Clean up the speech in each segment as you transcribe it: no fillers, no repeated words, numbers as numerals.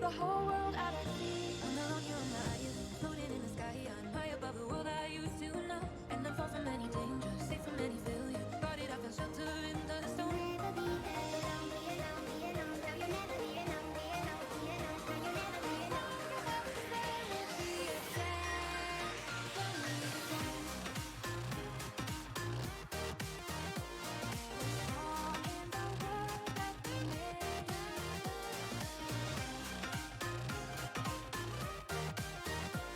the whole world at our feet. I'm alone, you and I, floating in the sky. I'm high above the world I used to know. And I'm far from any danger, safe from any failure. Guarded, I found shelter in the stone. Never be alone, be alone, be alone. No, you'll never be alone, be alone, be alone. No, you'll never be alone. There will be a time when we become all in the world that we made.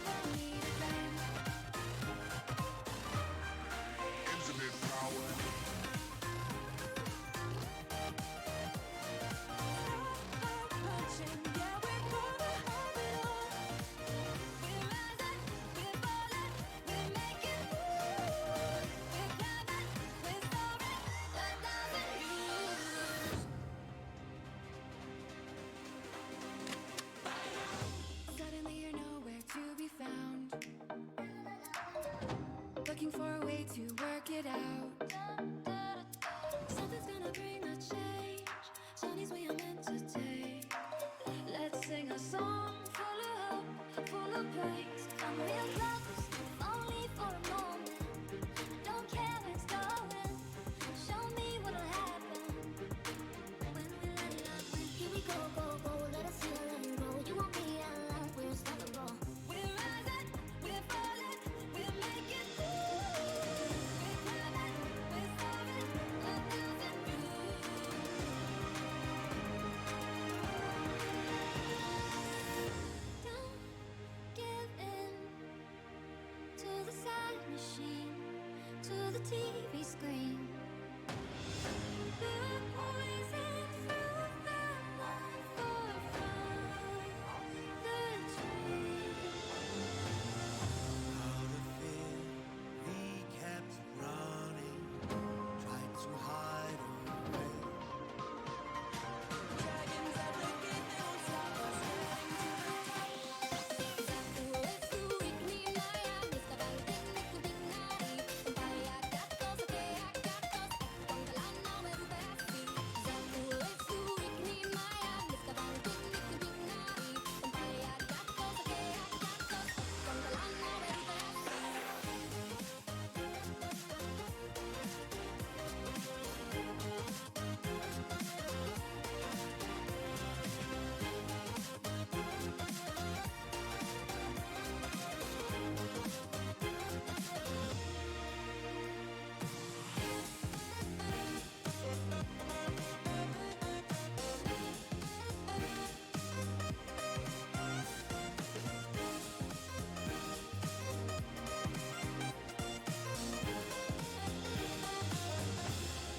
Don't need a plan. Infinite power. Punching, yeah, we're gonna have it all. We're rising, we're falling, we're making moves. We're climbing, we're soaring, 1,000 views. Suddenly you're nowhere to be found. Looking for a way to work it out. Something's gonna bring a change. Johnny's way I'm meant to take. Let's sing a song full of hope, full of praise. I'm real close, if only for a moment. Don't care where it's going. Show me what'll happen when we let it out. Here we go, go, go. Let us feel and grow. You won't be alone. We're unstoppable. We're rising, we're falling, we're making moves. We're climbing, we're soaring, 1,000 views. Don't give in to the sad machine, to the TV screen. The poison through the light for the tree. Out of fear, we kept running, tried to hide away. Dragons at the gate, they won't stop us heading to the top. Zaku es tu ignimaya, Mr. Banting, Niku Dinari. Vaya gatos, okay, gatos, Congalana, Merubasi. Zaku es tu ignimaya, Mr. Banting, Niku Dinari. Vaya gatos, okay, gatos, Congalana, Merubasi.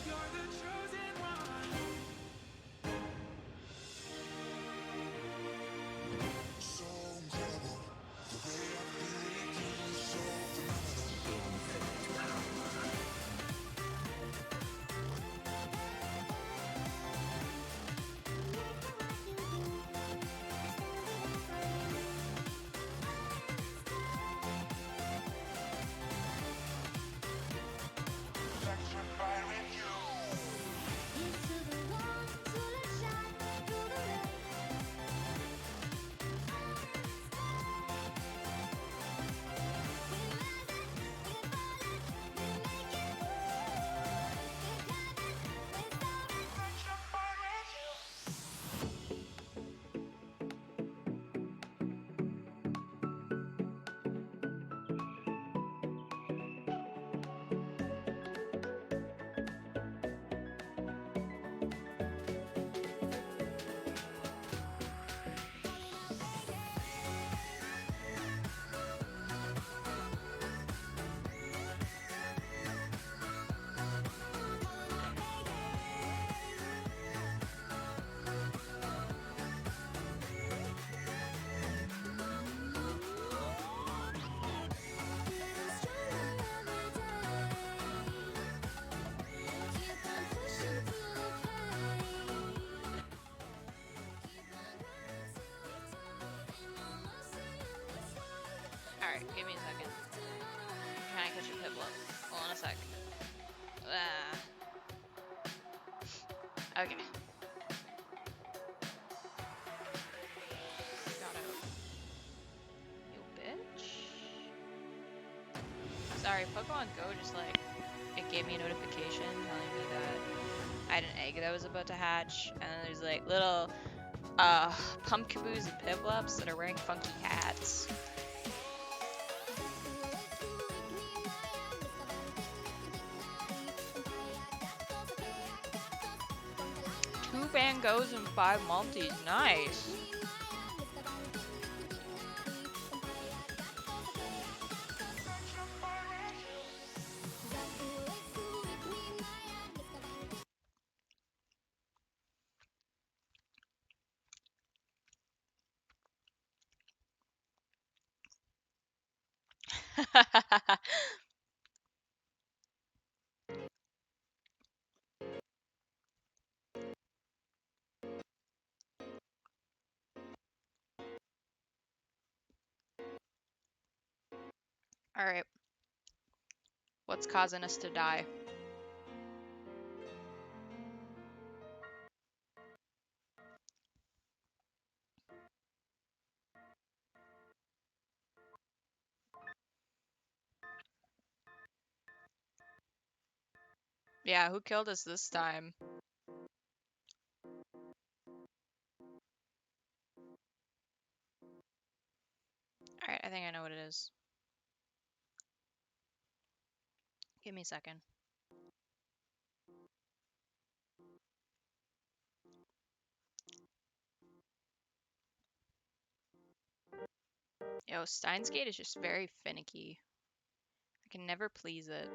You're the chosen one. So incredible. The way I feel it is so phenomenal. Electrified with you. Into the one to let shine through the rain. We're rising, we're falling, we're making moves. We're climbing, we're soaring. Electrified with you. Alright, give me a second. Can I catch a pip look? Hold on a sec. Okay. Sorry, Pokemon Go just like it gave me a notification telling me that I had an egg that was about to hatch, and then there's like little pumpkaboos and piplups that are wearing funky hats. Two Van Goghs and 5 multis, nice. Alright. What's causing us to die? Yeah, who killed us this time? Alright, I think I know what it is. Give me a second. Yo, Steins Gate is just very finicky. I can never please it.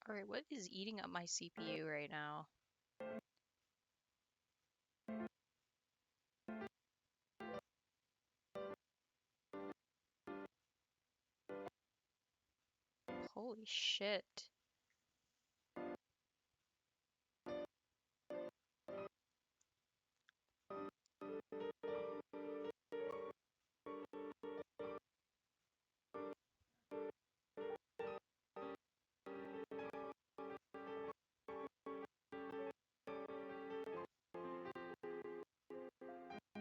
Alright, what is eating up my CPU right now? Holy shit.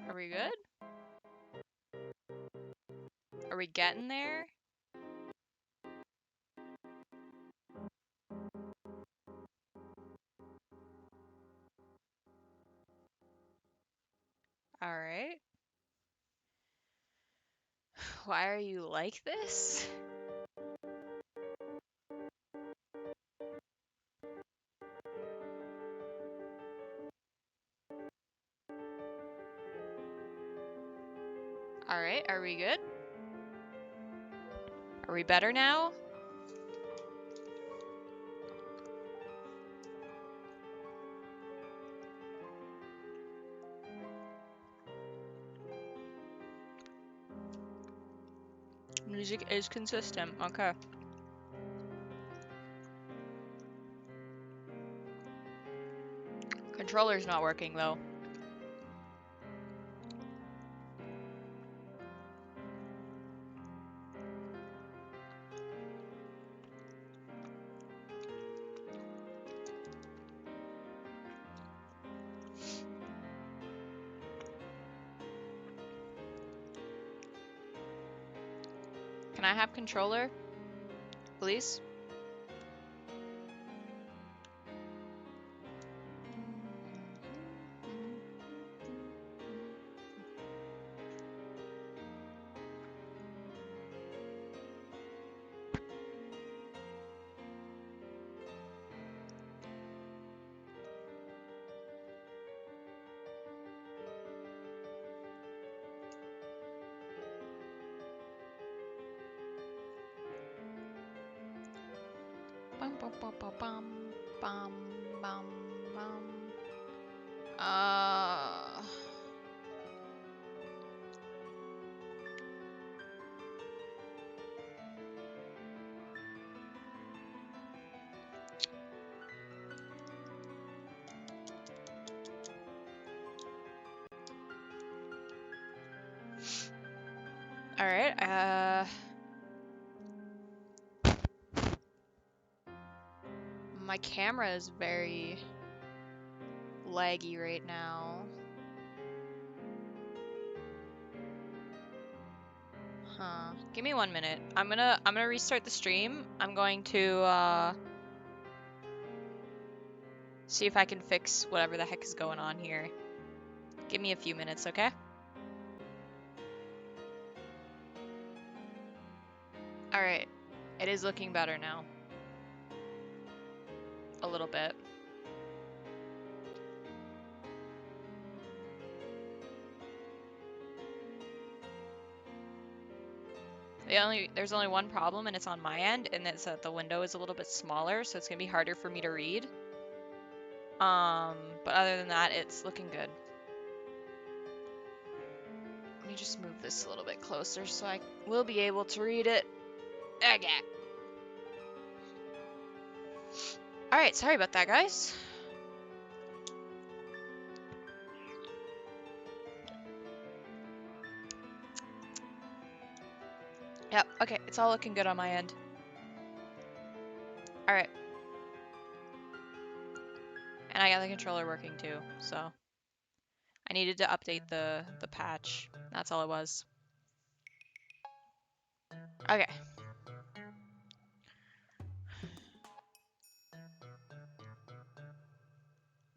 Are we good? Are we getting there? Alright. Why are you like this? Alright, are we good? Are we better now? Music is consistent. Okay. Controller's not working though. Can I have controller? Please? Bum, bum, bum, bum, bum, bum, bum, bum. All right. My camera is very laggy right now. Huh. Give me 1 minute. I'm gonna restart the stream. I'm going to see if I can fix whatever the heck is going on here. Give me a few minutes, okay? Alright. It is looking better now. A little bit. There's only one problem, and it's on my end, and it's that the window is a little bit smaller, so it's gonna be harder for me to read. But other than that, it's looking good. Let me just move this a little bit closer so I will be able to read it. Okay. Alright, sorry about that, guys. Yep, okay, it's all looking good on my end. Alright. And I got the controller working too, so I needed to update the patch. That's all it was. Okay.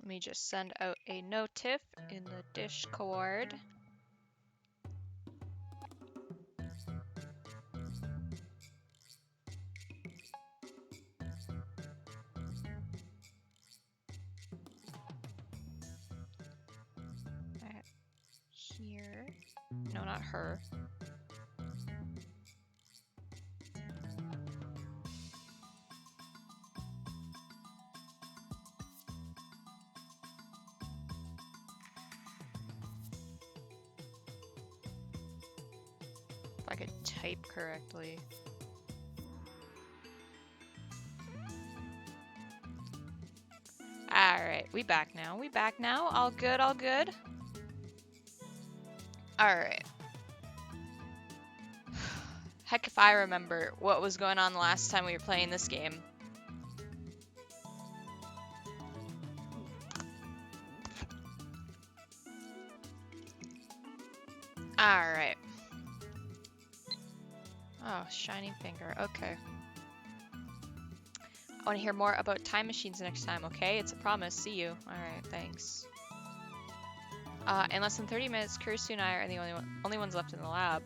Let me just send out a notif in the Discord. Here. No, not her. If I could type correctly. Alright, we back now. We back now. All good, all good. Alright. Heck if I remember what was going on the last time we were playing this game. Alright. Oh, shining finger. Okay. I want to hear more about time machines next time, okay? It's a promise. See you. Alright, thanks. In less than 30 minutes, Kirstu and I are the only ones left in the lab.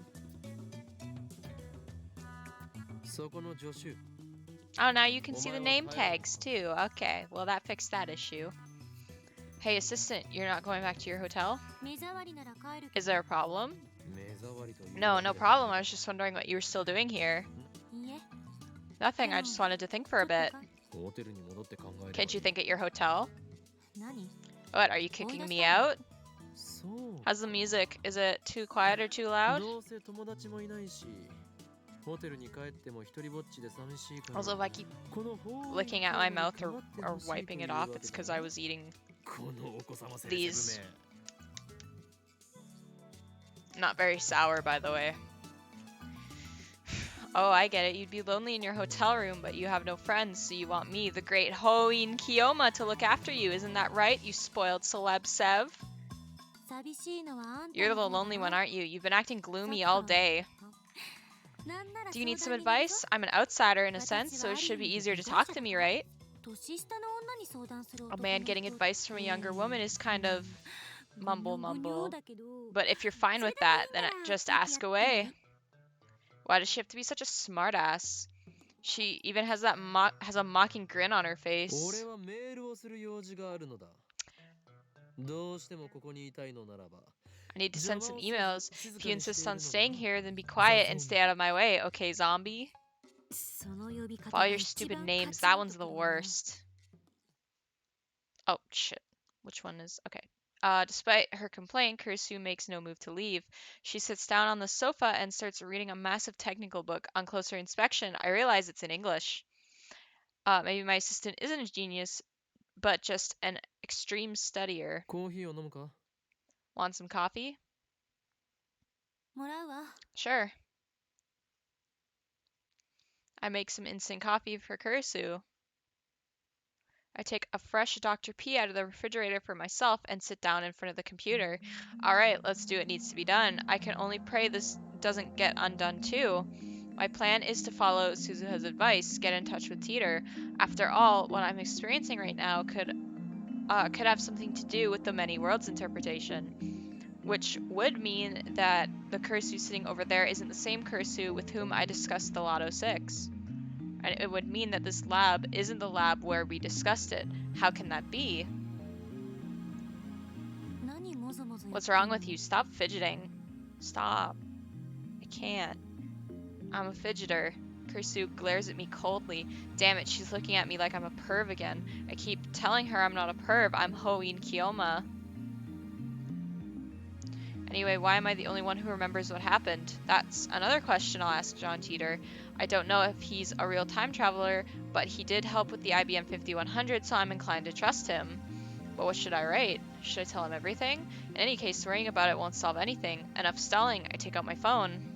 Oh, now you can see the name tags too. Okay, well that fixed that issue. Hey, assistant, you're not going back to your hotel? Is there a problem? No, no problem. I was just wondering what you were still doing here. Nothing, I just wanted to think for a bit. Can't you think at your hotel? What, are you kicking me out? How's the music? Is it too quiet or too loud? Also, if I keep licking at my mouth or wiping it off, it's because I was eating these. Not very sour, by the way. Oh, I get it. You'd be lonely in your hotel room, but you have no friends, so you want me, the great Hoin Kiyoma, to look after you. Isn't that right, you spoiled celeb Sev? You're the lonely one, aren't you? You've been acting gloomy all day. Do you need some advice? I'm an outsider in a sense, so it should be easier to talk to me, right? A man getting advice from a younger woman is kind of mumble. But if you're fine with that, then just ask away. Why does she have to be such a smartass? She even has that a mocking grin on her face. I need to send some emails. If you insist on staying here, then be quiet and stay out of my way, okay, zombie? All your stupid names. That one's the worst. Oh, shit. Which one is... Okay. Despite her complaint, Kursu makes no move to leave. She sits down on the sofa and starts reading a massive technical book. On closer inspection, I realize it's in English. Maybe my assistant isn't a genius, but just an extreme studier. コーヒーを飲むか Want some coffee? もらうわ。 Sure. I make some instant coffee for Kursu. I take a fresh Dr. P out of the refrigerator for myself and sit down in front of the computer. All right, let's do what needs to be done. I can only pray this doesn't get undone too. My plan is to follow Suzuha's advice, get in touch with Teeter. After all, what I'm experiencing right now could have something to do with the many worlds interpretation, which would mean that the Kursu sitting over there isn't the same Kursu with whom I discussed the Lotto 6. And it would mean that this lab isn't the lab where we discussed it. How can that be? 何もぞもぞ言ってんの What's wrong with you? Stop fidgeting. Stop. I can't. I'm a fidgeter. Kursu glares at me coldly. Damn it, she's looking at me like I'm a perv again. I keep telling her I'm not a perv. I'm Hoin Kiyoma. Anyway, why am I the only one who remembers what happened? That's another question I'll ask John Teeter. I don't know if he's a real time traveler, but he did help with the IBM 5100, so I'm inclined to trust him. But what should I write? Should I tell him everything? In any case, worrying about it won't solve anything. Enough stalling. I take out my phone.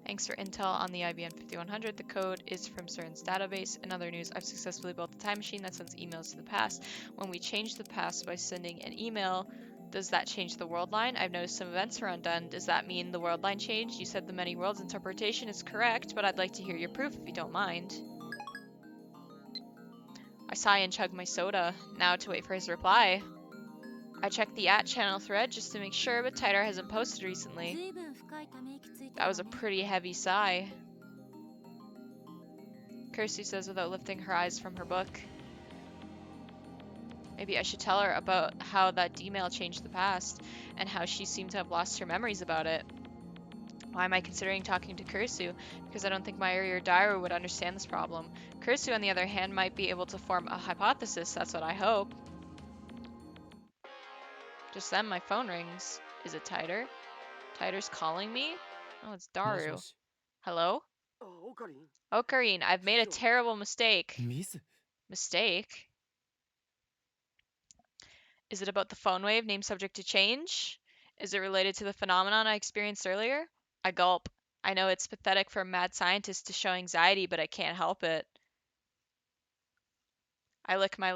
Thanks for intel on the IBM 5100. The code is from CERN's database. In other news, I've successfully built a time machine that sends emails to the past. When we change the past by sending an email, does that change the world line? I've noticed some events are undone. Does that mean the world line changed? You said the many worlds interpretation is correct, but I'd like to hear your proof if you don't mind. I sigh and chug my soda. Now to wait for his reply. I check the @channel thread just to make sure, but Tighter hasn't posted recently. 随分深いため息ついて That る was a わね pretty heavy sigh. Kirsty says without lifting her eyes from her book. Maybe I should tell her about how that D-mail changed the past, and how she seemed to have lost her memories about it. Why am I considering talking to Kursu? Because I don't think Mayuri or Dairu would understand this problem. Kursu, on the other hand, might be able to form a hypothesis, that's what I hope. Just then, my phone rings. Is it Tighter? Tighter's calling me? Oh, it's もしも Daru. し Hello? あオカリン Ocarine, I've made a terrible mistake. ミス Mistake? Is it about the phone wave named subject to change? Is it related to the phenomenon I experienced earlier? I gulp. I know it's pathetic for a mad scientist to show anxiety, but I can't help it. I lick my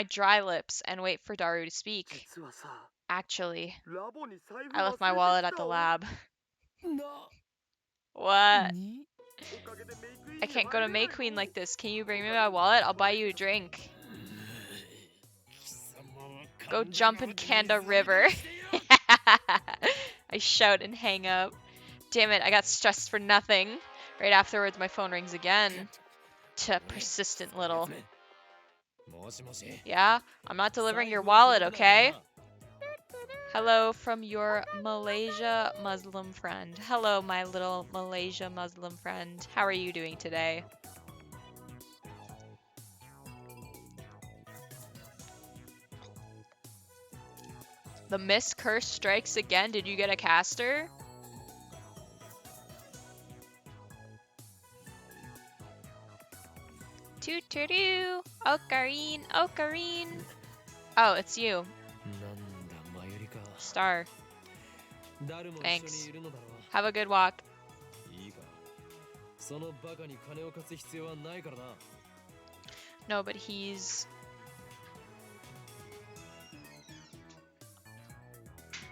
dry lips and wait for Daru to speak. 実はさ Actually, ラボに財布 I 忘 left れ my て wallet き at た the わ lab. な What? に おかげでメイクイン I に can't go to 入れない May Queen の like this. Can you bring me my wallet? I'll buy you a drink. 貴様は Go 完全 jump な in わけ Kanda 水 River. 浴びしてやる I shout and hang up. Damn it, I got stressed for nothing. Right afterwards, my phone rings again. Persistent little. もしもし Yeah? I'm not delivering your wallet, okay? Hello from your Malaysia Muslim friend. Hello, my little Malaysia Muslim friend. How are you doing today? The mist curse strikes again. Did you get a caster? Tutturu! Ocarine! Ocarine! Oh, it's you. なんだマユリか Star. 誰も一緒 Thanks. にいるのだろ Have a good walk. いいかそのバカに金を貸す必要はないからな No, but he's...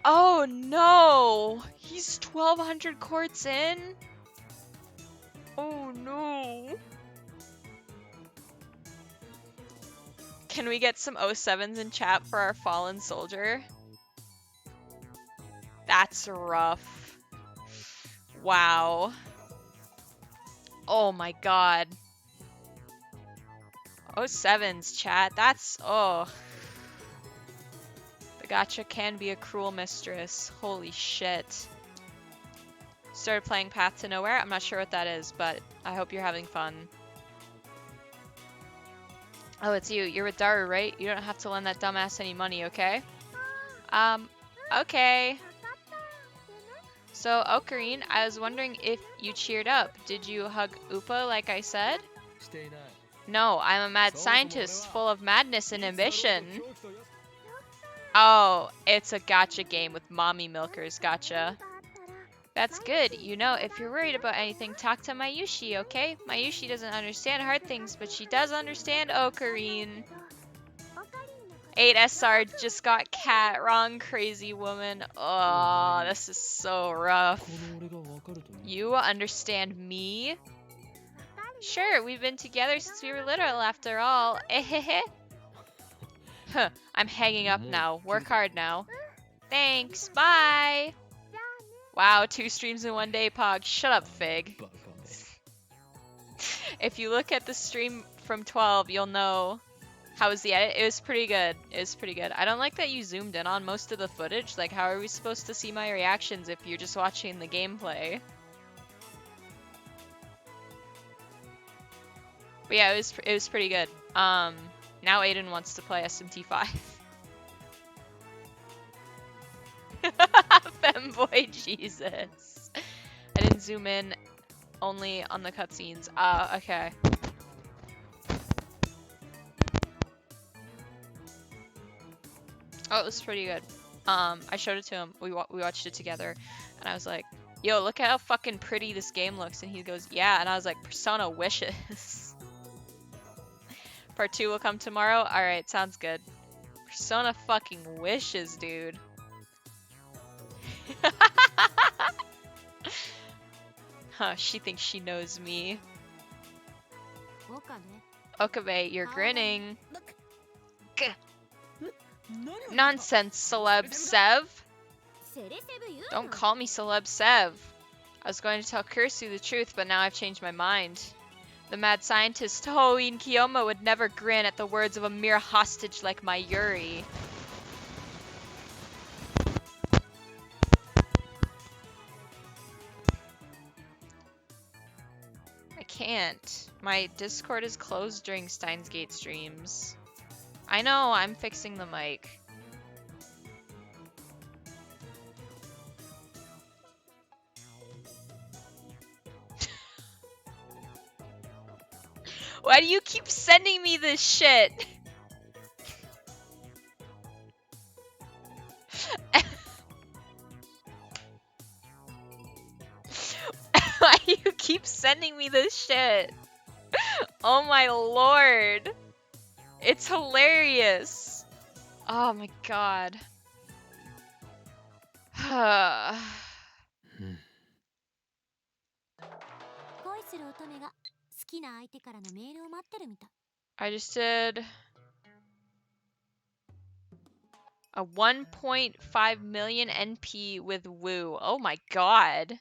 Oh no! He's 1200 quartz in? Oh no! Can we get some 07s in chat for our fallen soldier? That's rough. Wow. Oh my god. 07s chat, that's... oh. The Gotcha can be a cruel mistress. Holy shit. Started playing Path to Nowhere. I'm not sure what that is, but I hope you're having fun. Oh, it's you. You're with Daru, right? You don't have to lend that dumbass any money, okay? Okay. So, Ocarine, I was wondering if you cheered up. Did you hug Upa like I said? No, I'm a mad scientist full of madness and ambition. Oh, it's a gotcha game with mommy milkers, gotcha. That's good. You know, if you're worried about anything, talk to Mayushi, okay? Mayushi doesn't understand hard things, but she does understand Ocarine. 8SR just got cat wrong, crazy woman. Oh, this is so rough. You understand me? Sure, we've been together since we were little after all. Ehehe. Huh, I'm hanging up now. Work hard now. Thanks, bye! Wow, 2 streams in one day, Pog. Shut up, Fig. If you look at the stream from 12, you'll know. How was the edit? It was pretty good. It was pretty good. I don't like that you zoomed in on most of the footage. Like, how are we supposed to see my reactions if you're just watching the gameplay? But yeah, it was pretty good. Now Aiden wants to play SMT5. Femboy Jesus. I didn't zoom in, only on the cutscenes. Okay. Oh, it was pretty good. I showed it to him. We watched it together, and I was like, "Yo, look at how fucking pretty this game looks." And he goes, "Yeah," and I was like, "Persona wishes." Part 2 will come tomorrow. All right, sounds good. Persona fucking wishes, dude. Huh? She thinks she knows me. Okabe, you're grinning. Gah. Nonsense, Celeb Sev. Don't call me Celeb Sev. I was going to tell Kursu the truth, but now I've changed my mind. The mad scientist Hoin Kiyoma would never grin at the words of a mere hostage like Mayuri. I can't. My Discord is closed during Steins Gate streams. I know, I'm fixing the mic. Why do you keep sending me this shit? Why do you keep sending me this shit? Oh my lord. It's hilarious. Oh my god. 恋する乙女が好きな相手からのメールを待ってるみたい。 I just did a 1.5 million NP with Woo. Oh my god.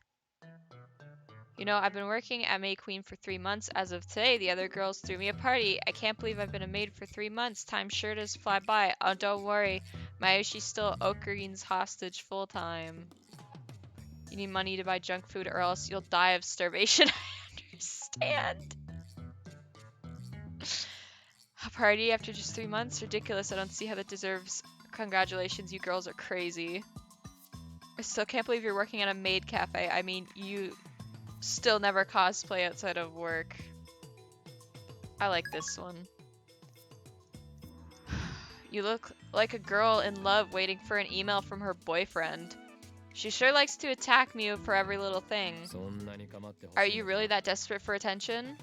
You know, I've been working at May Queen for 3 months. As of today, the other girls threw me a party. I can't believe I've been a maid for 3 months. Time sure does fly by. Oh, don't worry. Mayushi's still Okarine's hostage full time. You need money to buy junk food or else you'll die of starvation. I understand. A party after just 3 months? Ridiculous. I don't see how that deserves congratulations. You girls are crazy. I still can't believe you're working at a maid cafe. I mean, you still never cosplay outside of work. I like this one. You look like a girl in love waiting for an email from her boyfriend. She sure likes to attack me for every little thing. Are you really that desperate for attention?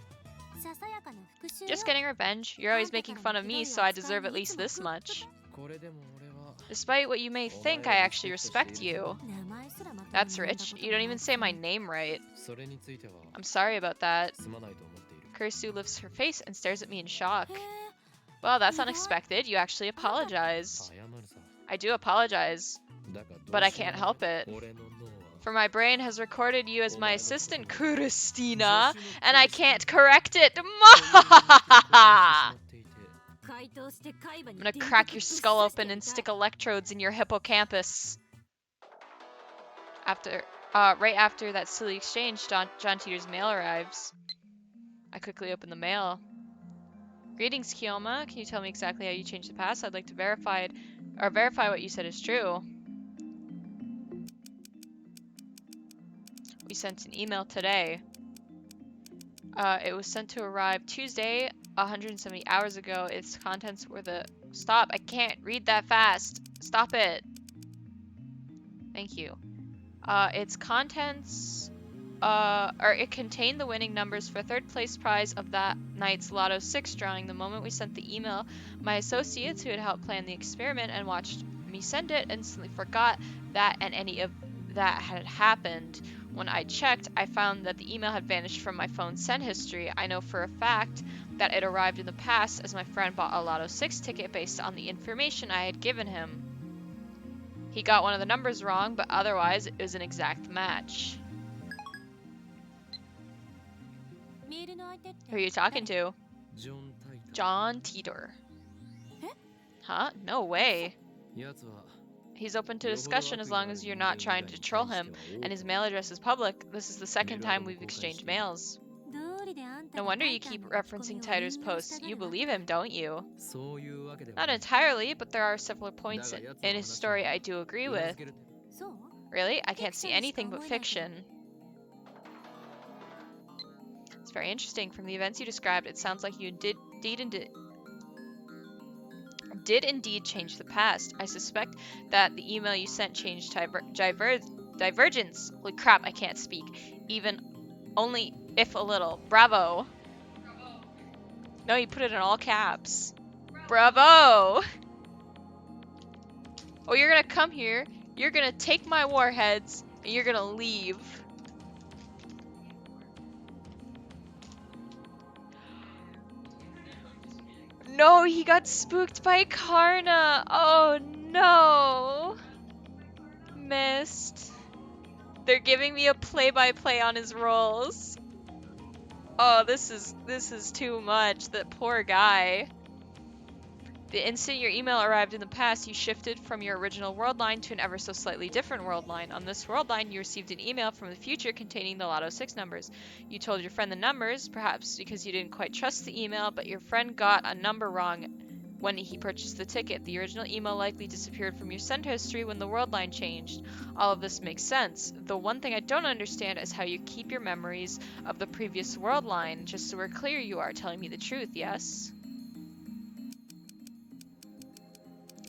Just getting revenge. You're always making fun of me, so I deserve at least this much. Despite what you may think, I actually respect you. That's rich. You don't even say my name right. I'm sorry about that. Kursu lifts her face and stares at me in shock. Well, that's unexpected. You actually apologized. I do apologize, but I can't help it. For my brain has recorded you as my assistant, Christina, and I can't correct it. I'm gonna crack your skull open and stick electrodes in your hippocampus. Right after that silly exchange, John Teeter's mail arrives. I quickly open the mail. Greetings, Kioma. Can you tell me exactly how you changed the past? I'd like to verify what you said is true. We sent an email today. It was sent to arrive Tuesday, 170 hours ago. Its contents were the... Stop! I can't read that fast! Stop it! Thank you. Its contents... it contained the winning numbers for third place prize of that night's Lotto 6 drawing. The moment we sent the email, my associates who had helped plan the experiment and watched me send it instantly forgot that and any of that had happened. When I checked, I found that the email had vanished from my phone's send history. I know for a fact that it arrived in the past as my friend bought a Lotto 6 ticket based on the information I had given him. He got one of the numbers wrong, but otherwise it was an exact match. Who are you talking to? John Teeter. Huh? No way. He's open to discussion as long as you're not trying to troll him, and his mail address is public. This is the second time we've exchanged mails. No wonder you keep referencing Teeter's posts. You believe him, don't you? Not entirely, but there are several points in his story I do agree with. Really? I can't see anything but fiction. It's very interesting. From the events you described, it sounds like you did indeed change the past. I suspect that the email you sent changed divergence. Holy crap, I can't speak. Even only if a little. Bravo. No, you put it in all caps. Bravo. Oh, you're gonna come here, you're gonna take my warheads, and you're gonna leave. No, he got spooked by Karna. Oh no. Missed. They're giving me a play-by-play on his roles. Oh, this is too much. That poor guy. The instant your email arrived in the past, you shifted from your original world line to an ever so slightly different world line. On this world line, you received an email from the future containing the Lotto 6 numbers. You told your friend the numbers, perhaps because you didn't quite trust the email, but your friend got a number wrong when he purchased the ticket. The original email likely disappeared from your send history when the world line changed. All of this makes sense. The one thing I don't understand is how you keep your memories of the previous world line. Just so we're clear, you are telling me the truth, yes?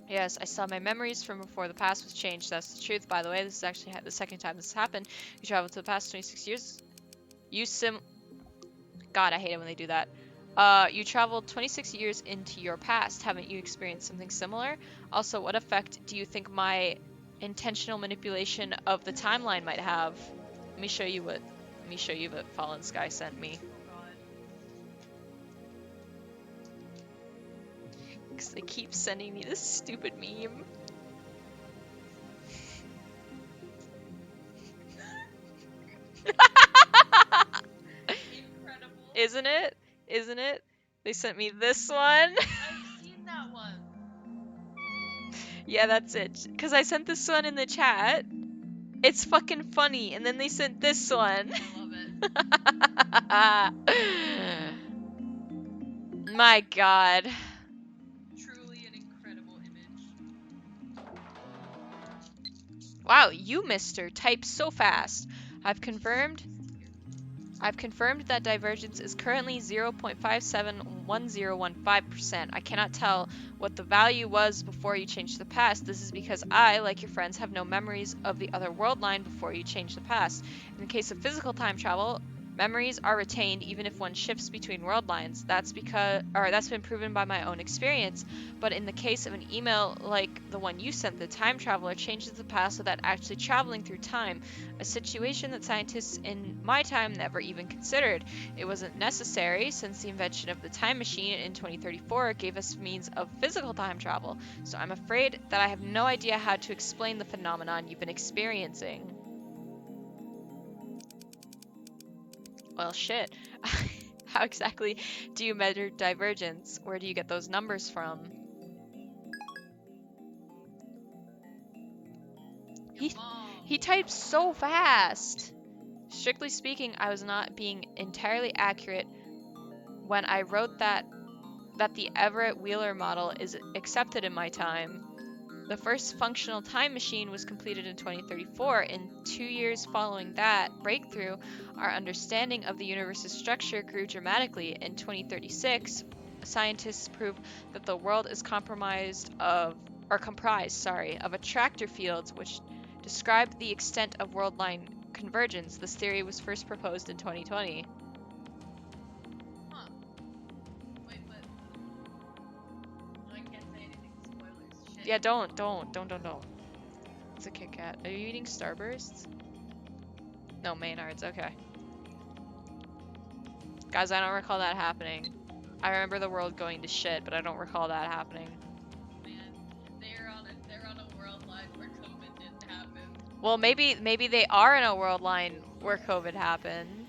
Yes, I saw my memories from before the past was changed. That's the truth, by the way. This is actually the second time this happened. You traveled to the past 26 years. God, I hate it when they do that. You traveled 26 years into your past. Haven't you experienced something similar? Also, what effect do you think my intentional manipulation of the timeline might have? Let me show you what Fallen Sky sent me. Because they keep sending me this stupid meme. Incredible. Isn't it? Isn't it? They sent me this one. I've seen that one. Yeah, that's it. Because I sent this one in the chat. It's fucking funny. And then they sent this one. I love it. My god. Truly an incredible image. Wow, you, mister, type so fast. I've confirmed that divergence is currently 0.571015%. I cannot tell what the value was before you changed the past. This is because I, like your friends, have no memories of the other world line before you changed the past. In the case of physical time travel, memories are retained even if one shifts between world lines. That's been proven by my own experience. But in the case of an email like the one you sent, the time traveler changes the past without actually traveling through time, a situation that scientists in my time never even considered. It wasn't necessary since the invention of the time machine in 2034 gave us means of physical time travel. So I'm afraid that I have no idea how to explain the phenomenon you've been experiencing. Well, shit. How exactly do you measure divergence? Where do you get those numbers from? He types so fast. Strictly speaking, I was not being entirely accurate when I wrote that the Everett-Wheeler model is accepted in my time. The first functional time machine was completed in 2034. In 2 years following that breakthrough, our understanding of the universe's structure grew dramatically. In 2036, scientists proved that the world is comprised of attractor fields, which describe the extent of world-line convergence. This theory was first proposed in 2020. Wait, but no, I can't say anything. Spoilers. Shit. Yeah, don't. It's a Kit Kat. Are you eating Starbursts? No, Maynards. Okay. Guys, I don't recall that happening. I remember the world going to shit, but I don't recall that happening. Man, they're on a world line where COVID didn't happen. Well, maybe they are in a world line where COVID happened.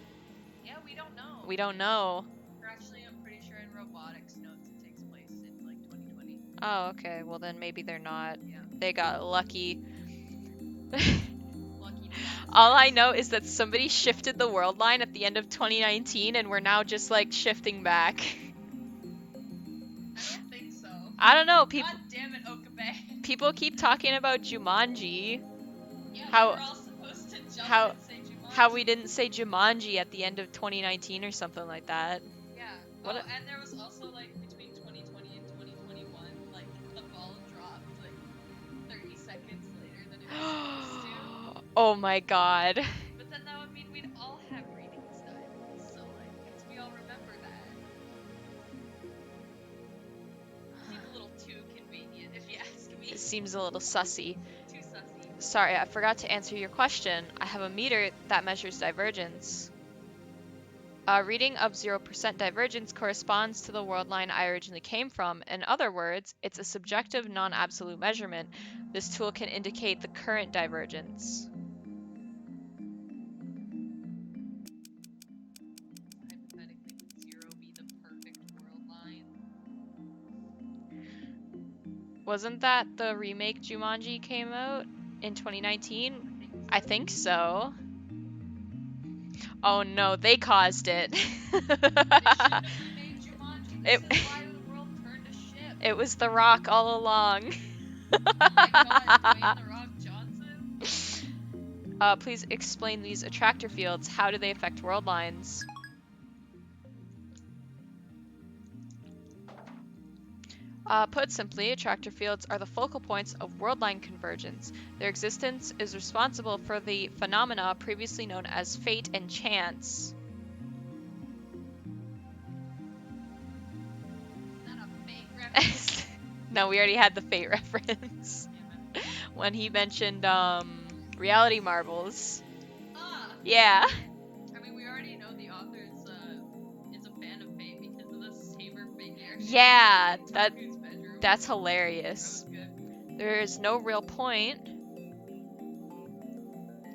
Yeah, we don't know. We don't know. Actually, I'm pretty sure in robotics notes it takes place in like 2020. Oh, okay. Well, then maybe they're not. Yeah. They got lucky. Lucky bastards. All I know is that somebody shifted the world line at the end of 2019, and we're now just like shifting back. I don't think so. I don't know. People God damn it, Okabe. people keep talking about Jumanji. Yeah, How- we were all supposed to jump how- and say Jumanji. How we didn't say Jumanji at the end of 2019 or something like that. Yeah. What Oh, a- and there was also like between 2020 and 2021, like the ball dropped like 30 seconds later than it was supposed to. Oh my god. But then that would mean we'd all have reading styles, so like, we all remember that. Seems a little too convenient, if you ask me. It seems a little sussy. Too sussy. Sorry, I forgot to answer your question. I have a meter that measures divergence. A reading of 0% divergence corresponds to the world line I originally came from. In other words, it's a subjective, non-absolute measurement. This tool can indicate the current divergence. Hypothetically, would 0 be the perfect world line? Wasn't that the remake Jumanji came out in 2019? I think so. Oh no, they caused it. They shouldn't have remade Jumanji. This It- is why the world turned to shit. It was The Rock all along. Oh my god, Dwayne The Rock Johnson? Please explain these attractor fields. How do they affect world lines? Put simply, attractor fields are the focal points of world line convergence. Their existence is responsible for the phenomena previously known as fate and chance. Is that a fake reference? No, we already had the fate reference Damn it. when he mentioned reality marbles. Ah! Yeah. I mean, we already know the author is a fan of fate because of the saber figure. Yeah, in that- Tuckuru's bedroom. That's That hilarious. was good. There is no real point.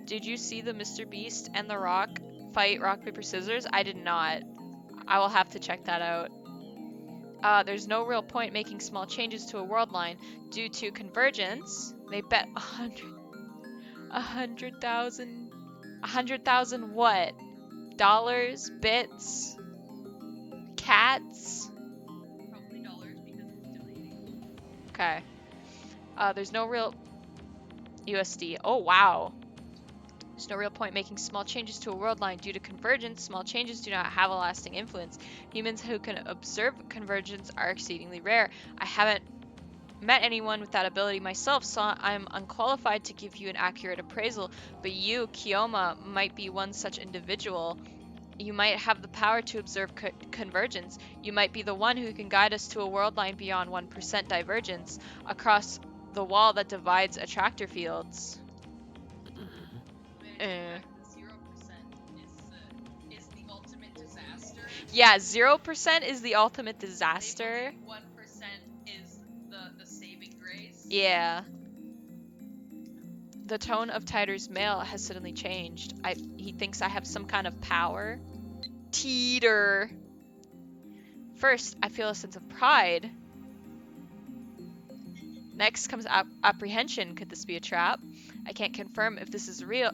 Did you see the Mr. Beast and The Rock fight rock, paper, scissors? I did not. I will have to check that out. There's no real point making small changes to a world line due to convergence. They bet 100,000 what? Dollars? Bits? Cats? Probably dollars because it's deleting. Okay. There's no real USD. Oh, wow. There's no real point making small changes to a world line due to convergence. Small changes do not have a lasting influence. Humans who can observe convergence are exceedingly rare. I haven't met anyone with that ability myself, so I'm unqualified to give you an accurate appraisal, but you, Kioma, might be one such individual. You might have the power to observe convergence. You might be the one who can guide us to a world line beyond 1% divergence across the wall that divides attractor fields. Man, in fact, the 0% is the ultimate disaster. Yeah, 0% is the ultimate disaster. 1% is the saving grace. Yeah. The tone of Titer's mail has suddenly changed. He thinks I have some kind of power. Teeter. first, I feel a sense of pride. Next comes apprehension. Could this be a trap? I can't confirm if this is real.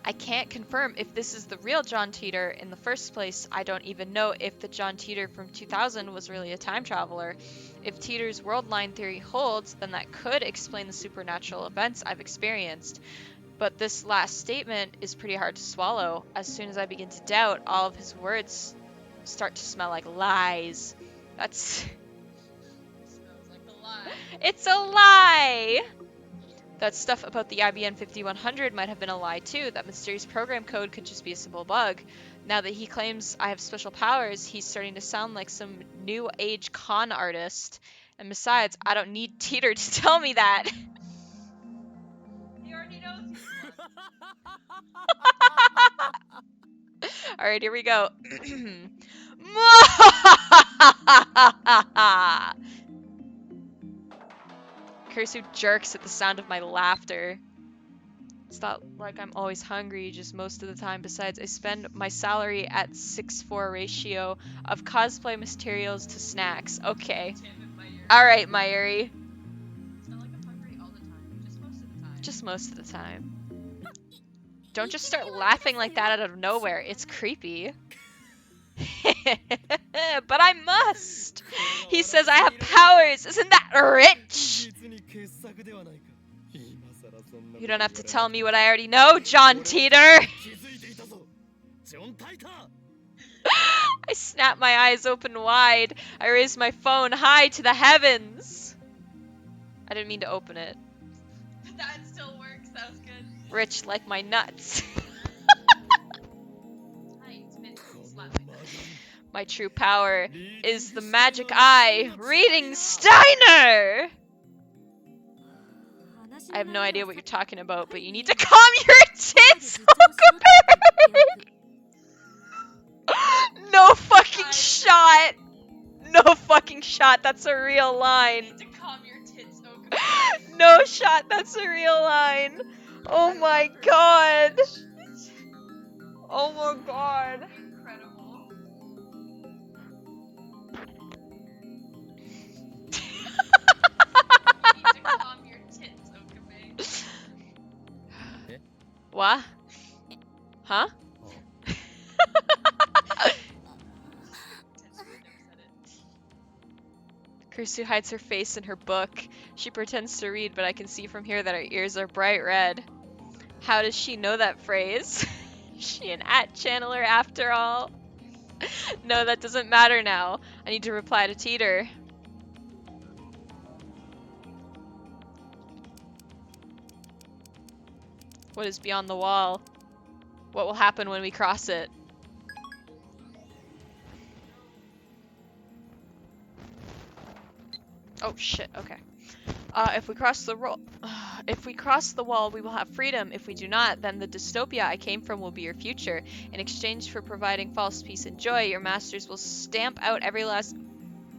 I can't confirm if this is the real John Teeter. In the first place, I don't even know if the John Teeter from 2000 was really a time traveler. If Teeter's world line theory holds, then that could explain the supernatural events I've experienced. But this last statement is pretty hard to swallow. As soon as I begin to doubt, all of his words start to smell like lies. That's... Smells like a lie. It's a lie! That stuff about the IBM 5100 might have been a lie too. That mysterious program code could just be a simple bug. Now that he claims I have special powers, he's starting to sound like some new age con artist. And besides, I don't need Teeter to tell me that. He already knows he's one. Alright, here we go. Kursu jerks at the sound of my laughter. It's not like I'm always hungry, just most of the time. Besides, I spend my salary at 6:4 ratio of cosplay materials to snacks. Okay. Damn it, my ear. Alright, Mayuri. It's not like I'm hungry all the time. Just most of the time. Just most of the time. Don't just start laughing like that out of nowhere. It's creepy. But I must! He says I have powers! Isn't that rich? You don't have to tell me what I already know, John Teeter! I snap my eyes open wide. I raise my phone high to the heavens. I didn't mean to open it. That still works. That was good. Rich like my nuts. Hi, it's Vince. Slap my nuts. My true power is the magic eye, reading Steiner! I have no idea what you're talking about, but you need to calm your tits, Huckleberry! No fucking shot! No fucking shot, that's a real You line. need to calm your tits, Oka. No shot, that's a real line. Oh my god. Oh my god. Incredible. You need to calm your tits, Okabe. What? Huh? Kursu hides her face in her book. She pretends to read, but I can see from here that her ears are bright red. How does she know that phrase? Is she an @channeler after all? No, that doesn't matter now. I need to reply to Teeter. What is beyond the wall? What will happen when we cross it? Oh shit, okay. If we cross the wall, we will have freedom. If we do not, then the dystopia I came from will be your future. In exchange for providing false peace and joy, your masters will stamp out every last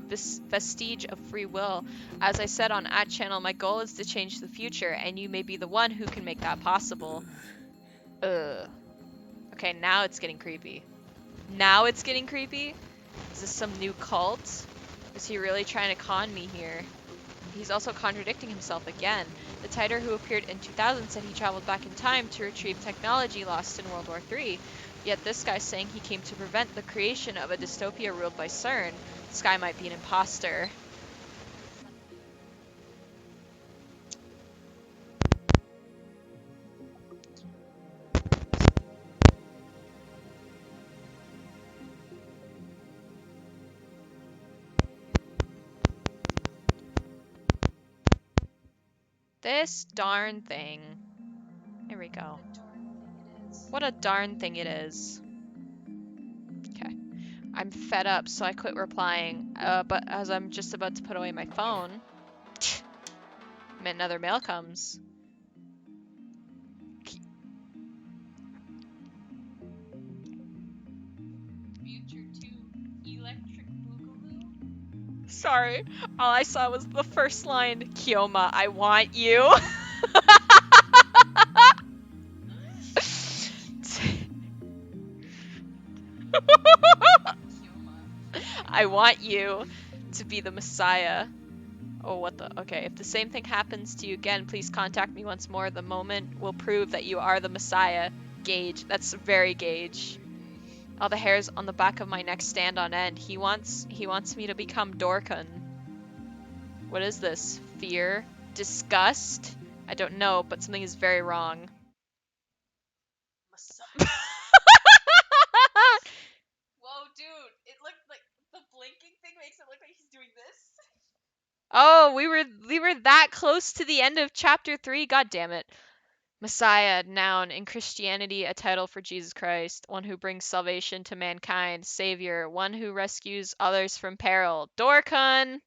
vestige of free will. As I said on @channel, my goal is to change the future, and you may be the one who can make that possible. Okay, now it's getting creepy. Now it's getting creepy? Is this some new cult? Is he really trying to con me here? He's also contradicting himself again. The Titer who appeared in 2000 said he traveled back in time to retrieve technology lost in World War III. Yet this guy's saying he came to prevent the creation of a dystopia ruled by CERN. This guy might be an imposter. This darn thing. Here we go. What a darn thing it is. Okay. I'm fed up, so I quit replying. But as I'm just about to put away my phone, another mail comes. Future 2 Electric Boogaloo. Sorry, all I saw was the first line, Kioma, I want you. I want you to be the Messiah. Oh, what the? Okay, if the same thing happens to you again, please contact me once more. The moment will prove that you are the Messiah. Gage. That's very Gage. All the hairs on the back of my neck stand on end. He wants me to become Dorkun. What is this? Fear? Disgust? I don't know, but something is very wrong. Messiah. Whoa, dude! It looked like the blinking thing makes it look like he's doing this. Oh, we were that close to the end of chapter 3. God damn it. Messiah, noun, in Christianity, a title for Jesus Christ, one who brings salvation to mankind, savior, one who rescues others from peril. Dorkun! Dorkun.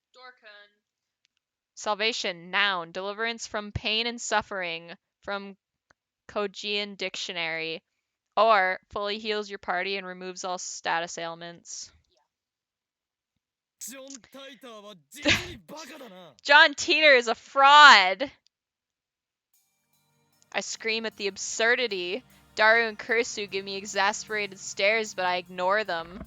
Salvation, noun, deliverance from pain and suffering, from Kojian Dictionary. Or, fully heals your party and removes all status ailments. ジョン・タイターは実にバカだな。 John Teeter is a fraud! I scream at the absurdity. Daru and Kursu give me exasperated stares, but I ignore them.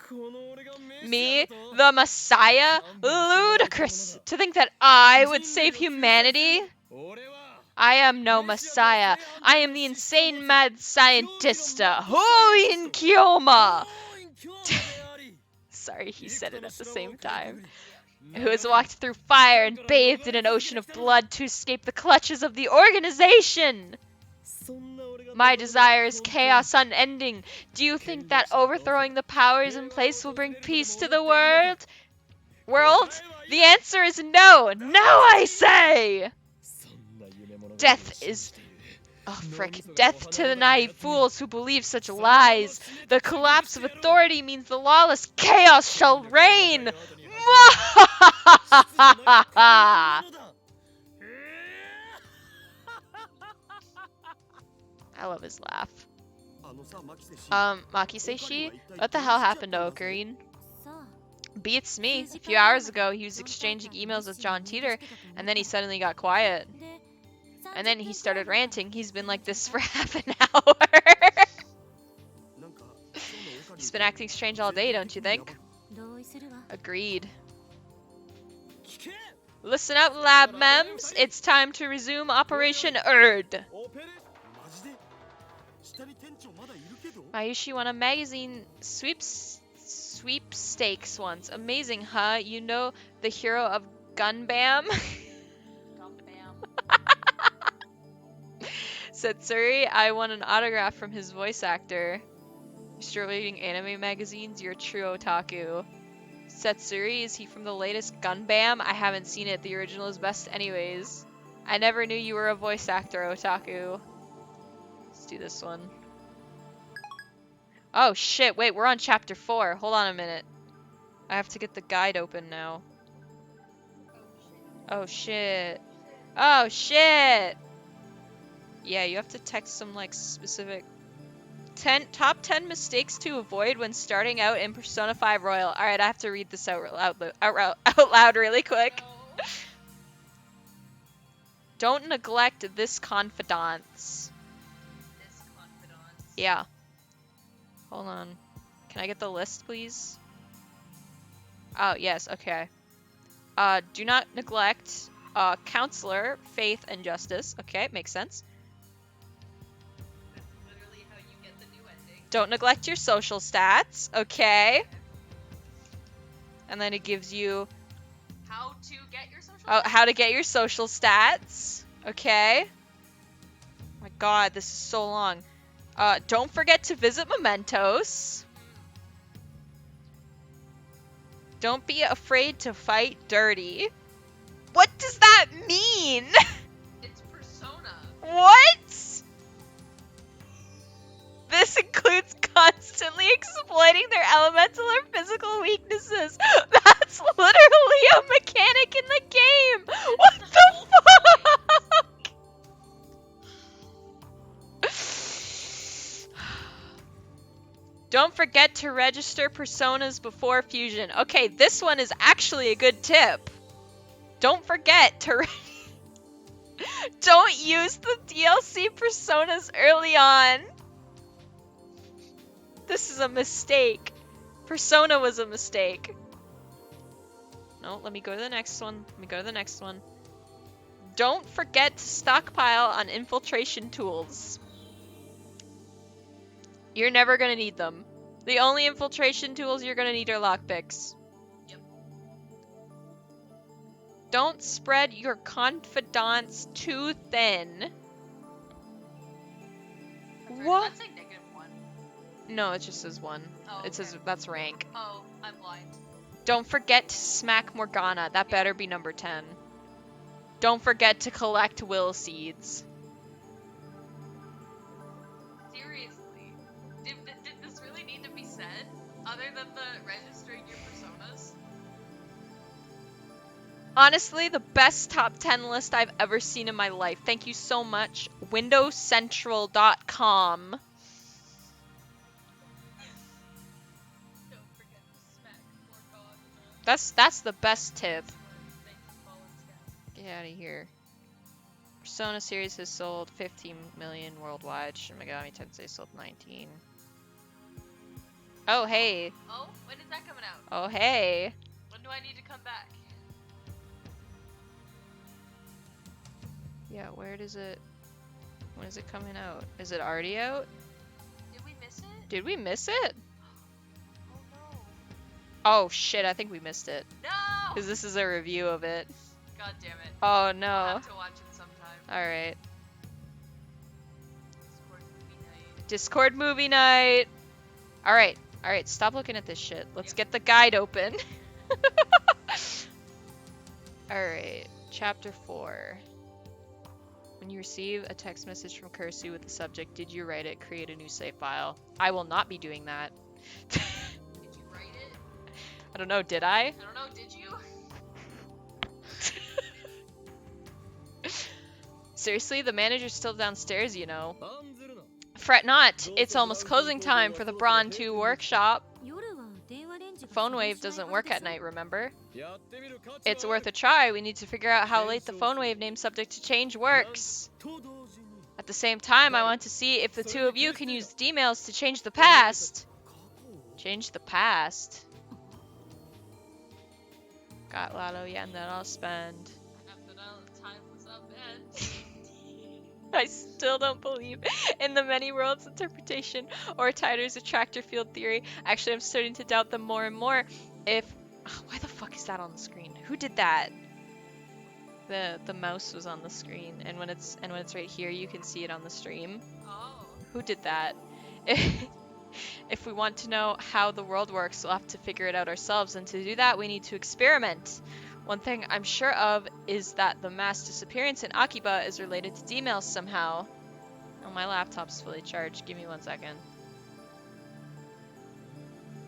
この俺がメシ Me, アだと the Messiah? Ludicrous! To think that I would save humanity? 俺は I am no Messiah. I am the insane mad scientist. Hoin Kyoma! 大い強であり Sorry, he said it at the same time. Who has walked through fire and bathed in an ocean of blood to escape the clutches of the organization? そんな俺が My desire is chaos unending. Do you think that overthrowing the powers in place will bring peace to the world? The answer is no! No, I say! そんな夢物語を Death 信 is... じている Oh, frick. Death to the naive fools who believe such lies. The collapse of authority means the lawless chaos shall reign. I love his laugh. あのさマキセシ Makiseshi? What the hell happened to Ocarine? Beats me. A few hours ago, he was exchanging emails with John Teeter, and then he suddenly got quiet. And then he started ranting. He's been like this for half an hour. なんか He's been acting strange all day, don't you think? 同意するわ Agreed. 聞け Listen up, lab mems. It's time to resume Operation Erd. オペレマジで下に店長まだいるけど Mayushi won a magazine sweepstakes once. Amazing, huh? You know the hero of Gunbam? Setsuri, I won an autograph from his voice actor. You're still reading anime magazines? You're a true otaku. Setsuri, is he from the latest Gunbam? I haven't seen it. The original is best anyways. I never knew you were a voice actor, otaku. Let's do this one. Oh shit, wait, we're on chapter 4. Hold on a minute. I have to get the guide open now. Oh shit. Oh shit! Yeah, you have to text some like specific top 10 mistakes to avoid when starting out in Persona 5 Royal. Alright, I have to read this out loud really quick. Don't neglect this confidence. This confidant. Yeah. Hold on. Can I get the list, please? Oh, yes, okay. Do not neglect counselor, faith, and justice. Okay, makes sense. That's literally how you get the new ending. Don't neglect your social stats. Okay. And then it gives you How to get your social. how to get your social stats. Okay. My god, this is so long. Don't forget to visit mementos. Don't be afraid to fight dirty. What does that mean? It's Persona. What? This includes constantly exploiting their elemental or physical weaknesses. That's literally a mechanic in the game. What the fuck? Don't forget to register personas before fusion. Okay, this one is actually a good tip. Don't forget to don't use the DLC personas early on. This is a mistake. Persona was a mistake. No, let me go to the next one. Let me go to the next one. Don't forget to stockpile on infiltration tools. You're never gonna need them. The only infiltration tools you're gonna need are lockpicks. Yep. Don't spread your confidants too thin. What? That's like -1. No, it just says 1. Oh, It says okay. that's rank. Oh, I'm blind. Don't forget to smack Morgana. That better be number 10. Don't forget to collect will seeds. Seriously. Did this really need to be said? Other than the registering your personas? Honestly, the best top 10 list I've ever seen in my life. Thank you so much. WindowsCentral.com. Don't forget to smack Morgana. That's the best tip. Thank you, Fallen Sky. Get out of here. Persona series has sold 15 million worldwide. Shin Megami Tensei sold 19. Oh, hey. Oh, when is that coming out? Oh, hey. When do I need to come back? Yeah, where does it... When is it coming out? Is it already out? Did we miss it? Did we miss it? Oh no. Oh, shit, I think we missed it. No! Because this is a review of it. God damn it. Oh, I'll no. have to watch it sometime. Alright. Discord movie night. Discord movie night. Alright, alright, stop looking at this shit. Let's get the guide open. Alright, chapter 4. When you receive a text message from Kursu with the subject, did you write it? Create a new save file. I will not be doing that. Did you write it? I don't know, did I? I don't know, did you? Seriously, the manager's still downstairs, you know. 案ずるな Fret not, it's almost closing time for the Brawn 2 workshop. 夜は電話レンジが Phone wave doesn't work at night, remember? やってみる価値は It's worth a try. We need to figure out how late the phone wave name subject to change works. と同時に At the same time, I want to see if the two of you can use the emails to change the past. Change the past. Got Lotto, yeah, and then I'll spend. After that, time was up and... I still don't believe in the many worlds interpretation or Tyler's attractor field theory. Actually, I'm starting to doubt them more and more. If why the fuck is that on the screen? Who did that? The mouse was on the screen, and when it's right here, you can see it on the stream. Oh. Who did that? If we want to know how the world works, we'll have to figure it out ourselves, and to do that, we need to experiment. One thing I'm sure of is that the mass disappearance in Akiba is related to D-mails somehow. Oh, my laptop's fully charged. Give me 1 second.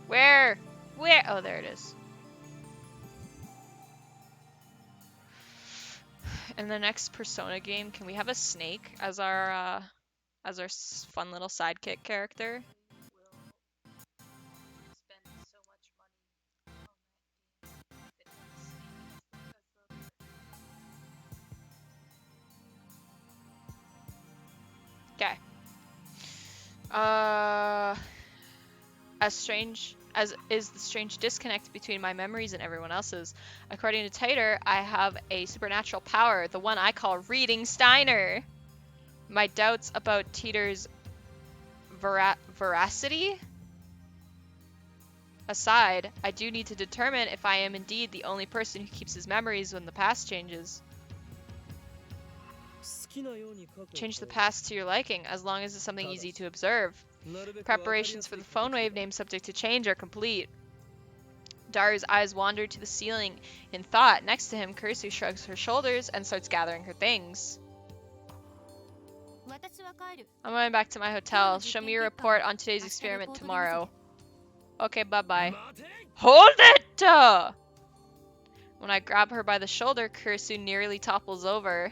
Where? Where? Oh, there it is. In the next Persona game, can we have a snake as our fun little sidekick character? Will spend so much money on that game if it has snakes because Okay. As strange as is the strange disconnect between my memories and everyone else's. According to Titer, I have a supernatural power, the one I call Reading Steiner. My doubts about Titer's veracity aside, I do need to determine if I am indeed the only person who keeps his memories when the past changes. 好きなように書く Change the past to your liking, as long as it's something easy to observe. なるべく Preparations for the phone wave name subject to change are complete. Daru's eyes wander to the ceiling in thought. Next to him, Kursu shrugs her shoulders and starts gathering her things. 私は帰る I'm going back to my hotel. Show me your report on today's experiment tomorrow. Okay, bye-bye. 待て Hold it! When I grab her by the shoulder, Kursu nearly topples over.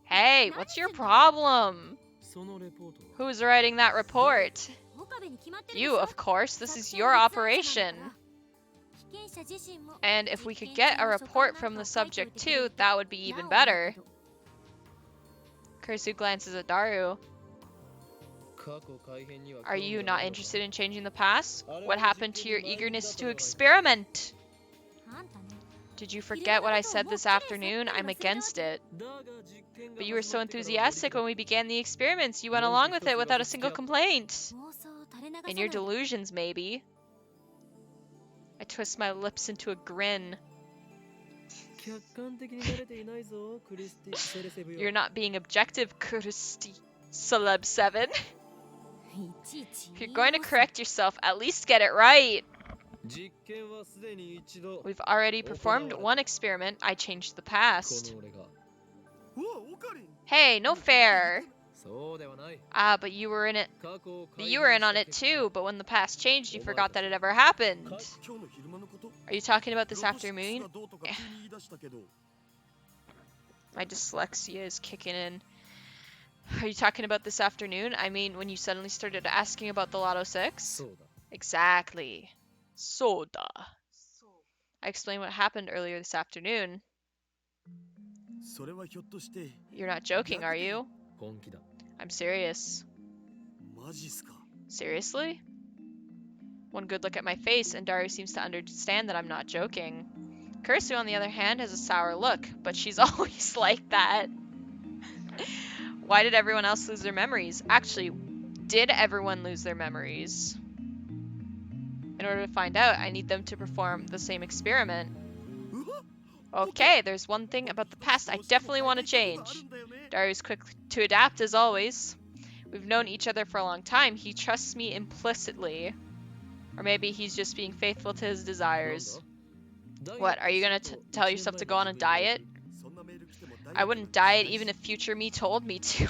Hey, what's your problem? そのレポート Who's writing that report? 岡部に決まってるでしょ You, of course. This is your operation. 被験者自身も And if we could get a report from the subject too, that would be even better. Kursu glances at Daru. Are you not interested in changing the past? What happened to your eagerness to experiment? Did you forget what I said this afternoon? I'm against it. But you were so enthusiastic when we began the experiments. You went along with it without a single complaint. In your delusions, maybe. I twist my lips into a grin. You're not being objective, Kuristi. Celeb 7. If you're going to correct yourself, at least get it right. We've already performed one experiment. I changed the past. うわオカリン Hey, no fair. Ah, but you were in it. You were in on it too, but when the past changed, you forgot that it ever happened. 今日の昼間のこと Are you talking about this ロボシックス afternoon? がどうとか急に言い出したけど My dyslexia is kicking in. Are you talking about this afternoon? I mean, when you suddenly started asking about the Lotto 6? Exactly. Soda. I explained what happened earlier this afternoon. それはひょっとして You're not joking, are you? I'm serious. マジっすか Seriously? One good look at my face, and Daru seems to understand that I'm not joking. Kursu, on the other hand, has a sour look, but she's always like that. Why did everyone else lose their memories? Actually, did everyone lose their memories? In order to find out, I need them to perform the same experiment. うわ Okay, there's one thing about the past I definitely want to change. Daru's quick to adapt as always. We've known each other for a long time. He trusts me implicitly. Or maybe he's just being faithful to his desires. What, are you gonna tell yourself to go on a diet? そんなメール来ても大丈夫 I wouldn't diet even if future me told me to.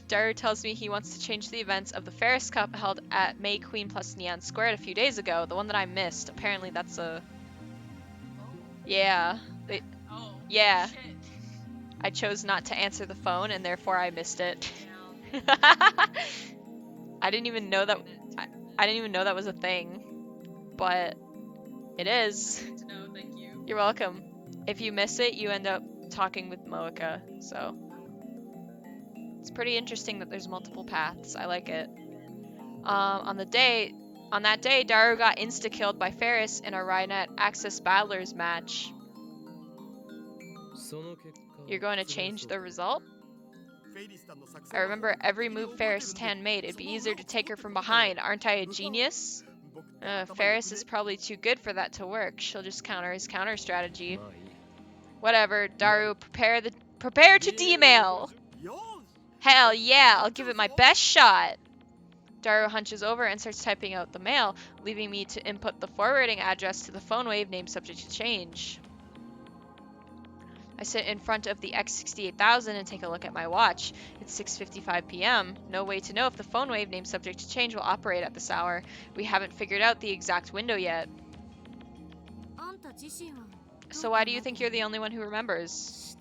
Daru tells me he wants to change the events of the Ferris Cup held at May Queen plus Neon Squared a few days ago, the one that I missed. Apparently that's a... Yeah. Oh. Yeah. Shit. I chose not to answer the phone and therefore I missed it. I didn't even know that... I didn't even know that was a thing. But it is. Good to know, thank you. You're welcome. If you miss it, you end up talking with Moeka, so... It's pretty interesting that there's multiple paths. I like it. On that day, Daru got insta-killed by Ferris in a Rhinet Access Battlers match. You're going to change the result? フェイリスタンの作 I 戦は remember every move Ferris Tan made. It'd be easier to take her from behind. Aren't I a genius? 僕って頭良くね Ferris is probably too good for that to work. She'll just counter his counter strategy. Whatever, Daru, prepare to demail. よーし Hell yeah, I'll give it my best shot. Daru hunches over and starts typing out the mail, leaving me to input the forwarding address to the phone wave name subject to change. I sit in front of the X68000 and take a look at my watch. It's 6:55 p.m. No way to know if the phone wave name subject to change will operate at this hour. We haven't figured out the exact window yet. あんた自身は So why do you think you're the only one who remembers?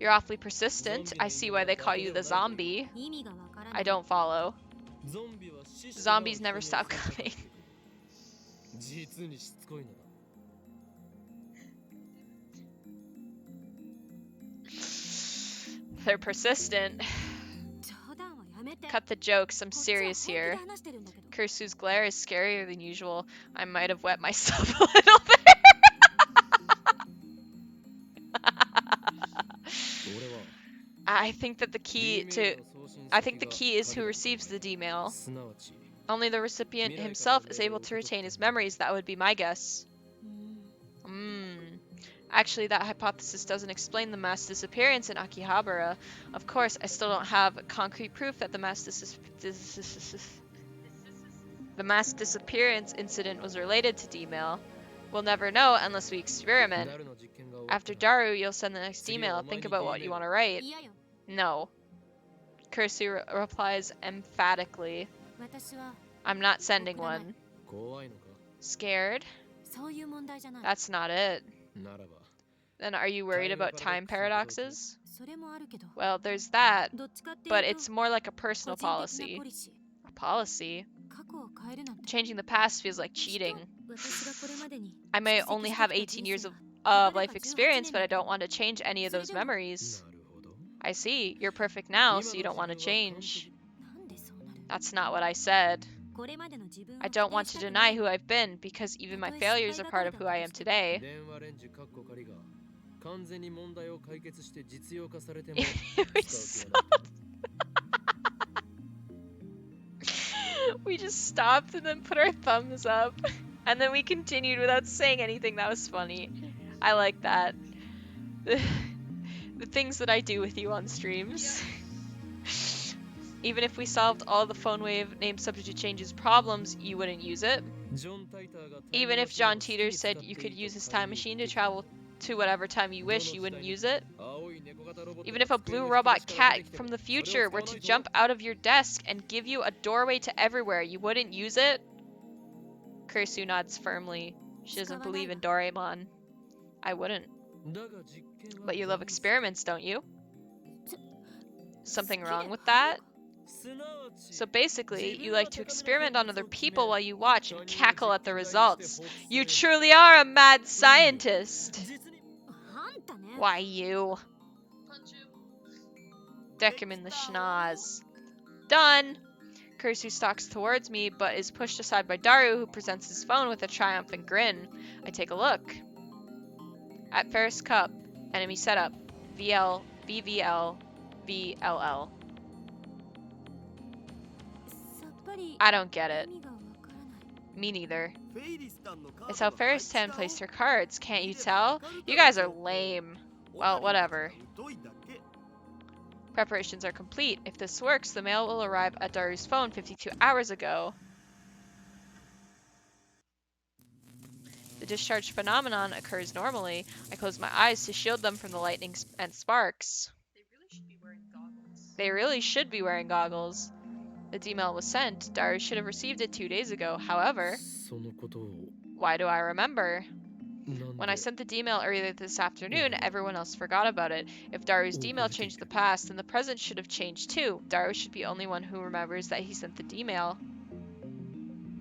You're awfully persistent. I see why they call you the zombie. 意味がわからな I い don't follow. Zombies never stop coming. They're persistent. 冗談はやめて Cut the jokes, I'm こっちは serious 本気で here. 話してるんだけど Kursu's glare is scarier than usual. I might have wet myself a little bit. I think that the key is who receives the D-mail. Only the recipient himself is able to retain his memories. That would be my guess. うーん Actually, that hypothesis doesn't explain the mass disappearance in Akihabara. Of course, I still don't have concrete proof that the mass disappearance incident was related to D-mail. We'll never know unless we experiment. After Daru, you'll send the next email. Think about what you want to write. 嫌よ No. Kursu replies emphatically. 私は I'm not sending one. Scared? そういう問題じゃない That's not it. Then are you worried about time paradoxes? それもあるけど Well, there's that, どっちかっていう but と it's more like a 個 personal 人的な policy. ポリシー A policy? 過去を変えるなんて Changing the past feels like cheating. 私がこれまでに I may 蓄積 only して have きた 18 人 years 生 of は life experience, but I don't want to change any of those So you don't- memories. I see. You're perfect now, so you don't want to change. That's not what I said. I don't want to deny who I've been, because even my failures are part of who I am today. 電話レンジかっこ仮が完全に問題を解決して実用化されても We 使う気はない We just stopped and then put our thumbs up. And then we continued without saying anything. That was funny. I like that. The things that I do with you on streams. Even if we solved all the phone wave name subject to changes problems, you wouldn't use it. ジョン・タイターが Even if John Teeter said you could use his time machine to travel to whatever time you wish, you wouldn't use it. 青い猫型ロボット Even if a blue robot cat from the future were to jump out of your desk and give you a doorway to everywhere, you wouldn't use it? Kurisu nods firmly. She doesn't believe in Doraemon. I wouldn't. だが実験は But you love experiments, don't you? Something wrong with that? すなわち So basically, you like to experiment on other people while you watch and cackle at the results. You truly are a mad scientist! 実に Why you? Punch him. Deck him in the schnoz. Done! Kurisu stalks towards me, but is pushed aside by Daru, who presents his phone with a triumphant grin. I take a look. At Ferris Cup, enemy setup. VL, VVL, VLL. I don't get it. Me neither. It's how Ferris 10 placed her cards, can't you tell? You guys are lame. Well, whatever. Preparations are complete. If this works, the mail will arrive at Daru's phone 52 hours ago. The discharge phenomenon occurs normally. I close my eyes to shield them from the lightning and sparks. They really should be wearing goggles. They really should be wearing goggles. The D-mail was sent. Daru should have received it 2 days ago. However, そのことを why do I remember? なん When で I sent the D-mail earlier this afternoon, everyone else forgot about it. If Daru's D-mail changed the past, then the present should have changed too. Daru should be the only one who remembers that he sent the D-mail.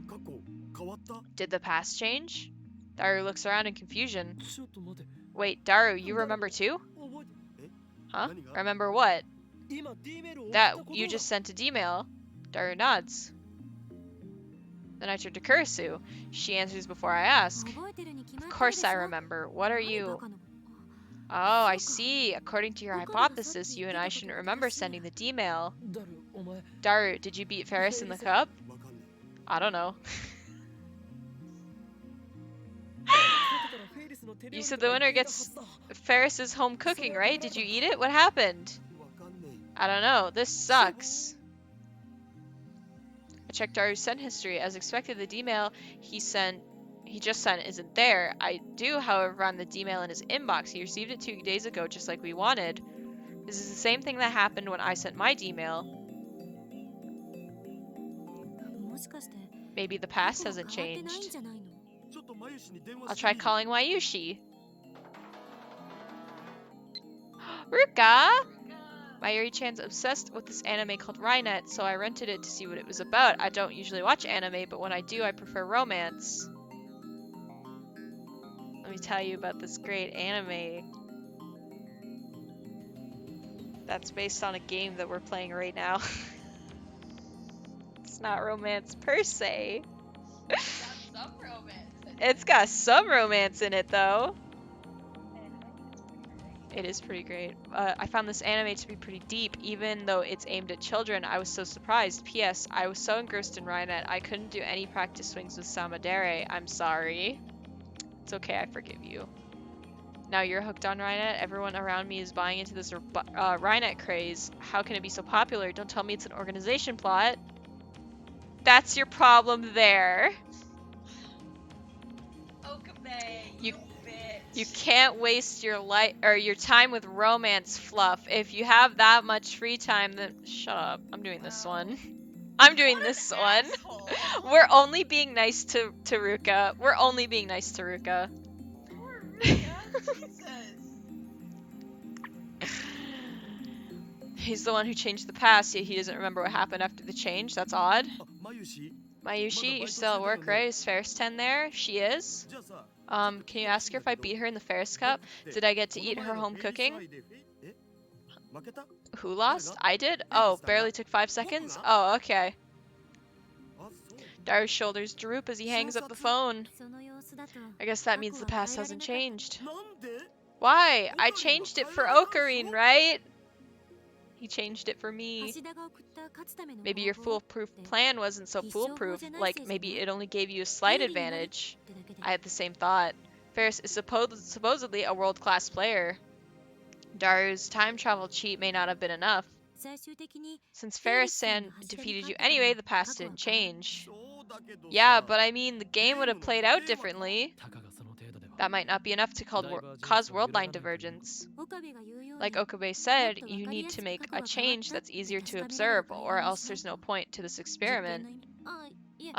過去変わった Did the past change? Daru looks around in confusion. ちょっと待て Wait, Daru, you remember too? 覚えて Huh? 何が Remember what? 今 D メールを送った That こと you が just sent a D-mail. Daru nods. Then I turn to Kurisu. She answers before I ask. Of course I remember. What are you? Oh, I see. According to your hypothesis, you and I shouldn't remember sending the D-mail. ダルお前 Daru, did you beat Ferris in the cup? わかんね I don't know. 外からフェイリスの手料 You 理 said と the か言 winner っていたは gets ずだ Ferris's home cooking, right? Did you eat it? What happened? えわかんね I don't know. This sucks. I checked Daru's send history. As expected, the D-mail he just sent isn't there. I do, however, find the D-mail in his inbox. He received it 2 days ago, just like we wanted. This is the same thing that happened when I sent my D-mail. Maybe the past hasn't changed. えちょっとマユシに電話 I'll して try いい calling Mayushi. Ruka! Mayuri-chan's obsessed with this anime called Rainet, so I rented it to see what it was about. I don't usually watch anime, but when I do, I prefer romance. Let me tell you about this great anime that's based on a game that we're playing right now. It's not romance per se. Got some romance. It's got some romance in it, though. It is pretty great. I found this anime to be pretty deep, even though it's aimed at children. I was so surprised. P.S. I was so engrossed in Rainet, I couldn't do any practice swings with Samadere. I'm sorry. It's okay, I forgive you. Now you're hooked on Rainet. Everyone around me is buying into this Rainet craze. How can it be so popular? Don't tell me it's an organization plot. That's your problem there. Okabe, You- bitch. You can't waste your your time with romance fluff. If you have that much free time, then shut up. I'm doing this one. I'm doing this one. Asshole. We're only being nice to Ruka. We're only being nice to Ruka. Poor Rika, Jesus. He's the one who changed the past, yet he doesn't remember what happened after the change. That's odd. あマユシ Mayushi, you're still at work, right? Is Ferris 10 there? She is. じゃあさ Can you ask her if I beat her in the Ferris Cup? Did I get to eat her home この前の cooking? フェイリス愛でえ Who lost? I did? Oh, barely took 5 seconds? Oh, okay. あ、そう。 Daru's shoulders droop as he hangs up the phone. その様子だと I guess that means the 過去は past 変えられ hasn't なかった changed. なんで？ Why? I changed it for Ocarine, right? He changed it for me. 橋田が送った勝つための Maybe your 方法 foolproof plan wasn't so foolproof. Like, maybe it only gave you a slight advantage. ってだけで I had the same thought. Ferris is supposedly a world-class player. Daru's time travel cheat may not have been enough. 最終的に Since Ferris-san defeated you anyway, the past didn't change. そうだけどさ。 Yeah, but I mean, the game would have played out differently. たかがその程度では That might not be enough to cause world line divergence. 岡部が言うように Like Okabe said, you need to make a change that's easier to observe, or else there's no point to this 実験 experiment. の意味あいえ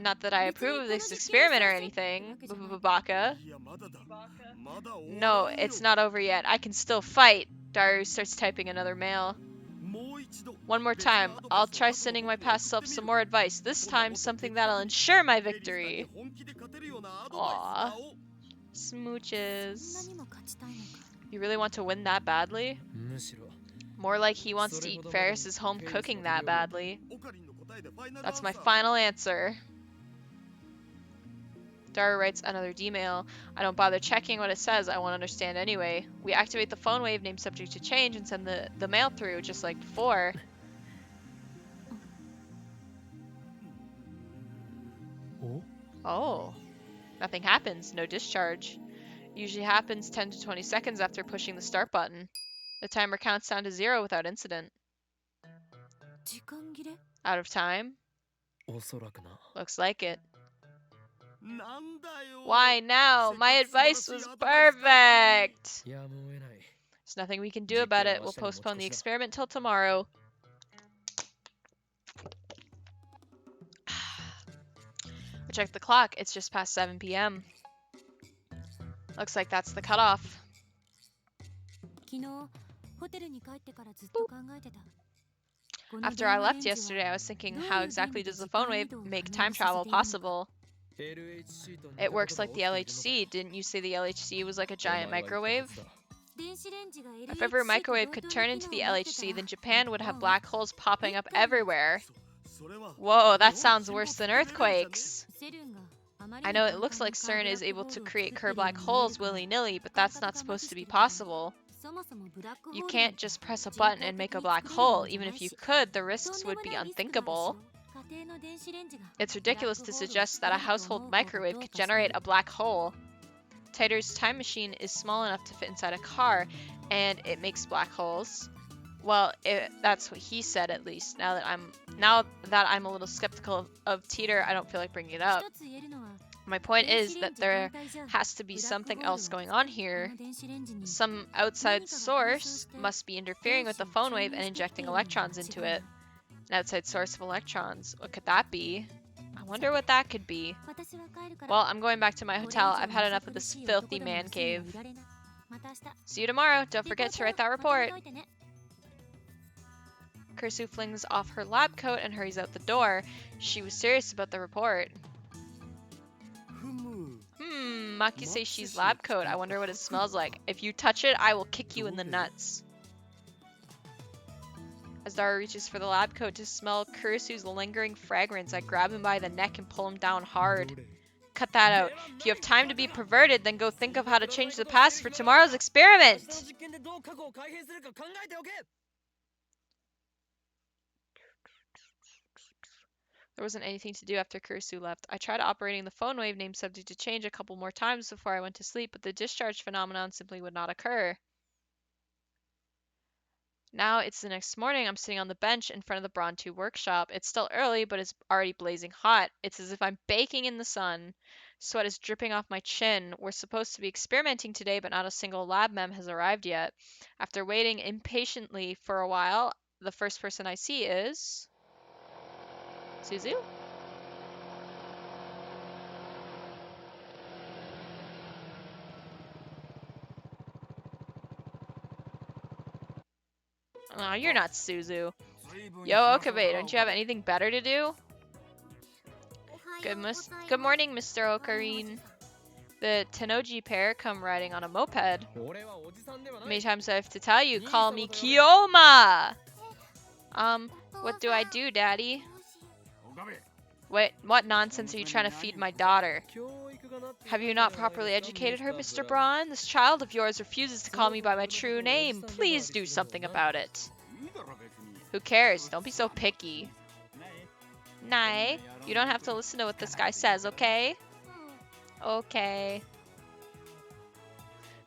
Not that I approve of this experiment or anything, Baka. いやまだだ。バカ。まだ終わ No, らんよ it's not over yet. I can still fight. Daru starts typing another mail. もう一度 One more time, I'll try sending my past self some more advice. This time, something that'll ensure my victory. 本気で勝てるようなアドバイスだを そんな Smooches. にも勝ちたいのか You really want to win that badly? むしろ More like he wants to eat Ferris's home cooking that badly. オカリンの答えでファイナル That's my アンサー final answer. Daru writes another D-mail. I don't bother checking what it says, I won't understand anyway. We activate the phone wave named subject to change and send the mail through, just like before. Oh. Nothing happens, no discharge. Usually happens 10 to 20 seconds after pushing the start button. The timer counts down to 0 without incident. 時間切れ Out of time? おそらくな Looks like it. なんだよ Why now? My advice was perfect! やむを得ない There's nothing we can do about it. We'll postpone the experiment till tomorrow. I checked the clock. It's just past 7 p.m. Looks like that's the cutoff. 昨日ホテルに帰ってからずっと考えてた After I left yesterday, I was thinking, how exactly does the phone wave make time travel possible? LHC と似た It こと works が like the 起きているのか LHC. Didn't you say the LHC was like a お前 giant は言ったは microwave? ずだ 電子レンジが LHC If ever a と microwave 同 could 等の turn 機 into 能 the を持ってた LHC, ら then Japan would have black holes popping up 一旦 everywhere. それは Whoa, that 日本 sounds 沈 worse 没 than レベルじゃね earthquakes. セルンがあまり I に know it 簡 looks 単 like にカー CERN ブラ is ック able ホー to ルを create 作って curved るよう black に見える holes から willy-nilly, but 感 that's 覚 not が supposed 麻 to 痺 be してただけ possible. そもそもブラックホー You ル can't なんて just press a 人 button 工 and make 的 a に black 作れるも hole. んじゃ Even な if い you し could, the とん risks でも would be ないリスクがあるし unthinkable. 家庭の電子レンジが It's ブラック ridiculous to ホールを suggest that a 作れると household 思う方が microwave どう could かして generate る a black hole. Tater's time machine is small enough to fit inside a car, and it makes black holes. Well, that's what he said, at least. Now that I'm a little skeptical of Teeter, I don't feel like bringing it up. 一つ言えるのは My point 電 is 子レ that ンジ単 there 体じゃ has to be ブラック something ホールを else 作 going る on こ here. の電子レンジに Some outside source must be interfering with the phone wave and injecting electrons into it. An outside source of electrons. What could that be? I wonder what that could be. 私は帰るから Well, I'm going back to my これ以 hotel. 上 I've had enough of む this さ苦しい filthy 男ども man のせいには cave. いられないまた明日 See you tomorrow. Don't リポ forget ー to ト write that まとめ report. ておいてね Kursu flings off her lab coat and hurries out the door. She was serious about the report. ふむ Maki says she's lab coat. I wonder what it smells like. If you touch it, I will kick you in the nuts. As Dara reaches for the lab coat to smell Kurisu's lingering fragrance, I grab him by the neck and pull him down hard. Cut that out. If you have time to be perverted, then go think of how to change the past for tomorrow's 明 experiment. 日の実験でどう過去を改変するか考えておけ There wasn't anything to do after Kurisu left. I tried operating the phone wave named subject to change a couple more times before I went to sleep, but the discharge phenomenon simply would not occur. Now it's the next morning. I'm sitting on the bench in front of the Braun 2 workshop. It's still early, but it's already blazing hot. It's as if I'm baking in the sun. Sweat is dripping off my chin. We're supposed to be experimenting today, but not a single lab mem has arrived yet. After waiting impatiently for a while, the first person I see is... Suzu? Aw, you're not Suzu. Yo, Okabe, don't you have anything better to do? Good morning, Mr. Ocarine. The Tennoji pair come riding on a moped. 俺はおじさんではない Many times I have to tell you, call me Kiyoma! What do I do, Daddy? 岡部 What nonsense are you trying to feed my daughter? 教育がなって Have you not properly educated her, Mr. Braun? This child of yours refuses to call me by my true name. Please do something about it. いいだろ別に Who cares? Don't be so picky. ない Nae, you don't have to listen to what this guy says, okay? Okay.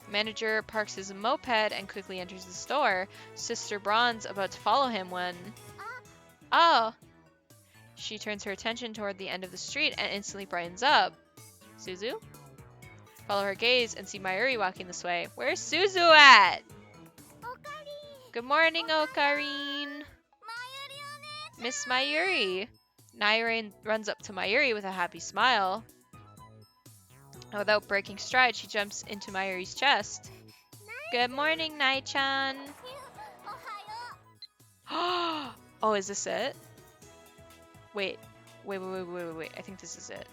Manager parks his moped and quickly enters the store. Sister Braun's about to follow him when... Oh! She turns her attention toward the end of the street and instantly brightens up. Suzu? Follow her gaze and see Mayuri walking this way. Where's Suzu at? Good morning, Okarine. Miss Mayuri. Naire runs up to Mayuri with a happy smile. Without breaking stride, she jumps into Mayuri's chest. Good morning, Nai-chan. Oh, is this it? Wait. Wait. I think this is it.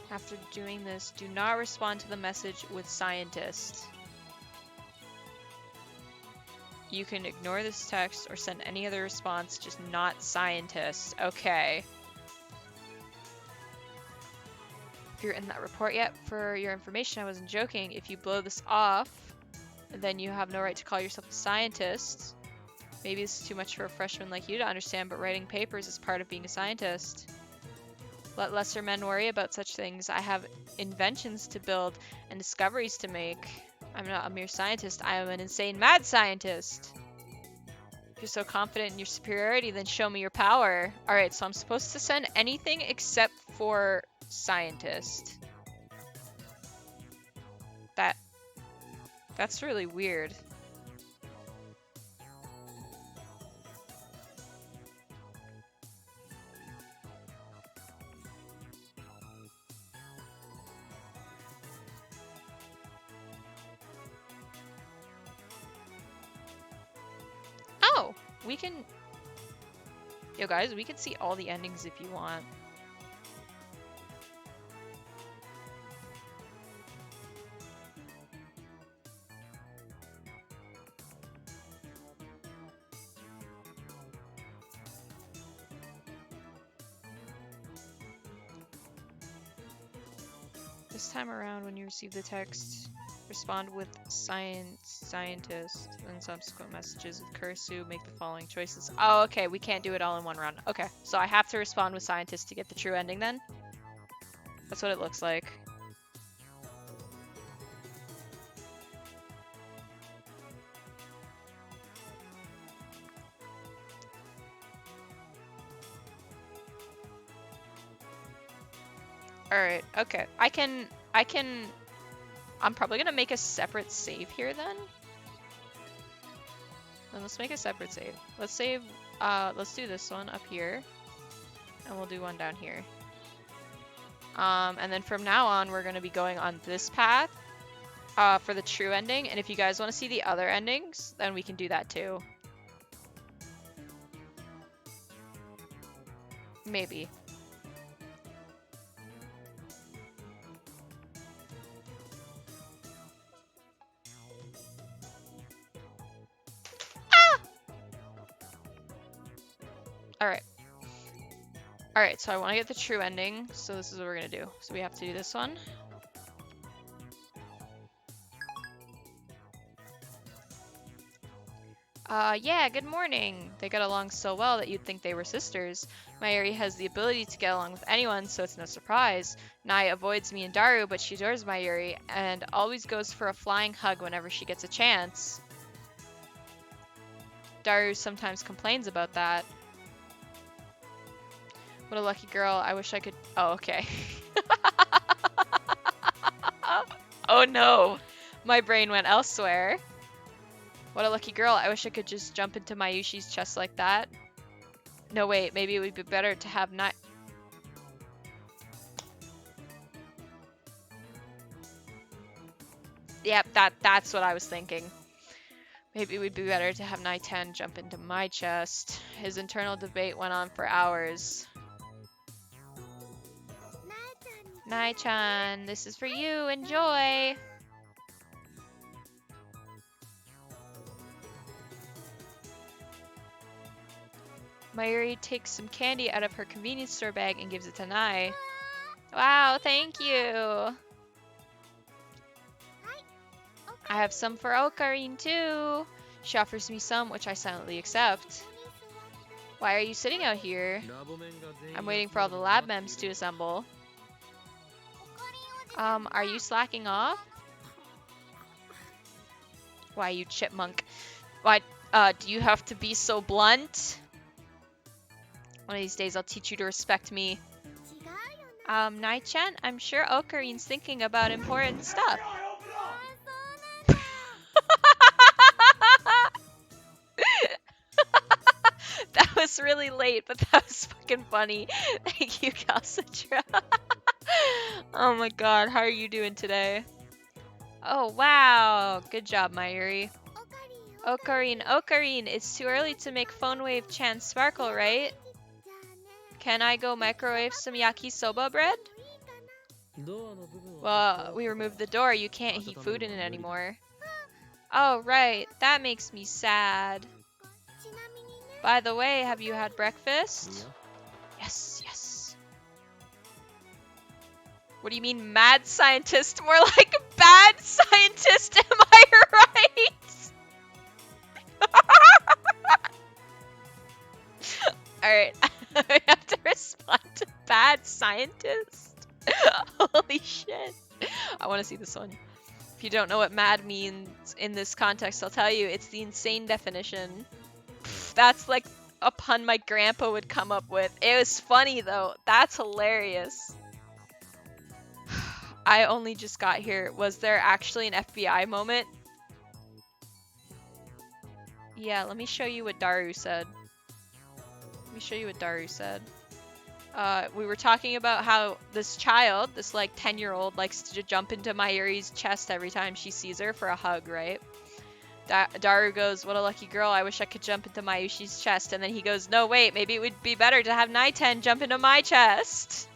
After doing this, do not respond to the message with scientist. You can ignore this text or send any other response, just not scientist. Okay. If you're in that report yet, for your information, I wasn't joking. If you blow this off, then you have no right to call yourself a scientist. Maybe this is too much for a freshman like you to understand, but writing papers is part of being a scientist. Let lesser men worry about such things. I have inventions to build and discoveries to make. I'm not a mere scientist. I am an insane mad scientist. If you're so confident in your superiority, then show me your power. Alright, so I'm supposed to send anything except for scientist. That's really weird. Oh, we can... Yo guys, we can see all the endings if you want. This time around, when you receive the text, respond with scientist, and subsequent messages with cursive, make the following choices. Oh, okay, we can't do it all in one round. Okay, so I have to respond with scientist to get the true ending then? That's what it looks like. Alright, okay. I'm probably gonna make a separate save here then. Then let's make a separate save. Let's save, let's do this one up here. And we'll do one down here. And then from now on, we're gonna be going on this path, for the true ending. And if you guys wanna see the other endings, then we can do that too. Maybe. Alright. Alright, so I want to get the true ending, so this is what we're going to do. So we have to do this one. Yeah, good morning. They got along so well that you'd think they were sisters. Mayuri has the ability to get along with anyone, so it's no surprise. Nai avoids me and Daru, but she adores Mayuri, and always goes for a flying hug whenever she gets a chance. Daru sometimes complains about that. What a lucky girl. I wish I could... Oh, okay. Oh no. My brain went elsewhere. What a lucky girl. I wish I could just jump into Mayushi's chest like that. No, wait. Maybe it would be better to have not... Yep, that's what I was thinking. Maybe it would be better to have Nai-ten jump into my chest. His internal debate went on for hours. Nai-chan, this is for you. Enjoy! Mayuri takes some candy out of her convenience store bag and gives it to Nai. Wow, thank you! I have some for Ocarine too! She offers me some, which I silently accept. Why are you sitting out here? I'm waiting for all the lab mems to assemble. Are you slacking off? Why, you chipmunk? Why, do you have to be so blunt? One of these days I'll teach you to respect me. Nai-chan, I'm sure Okarine's thinking about important stuff. That was really late, but that was fucking funny. Thank you, Calcitra. Oh my god, how are you doing today? Oh wow, good job, Mayuri. Ocarine, it's too early to make phone wave chant sparkle, right? Can I go microwave some yakisoba bread? Well, we removed the door, you can't heat food in it anymore. Oh right, that makes me sad. By the way, have you had breakfast? Yes, yes. What do you mean, mad scientist? More like bad scientist, am I right? Alright, I have to respond to bad scientist? Holy shit. I want to see this one. If you don't know what mad means in this context, I'll tell you, it's the insane definition. That's like a pun my grandpa would come up with. It was funny though. That's hilarious. I only just got here. Was there actually an FBI moment? Yeah, let me show you what Daru said. We were talking about how this child, this like 10-year-old, likes to jump into Mayuri's chest every time she sees her for a hug, right? Daru goes, what a lucky girl, I wish I could jump into Mayushi's chest. And then he goes, no wait, maybe it would be better to have Nai-ten jump into my chest.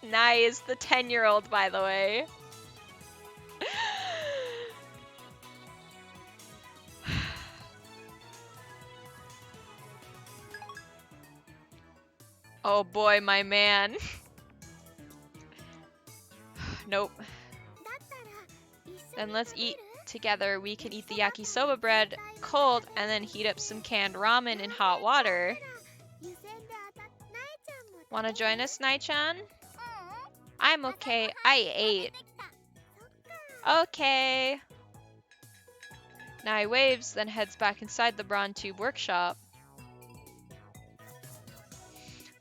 Nai is the 10-year-old, by the way. Oh boy, my man. Nope. Then let's eat together. We can eat the yakisoba bread cold and then heat up some canned ramen in hot water. Wanna join us, Nai-chan? I'm okay. I ate. Okay. Nai waves, then heads back inside the Braun Tube workshop.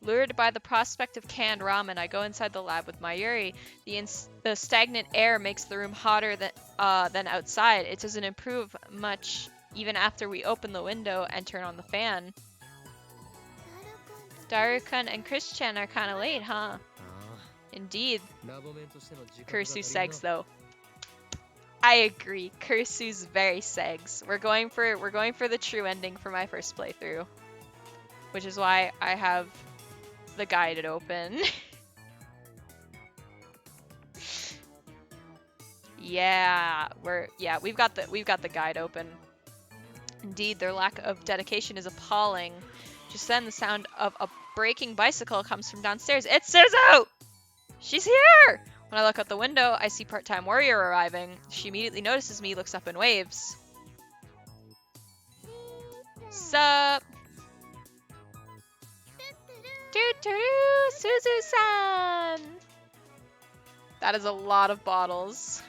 Lured by the prospect of canned ramen, I go inside the lab with Mayuri. The stagnant air makes the room hotter than outside. It doesn't improve much even after we open the window and turn on the fan. Daru-kun and Chris-chan are kinda late, huh? Indeed. Kursu segs though. I agree. Kursu's very segs. We're going for the true ending for my first playthrough. Which is why I have the guided open. Yeah, we've got the guide open. Indeed, their lack of dedication is appalling. Just then the sound of a braking bicycle comes from downstairs. It's Suzu! She's here! When I look out the window, I see part-time warrior arriving. She immediately notices me, looks up and waves. Sup? Tutturu, Suzu-san! That is a lot of bottles.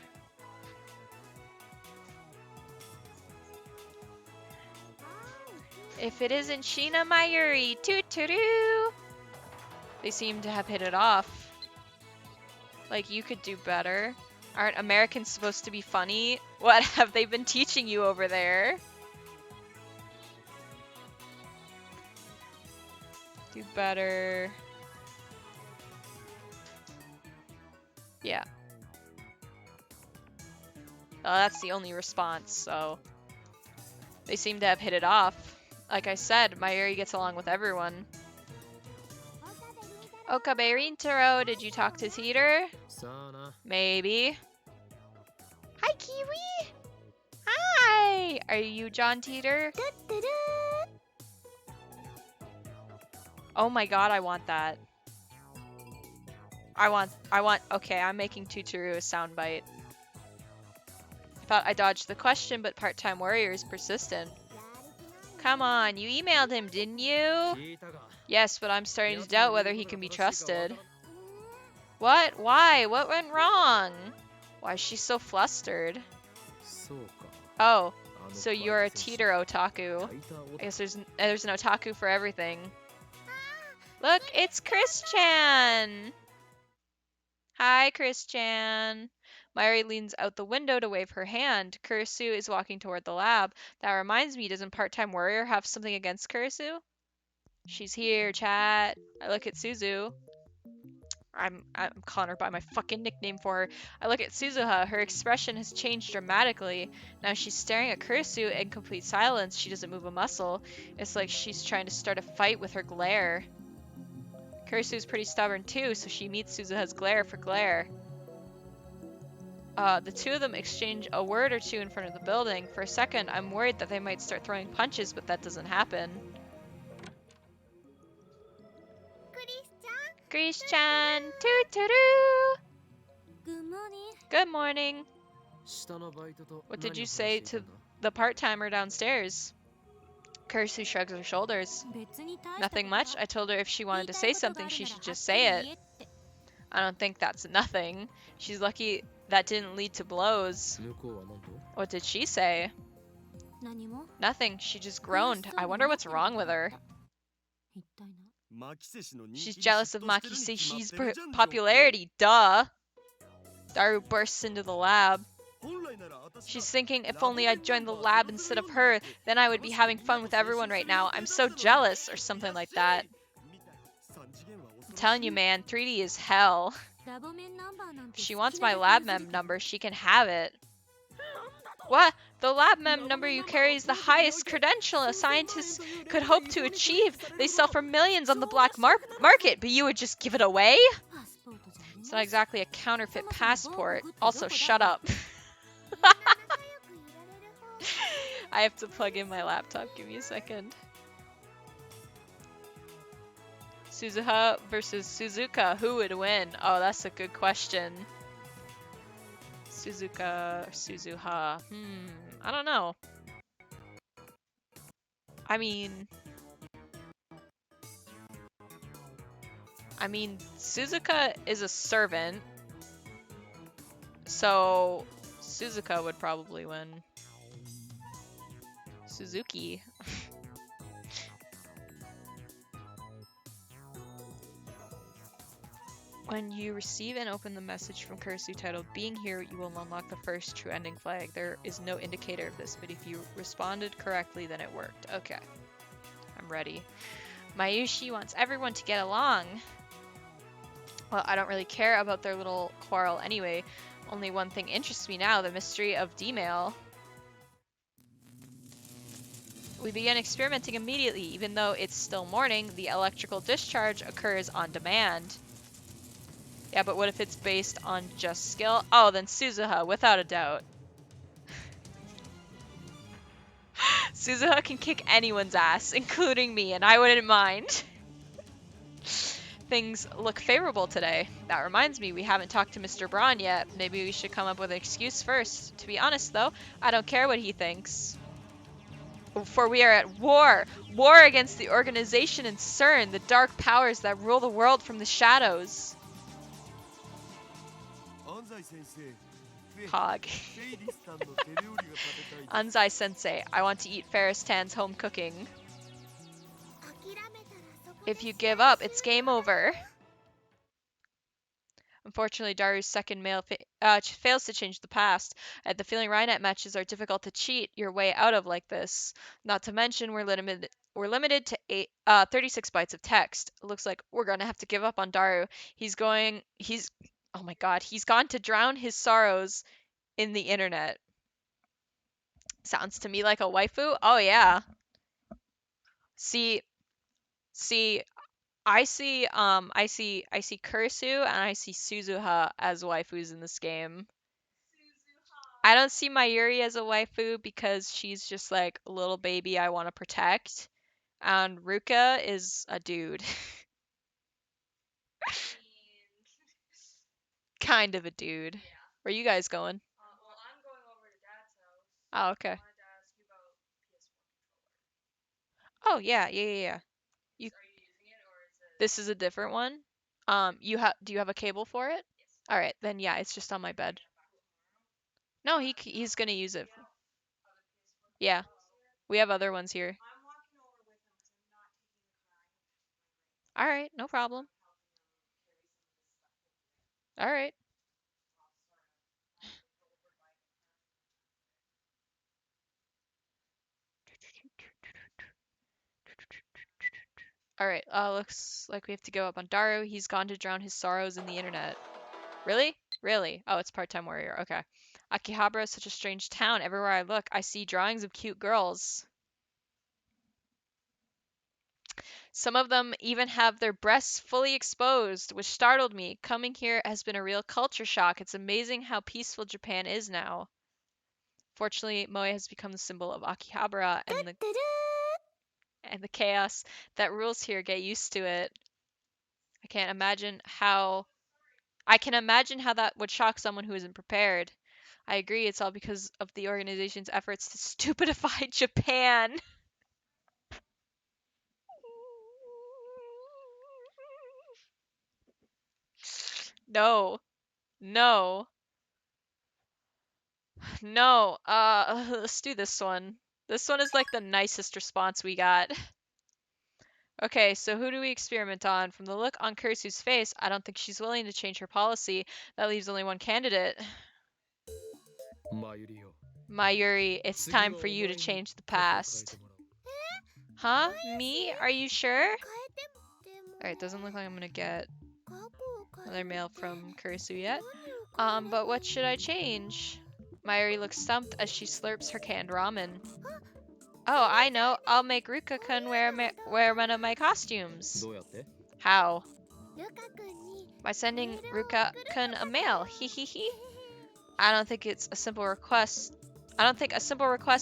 If it isn't Sheena Mayuri, Tutturu! They seem to have hit it off. Like, you could do better. Aren't Americans supposed to be funny? What have they been teaching you over there? Do better. Yeah. That's the only response, so they seem to have hit it off. Like I said, Mayuri gets along with everyone. Okabe Rintaro, did you talk to Teeter? さあな Maybe. Hi, Kiwi! Hi! Are you John Teeter? Oh my god, I want that. Okay, I'm making Tutturu a soundbite. Thought I dodged the question, but part-time warrior is persistent. Come on, you emailed him, didn't you? 聞いたか Yes, but I'm starting to doubt whether he can be trusted. What? Why? What went wrong? Why is she so flustered? そうか Oh, あの so you're a teeter otaku. タイター I guess there's an otaku for everything. Look, it's Chris-chan! Hi, Chris-chan. Mayuri leans out the window to wave her hand. Kurisu is walking toward the lab. That reminds me, doesn't part-time warrior have something against Kurisu? She's here, chat. I look at Suzu. I'm calling her by my fucking nickname for her. I look at Suzuha. Her expression has changed dramatically. Now she's staring at Kurisu in complete silence. She doesn't move a muscle. It's like she's trying to start a fight with her glare. Kurisu's pretty stubborn too, so she meets Suzuha's glare for glare. The two of them exchange a word or two in front of the building. For a second, I'm worried that they might start throwing punches, but that doesn't happen. Chris-chan! Tutturu! Good morning. Good morning. 下のバイトと What 何 did you を話 say していた to んだ the part-timer downstairs? Kurisu shrugs her shoulders. Nothing much. I told her if she wanted to say something, she should just say it. I don't think that's nothing. She's lucky that didn't lead to blows. 向こうは何と What did she say? Nothing. She just groaned. I wonder what's wrong with her. She's jealous of Makiseshi's popularity. Duh. Daru bursts into the lab. She's thinking, if only I'd joined the lab instead of her, then I would be having fun with everyone right now. I'm so jealous, or something like that. I'm telling you, man, 3D is hell. If she wants my lab mem number, she can have it. What? The lab mem number you carry is the highest credential a scientist could hope to achieve. They sell for millions on the black market, but you would just give it away? It's not exactly a counterfeit passport. Also, shut up. I have to plug in my laptop. Give me a second. Suzuha versus Suzuka. Who would win? Oh, that's a good question. Suzuka or Suzuha. I don't know. I mean, Suzuka is a servant, so Suzuka would probably win. Suzuki. When you receive and open the message from Kurisu titled Being Here, you will unlock the first true ending flag. There is no indicator of this, but if you responded correctly, then it worked. Okay. I'm ready. Mayushi wants everyone to get along. Well, I don't really care about their little quarrel anyway. Only one thing interests me now, the mystery of D-mail. We begin experimenting immediately. Even though it's still morning, the electrical discharge occurs on demand. Yeah, but what if it's based on just skill? Oh, then Suzuha, without a doubt. Suzuha can kick anyone's ass, including me, and I wouldn't mind. Things look favorable today. That reminds me, we haven't talked to Mr. Braun yet. Maybe we should come up with an excuse first. To be honest, though, I don't care what he thinks. For we are at war. War against the organization and CERN, the dark powers that rule the world from the shadows. Hog. Anzai Sensei, I want to eat Ferris Tan's home cooking. If you give up, it's game over. Unfortunately, Daru's second mail fails to change the past. I had the feeling Rhinet matches are difficult to cheat your way out of like this. Not to mention, we're limited to 36 bytes of text. It looks like we're gonna have to give up on Daru. Oh my god, he's gone to drown his sorrows in the internet. Sounds to me like a waifu. Oh yeah. See, see, I see Kursu and I see Suzuha as waifus in this game. I don't see Mayuri as a waifu because she's just like a little baby I want to protect. And Ruka is a dude. Kind of a dude. Where you guys going? Well, I'm going over to Dad's house. Oh, okay. My dad's give out PS4 controller. Oh, yeah, yeah, yeah, yeah. You Are you using it or is it? This is a different one. Do you have a cable for it? Yes. All right, then yeah, it's just on my bed. No, he's gonna use it. Other PS4 Yeah, controllers here? we have other ones here. I'm walking over with him because I'm not taking the car. All right, no problem. All right. All right. Looks like we have to go up on Daru. He's gone to drown his sorrows in the internet. Really? Really? Oh, it's part-time warrior. Okay. Akihabara is such a strange town. Everywhere I look, I see drawings of cute girls. Some of them even have their breasts fully exposed, which startled me. Coming here has been a real culture shock. It's amazing how peaceful Japan is now. Fortunately, Moe has become the symbol of Akihabara, and the chaos that rules here. Get used to it. I can't imagine how I can imagine how that would shock someone who isn't prepared. I agree, it's all because of the organization's efforts to stupidify Japan. No. No. No. Let's do this one. This one is like the nicest response we got. Okay, so who do we experiment on? From the look on Kursu's face, I don't think she's willing to change her policy. That leaves only one candidate. マユリよ Mayuri, it's 次 time は for お you to 前に change the 過去変えて past. もらう Huh? Me? Are you sure? 変えても Alright, doesn't look like I'm gonna get 過去を変え another mail て from Kurisu yet. 何を変え But what should I change? Mayuri looks stumped as she slurps her canned ramen. Oh, I know. I'll make Ruka-kun wear one of my costumes. どうやって How? ルカ君に By sending Ruka-kun a mail. Hehehe. I don't think a simple request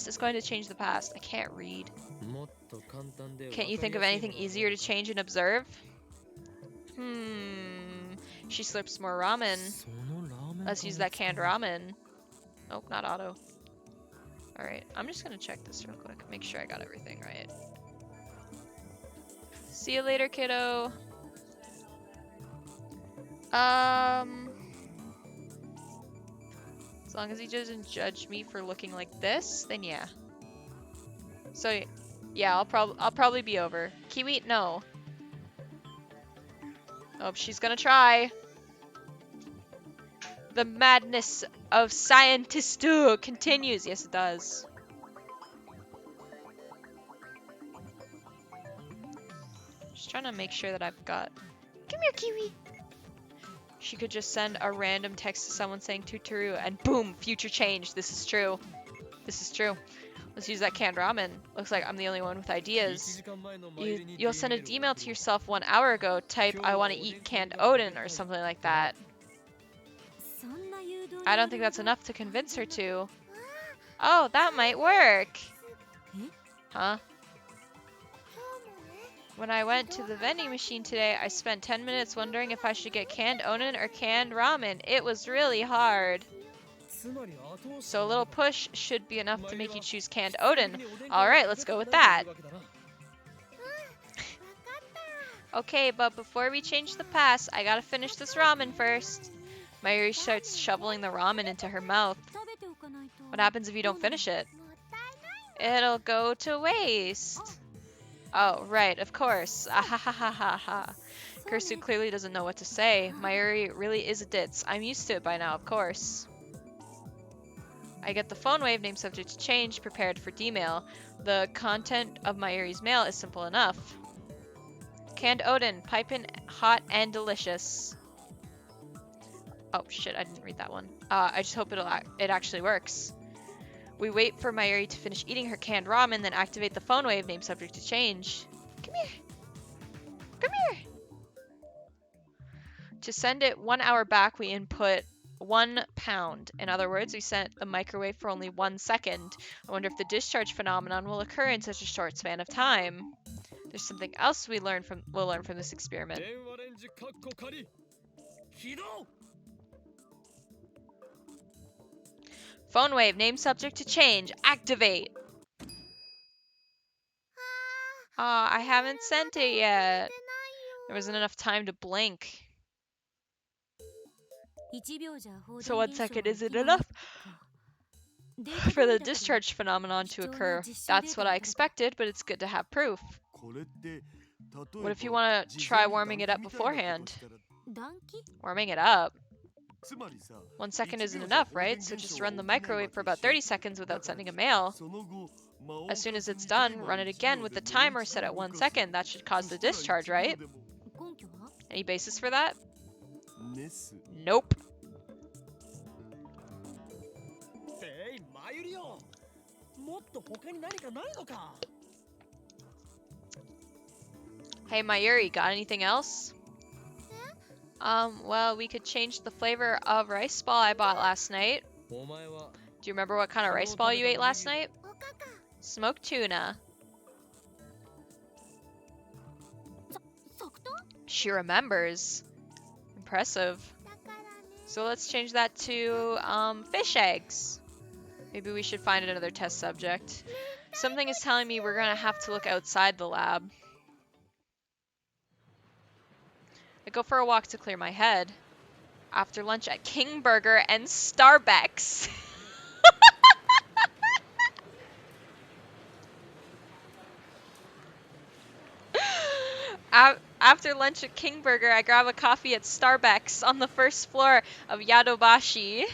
is going to change the past. I can't read. もっと簡単で Can't you わかり think of やすい anything ものを easier to change and observe? She slurps more ramen. そのラーメン Let's use that canned ramen. Oh, not auto. Alright, I'm just gonna check this real quick. Make sure I got everything right. See you later, kiddo. As long as he doesn't judge me for looking like this, then yeah. So, yeah, I'll probably be over. Kiwi, no. Oh, she's gonna try. The madness of scientistu continues. Yes, it does. Just trying to make sure that I've got... Come here, Kiwi! She could just send a random text to someone saying Tutturu and boom, future change. This is true. This is true. Let's use that canned ramen. Looks like I'm the only one with 1 ideas. 時間前のマユリに You'll send a D email to yourself 1 hour ago. Type, I want to eat canned Odin or something like that. そんな誘導 I don't think that's enough to convince her to. Oh, that might work. Huh? 今日もね When I went to the vending machine today, I spent 10 minutes wondering if I should get canned Odin or canned ramen. It was really hard. つまり後押し So a little push should be enough to make you choose canned Odin. Alright, let's go with that. Okay, but before we change the past, I gotta finish this ramen first. Mayuri starts shoveling the ramen into her mouth. 食べておかないと What happens if you don't finish it? もったいない It'll go to waste. Oh, right, of course. Ahahahaha. Kursu clearly doesn't know what to say. Mayuri really is a ditz. I'm used to it by now, of course. I get the phone wave name subject to change, prepared for D-mail. The content of Mayuri's mail is simple enough. Canned Odin, piping hot and delicious. Oh shit, I didn't read that one. I just hope it actually works. We wait for Mayuri to finish eating her canned ramen, then activate the phone wave, name subject to change. Come here. Come here. To send it 1 hour back, we input 1 pound. In other words, we sent the microwave for only 1 second. I wonder if the discharge phenomenon will occur in such a short span of time. There's something else we'll learn from this experiment. 電話レンジカッコ仮起動 Phone wave, name subject to change. Activate. I haven't sent it yet. There wasn't enough time to blink. So 1 second isn't enough for the discharge phenomenon to occur. That's what I expected, but it's good to have proof. これって例えば What if you want to try warming it up beforehand? Warming it up? つまりさ 1 second isn't enough, right? So just run the microwave for about 30 seconds without sending a mail. その後 As soon as it's done, run it again with the timer set at 1 second. That should cause the discharge, right? Any basis for that? ネス Nope. せいまゆりよもっと他に何かないのか Hey Mayuri, got anything else? Well, we could change the flavor of rice ball I bought last night. お前は Do you remember what kind of rice ball you ate last night? Smoked tuna. She remembers. Impressive. So let's change that to fish eggs. Maybe we should find another test subject. Something is telling me we're gonna have to look outside the lab. I go for a walk to clear my head. After lunch at King Burger and Starbucks. After lunch at King Burger, I grab a coffee at Starbucks on the first floor of Yadobashi.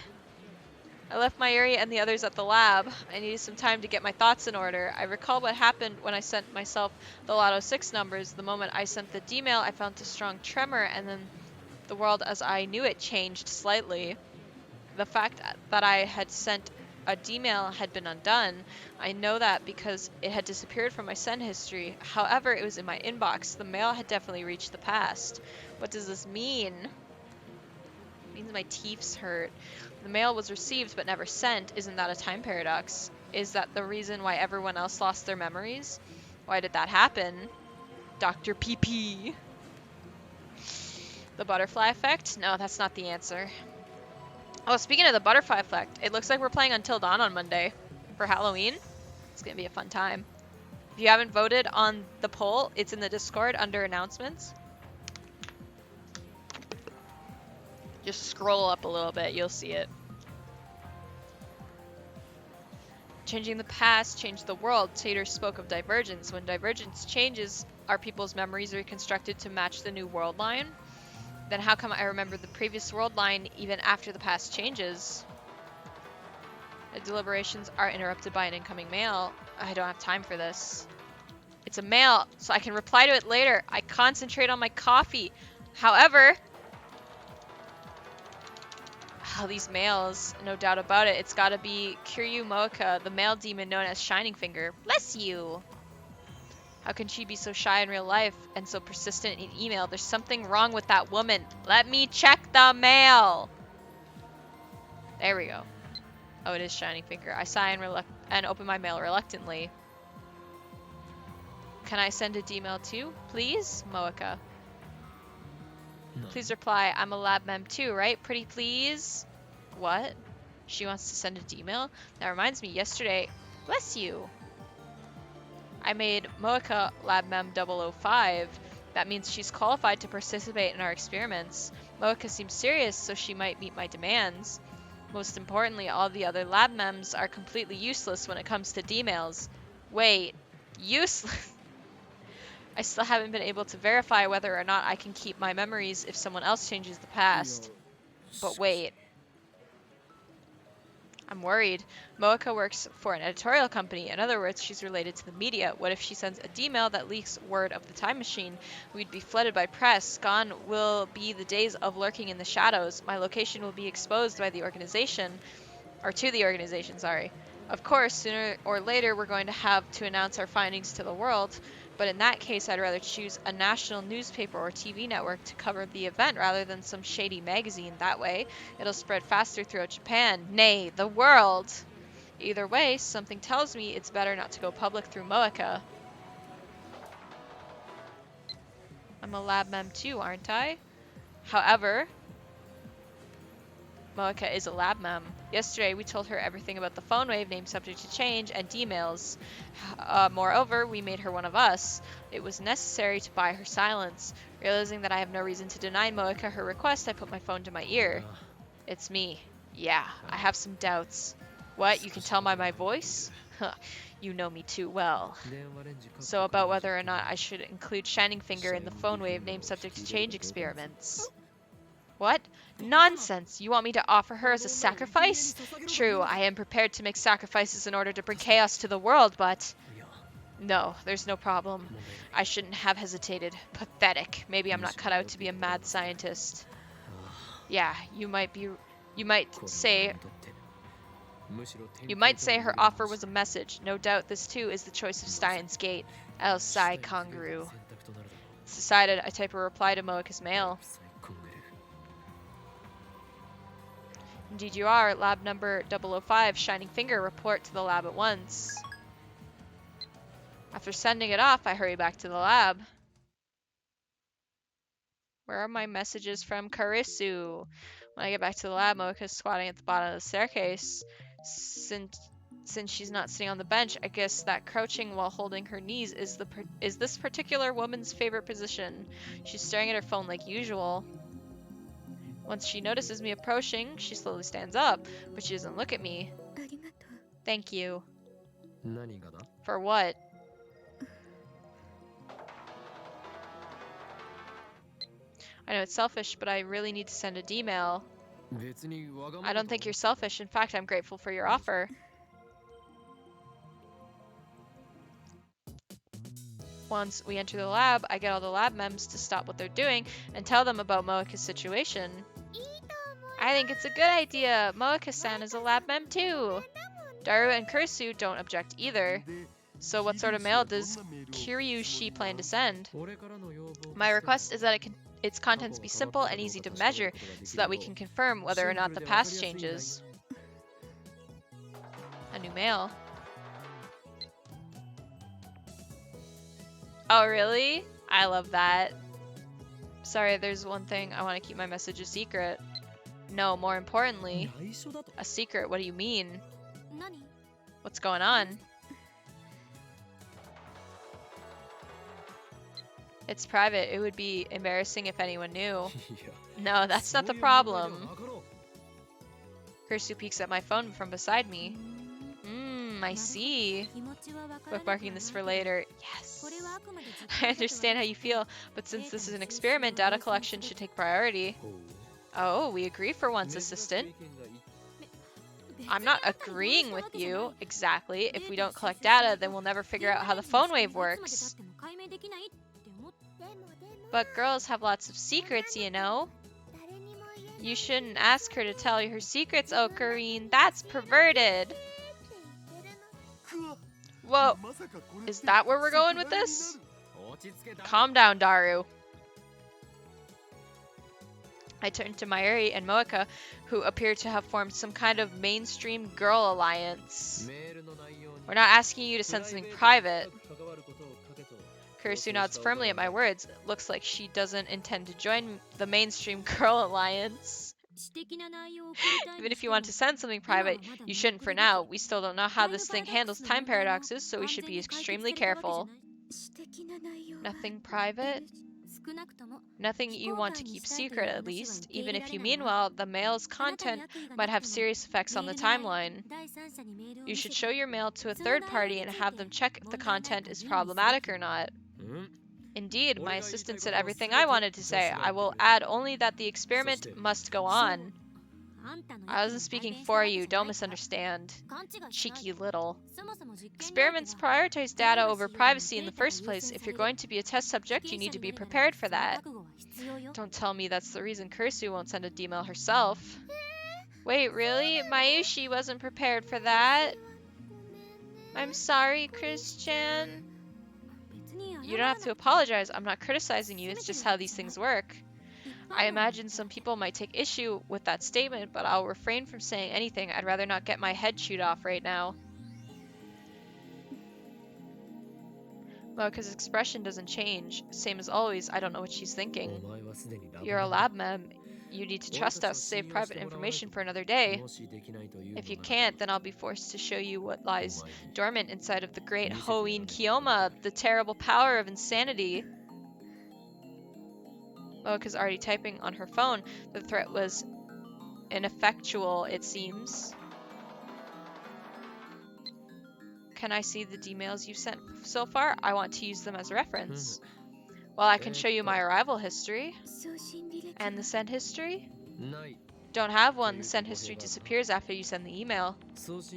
I left Mayuri and the others at the lab. I needed some time to get my thoughts in order. I recall what happened when I sent myself the Lotto 6 numbers. The moment I sent the D-mail, I felt a strong tremor, and then the world as I knew it changed slightly. The fact that I had sent a D-mail had been undone. I know that because it had disappeared from my send history. However, it was in my inbox. The mail had definitely reached the past. What does this mean? It means my teeth's hurt. The mail was received but never sent. Isn't that a time paradox? Is that the reason why everyone else lost their memories? Why did that happen? Dr. PP. The butterfly effect? No, that's not the answer. Oh, speaking of the butterfly effect, it looks like we're playing Until Dawn on Monday for Halloween. It's gonna be a fun time. If you haven't voted on the poll, it's in the Discord under announcements. Just scroll up a little bit, you'll see it. Changing the past, change the world. Tater spoke of divergence. When divergence changes, are people's memories reconstructed to match the new world line? Then how come I remember the previous world line even after the past changes? The deliberations are interrupted by an incoming mail. I don't have time for this. It's a mail, so I can reply to it later. I concentrate on my coffee. However, these mails, no doubt about it. It's gotta be Kiryu Moeka, the male demon known as Shining Finger. Bless you! How can she be so shy in real life and so persistent in email? There's something wrong with that woman. Let me check the mail! There we go. Oh, it is Shining Finger. I sigh and open my mail reluctantly. Can I send a D-mail too, please? Moeka. No. Please reply, I'm a lab mem too, right? Pretty please? What? She wants to send a D-mail? That reminds me, yesterday... Bless you! I made Moeka lab mem 005. That means she's qualified to participate in our experiments. Moeka seems serious, so she might meet my demands. Most importantly, all the other lab mems are completely useless when it comes to D-mails. Wait, useless? I still haven't been able to verify whether or not I can keep my memories if someone else changes the past. But wait. I'm worried. Moeka works for an editorial company. In other words, she's related to the media. What if she sends a D-mail that leaks word of the time machine? We'd be flooded by press. Gone will be the days of lurking in the shadows. My location will be exposed by the organization. Or to the organization, sorry. Of course, sooner or later we're going to have to announce our findings to the world, but in that case I'd rather choose a national newspaper or TV network to cover the event rather than some shady magazine. That way, it'll spread faster throughout Japan, nay, the world. Either way, something tells me it's better not to go public through Moeka. I'm a lab mem too, aren't I? However, Moeka is a lab mem. Yesterday, we told her everything about the phone wave name subject to change and D-mails. Moreover, we made her one of us. It was necessary to buy her silence. Realizing that I have no reason to deny Moeka her request, I put my phone to my ear. It's me. Yeah, I have some doubts. What, you can tell by my voice? Huh, you know me too well. So about whether or not I should include Shining Finger in the phone wave name subject to change experiments. What? Nonsense! You want me to offer her as a sacrifice? True, I am prepared to make sacrifices in order to bring chaos to the world, but... No, there's no problem. I shouldn't have hesitated. Pathetic. Maybe I'm not cut out to be a mad scientist. Yeah, you might say her offer was a message. No doubt this too is the choice of Steins Gate. El Sai Kangaroo. It's decided. I type a reply to Moeka's mail. Indeed you are. Lab number 005, Shining Finger, report to the lab at once. After sending it off, I hurry back to the lab. Where are my messages from Karisu? When I get back to the lab, Moeka is squatting at the bottom of the staircase. Since she's not sitting on the bench, I guess that crouching while holding her knees is this particular woman's favorite position. She's staring at her phone like usual. Once she notices me approaching, she slowly stands up, but she doesn't look at me. Thank you. For what? I know it's selfish, but I really need to send a D-mail. I don't think you're selfish. In fact, I'm grateful for your offer. Once we enter the lab, I get all the lab mems to stop what they're doing and tell them about Moeka's situation. I think it's a good idea. Moeka-san is a lab mem too. Daru and Kursu don't object either. So what sort of mail does Kiryushi plan to send? My request is that its contents be simple and easy to measure so that we can confirm whether or not the past changes. A new mail. Oh, really? I love that. Sorry, there's one thing. I want to keep my message a secret. No, more importantly, a secret. What do you mean? What's going on? It's private. It would be embarrassing if anyone knew. No, that's not the problem. Kursu peeks at my phone from beside me. I see. Bookmarking this for later. Yes. I understand how you feel, but since this is an experiment, data collection should take priority. Oh, we agree for once, assistant. I'm not agreeing with you, exactly. If we don't collect data, then we'll never figure out how the phone wave works. But girls have lots of secrets, you know. You shouldn't ask her to tell you her secrets, Ocarine. That's perverted. Whoa. Is that where we're going with this? Calm down, Daru. I turned to Mayuri and Moeka, who appear to have formed some kind of mainstream girl alliance. We're not asking you to send something private. Kursu nods firmly at my words. Looks like she doesn't intend to join the mainstream girl alliance. Even if you want to send something private, you shouldn't for now. We still don't know how this thing handles time paradoxes, so we should be extremely careful. Nothing private? Nothing you want to keep secret, at least. Even if you mean well, the mail's content might have serious effects on the timeline. You should show your mail to a third party and have them check if the content is problematic or not. Indeed, my assistant said everything I wanted to say. I will add only that the experiment must go on. I wasn't speaking for you, don't misunderstand. Cheeky little. Experiments prioritize data over privacy in the first place. If you're going to be a test subject, you need to be prepared for that. Don't tell me that's the reason Kursu won't send a D-mail herself. Wait, really? Mayushi wasn't prepared for that? I'm sorry, Christian. You don't have to apologize. I'm not criticizing you. It's just how these things work. I imagine some people might take issue with that statement, but I'll refrain from saying anything. I'd rather not get my head chewed off right now. Mocha's expression doesn't change. Same as always, I don't know what she's thinking. You're a lab mem. You need to trust us. Save private information for another day. If you can't, then I'll be forced to show you what lies dormant inside of the great Hoin Kioma, the terrible power of insanity. Mocha's already typing on her phone. The threat was ineffectual, it seems. Can I see the emails you've sent so far? I want to use them as a reference. Well, I can show you my arrival history. And the send history? Don't have one. The send history disappears after you send the email.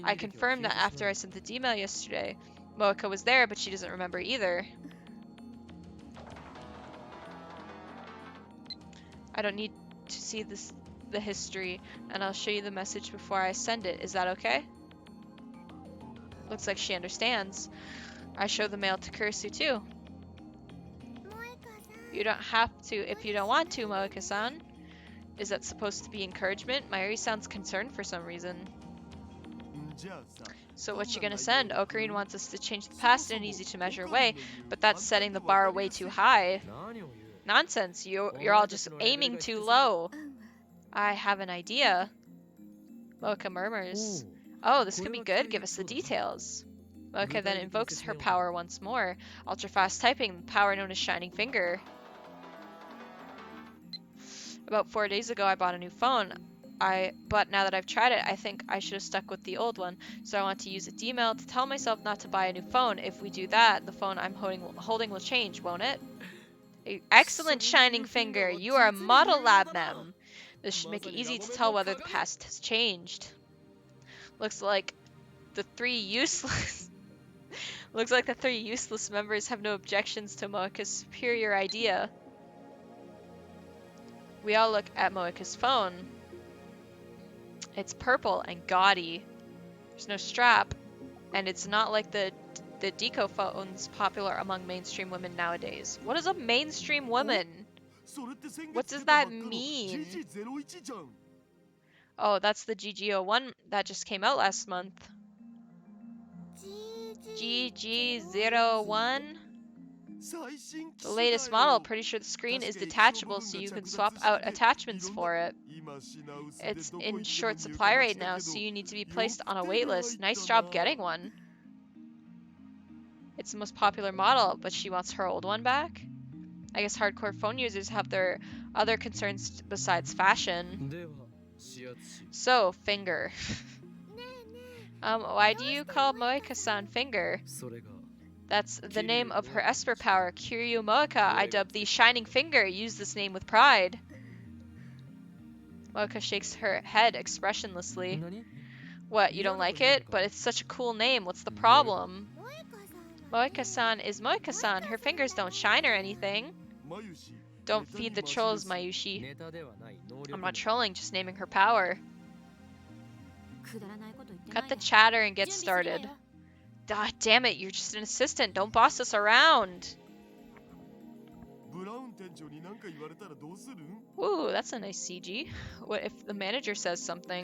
I confirmed that after I sent the email yesterday. Mocha was there, but she doesn't remember either. I don't need to see the history, and I'll show you the message before I send it. Is that okay? Looks like she understands. I show the mail to Kursu too. You don't have to if you don't want to, Moeka-san. Is that supposed to be encouragement? Mayuri sounds concerned for some reason. So what you gonna send? Ocarine wants us to change the past in an easy-to-measure way, but that's setting the bar way too high. Nonsense, you're all just aiming too low. I have an idea. Mocha murmurs. Oh, this could be good. Give us the details. Mocha then invokes her power once more. Ultra-fast typing, the power known as Shining Finger. About 4 days ago, I bought a new phone. But now that I've tried it, I think I should have stuck with the old one. So I want to use a D-mail to tell myself not to buy a new phone. If we do that, the phone I'm holding will change, won't it? Excellent, Shining Finger. You are a model lab mem. This should make it easy to tell whether the past has changed. Looks like the three useless members have no objections to Moeka's superior idea. We all look at Moeka's phone. It's purple and gaudy. There's no strap, and it's not like the deco phones popular among mainstream women nowadays. What is a mainstream woman? What does that mean? Oh, that's the GG01 that just came out last month. GG01? The latest model. Pretty sure the screen is detachable so you can swap out attachments for it. It's in short supply right now, so you need to be placed on a wait list. Nice job getting one. It's the most popular model, but she wants her old one back? I guess hardcore phone users have their other concerns besides fashion. So, Finger. Why do you call Moeka-san Finger? That's the name of her Esper power, Kiryu Moeka. I dub the Shining Finger. Use this name with pride. Moeka shakes her head expressionlessly. What, you don't like it? But it's such a cool name. What's the problem? Moeka-san is Moeka-san. Her fingers don't shine or anything. Don't feed the trolls, Mayushi. I'm not trolling, just naming her power. Cut the chatter and get started. Ah, damn it, you're just an assistant. Don't boss us around. Ooh, that's a nice CG. What if the manager says something?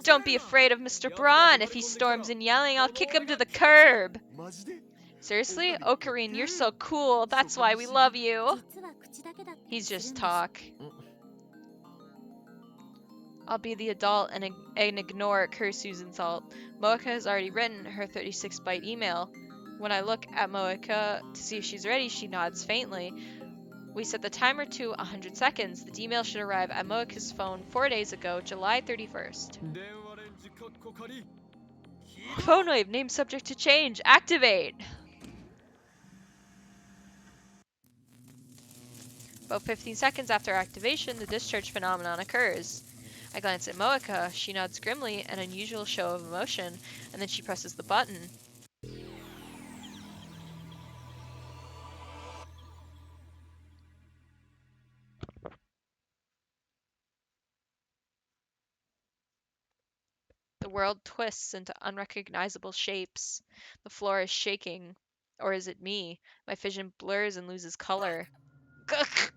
Don't be afraid of Mr. Braun. If he storms in yelling, I'll kick him to the curb. Seriously? Ocarine, you're so cool. That's why we love you. He's just talk. I'll be the adult and ignore Kursu's insult. Moeka has already written her 36-byte email. When I look at Moeka to see if she's ready, she nods faintly. We set the timer to 100 seconds. The email should arrive at Moeka's phone 4 days ago, July 31st. Phone wave, name subject to change. Activate! About 15 seconds after activation, the discharge phenomenon occurs. I glance at Moeka. She nods grimly, an unusual show of emotion, and then she presses the button. world twists into unrecognizable shapes. The floor is shaking. Or is it me? My vision blurs and loses color. Gugh!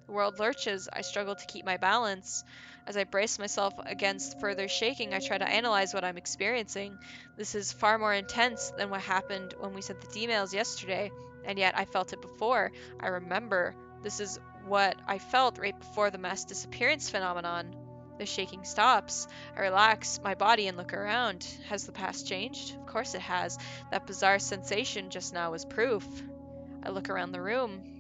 The world lurches. I struggle to keep my balance. As I brace myself against further shaking, I try to analyze what I'm experiencing. This is far more intense than what happened when we sent the emails yesterday, and yet I felt it before. I remember. This is what I felt right before the mass disappearance phenomenon. The shaking stops. I relax my body and look around. Has the past changed? Of course it has. That bizarre sensation just now was proof. I look around the room.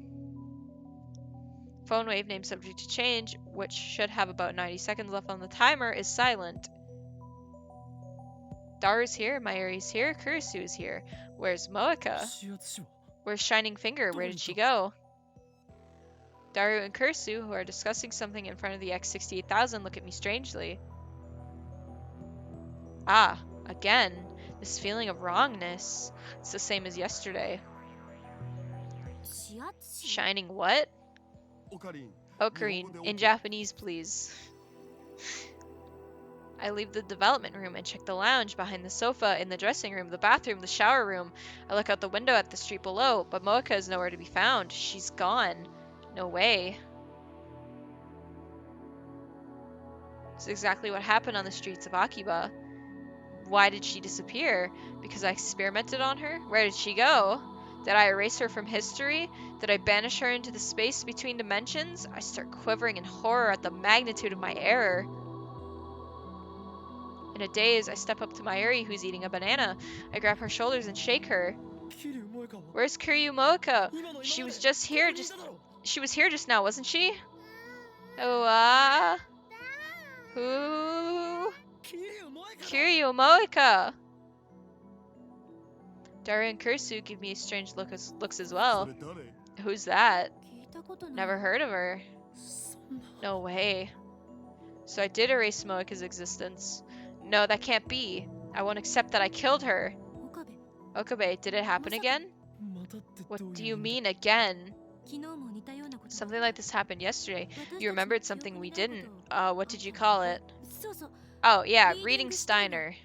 Phone wave name subject to change, which should have about 90 seconds left on the timer, is silent. Daru's here, Mayuri's here, Kurisu is here. Where's Moeka? 指圧は Where's Shining Finger? Where did she go? Daru and Kurisu, who are discussing something in front of the X68000, look at me strangely. Ah, again. This feeling of wrongness. It's the same as yesterday. 指圧 Shining what? オカリン Ocarine, in Japanese, please. I leave the development room and check the lounge, behind the sofa, in the dressing room, the bathroom, the shower room. I look out the window at the street below, but Moeka is nowhere to be found. She's gone. No way. It's exactly what happened on the streets of Akiba. Why did she disappear? Because I experimented on her? Where did she go? Did I erase her from history? Did I banish her into the space between dimensions? I start quivering in horror at the magnitude of my error. In a daze, I step up to Mayuri, who's eating a banana. I grab her shoulders and shake her. 桐生萌香は Where's Kiryu Moeka? 今の She 今 was まで just here, ここにい just ただろ she was here just now, wasn't she? Oh, who? 桐生萌香だ Kiryu Moeka. Daru and Kursu give me strange looks as そ well. れ誰 Who's that? 聞いたことない Never heard of her. そんな No way. So I did erase Moeka's existence. No, that can't be. I won't accept that I killed her. 岡部 Okabe, did it happen again? またってどう What いう do you 意味 mean again? 昨日も似たようなこと Something like this happened yesterday. 私たち You の remembered 記憶 something we にない didn't. ことを What did you call it? そうそう Oh, yeah, Reading reading Steiner. Steiner.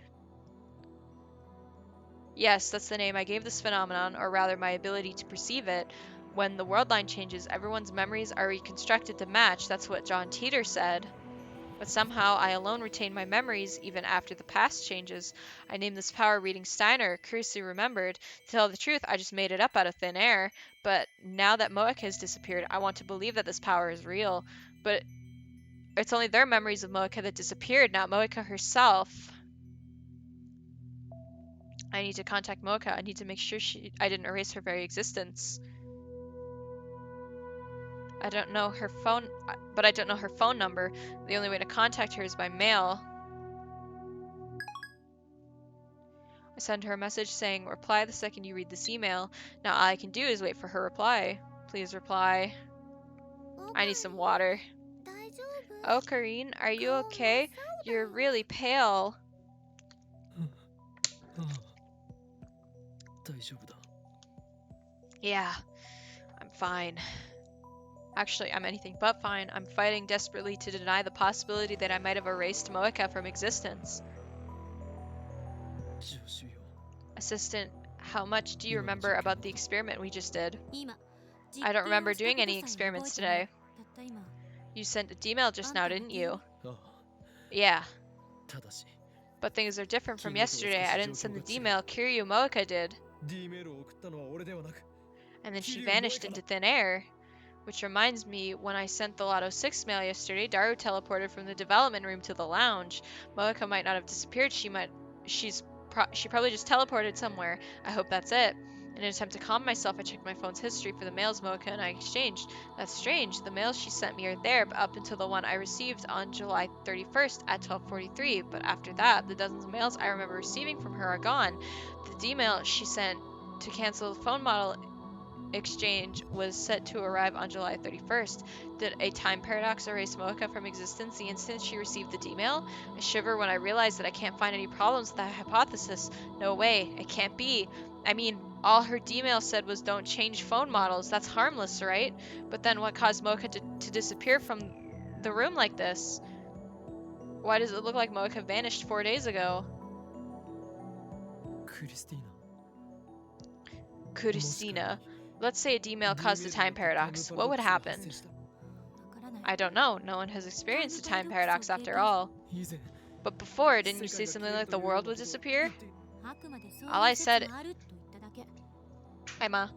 Yes, that's the name I gave this phenomenon, or rather my ability to perceive it. When the world line changes, everyone's memories are reconstructed to match. That's what John Teeter said. But somehow I alone retain my memories even after the past changes. I named this power Reading Steiner. Kurisu remembered. To tell the truth, I just made it up out of thin air. But now that Moeka has disappeared, I want to believe that this power is real. But it's only their memories of Moeka that disappeared, not Moeka herself. I need to contact Moeka. I need to make sure I didn't erase her very existence. I don't know her phone, but I don't know her phone number. The only way to contact her is by mail. I send her a message saying, reply the second you read this email. Now all I can do is wait for her reply. Please reply. I need some water. 大丈夫 Oh, Karine, are you okay? You're really pale. ああ大丈夫だ Yeah, I'm fine. Actually, I'm anything but fine. I'm fighting desperately to deny the possibility that I might have erased Moeka from existence. 助手よ Assistant, how much do you remember about the experiment we just did? 今 I don't remember 実験を doing した any ことさえ覚 experiments えてない today. たった今 You sent an email just now, didn't you? ああ Yeah, ただし but things are different from Kiryu yesterday. I didn't send the email. Kiryu Moeka did. D メールを送ったのは俺ではなく And then she Kiryu vanished Moeka into thin air. Which reminds me, when I sent the Lotto 6 mail yesterday, Daru teleported from the development room to the lounge. Moeka might not have disappeared. She probably just teleported somewhere. I hope that's it. In an attempt to calm myself, I checked my phone's history for the mails Moeka and I exchanged. That's strange. The mails she sent me are there, but up until the one I received on July 31st at 12:43. But after that, the dozens of mails I remember receiving from her are gone. The D-mail she sent to cancel the phone model exchange was set to arrive on July 31st. Did a time paradox erase Moeka from existence the instant she received the D-mail? I shiver when I realize that I can't find any problems with that hypothesis. No way, it can't be. I mean, all her D-mail said was don't change phone models. That's harmless, right? But then what caused Moeka to disappear from the room like this? Why does it look like Moeka vanished 4 days ago? クリスティーナ Christina. Let's say a D-mail caused a time paradox. What would happen? I don't know. No one has experienced a time paradox after all. 以前 But before, didn't you say something like the world would disappear? All I said, Emma,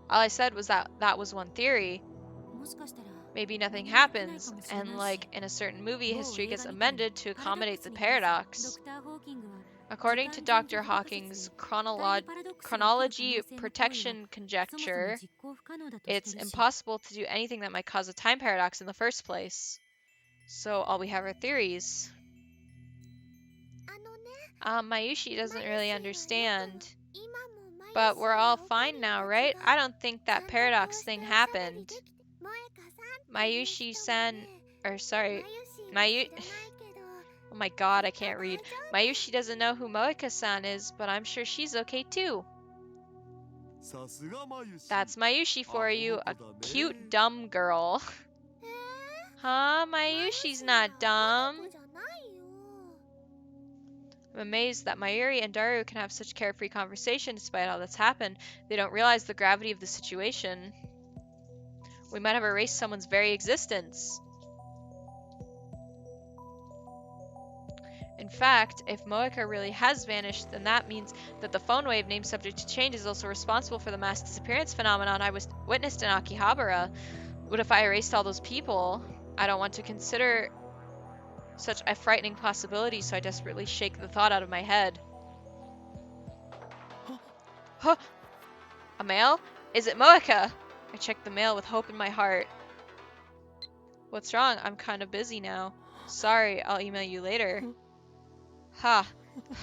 all I said was that that was one theory. Maybe nothing happens, and like in a certain movie, history gets amended to accommodate the paradox. According to Dr. Hawking's chronology protection conjecture, it's impossible to do anything that might cause a time paradox in the first place. So all we have are theories. Mayushi doesn't really understand. But we're all fine now, right? I don't think that paradox thing happened. Mayushi-san... Or, sorry. Oh my god, I can't read. Mayushi doesn't know who Moeka-san is, but I'm sure she's okay too. さすがまゆし That's Mayushi for you, a cute dumb girl. Huh? Mayushi's not dumb. I'm amazed that Mayuri and Daru can have such carefree conversation despite all that's happened. They don't realize the gravity of the situation. We might have erased someone's very existence. In fact, if Moeka really has vanished, then that means that the phone wave named subject to change is also responsible for the mass disappearance phenomenon I witnessed in Akihabara. What if I erased all those people? I don't want to consider such a frightening possibility, so I desperately shake the thought out of my head. Huh! A mail? Is it Moeka? I check the mail with hope in my heart. What's wrong? I'm kind of busy now. Sorry, I'll email you later. Ha!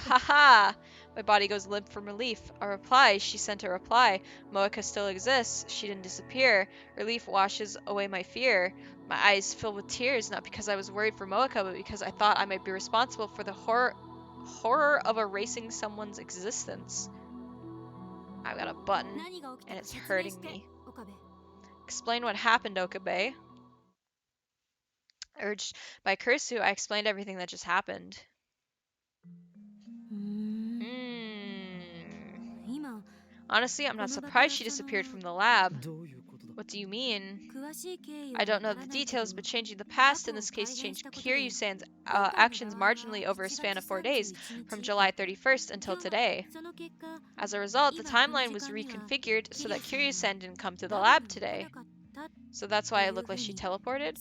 Ha ha! My body goes limp from relief. A reply. She sent a reply. Moeka still exists. She didn't disappear. Relief washes away my fear. My eyes fill with tears, not because I was worried for Moeka, but because I thought I might be responsible for the horror of erasing someone's existence. I've got a button, and it's hurting me. Explain what happened, Okabe. Urged by Kursu, I explained everything that just happened. Honestly, I'm not surprised she disappeared from the lab. どういうことだ What do you mean? I don't know the details, but changing the past in this case changed Kiryu-san's actions marginally over a span of 4 days, from July 31st until today. As a result, the timeline was reconfigured so that Kiryu-san didn't come to the lab today. So that's why it looked like she teleported.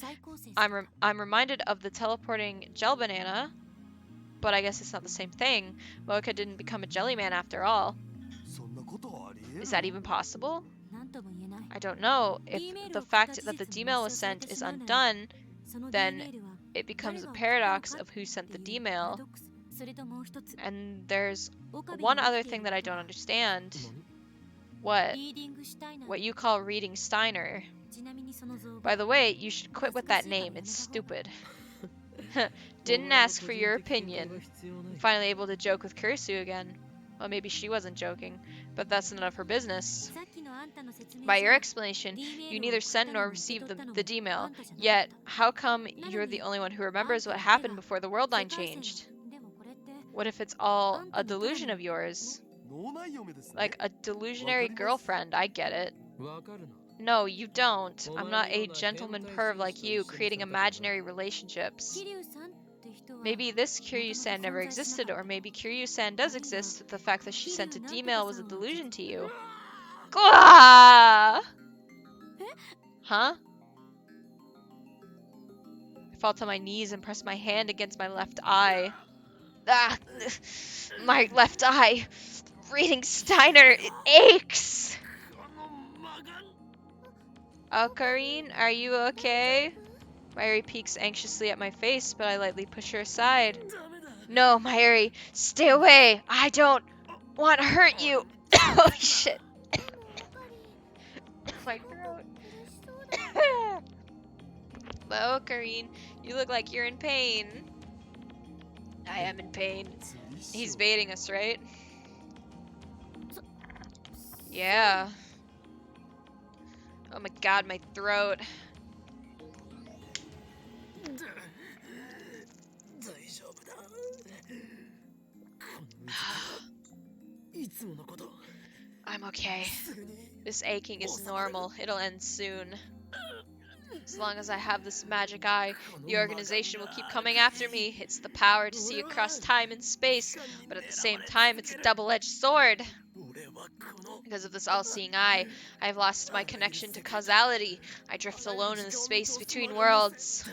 I'm reminded of the teleporting gel banana, but I guess it's not the same thing. Moeka didn't become a jelly man after all. そんなことはありえ Is ない that even possible? I don't know. If the fact that the D-mail was sent is undone, then it becomes a paradox of who sent the D-mail. And there's one other thing that I don't understand. What? What you call reading Steiner. By the way, you should quit with that name. It's stupid. Didn't ask for your opinion. Finally able to joke with Kursu again. Well, maybe she wasn't joking, but that's none of her business. By your explanation, you neither sent nor received the D-mail. Yet, how come you're the only one who remembers what happened before the world line changed? What if it's all a delusion of yours? 脳内嫁ですね Like a delusionary girlfriend, I get it. わかるな No, you don't. I'm not a gentleman perv like you, creating imaginary relationships. Maybe this Kiryu-san never existed, or maybe Kiryu-san does exist. The fact that she sent a D-mail was a delusion to you. Huh? I fall to my knees and press my hand against my left eye. Ah, my left eye. Reading Steiner, it aches. Ocarine, are you okay? Mayuri peeks anxiously at my face, but I lightly push her aside. No, Mayuri, stay away. I don't want to hurt you. Oh, shit. My throat. But Ocarine, you look like you're in pain. I am in pain. He's baiting us, right? Yeah. Oh my god, my throat. 大丈いつものこと I'm okay. すぐに This aching is normal. It'll end soon. As long as I have this magic eye, the organization will keep coming after me. It's the power to see across time and space, but at the same time, it's a double-edged sword. 俺はこの Because of this all-seeing eye, I have lost my connection to causality. I drift alone in the space between worlds.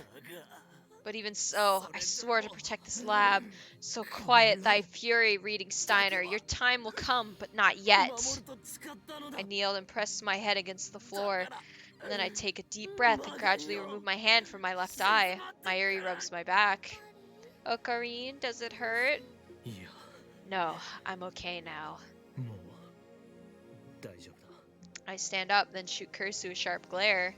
But even so, I swore to protect this lab. So quiet thy fury, reading Steiner. Your time will come, but not yet. 守ると誓ったのだ I kneel and press my head against the floor. And then I take a deep breath and gradually remove my hand from my left eye. Mayuri rubs my back. Ocarine, does it hurt? いや No, I'm okay now. もう大丈夫だ I stand up, then shoot Kursu a sharp glare.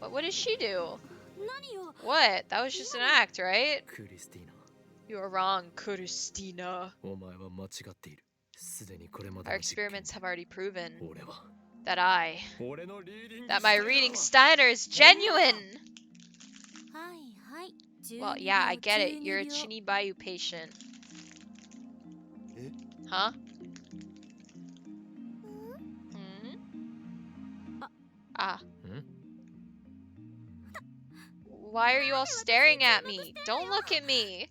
What does she do? 何よ What? That was just an act, right? クリスティーナ You are wrong, Kuristina. お前は間違っているすでにこれまで Our の実験 experiments have already proven 俺は that 俺のリーディング that my reading Steiner is genuine. はいはい Well, yeah, I get it. You're a Chinibayu patient. Eh? Huh? Hmm? Ah. Hmm? Why are you all staring at me? Don't look at me.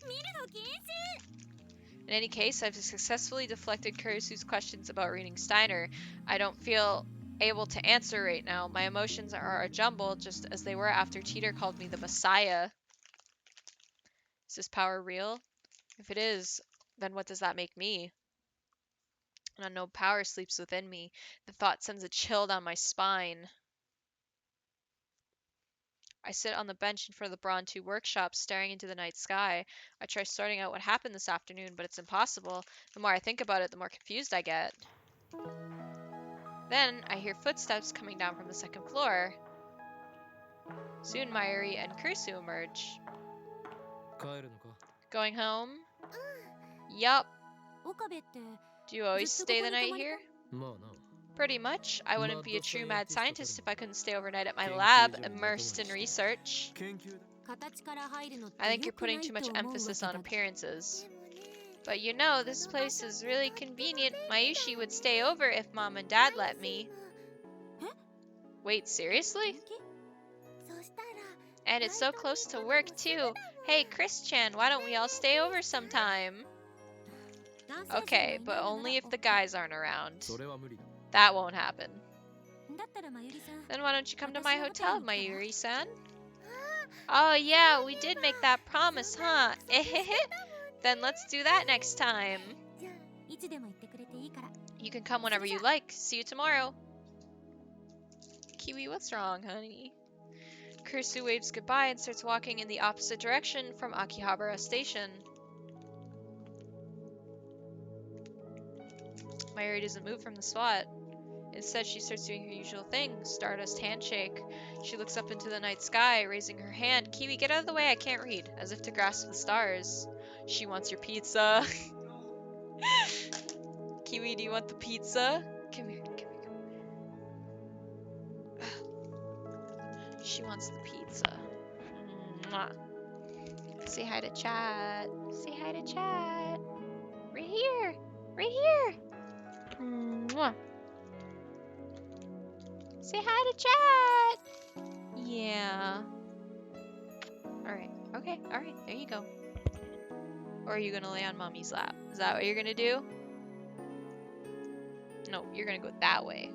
In any case, I've successfully deflected Kurisu's questions about reading Steiner. I don't feel able to answer right now. My emotions are a jumble, just as they were after Teeter called me the Messiah. Is this power real? If it is, then what does that make me? An unknown power sleeps within me. The thought sends a chill down my spine. I sit on the bench in front of the Braun 2 workshop, staring into the night sky. I try sorting out what happened this afternoon, but it's impossible. The more I think about it, the more confused I get. Then, I hear footsteps coming down from the second floor. Soon, Mayuri and Kursu emerge. 帰るのか Going home? Yup. 岡部って Do you always stay the night here? まあな Pretty much. I wouldn't be a true mad scientist if I couldn't stay overnight at my Thank lab, you, immersed in research. 研究だ 形から入るのって I think you're 良くない putting too と much 思うわ emphasis け on だ appearances. But you know, this place is really convenient. Mayushi would stay over if Mom and Dad let me. Wait, seriously? そしたら And it's so close to work, too. Hey, Chris-chan, why don't we all stay over sometime? 男性陣が Okay, い but ないなら only if the guys aren't around. それは無理だ That won't happen. だったらまゆりさん Then why don't you come to my hotel, Mayuri-san? Oh yeah, we did make that promise, huh? Then let's do that next time. じゃあいつでも言ってくれていいから You can come whenever you like. See you tomorrow. Kiwi, what's wrong, honey? Kursu waves goodbye and starts walking in the opposite direction from Akihabara Station. Mayuri doesn't move from the spot. Instead, she starts doing her usual thing, Stardust handshake. She looks up into the night sky, raising her hand. Kiwi, get out of the way, I can't read, as if to grasp the stars. She wants your pizza. Kiwi, do you want the pizza? Come here, come here, come here. She wants the pizza. Mwah. Say hi to chat. Say hi to chat. Right here. Right here. Mwah. Say hi to chat. Yeah. Alright. Okay. Alright. There you go. Or are you gonna lay on mommy's lap? Is that what you're gonna do? No, you're gonna go that way.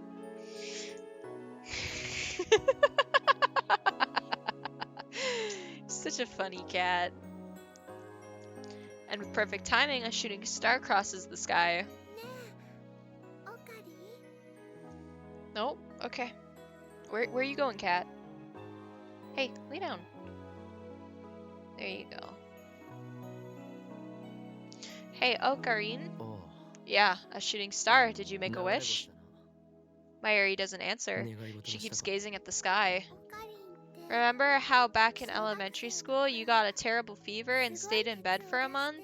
Such a funny cat. And with perfect timing, a shooting star crosses the sky. おかり Nope. Okay. Where are you going, cat? Hey, lay down. There you go. Hey, Ocarine. あ Yeah, a shooting star. Did you あ make a 習い wish? 事だ Mayuri doesn't answer. な願い事 She はした keeps か gazing at the sky. おかりんって Remember how back in elementary school you got a terrible fever and stayed in bed for a month?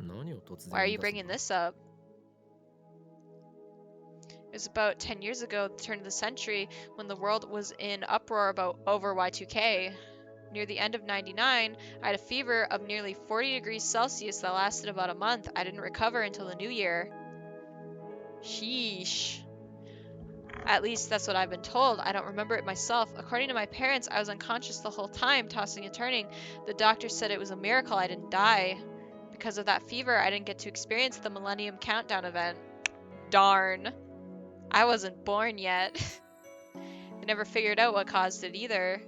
何を突然 Why are you 言い bringing 出 this up? It was about 10 years ago, the turn of the century, when the world was in uproar over Y2K. Near the end of 99, I had a fever of nearly 40 degrees Celsius that lasted about a month. I didn't recover until the new year. Sheesh. At least that's what I've been told. I don't remember it myself. According to my parents, I was unconscious the whole time, tossing and turning. The doctor said it was a miracle I didn't die. Because of that fever, I didn't get to experience the Millennium Countdown event. Darn. I wasn't born yet. They never figured out what caused it either.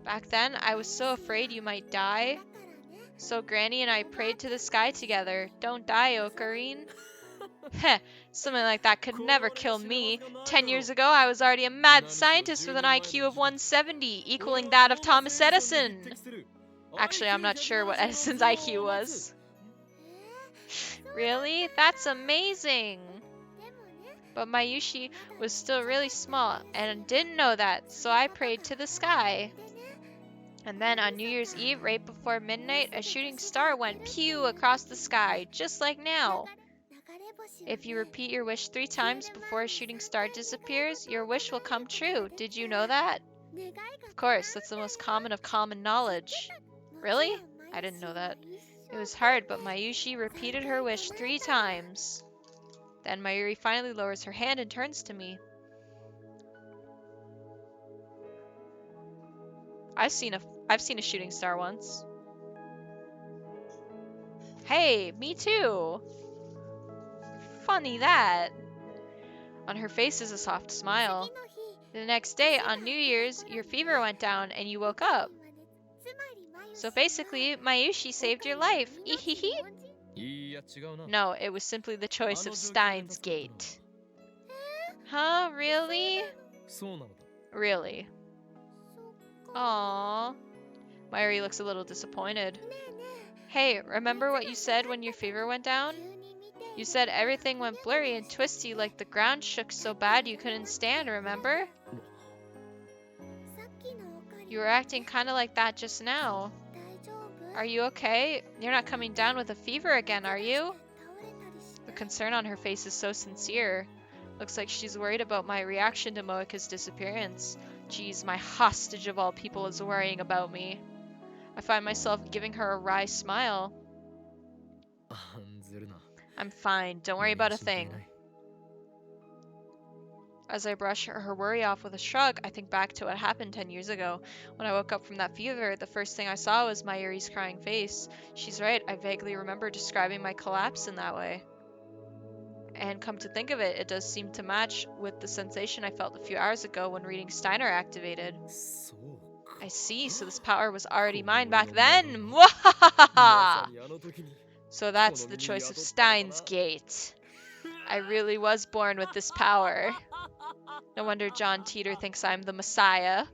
Back then, I was so afraid you might die. So Granny and I prayed to the sky together. Don't die, Ocarine. Heh, something like that could never kill me. 10 years ago, I was already a mad scientist with an IQ of 170, equaling that of Thomas Edison. Actually, I'm not sure what Edison's IQ was. Really? That's amazing! But Mayushi was still really small and didn't know that, so I prayed to the sky. And then on New Year's Eve, right before midnight, a shooting star went pew across the sky, just like now. If you repeat your wish 3 times before a shooting star disappears, your wish will come true. Did you know that? Of course, that's the most common of common knowledge. Really? I didn't know that. It was hard, but Mayushi repeated her wish 3 times. Then Mayuri finally lowers her hand and turns to me. I've seen a shooting star once. Hey, me too. Funny that. On her face is a soft smile. The next day, on New Year's, your fever went down and you woke up. So basically, Mayushi saved your life. Ehehe. No, it was simply the choice of Steins Gate. Huh? Really? Really? Aww. Mayuri looks a little disappointed. Hey, remember what you said when your fever went down? You said everything went blurry and twisty like the ground shook so bad you couldn't stand, remember? You were acting kinda like that just now. Are you okay? You're not coming down with a fever again, are you? The concern on her face is so sincere. Looks like she's worried about my reaction to Moeka's disappearance. Geez, my hostage of all people is worrying about me. I find myself giving her a wry smile. I'm fine. Don't worry about a thing. As I brush her worry off with a shrug, I think back to what happened 10 years ago. When I woke up from that fever, the first thing I saw was Mayuri's crying face. She's right, I vaguely remember describing my collapse in that way. And come to think of it, it does seem to match with the sensation I felt a few hours ago when reading Steiner activated. I see, so this power was already mine back then! Mwahaha! So that's the choice of Steins Gate. I really was born with this power. No wonder John Teeter thinks I'm the Messiah.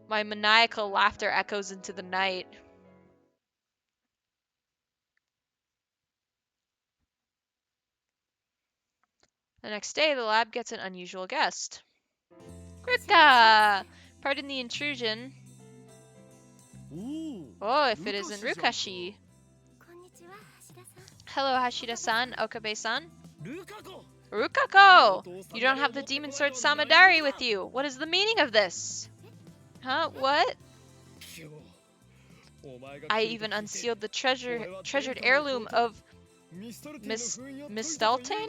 My maniacal laughter echoes into the night. The next day, the lab gets an unusual guest. Ruka! Pardon the intrusion. Oh, if it isn't Rukashi. Hello, Hashida-san, Okabe-san. Rukako! You don't have the demon sword Samadari with you. What is the meaning of this? Huh? What? I even unsealed the treasured heirloom of Misteltine?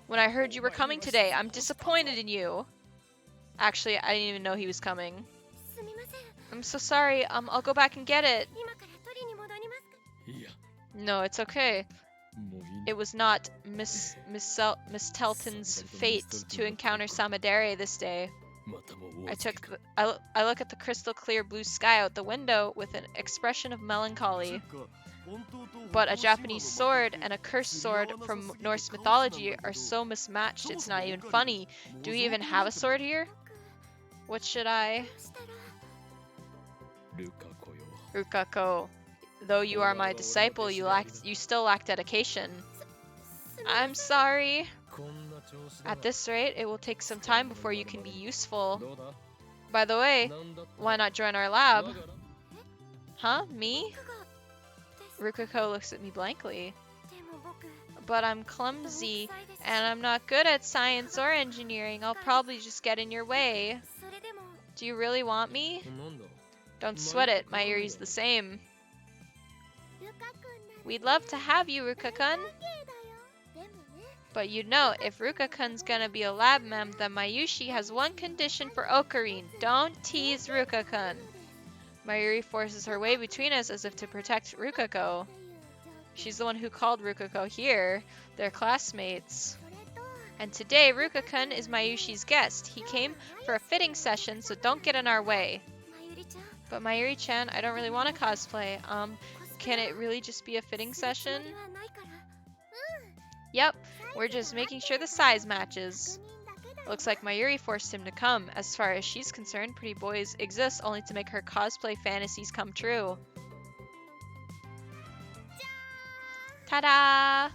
When I heard you were coming today, I'm disappointed in you. Actually, I didn't even know he was coming. I'm so sorry. I'll go back and get it. No, it's okay. It was not Miss Telton's fate to encounter Samadare this day. I look at the crystal clear blue sky out the window with an expression of melancholy. But a Japanese sword and a cursed sword from Norse mythology are so mismatched it's not even funny. Do we even have a sword here? What should I... Rukako. Though you are my disciple, you still lack dedication. I'm sorry. At this rate, it will take some time before you can be useful. By the way, why not join our lab? Huh? Me? Rukako looks at me blankly. But I'm clumsy, and I'm not good at science or engineering. I'll probably just get in your way. Do you really want me? Don't sweat it, Mayuri's the same. We'd love to have you, Ruka-kun. But you know, if Ruka-kun's gonna be a lab mem, then Mayushi has one condition for Ocarine. Don't tease Ruka-kun. Mayuri forces her way between us as if to protect Rukako. She's the one who called Rukako here. They're classmates. And today, Ruka-kun is Mayushi's guest. He came for a fitting session, so don't get in our way. But Mayuri-chan, I don't really want to cosplay. Can it really just be a fitting session? Yep, we're just making sure the size matches. Looks like Mayuri forced him to come. As far as she's concerned, pretty boys exist only to make her cosplay fantasies come true. Ta-da!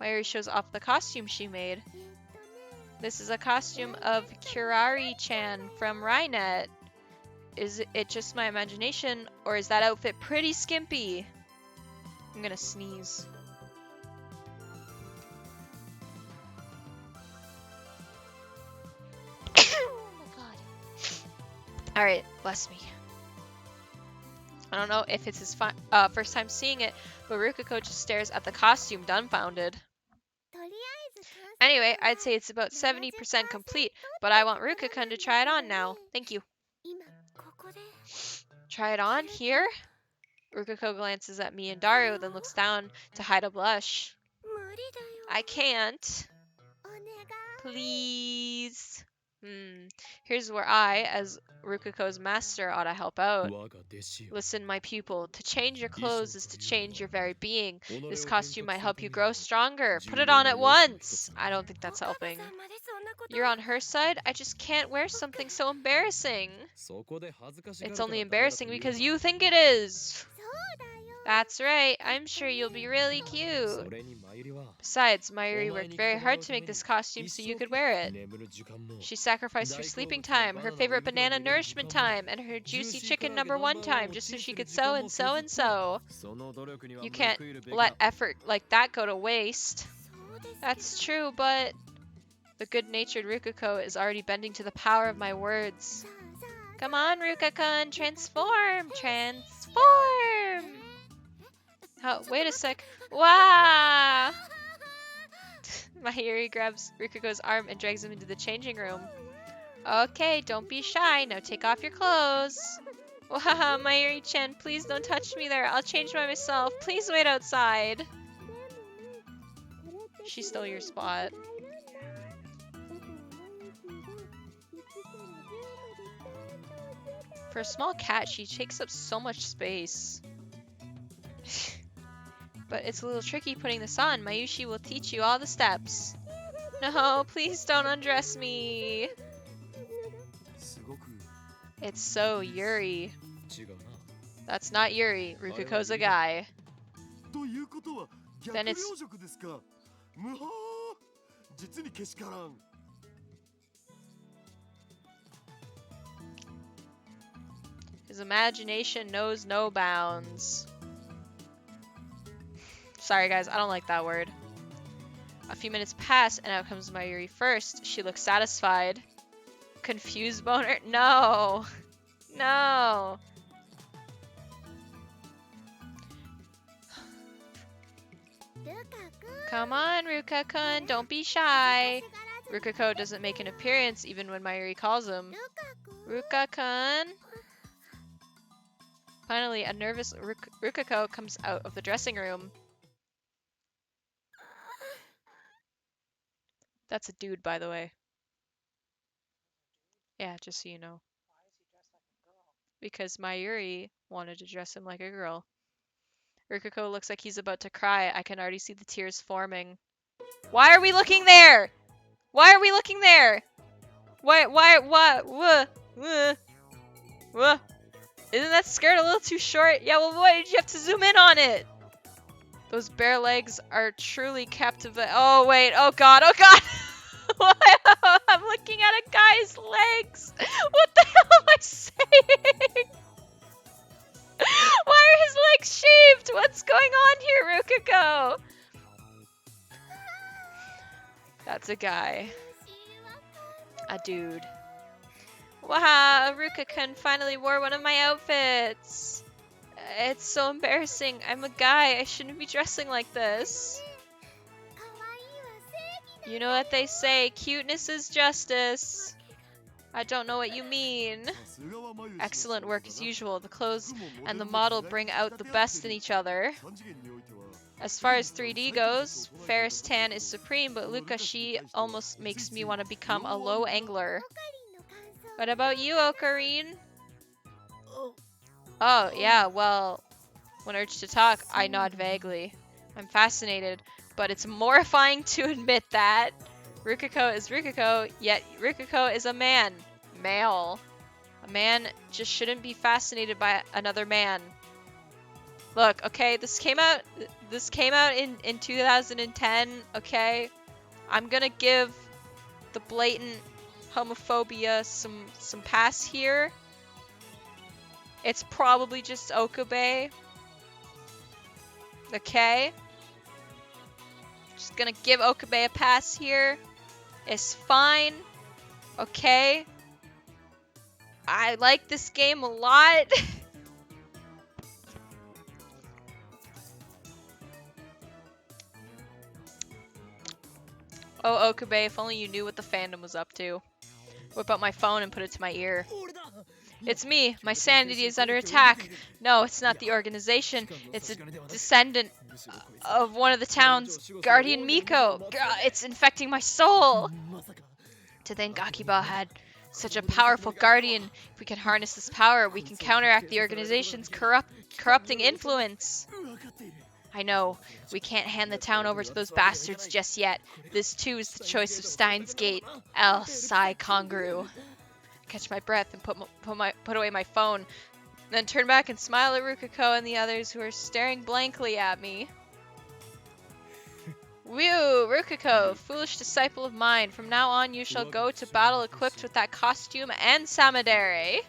Mayuri shows off the costume she made. This is a costume of Kurari-chan from Rynet. Is it just my imagination, or is that outfit pretty skimpy? I'm gonna sneeze. Oh my god. Alright, bless me. I don't know if it's his first time seeing it, but Rukako just stares at the costume dumbfounded. Anyway, I'd say it's about 70% complete, but I want Rukakun to try it on now. Thank you. Try it on? Here? Rukako glances at me and Daru, then looks down to hide a blush. I can't. Please. Here's where I, as Rukako's master, ought to help out. Listen, my pupil, to change your clothes is to change your very being. This costume might help you grow stronger. Put it on at once! I don't think that's helping. You're on her side? I just can't wear something so embarrassing. It's only embarrassing because you think it is. That's right, I'm sure you'll be really cute. Besides, Mayuri worked very hard to make this costume so you could wear it. She sacrificed her sleeping time, her favorite banana nourishment time, and her juicy chicken #1 time just so she could sew and sew and sew. You can't let effort like that go to waste. That's true, but... The good-natured Rukako is already bending to the power of my words. Come on, Rukakun, transform! Transform! Oh, wait a sec. Wow! Mayuri grabs Rukako's arm and drags him into the changing room. Okay, don't be shy. Now take off your clothes. Wow, Mayuri-chan, please don't touch me there. I'll change by myself. Please wait outside. She stole your spot. For a small cat, she takes up so much space. But it's a little tricky putting this on. Mayushi will teach you all the steps. No, please don't undress me. It's so Yuri. That's not Yuri. Rukako's a guy. Then it's... His imagination knows no bounds. Sorry guys, I don't like that word. A few minutes pass and out comes Mayuri first. She looks satisfied. Confused boner? No. No. Come on, Ruka-kun, don't be shy. Rukako doesn't make an appearance even when Mayuri calls him. Ruka-kun. Finally, a nervous Rukako comes out of the dressing room. That's a dude, by the way. Yeah, just so you know. Because Mayuri wanted to dress him like a girl. Rukako looks like he's about to cry. I can already see the tears forming. Why are we looking there? Why are we looking there? What? Isn't that skirt a little too short? Yeah, well, why did you have to zoom in on it? Those bare legs are truly captivating. Oh, wait. Oh, God. Oh, God. I'm looking at a guy's legs. What the hell am I saying? Why are his legs shaved? What's going on here, Rukako? That's a guy. A dude. Wow, Ruka-kun finally wore one of my outfits. It's so embarrassing. I'm a guy. I shouldn't be dressing like this. You know what they say, cuteness is justice. I don't know what you mean. Excellent work as usual. The clothes and the model bring out the best in each other. As far as 3D goes, Ferris Tan is supreme, but Luca Shi almost makes me want to become a low angler. What about you, Ocarine? Oh, yeah, well, when urged to talk, I nod vaguely. I'm fascinated, but it's mortifying to admit that. Rukiko is Rukiko, yet Rukiko is a man. Male. A man just shouldn't be fascinated by another man. Look, okay, this came out in 2010, okay? I'm gonna give the blatant homophobia some pass here. It's probably just Okabe. Okay? Just gonna give Okabe a pass here. It's fine. Okay? I like this game a lot. Oh, Okabe, if only you knew what the fandom was up to. Whip out my phone and put it to my ear. It's me. My sanity is under attack. No, it's not the organization. It's a descendant of one of the town's guardian Miko. It's infecting my soul. To think Akiba had such a powerful guardian. If we can harness this power, we can counteract the organization's corrupting influence. I know. We can't hand the town over to those bastards just yet. This too is the choice of Steins Gate. El Sai Kongru. Catch my breath and put away my phone. Then turn back and smile at Rukiko and the others who are staring blankly at me. Whew, Rukiko, foolish disciple of mine. From now on you shall go to battle equipped with that costume and samadere.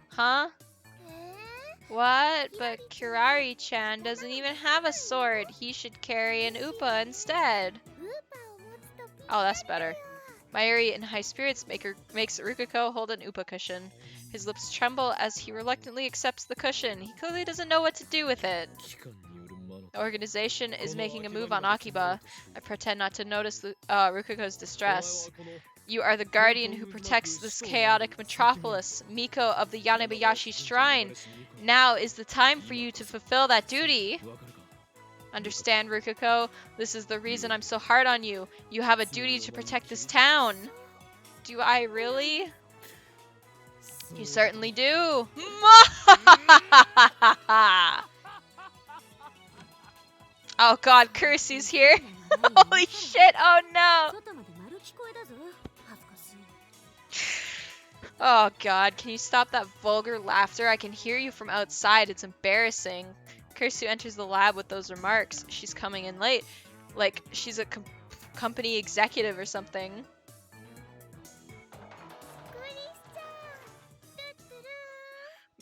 Huh? What? But Kirari-chan doesn't even have a sword. He should carry an upa instead. Oh, that's better. Mayuri, in high spirits, makes Rukiko hold an upa cushion. His lips tremble as he reluctantly accepts the cushion. He clearly doesn't know what to do with it. The organization is making a move on Akiba. I pretend not to notice Rukiko's distress. You are the guardian who protects this chaotic metropolis, Miko of the Yanebayashi Shrine. Now is the time for you to fulfill that duty. Understand, Rukiko? This is the reason I'm so hard on you. You have a duty to protect this town. Do I really? You certainly do. Oh god, Kursu's here. Holy shit, oh no. Oh god, can you stop that vulgar laughter? I can hear you from outside. It's embarrassing. Kursu enters the lab with those remarks. She's coming in late. Like, she's a company executive or something.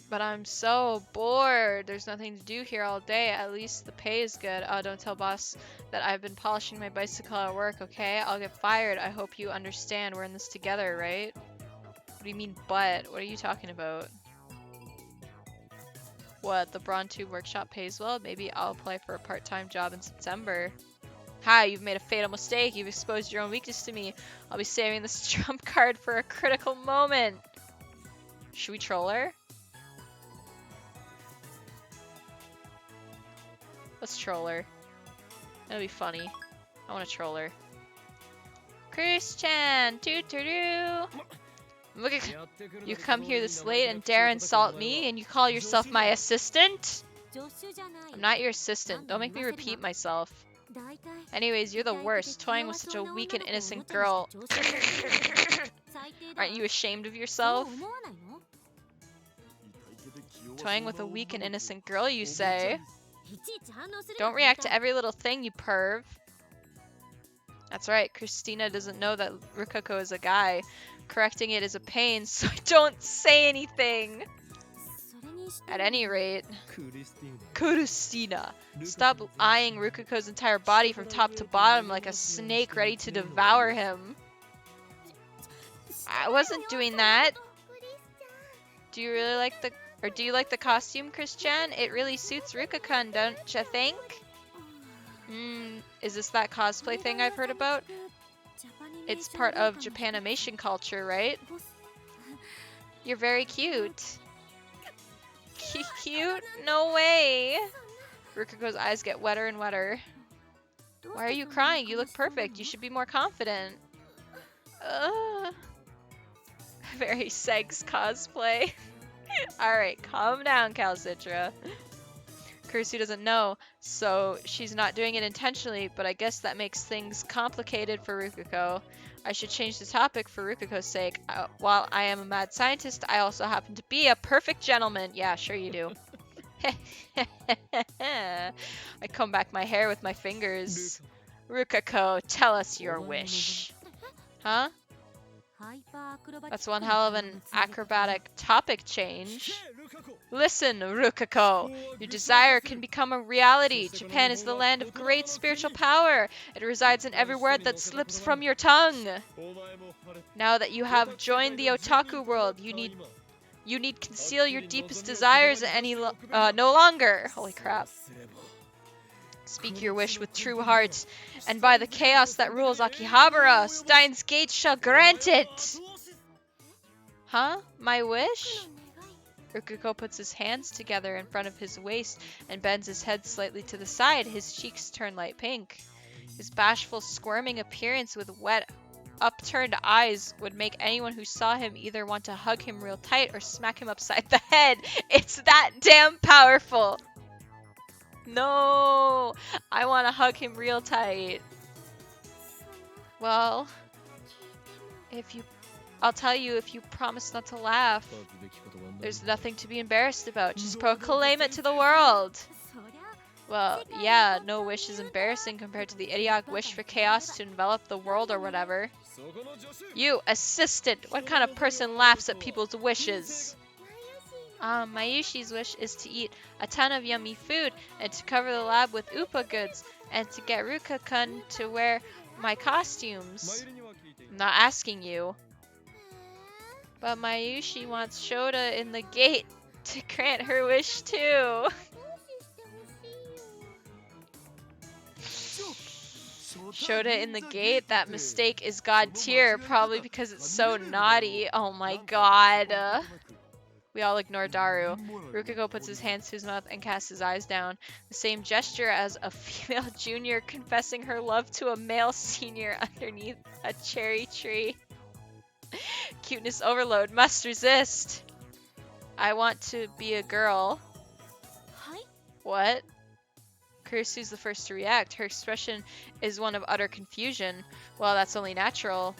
But I'm so bored. There's nothing to do here all day. At least the pay is good. Oh, don't tell boss that I've been polishing my bicycle at work, okay? I'll get fired. I hope you understand. We're in this together, right? What do you mean, but? What are you talking about? What, the Braun Tube Workshop pays well? Maybe I'll apply for a part-time job in September. Hi, you've made a fatal mistake. You've exposed your own weakness to me. I'll be saving this trump card for a critical moment. Should we troll her? Let's troll her. That'll be funny. I want to troll her. Chris-chan! Tutturu! Look at you come here this late and dare insult me, and you call yourself my assistant? I'm not your assistant. Don't make me repeat myself. Anyways, you're the worst, toying with such a weak and innocent girl. Aren't you ashamed of yourself? Toying with a weak and innocent girl, you say? Don't react to every little thing, you perv. That's right, Christina doesn't know that Rukiko is a guy. Correcting it is a pain, so I don't say anything. At any rate, Christina, stop eyeing Rukiko's entire body from top to bottom like a snake ready to devour him. I wasn't doing that. Do you really like the Or do you like the costume, Christian? It really suits Ruka-kun, don't you think? Is this that cosplay thing I've heard about? It's part of Japanimation culture, right? You're very cute. Cute? No way! Rukako's eyes get wetter and wetter. Why are you crying? You look perfect. You should be more confident. Very sex cosplay. Alright, calm down, Calcitra. Kursu doesn't know, so she's not doing it intentionally, but I guess that makes things complicated for Rukako. I should change the topic for Rukako's sake. While I am a mad scientist, I also happen to be a perfect gentleman. Yeah, sure you do. I comb back my hair with my fingers. Rukako, tell us your wish. Huh? That's one hell of an acrobatic topic change. Listen, Rukako, your desire can become a reality. Japan is the land of great spiritual power. It resides in every word that slips from your tongue. Now that you have joined the otaku world, you need conceal your deepest desires no longer. Holy crap. Speak your wish with true heart, and by the chaos that rules Akihabara, Steins Gate shall grant it! Huh? My wish? Rukako puts his hands together in front of his waist and bends his head slightly to the side. His cheeks turn light pink. His bashful, squirming appearance with wet, upturned eyes would make anyone who saw him either want to hug him real tight or smack him upside the head. It's that damn powerful! No! I want to hug him real tight. Well, I'll tell you if you promise not to laugh. There's nothing to be embarrassed about. Just proclaim it to the world. Well, yeah, no wish is embarrassing compared to the idiotic wish for chaos to envelop the world or whatever. You, assistant! What kind of person laughs at people's wishes? Mayushi's wish is to eat a ton of yummy food and to cover the lab with Upa goods and to get Ruka-kun to wear my costumes. I'm not asking you. But Mayushi wants Shota in the gate to grant her wish too. Shota in the gate? That mistake is god tier, probably because it's so naughty. Oh my god. We all ignore Daru. Rukako puts his hands to his mouth and casts his eyes down. The same gesture as a female junior confessing her love to a male senior underneath a cherry tree. Cuteness overload. Must resist. I want to be a girl. What? Kurisu's the first to react. Her expression is one of utter confusion. Well, that's only natural.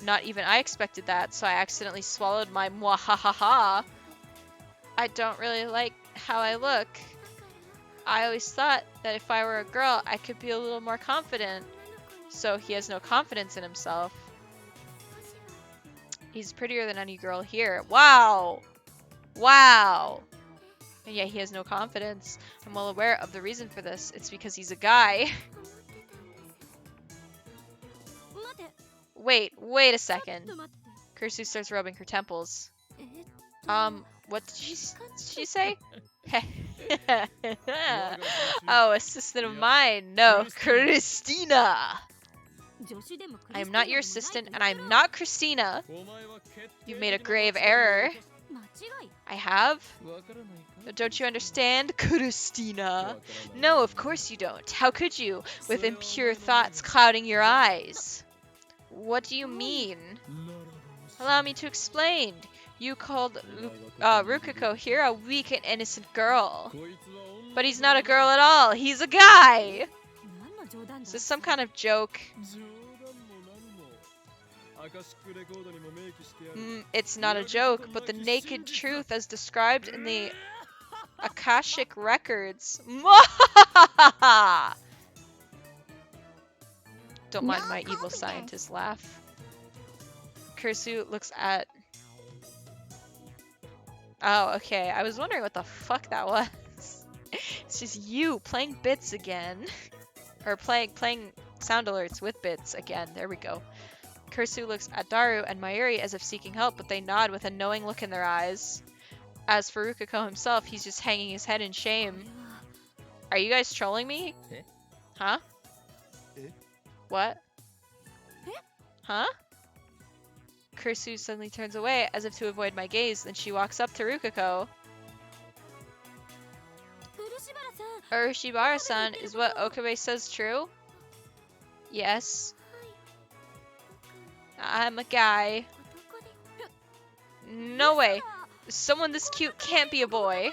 Not even I expected that, so I accidentally swallowed my mwahahaha. I don't really like how I look. I always thought that if I were a girl, I could be a little more confident. So he has no confidence in himself. He's prettier than any girl here. Wow! Wow! And yet he has no confidence. I'm well aware of the reason for this. It's because he's a guy. Wait a second. Kursu starts rubbing her temples. What did she say? Oh, assistant of mine. No, Christina. I am not your assistant, and I am not Christina. You've made a grave error. I have? Don't you understand, Christina? No, of course you don't. How could you, with impure thoughts clouding your eyes? What do you mean? Allow me to explain. You called Rukako here a weak and innocent girl. But he's not a girl at all. He's a guy. Is this some kind of joke? It's not a joke, but the naked truth as described in the Akashic records. Don't mind my evil scientist laugh. Kursu looks at... Oh, okay. I was wondering what the fuck that was. It's just you playing bits again. Or playing sound alerts with bits again. There we go. Kursu looks at Daru and Mayuri as if seeking help, but they nod with a knowing look in their eyes. As for Rukako himself, he's just hanging his head in shame. Are you guys trolling me? Eh? Huh? Eh? What? Huh? Kursu suddenly turns away as if to avoid my gaze, then she walks up to Rukako. Urushibara-san, is what Okabe says true? Yes. I'm a guy. No way. Someone this cute can't be a boy.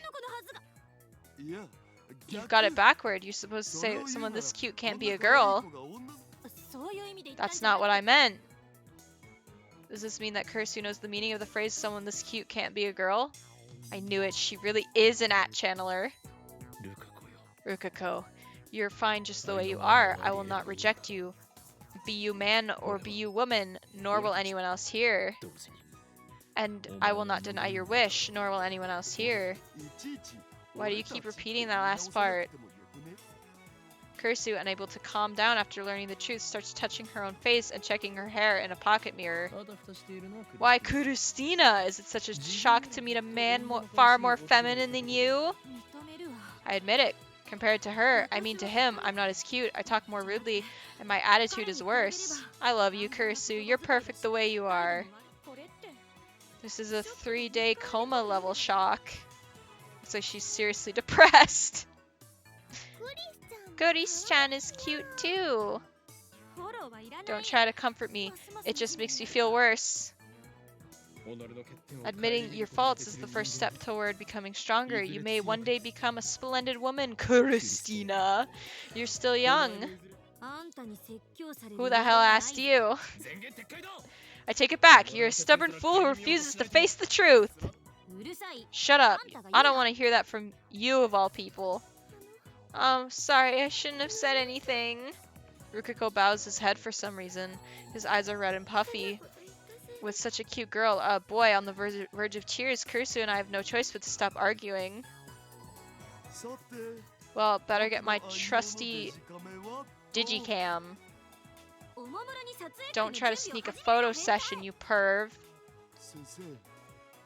You've got it backward. You're supposed to say someone this cute can't be a girl. That's not what I meant. Does this mean that Kursu knows the meaning of the phrase someone this cute can't be a girl? I knew it. She really is an at-channeler. Rukako, you're fine just the way you are. I will not reject you. Be you man or be you woman, nor will anyone else here. And I will not deny your wish, nor will anyone else here. Why do you keep repeating that last part? Kursu, unable to calm down after learning the truth, starts touching her own face and checking her hair in a pocket mirror. Why, Kurustina? Is it such a shock to meet a man far more feminine than you? I admit it. Compared to her, I mean to him, I'm not as cute, I talk more rudely, and my attitude is worse. I love you, Kursu. You're perfect the way you are. This is a 3-day coma level shock. Looks like she's seriously depressed. Goris-chan is cute too. Don't try to comfort me. It just makes me feel worse. Admitting your faults is the first step toward becoming stronger. You may one day become a splendid woman, Christina. You're still young. Who the hell asked you? I take it back. You're a stubborn fool who refuses to face the truth. Shut up. I don't want to hear that from you of all people. Sorry, I shouldn't have said anything. Rukako bows his head for some reason. His eyes are red and puffy. With such a cute girl, boy on the verge of tears, Kursu and I have no choice but to stop arguing. Well, better get my trusty digicam. Don't try to sneak a photo session, you perv.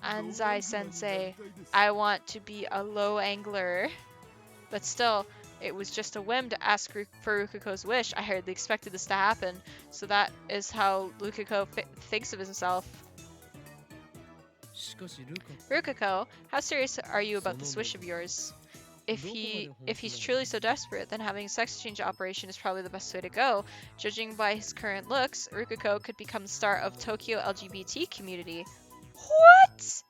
Anzai-sensei, I want to be a low angler. But still, it was just a whim to ask for Rukako's wish. I hardly expected this to happen. So that is how Rukako thinks of himself. Rukako, how serious are you about this wish of yours? If he's truly so desperate, then having a sex change operation is probably the best way to go. Judging by his current looks, Rukako could become the star of Tokyo LGBT community. What?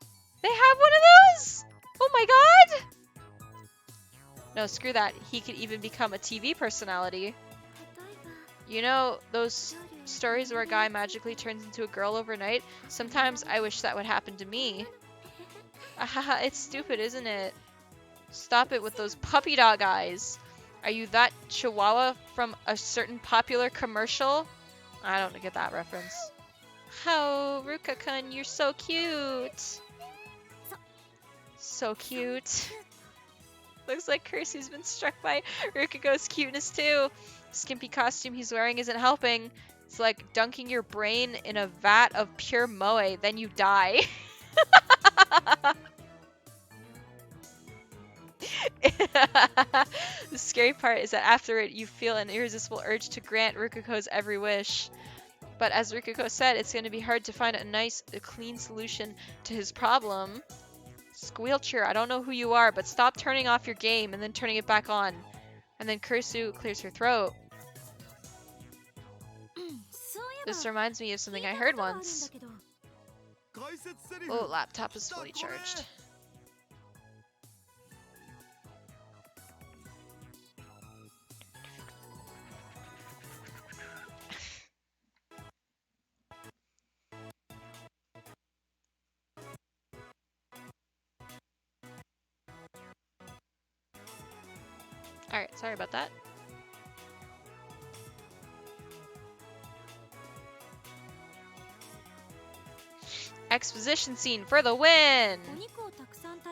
They have one of those? Oh my god! No, screw that. He could even become a TV personality. You know, those stories where a guy magically turns into a girl overnight? Sometimes I wish that would happen to me. Ahaha, it's stupid, isn't it? Stop it with those puppy dog eyes. Are you that chihuahua from a certain popular commercial? I don't get that reference. Oh, Ruka-kun, you're so cute. So cute. Looks like Kursu's been struck by Rukako's cuteness too. The skimpy costume he's wearing isn't helping. It's like dunking your brain in a vat of pure moe, then you die. The scary part is that after it, you feel an irresistible urge to grant Rukako's every wish. But as Rukako said, it's going to be hard to find a clean solution to his problem. Squealcher, I don't know who you are, but stop turning off your game and then turning it back on. And then Kursu clears her throat. This reminds me of something I heard once. Oh, laptop is fully charged. Alright, sorry about that. Exposition scene for the win!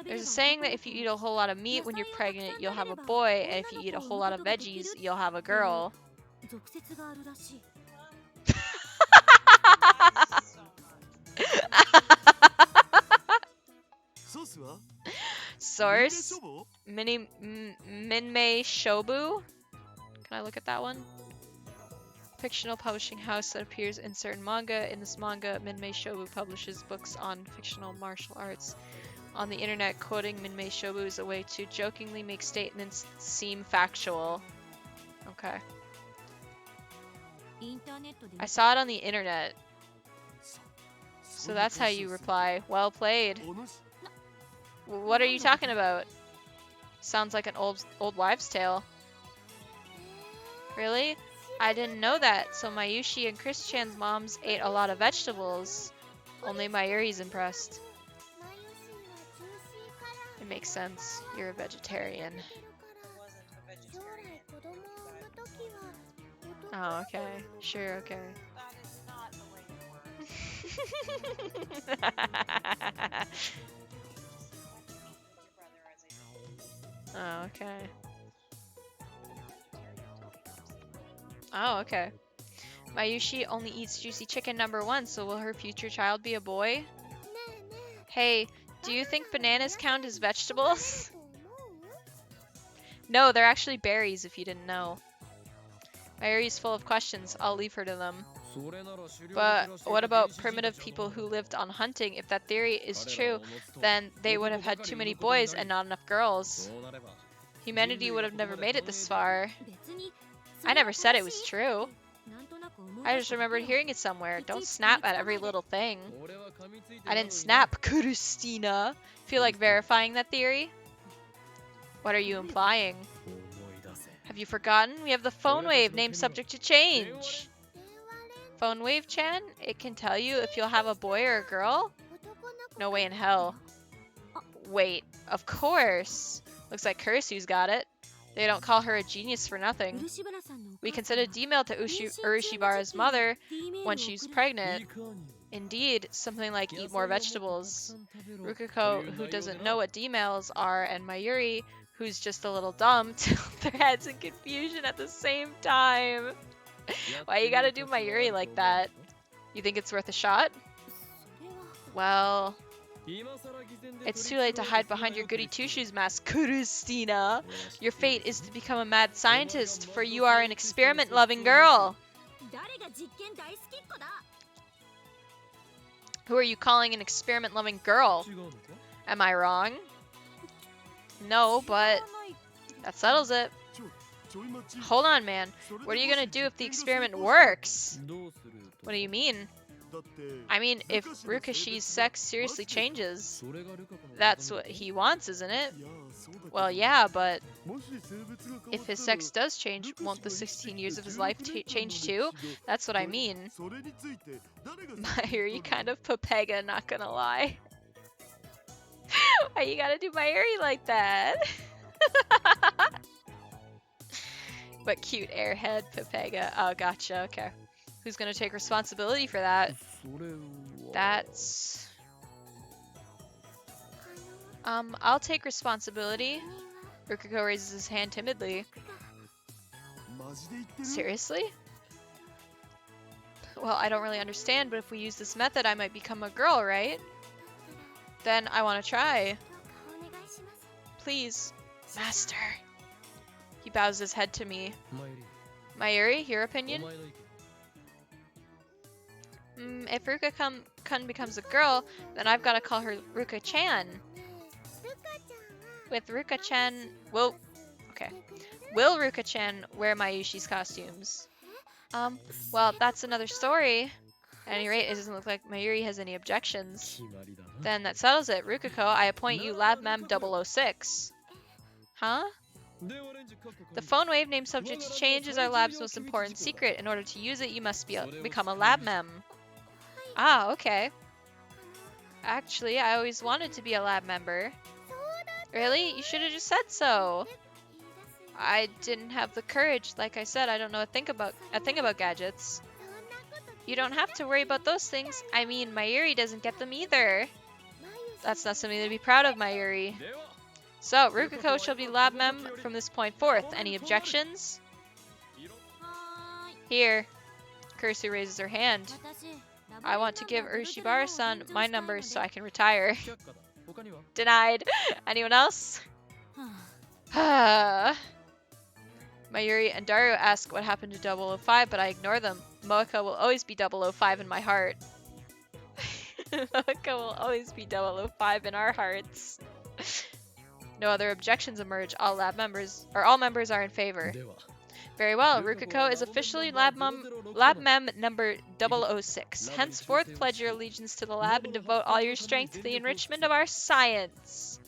There's a saying that if you eat a whole lot of meat when you're pregnant, you'll have a boy, and if you eat a whole lot of veggies, you'll have a girl. Source, Minmei Shobu. Can I look at that one? Fictional publishing house that appears in certain manga. In this manga, Minmei Shobu publishes books on fictional martial arts. On the internet, quoting Minmei Shobu is a way to jokingly make statements seem factual. Okay. I saw it on the internet. So that's how you reply. Well played. What are you talking about? Sounds like an old wives' tale. Really? I didn't know that. So Mayushi and Chris-chan's moms ate a lot of vegetables. Only Mayuri's impressed. It makes sense. You're a vegetarian. Oh, okay. Sure, okay. That is not the way it works. Oh, okay. Oh, okay. Mayushi only eats juicy chicken #1, so will her future child be a boy? Hey, do you think bananas count as vegetables? No, they're actually berries if you didn't know. Mayuri's full of questions. I'll leave her to them. But what about primitive people who lived on hunting? If that theory is true, then they would have had too many boys and not enough girls. Humanity would have never made it this far. I never said it was true. I just remembered hearing it somewhere. Don't snap at every little thing. I didn't snap, Christina. Feel like verifying that theory? What are you implying? Have you forgotten? We have the phone wave, name subject to change. Phone wave, Chan? It can tell you if you'll have a boy or a girl? No way in hell. Wait, of course. Looks like Kurisu's got it. They don't call her a genius for nothing. We can send a D-mail to Urishibara's mother when she's pregnant. Indeed, something like eat more vegetables. Rukiko, who doesn't know what D-mails are, and Mayuri, who's just a little dumb, tilt their heads in confusion at the same time. Why you gotta do Mayuri like that? You think it's worth a shot? Well, it's too late to hide behind your goody two-shoes mask, Christina. Your fate is to become a mad scientist, for you are an experiment-loving girl. Who are you calling an experiment-loving girl? Am I wrong? No, but that settles it. Hold on, man. What are you gonna do if the experiment works? What do you mean? I mean, if Rukashi's sex seriously changes, that's what he wants, isn't it? Well, yeah, but if his sex does change, won't the 16 years of his life change too? That's what I mean. Mayuri kind of Papega, not gonna lie. Why you gotta do Mayuri like that? But cute airhead Papega. Oh, gotcha, okay. Who's gonna take responsibility for that? That's... I'll take responsibility. Rukiko raises his hand timidly. Seriously? Well, I don't really understand, but if we use this method, I might become a girl, right? Then I want to try. Please, master. He bows his head to me. Mayuri, your opinion? If Ruka-kun becomes a girl, then I've got to call her Ruka-chan. With Ruka-chan, will Ruka-chan wear Mayushi's costumes? Well, that's another story. At any rate, it doesn't look like Mayuri has any objections. Then that settles it. Rukiko, I appoint you Lab Mem 006. Huh? The phone wave name subject to change is our lab's most important secret. In order to use it, you must become a lab mem. Ah, okay. Actually, I always wanted to be a lab member. Really? You should have just said so. I didn't have the courage. Like I said, I don't know a thing about gadgets. You don't have to worry about those things. I mean, Mayuri doesn't get them either. That's not something to be proud of, Mayuri. So, Rukiko shall be lab mem from this point forth. Any objections? Here. Kurisu raises her hand. I want to give Urishibara-san my number so I can retire. 他には Denied. Anyone else? Mayuri and Daru ask what happened to 005, but I ignore them. Moeka will always be 005 in my heart. Moeka will always be 005 in our hearts. No other objections emerge. All members are in favor. では Very well. Rukiko is officially lab mem number 006. Henceforth, pledge your allegiance to the lab and devote all your strength to the enrichment of our science.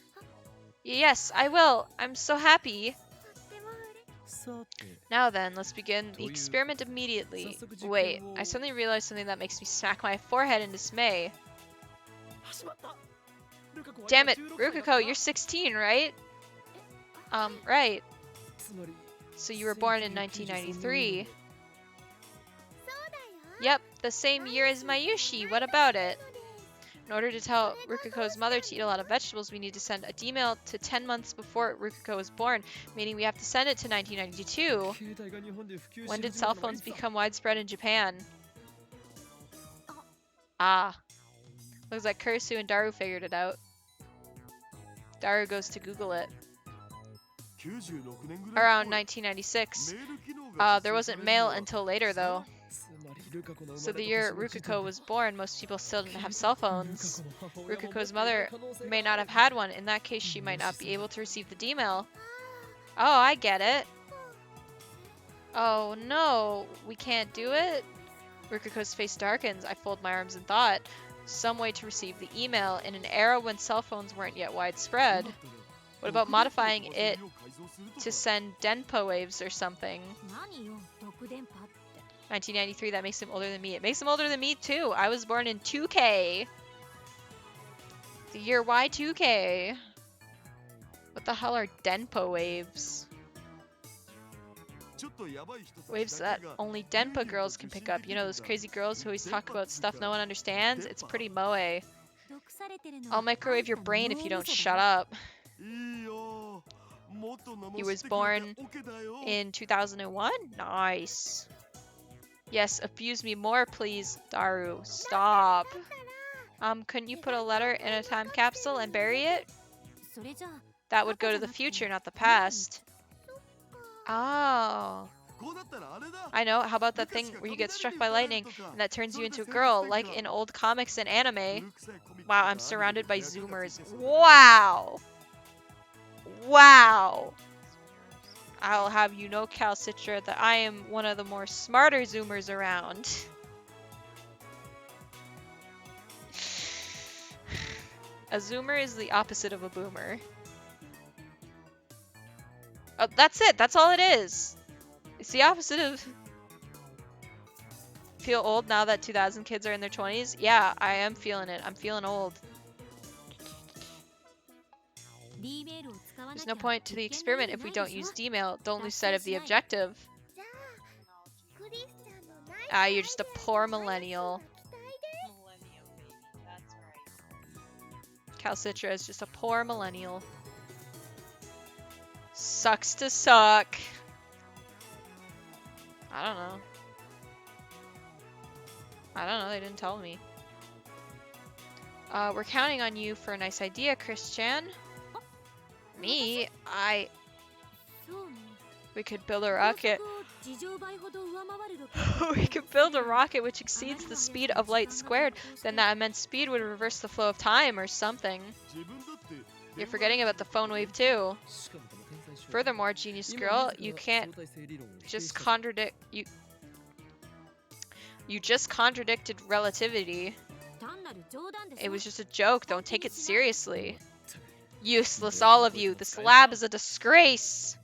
Yes, I will. I'm so happy. さて Now then, let's begin the experiment immediately. Wait, I suddenly realized something that makes me smack my forehead in dismay. 始まった。ルカ子は Damn it, 16歳だった Rukiko, you're 16, right? Right. つまり So you were born in 1993. そうだよ Yep, the same year as Mayushi. What about it? In order to tell Rukiko's mother to eat a lot of vegetables, we need to send a D-mail to 10 months before Rukiko was born, meaning we have to send it to 1992. 携帯が日本で普及し When did 始めた cell のがい phones つだ become widespread in Japan? Ah. Looks like Kurisu and Daru figured it out. Daru goes to Google it. 96年ぐらい Around 1996. メール機能が There wasn't mail until later, though. つまりルカ子の生 So ま the れ year た年の時点 Rukiko was born, most people still didn't have cell ル phones. カ子の母親も Rukiko's 持ってい mother る可能性が may あ not る have had one. In that case, she might not be able to receive the D-mail. Oh, I get it. Oh no, we can't do it? Rukiko's face darkens. I fold my arms in thought. Some way to receive the email in an era when cell phones weren't yet widespread. What about modifying it to send Denpa waves or something? 何よ毒電波って 1993, that makes him older than me. It makes him older than me too. I was born in 2K. The year Y2K. What the hell are Denpa waves? ちょっとやばい人たち Waves だ that けが only Denpa girls can pick up. You know those crazy girls who always talk about stuff no one understands? It's pretty moe. 毒されてるのは I'll microwave your brain if you don't shut up. いいよもっと He was 罵ってくれ born て OK だよ In 2001? Nice. Yes, abuse me more, please, Daru. Stop. Couldn't you put a letter in a time capsule and bury it? それじゃあ That would go to the future, not the past. Oh. こうなったらあれだ I know. How about that thing where you get struck by lightning and that turns you into a girl, like in old comics and anime? 古臭いコミック Wow, と I'm か surrounded by アニメの Zoomers. キャラクターたちが Wow. Wow. I'll have you know, Calcitra, that I am one of the more smarter Zoomers around. A Zoomer is the opposite of a boomer. Oh, that's it. That's all it is. It's the opposite of... Feel old now that 2000 kids are in their 20s? Yeah, I am feeling it. I'm feeling old. D メールを使わな There's きゃ no point to the 実験の experiment 意味 if we ない don't でしょ use D-mail. Don't lose sight of the objective. じゃあクリスチャンのナイス Ah, you're just a poor millennial. Millennium baby. That's right. Calcitra is just a poor millennial. Sucks to suck. I don't know. They didn't tell me. We're counting on you for a nice idea, Christian. Me? そうね We could build a rocket. 高速を事情倍ほど上回るロケットを We could build a rocket which exceeds the speed of light squared. Then that immense speed would reverse the flow of time or something. 自分だって You're forgetting about the phone wave too. しかもこの天才少女 Furthermore, genius 今 girl, 自 you ら can't 相対性理論を否定 just した contradict you just contradicted relativity. 単なる冗談でし It ょ was just a joke. Don't take it seriously. Useless, all of you. This lab is a disgrace.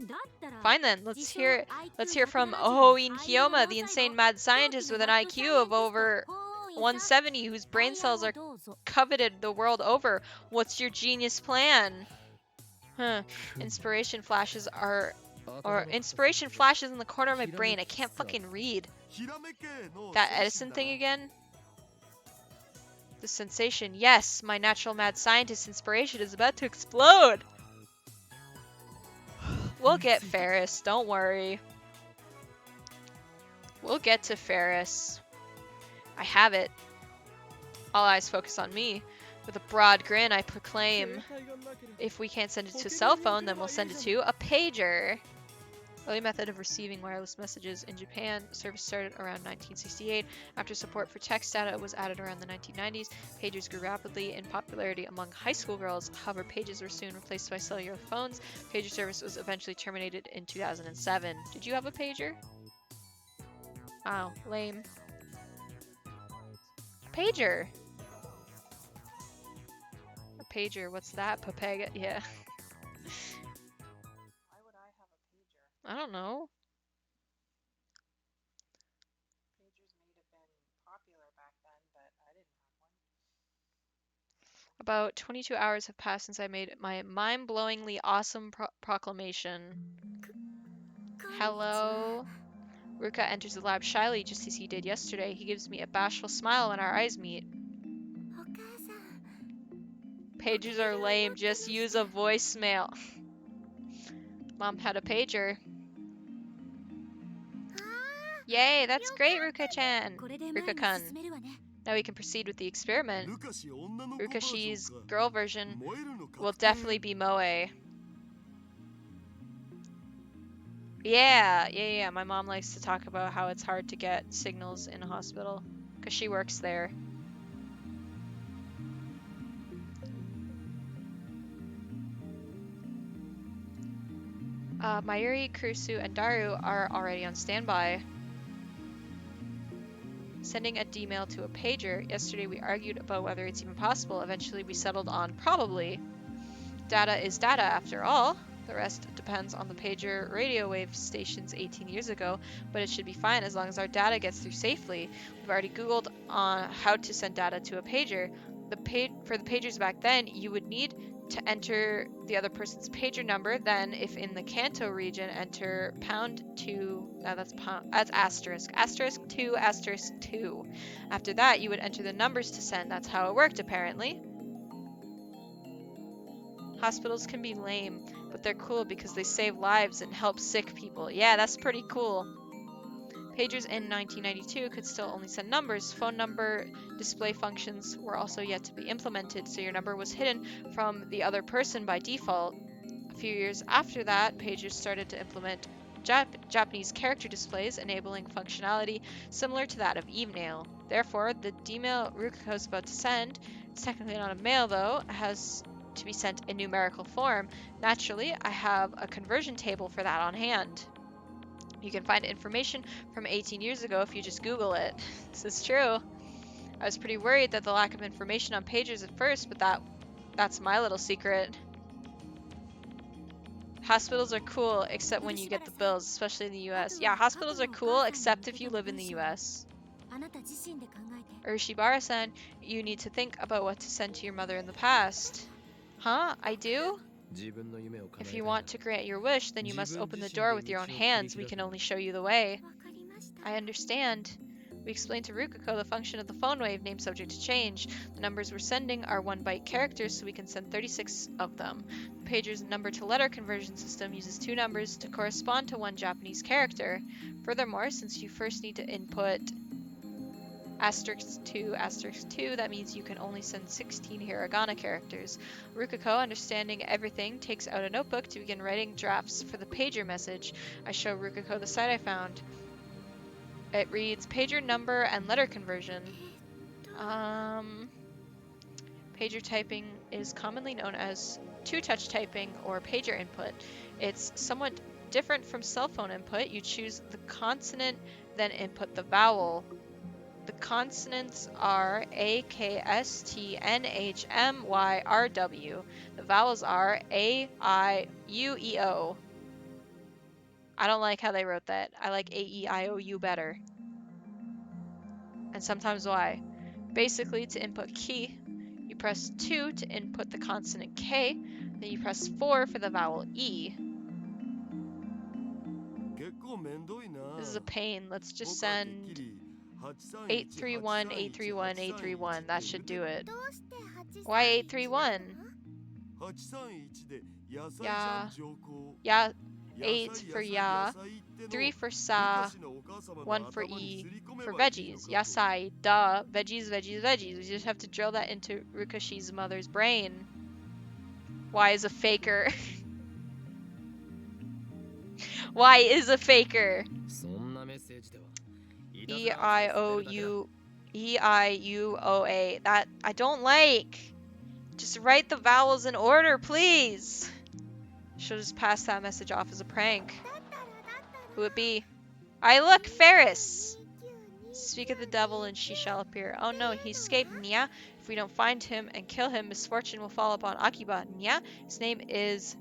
だったら Fine then, let's 自称 hear IQ let's hear from 170 Ohoin の Hyoma, 俳 the 優の insane 天才 mad が scientist with an 狂気 IQ の of over マッドサイエンティスト 170 whose brain cells are どうぞ coveted the world over. What's your genius plan? Huh. Inspiration flashes are or inspiration flashes in the corner of my brain. I can't fucking read. ひらめけの That 精 Edison 神だ thing again? The sensation. Yes, my natural mad scientist inspiration is about to explode. We'll get Ferris, don't worry. We'll get to Ferris. I have it. All eyes focus on me. With a broad grin, I proclaim, if we can't send it to a cell phone, then we'll send it to a pager. Early method of receiving wireless messages in Japan. Service started around 1968. After support for text data was added around the 1990s, pagers grew rapidly in popularity among high school girls. However, pagers were soon replaced by cellular phones. Pager service was eventually terminated in 2007. Did you have a pager? Wow, lame. Pager. A pager. What's that? Papega. Yeah. Why would I have a pager? I don't know. Pagers may have been popular back then, but I didn't have one. About 22 hours have passed since I made my mind-blowingly awesome proclamation. Hello. Ruka enters the lab shyly, just as he did yesterday. He gives me a bashful smile when our eyes meet. Pagers are lame. Just use a voicemail. Mom had a pager. Yay, that's great, Ruka-chan. Ruka-kun. Now we can proceed with the experiment. ルカシ女の子バージョン Rukashi's か girl version 燃えるの確 will 定 definitely be Moe. Yeah. My mom likes to talk about how it's hard to get signals in a hospital because she works there. Mayuri, Kurusu, and Daru are already on standby. Sending a D-mail to a pager. Yesterday we argued about whether it's even possible. Eventually we settled on probably. Data is data after all. The rest depends on the pager radio wave stations 18 years ago, but it should be fine as long as our data gets through safely. We've already Googled on how to send data to a pager. For the pagers back then, you would need to enter the other person's pager number. Then, if in the Kanto region, enter #2. That's asterisk. *2 *2. After that, you would enter the numbers to send. That's how it worked, apparently. Hospitals can be lame, but they're cool because they save lives and help sick people. Yeah, that's pretty cool. Pagers in 1992 could still only send numbers. Phone number display functions were also yet to be implemented, so your number was hidden from the other person by default. A few years after that, pagers started to implement Japanese character displays, enabling functionality similar to that of email. Therefore, the D-mail Rukako is about to send, it's technically not a mail though, has to be sent in numerical form. Naturally, I have a conversion table for that on hand. You can find information from 18 years ago if you just Google it. This is true. I was pretty worried that the lack of information on pagers at first, but that's my little secret. Hospitals are cool, except when you get the bills, especially in the US. Yeah, hospitals are cool, except if you live in the US. Urshibara-san, you need to think about what to send to your mother in the past. Huh? I do? If you want to grant your wish, then you must open the door with your own hands. We can only show you the way. I understand. We explained to Rukako the function of the phone wave, name subject to change. The numbers we're sending are 1-byte characters, so we can send 36 of them. The pager's number-to-letter conversion system uses 2 numbers to correspond to 1 Japanese character. Furthermore, since you first need to input *2*2, that means you can only send 16 hiragana characters. Rukako, understanding everything, takes out a notebook to begin writing drafts for the pager message. I show Rukako the site I found. It reads pager number and letter conversion. Pager typing is commonly known as two-touch typing or pager input. It's somewhat different from cell phone input. You choose the consonant, then input the vowel. The consonants are A, K, S, T, N, H, M, Y, R, W. The vowels are A, I, U, E, O. I don't like how they wrote that. I like A, E, I, O, U better. And sometimes Y. Basically, to input ki, you press 2 to input the consonant K, then you press 4 for the vowel E. 結構めんどいな This is a pain. Let's just 僕はてっき send り 831, 831, 831. That should do it. Why 831? 831で野菜やさん上皇 Yeah, 野菜 8 for ya, 3 for sa, 1 for e, for veggies. Yasai, duh. Veggies, veggies, veggies. We just have to drill that into Rukashi's mother's brain. Y is a faker. Y is a faker. そんなメッセージでは E-I-O-U-E-I-U-O-A. That I don't like. Just write the vowels in order, please. She'll just pass that message off as a prank. Who would it be? Look, Ferris! Speak of the devil and she shall appear. Oh no, he escaped, Nya. If we don't find him and kill him, misfortune will fall upon Akiba, Nya. His name is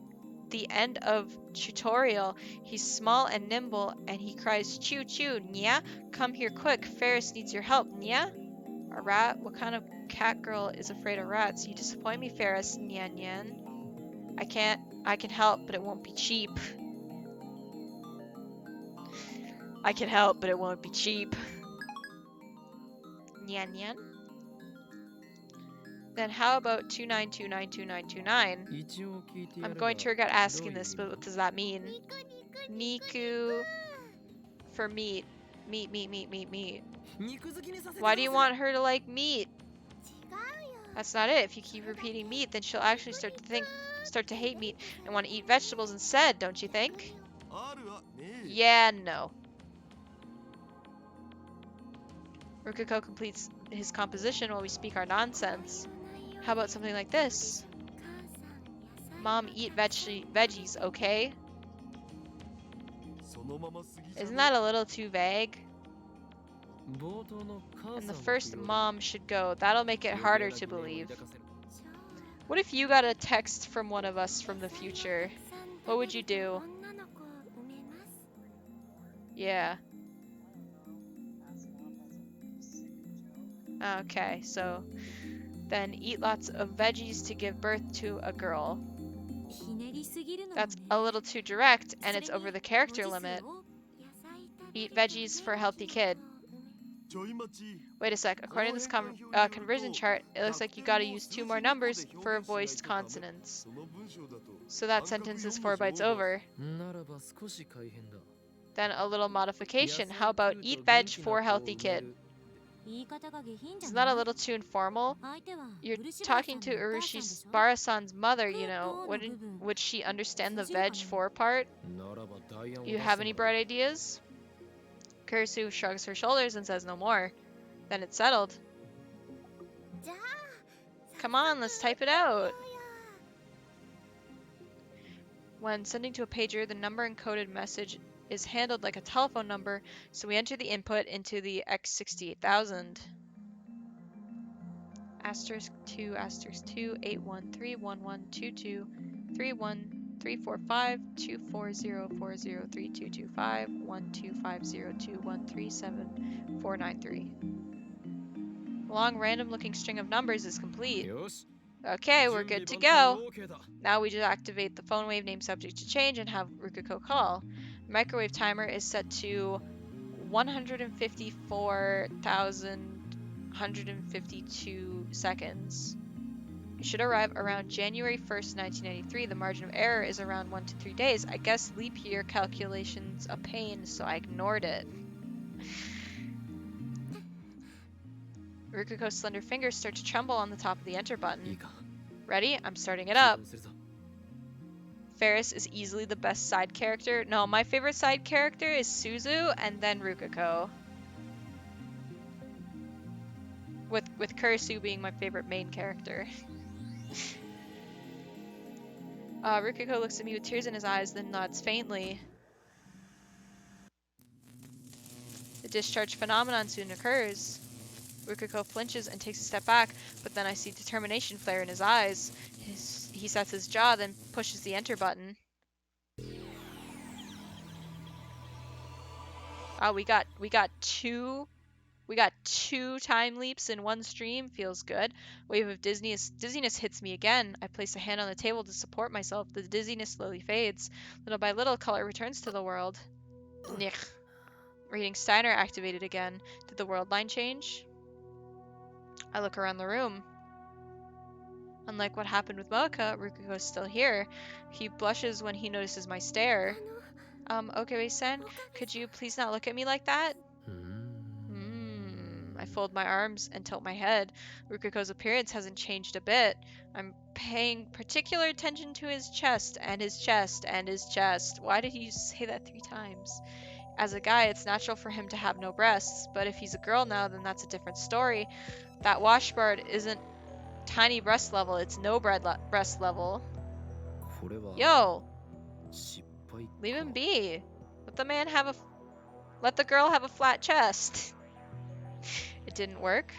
the end of tutorial. He's small and nimble, and he cries, choo choo, Nya. Come here quick, Ferris needs your help, Nya. A rat? What kind of cat girl is afraid of rats? You disappoint me, Ferris, Nyan Nyan. I can help, but it won't be cheap. I can help, but it won't be cheap. Nyan Nyan. Then how about 2929299? 一応聞いてや I'm る going が to regret どう asking いう this, 意 but 味 what does that mean? Niku for meat. Meat, meat, meat, meat, meat. 肉好きにさせて Why do you どうする want her to like meat? That's not it. If you keep repeating meat, then she'll actually start to hate meat and want to eat vegetables instead, don't you think? あるわねえ Yeah, no. Rukiko completes his composition while we speak our nonsense. How about something like this? Mom, eat veggies, okay? そのまますぎじゃ Isn't ね that a little too vague? 冒頭の母 And さ the んを first 起用 mom should go. That'll make it 余計 harder な to 疑念を believe. 抱かせる What if you got a text from one of us from the future? What would you do? Yeah. Okay, so then eat lots of veggies to give birth to a girl. That's a little too direct, and it's over the character limit. Eat veggies for a healthy kid. ちょい待ち Wait a sec. According to this conversion chart, it looks like you gotta use 2 more numbers for voiced consonants. その文章だと So that sentence is 4 bytes over. ならば少し改変だ Then a little modification. How about eat veg for healthy kid? Isn't that a little too informal? You're talking to Urushi's Barasan's mother, you know. Would she understand the veg for part? ならば代案を You 出 have す any の bright ideas? Kurisu shrugs her shoulders and says no more. Then it's settled. Come on, let's type it out. When sending to a pager, the number encoded message is handled like a telephone number, so we enter the input into the X68000. *2 *2 8131122 31345 240403225 12502137493. The long random looking string of numbers is complete. よし Okay, we're 準備 good to 万 go. 端 OK だ Now we just activate the phone wave name subject to change and have Rukiko call. Microwave timer is set to 154,152 seconds. You should arrive around January 1st, 1993. The margin of error is around 1 to 3 days. I guess leap year calculation's a pain, so I ignored it. Rukiko's slender fingers start to tremble on the top of the enter いい button. か Ready? I'm starting it 興 up. 奮するぞ Ferris is easily the best side character. No, my favorite side character is Suzu and then Rukiko. With Kurisu being my favorite main character. Rukiko looks at me with tears in his eyes, then nods faintly. The discharge phenomenon soon occurs. Rukiko flinches and takes a step back, but then I see determination flare in his eyes. He sets his jaw, then pushes the enter button. Oh, we got two time leaps in one stream. Feels good. Wave of dizziness hits me again. I place a hand on the table to support myself. The dizziness slowly fades. Little by little, color returns to the world. Nich. Reading Steiner activated again. Did the world line change? I look around the room. Unlike what happened with Moeka, Rukiko is still here. He blushes when he notices my stare. Okay, Sen, could you please not look at me like that? うーん fold my arms and tilt my head. Rukako's appearance hasn't changed a bit. I'm paying particular attention to his chest and his chest and his chest. Why did you say that 3 times? As a guy, it's natural for him to have no breasts, but if he's a girl now, then that's a different story. That washboard isn't tiny breast level, it's no breast level. これは Yo, 失敗 leave か him be. Let the girl have a flat chest. It didn't work.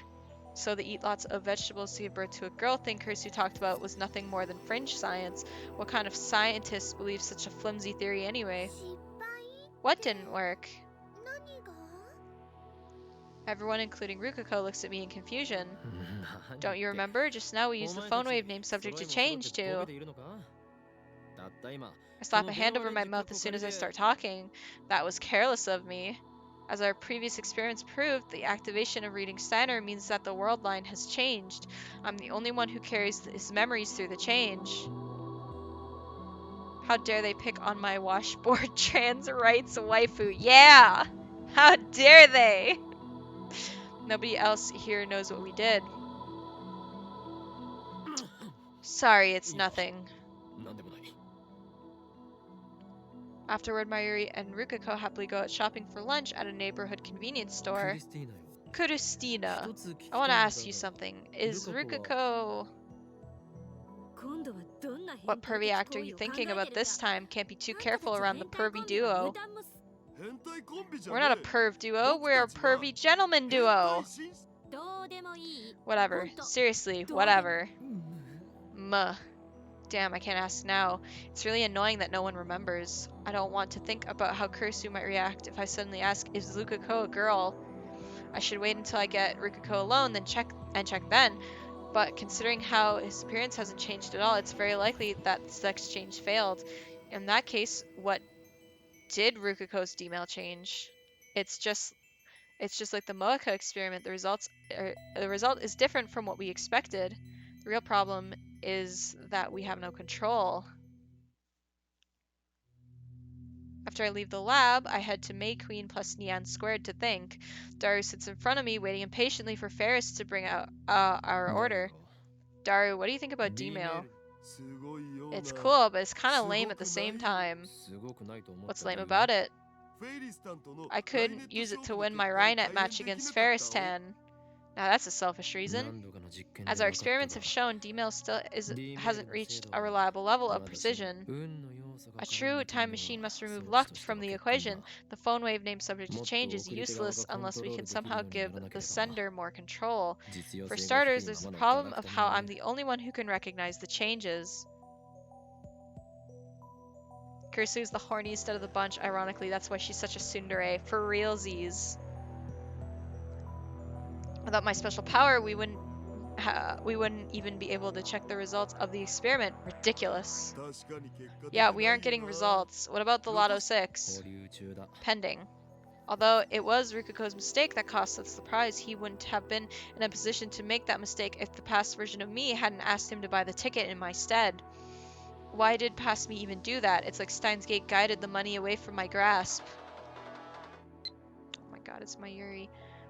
So the eat lots of vegetables to give birth to a girl thing Kirsu talked about was nothing more than fringe science. What kind of scientist believes such a flimsy theory anyway? 失敗 What didn't work? 何が Everyone, including Rukako, looks at me in confusion. 何 Don't you って remember? Just now we used the お前 phone たち wave name subject to 揃いも揃って change ボ to. ケているのかたった今 I slap こ a の hand 電 over 話 my で mouth 実 as 力 soon を as I 借り start て talking. That was careless of me. As our previous experience proved, the activation of reading Steiner means that the world line has changed. I'm the only one who carries his memories through the change. How dare they pick on my washboard trans rights waifu? Yeah! How dare they? Nobody else here knows what we did. Sorry, it's いいよ nothing. なんでもない Afterward, Mayuri and Rukako happily go out shopping for lunch at a neighborhood convenience ク store. リスティーナよ Kurustina, 一つ聞き I want to たいの ask だ you が something. Is ルカ子 Rukako... 今度はどんな What 変態 pervy 的 act 行 are 為 you を考え thinking て about るんだ this time? Can't be too あんたたち careful は around the 変態 pervy コンビが duo. 油断もす変態コンビじゃ We're ね not a え perv duo, 僕 we're a たちは pervy gentleman 変 duo. 態紳士 どうでもいい Whatever. ほんと Seriously, どうでも whatever. Muh. Damn, I can't ask now. It's really annoying that no one remembers. I don't want to think about how Kurisu might react if I suddenly ask, is Rukako a girl? I should wait until I get Rukako alone, then check then. But considering how his appearance hasn't changed at all, it's very likely that the sex change failed. In that case, what did Rukako's D-mail change? It's just like the Moeka experiment. The result is different from what we expected. The real problem is that we have no control. After I leave the lab, I head to May Queen plus Neon Squared to think. Daru sits in front of me, waiting impatiently for Ferris to bring out our なんだ order. ろ Daru, what do you think う about D D-mail? メール すごいような It's cool, but it's kind of す lame ご at the く same ない time. すごくないと思っ What's た lame 理由 about it? フェイリスタンとの I ライネ couldn't ット use 勝 it 負 to の win 結 my 果 Rhynet 大変 match でき against なかった Ferris わ Tan. Now that's a selfish reason. 何度かの実験で As 分 our かった experiments が have shown, D-mail still D-mail hasn't の reached 精 a 度は reliable level ま of だしも precision. 運の要素が A 絡 true んでくる time の machine は must remove 装置 luck として from の the 欠陥 equation. だ The phone wave name subject to もっと change is 送り手側 useless がコン unless ト we ロー can ルできるよ somehow うに give ならなけ the れば sender more control. 実用 For 性が低 starters, い there's ま the まの problem ガラ of クタ how に I'm the only one who can recognize the changes. Kursu's the horniest out of the bunch, ironically, that's why she's such a tsundere. For realsies. Without my special power, we wouldn't even be able to check the results of the experiment. Ridiculous. 確かに結果出て Yeah, we ない aren't getting よな results. What about the Lotto 残す 6? 保留中だ Pending. Although it was Rukako's mistake that cost us the prize, he wouldn't have been in a position to make that mistake if the past version of me hadn't asked him to buy the ticket in my stead. Why did past me even do that? It's like Steins Gate guided the money away from my grasp. Oh my god, it's Mayuri.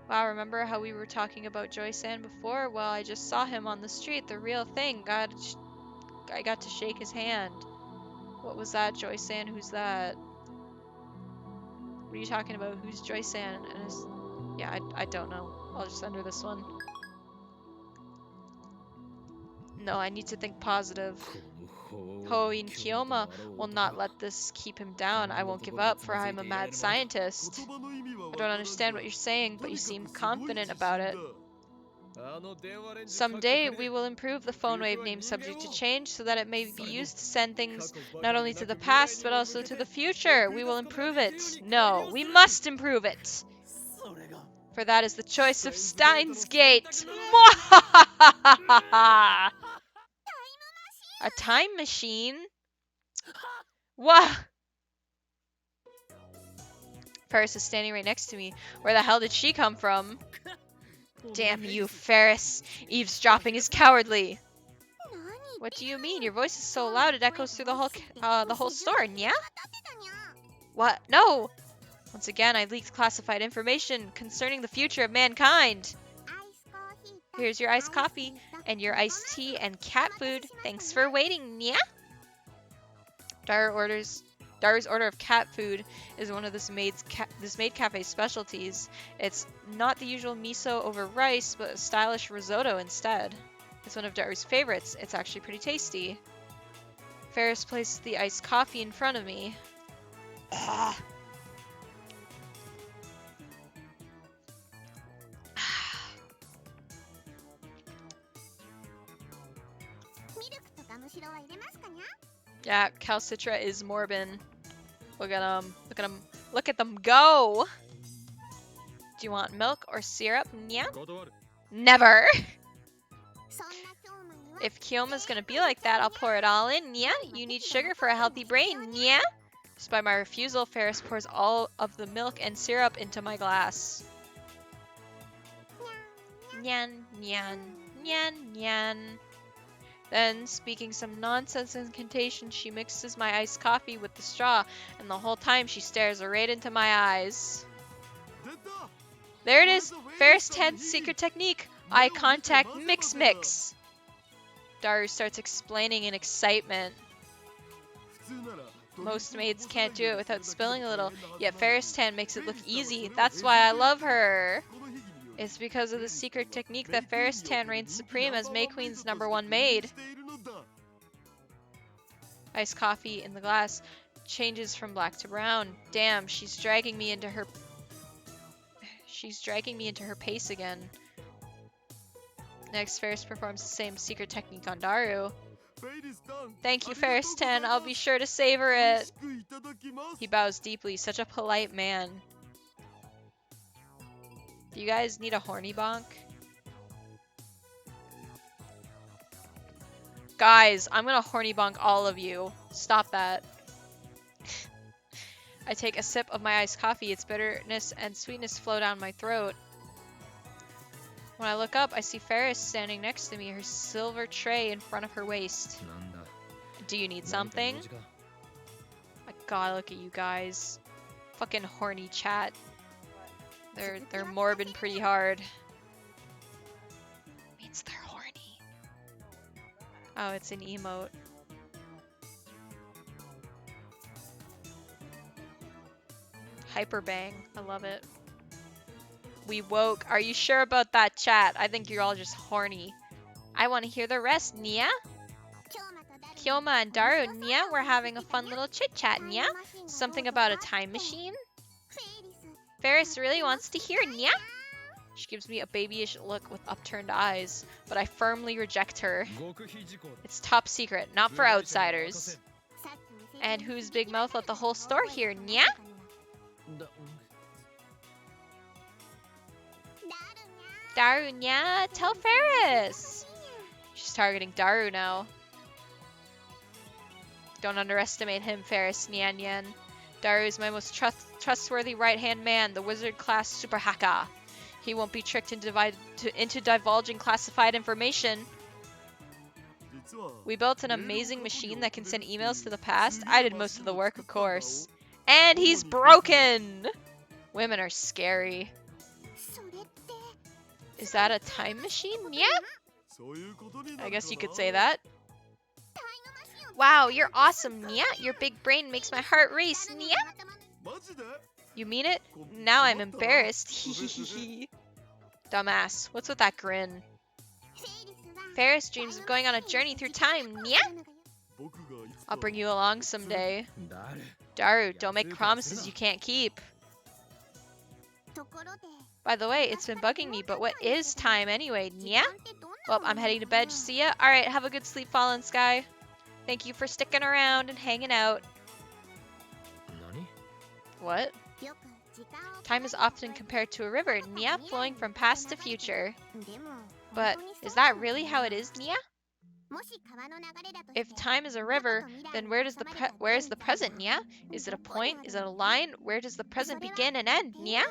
Wow, remember how we were talking about Joy-san before? Well, I just saw him on the street, the real thing. I got to shake his hand. What was that, Joy-san? Who's that? What are you talking about? Who's Joy-san? Yeah, I don't know. I'll just enter this one. No, I need to think positive. この Hoin Kiyoma will not let this keep him down. I won't give up, for I'm a mad scientist. 言葉の意味は I わ don't からんが understand what you're saying, と but に you か seem くすごい confident 自信 about it. あの電話レンジ Someday, we will improve the phone wave name subject to change so that it may be used to send things not only to the past, but also to the future. We will improve it. No, we must improve it. それが For that is the choice of Steins Gate. A time machine? What? Ferris is standing right next to me. Where the hell did she come from? Damn you, Ferris. Eavesdropping is cowardly. 何 What do you mean? Your voice is so loud it echoes through the whole store, yeah? 当てたにゃ What? No! Once again, I leaked classified information concerning the future of mankind. Here's your iced coffee and your iced tea and cat food. Thanks for waiting, Nya. Daru's order of cat food is one of this maid cafe's specialties. It's not the usual miso over rice, but a stylish risotto instead. It's one of Daru's favorites. It's actually pretty tasty. Ferris placed the iced coffee in front of me. Ah. Yeah, Calcitra is Morbin. Look at him. Look at him. Look at them go! Do you want milk or syrup? Yeah? Never! If Kyoma's gonna be like that, I'll pour it all in. Yeah? You need sugar for a healthy brain. Yeah? Despite my refusal, Ferris pours all of the milk and syrup into my glass. Nyan, nyan, nyan, nyan. Then, speaking some nonsense incantation, she mixes my iced coffee with the straw, and the whole time she stares right into my eyes. There it is! Ferris 10's secret technique! Eye contact mix. Daru starts explaining in excitement. Most maids can't do it without spilling a little, yet Ferris 10 makes it look easy. That's why I love her! It's because of the secret technique that Ferris 10 reigns supreme as May Queen's #1 maid. Iced coffee in the glass changes from black to brown. Damn, she's dragging me into her pace again. Next, Ferris performs the same secret technique on Daru. Thank you, Ferris 10. I'll be sure to savor it. He bows deeply, such a polite man. Do you guys need a horny bonk? Guys, I'm gonna horny bonk all of you. Stop that. I take a sip of my iced coffee. Its bitterness and sweetness flow down my throat. When I look up, I see Ferris standing next to me, her silver tray in front of her waist. Do you need something? My god, look at you guys. Fucking horny chat. They're morbid pretty hard. Means they're horny. Oh, it's an emote. Hyperbang. I love it. We woke. Are you sure about that, chat? I think you're all just horny. I want to hear the rest, Nya. Kyoma and Daru, Nya, we're having a fun little chit-chat, Nya. Something about a time machine? Ferris really wants to hear, Nya. She gives me a babyish look with upturned eyes, but I firmly reject her. It's top secret, not for outsiders. And whose big mouth let the whole store hear, Nya? Daru, Nya, tell Ferris. She's targeting Daru now. Don't underestimate him, Ferris, Nyan Nyan. Daru is my most trustworthy right-hand man, the wizard-class super hacker. He won't be tricked into divulging classified information. We built an amazing machine that can send emails to the past. I did most of the work, of course. And he's broken! Women are scary. Is that a time machine? Yeah? I guess you could say that. Wow, you're awesome, Nya. Your big brain makes my heart race, Nya. You mean it? Now I'm embarrassed. Dumbass. What's with that grin? Ferris dreams of going on a journey through time, Nya. I'll bring you along someday. Daru, don't make promises you can't keep. By the way, it's been bugging me, but what is time anyway, Nya? Well, I'm heading to bed. See ya. Alright, have a good sleep, Fallen Sky. Thank you for sticking around and hanging out. What? Time is often compared to a river, Nya, flowing from past to future. But is that really how it is, Nya? If time is a river, then where is the present, Nya? Is it a point? Is it a line? Where does the present begin and end, Nya?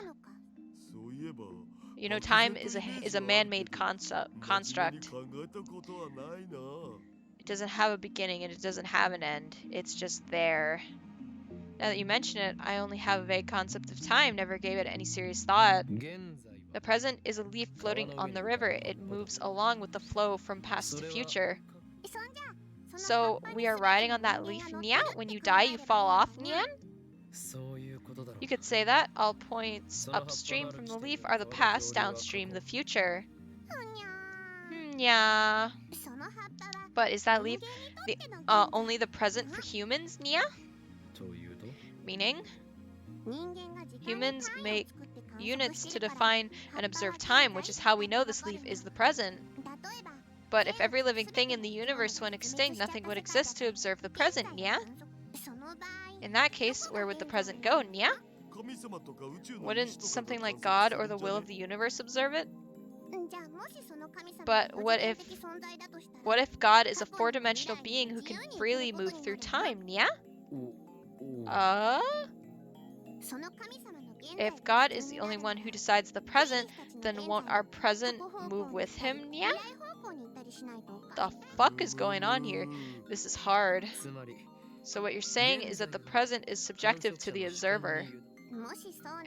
You know, time is a man-made construct. It doesn't have a beginning and it doesn't have an end. It's just there. Now that you mention it, I only have a vague concept of time, never gave it any serious thought. The present is a leaf floating on the river. It moves along with the flow from past to future. So we are riding on that leaf, nya? When you die, you fall off, nyan? そういうことだろう You could say that. All points upstream from the leaf are the past, downstream the future. Yeah. But is that leaf the only the present for humans, nya? というと Meaning, humans make units to define and observe time, which is how we know this leaf is the present. But if every living thing in the universe went extinct, nothing would exist to observe the present, nya? In that case, where would the present go, nya? 神様とか宇宙の Wouldn't 意志とか something が like 加 God 速 or the するんじゃ will ね of the universe observe it? but What if God is a four-dimensional being who can freely move through time, nya? おお If God is the only one who decides the present, then won't our present move with him, nya? The fuck is going on here? This is hard. つまり So what you're saying is that the present is 観 subjective 測 to 者 the の主観 observer. に言う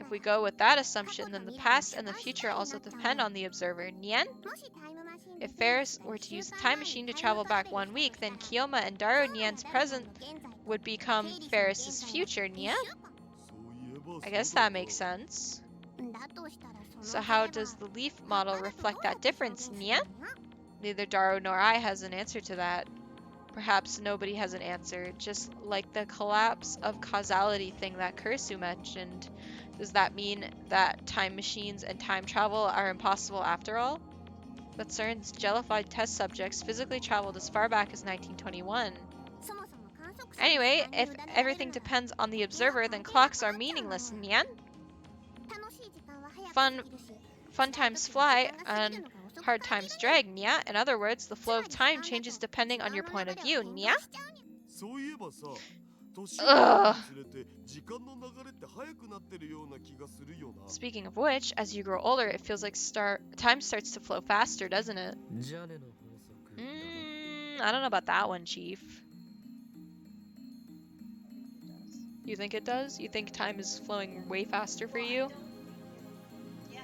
If we go with that assumption, then the past and the future also depend on the observer, nyan? If Ferris were to use a time machine to travel back 1 week, then Kiyoma and Daru Nyan's present would become Ferris's future, nyan? そういえば I guess そうだ that makes sense. So how does the leaf model reflect that difference, nyan? Neither Daru nor I has an answer to that. Perhaps nobody has an answer, just like the collapse of causality thing that Kurisu mentioned. Does that mean that time machines and time travel are impossible after all? But CERN's jellified test subjects physically traveled as far back as 1921. Anyway, if everything depends on the observer, then clocks are meaningless, nyan? Fun times fly, and hard times drag, nya? In other words, the flow of time changes depending on your point of view, nya? そういえばさ年を Ugh. 取るにつれて時間の流れって速くなってるような気がするよな Speaking of which, as you grow older, it feels like time starts to flow faster, doesn't it? ジャネの法則だな I don't know about that one, Chief. You think it does? You think time is flowing way faster for you? Yeah,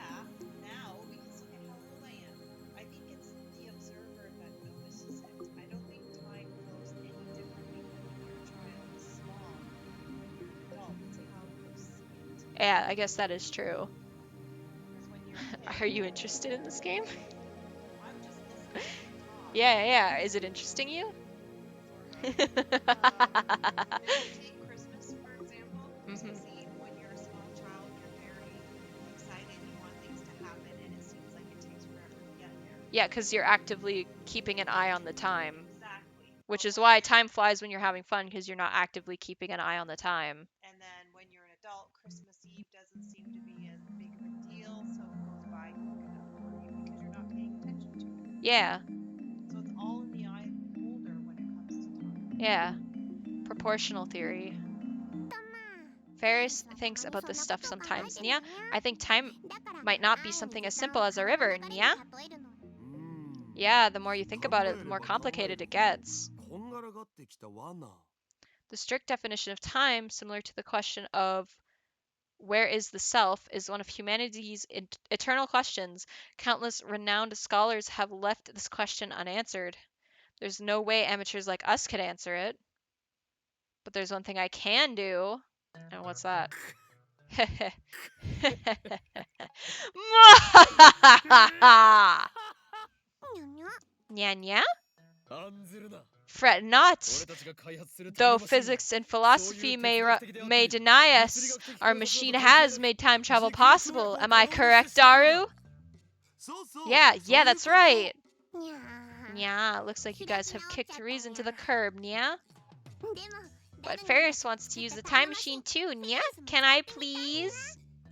now, because look at how old I am. I think it's the observer that notices it. I don't think time flows any differently than when your child is small. When you're an adult, it's how you see it. Yeah, I guess that is true. Because when you're a kid, Are you interested in this game? I'm just listening to you talk. Yeah. Is it interesting you? Take Christmas, for example. Christmas Eve, when you're a small child, you're very excited, you want things to happen, and it seems like it takes forever to get there. Yeah, because you're actively keeping an eye on the time. Exactly. Which But is when why you're- time flies when you're having fun, because you're not actively keeping an eye on the time. And then when you're an adult, Christmas Eve doesn't seem to be as big of a deal, so it goes by quick enough for you because you're not paying attention to it. Yeah, So it's all in the eye of the beholder when it comes to time. yeah. Proportional theory. Ferris thinks about this stuff sometimes, nya? I think time might not be something as simple as a river, nya? うーん Yeah, the more you think about it, the more complicated it gets. こんがらがってきた罠 The strict definition of time, similar to the question of where is the self, is one of humanity's eternal questions. Countless renowned scholars have left this question unanswered. There's no way amateurs like us could answer it. But there's one thing I can do. And what's that? Nya nya? 案ずるな Fret not. 俺たちが開発するタイ Though ムマシンは physics and philosophy may deny us, our machine has made time travel possible. Am I correct, Daru? そうそう Yeah, そういう that's こと right. Yeah, looks like you guys have kicked reason to the curb, nya? But Ferris wants to use the time machine too, nya? Can I please?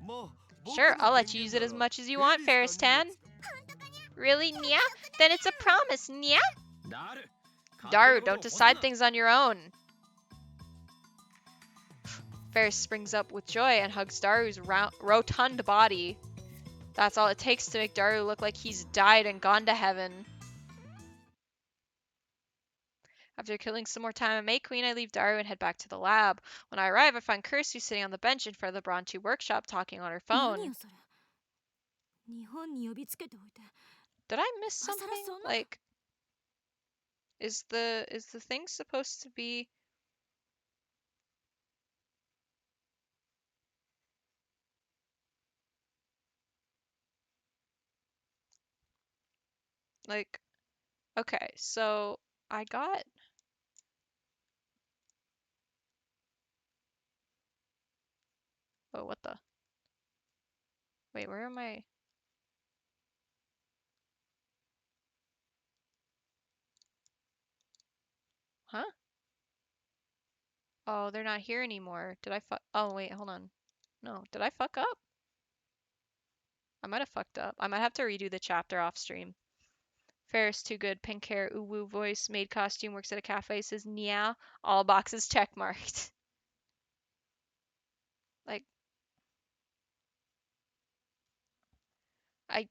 まあ僕 Sure, の I'll let 権 you use 限 it as なら much as you want, フェリ Ferris ーさん Tan. にも使 Really, nya? Then it's a promise, nya? ダル Daru, don't decide things on your own. Ferris springs up with joy and hugs Daru's rotund body. That's all it takes to make Daru look like he's died and gone to heaven. After killing some more time at May Queen, I leave Daru and head back to the lab. When I arrive, I find Kursu sitting on the bench in front of the Bronte workshop talking on her phone. 日本に呼びつけておいて Did I miss 今更 something? そんな Like, is the thing supposed to be? Like, okay, so I got. Oh, what the? Wait, where am I? Huh? Oh, they're not here anymore. Did I fuck? Oh, wait, hold on. No, did I fuck up? I might have fucked up. I might have to redo the chapter off stream. Ferris, too good. Pink hair, ooh woo voice, maid costume, works at a cafe, says meow. All boxes checkmarked. Like, I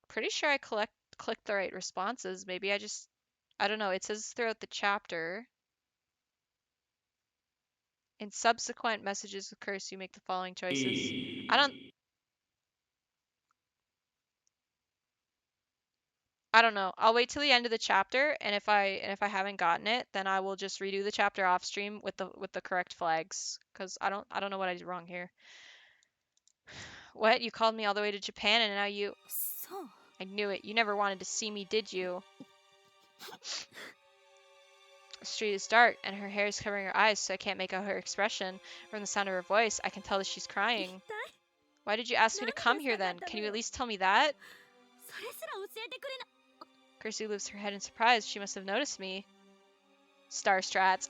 pretty sure I clicked the right responses. Maybe I don't know. It says throughout the chapter. In subsequent messages of curse, you make the following choices. I don't know. I'll wait till the end of the chapter, and if I haven't gotten it, then I will just redo the chapter off stream with the correct flags, cuz I don't know what I did wrong here. What? You called me all the way to Japan and now you そう I knew it. You never wanted to see me, did you? The street is dark and her hair is covering her eyes, so I can't make out her expression. From the sound of her voice, I can tell that she's crying. 一体 Why did you ask me to 何 come がし here たかっ then? た Can の you at よ least tell me that? それすら教えてくれな Kirsty lifts her head in surprise. She must have noticed me. Star Strats.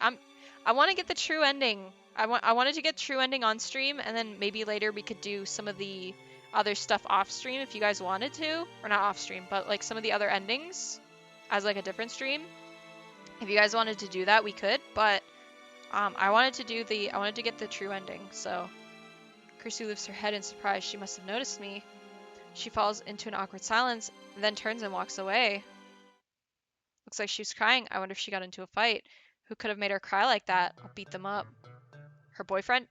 I want to get the true ending. I wanted to get true ending on stream, and then maybe later we could do some of the other stuff off stream if you guys wanted to, or not off stream, but like some of the other endings as like a different stream. If you guys wanted to do that, we could. But I wanted to get the true ending. So Kirsty lifts her head in surprise. She must have noticed me. She falls into an awkward silence, then turns and walks away. Looks like she's crying. I wonder if she got into a fight. Who could have made her cry like that? I'll beat them up. Her boyfriend?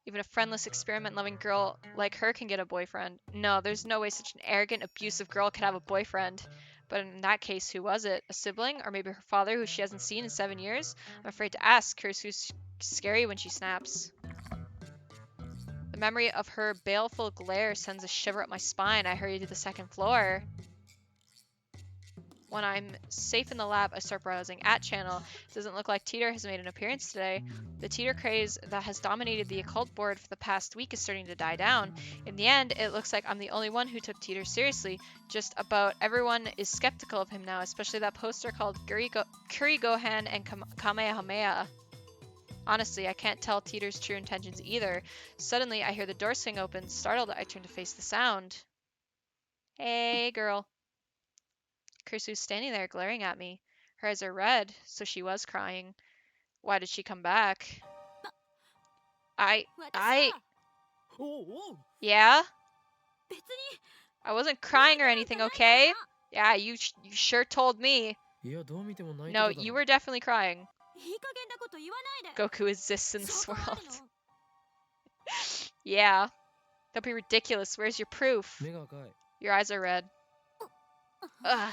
Even a friendless, experiment-loving girl like her can get a boyfriend. No, there's no way such an arrogant, abusive girl could have a boyfriend. But in that case, who was it? A sibling? Or maybe her father, who she hasn't seen in 7 years? I'm afraid to ask. Kursu's scary when she snaps. The memory of her baleful glare sends a shiver up my spine. I hurry to the second floor. When I'm safe in the lab, I start browsing at channel. It doesn't look like Teeter has made an appearance today. The Teeter craze that has dominated the occult board for the past week is starting to die down. In the end, it looks like I'm the only one who took Teeter seriously. Just about everyone is skeptical of him now, especially that poster called Curry Gohan and Kamehameha. Honestly, I can't tell Teeter's true intentions either. Suddenly, I hear the door swing open. Startled, I turn to face the sound. Hey, girl. Kursu's standing there glaring at me. Her eyes are red, so she was crying. Why did she come back? I... 私は おうおう Yeah? 別に I wasn't crying or anything, okay? Yeah, you sure told me. いやどう見ても泣いて No, ただろ you were definitely crying. いい加減なこと言わないで Goku exists in this 証拠はある world. の Yeah. Don't be ridiculous. Where's your proof? 目が赤い Your eyes are red. Ugh.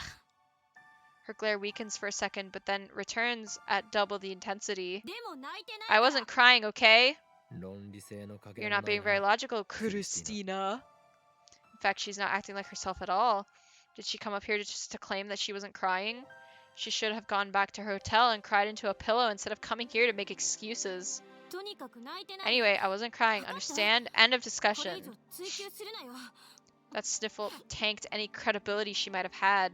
Her glare weakens for a second, but then returns at double the intensity. でも泣いてない I から wasn't crying, okay? 論理性のかけ You're らも not ない being very な logical, Christina. In fact, she's not acting like herself at all. Did she come up here just to claim that she wasn't crying? She should have gone back to her hotel and cried into a pillow instead of coming here to make excuses. とにかく泣いてない Anyway, I wasn't crying. Understand? End of これ discussion. 以上追求するなよ That sniffle tanked any credibility she might have had.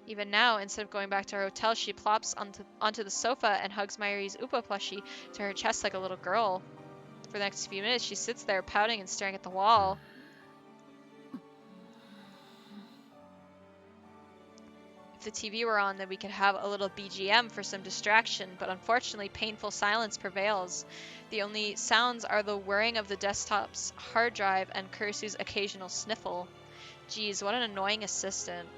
Even now, instead of going back to her hotel, she plops onto the sofa and hugs Mayuri's Upa plushie to her chest like a little girl. For the next few minutes, she sits there pouting and staring at the wall. If the TV were on, then we could have a little BGM for some distraction, but unfortunately, painful silence prevails. The only sounds are the whirring of the desktop's hard drive and Kursu's occasional sniffle. Geez, what an annoying assistant.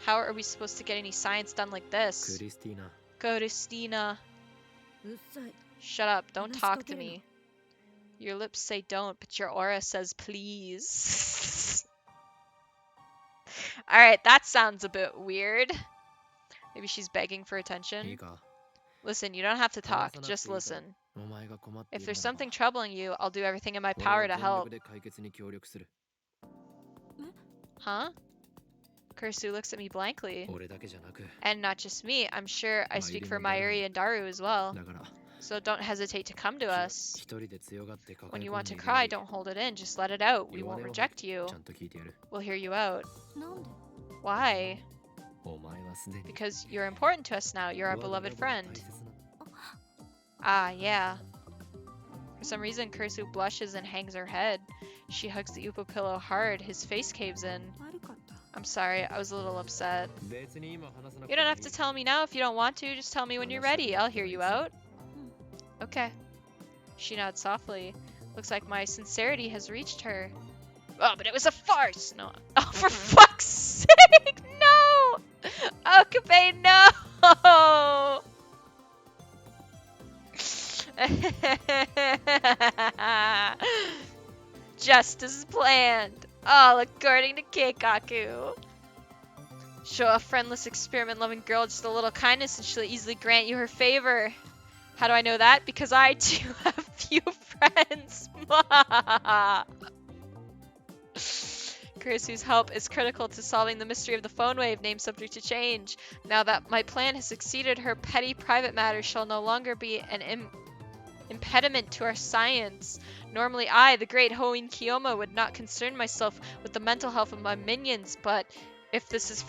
How are we supposed to get any science done like ク this? リスティーナ Christina. うっさい Shut up, don't Let's talk go to get me. Your lips say don't, but your aura says please. Alright, that sounds a bit weird. Maybe she's begging for attention. Listen, you don't have to talk, just listen. If there's something troubling you, I'll do everything in my power to help. Huh? Kursu looks at me blankly. And not just me, I'm sure I speak for Mayuri and Daru as well. So don't hesitate to come to us. When you want to cry, don't hold it in, just let it out. We won't reject you. We'll hear you out. Why? Because you're important to us now. You're our beloved friend. Ah, yeah. For some reason, Kursu blushes and hangs her head. She hugs the Upo pillow hard. His face caves in. I'm sorry, I was a little upset. You don't have to tell me now if you don't want to. Just tell me when you're ready. I'll hear you out. Okay. She nods softly. Looks like my sincerity has reached her. Oh, but it was a farce! No. Oh, for fuck's sake! No! Okabe, no! Just as planned. All according to Keikaku. Show a friendless, experiment-loving girl just a little kindness and she'll easily grant you her favor. How do I know that? Because I, too, have few friends. Kurisu's help is critical to solving the mystery of the phone wave, name subject to change. Now that my plan has succeeded, her petty private matters shall no longer be an impediment to our science. Normally I, the great Hoin Kiyoma, would not concern myself with the mental health of my minions, but if this is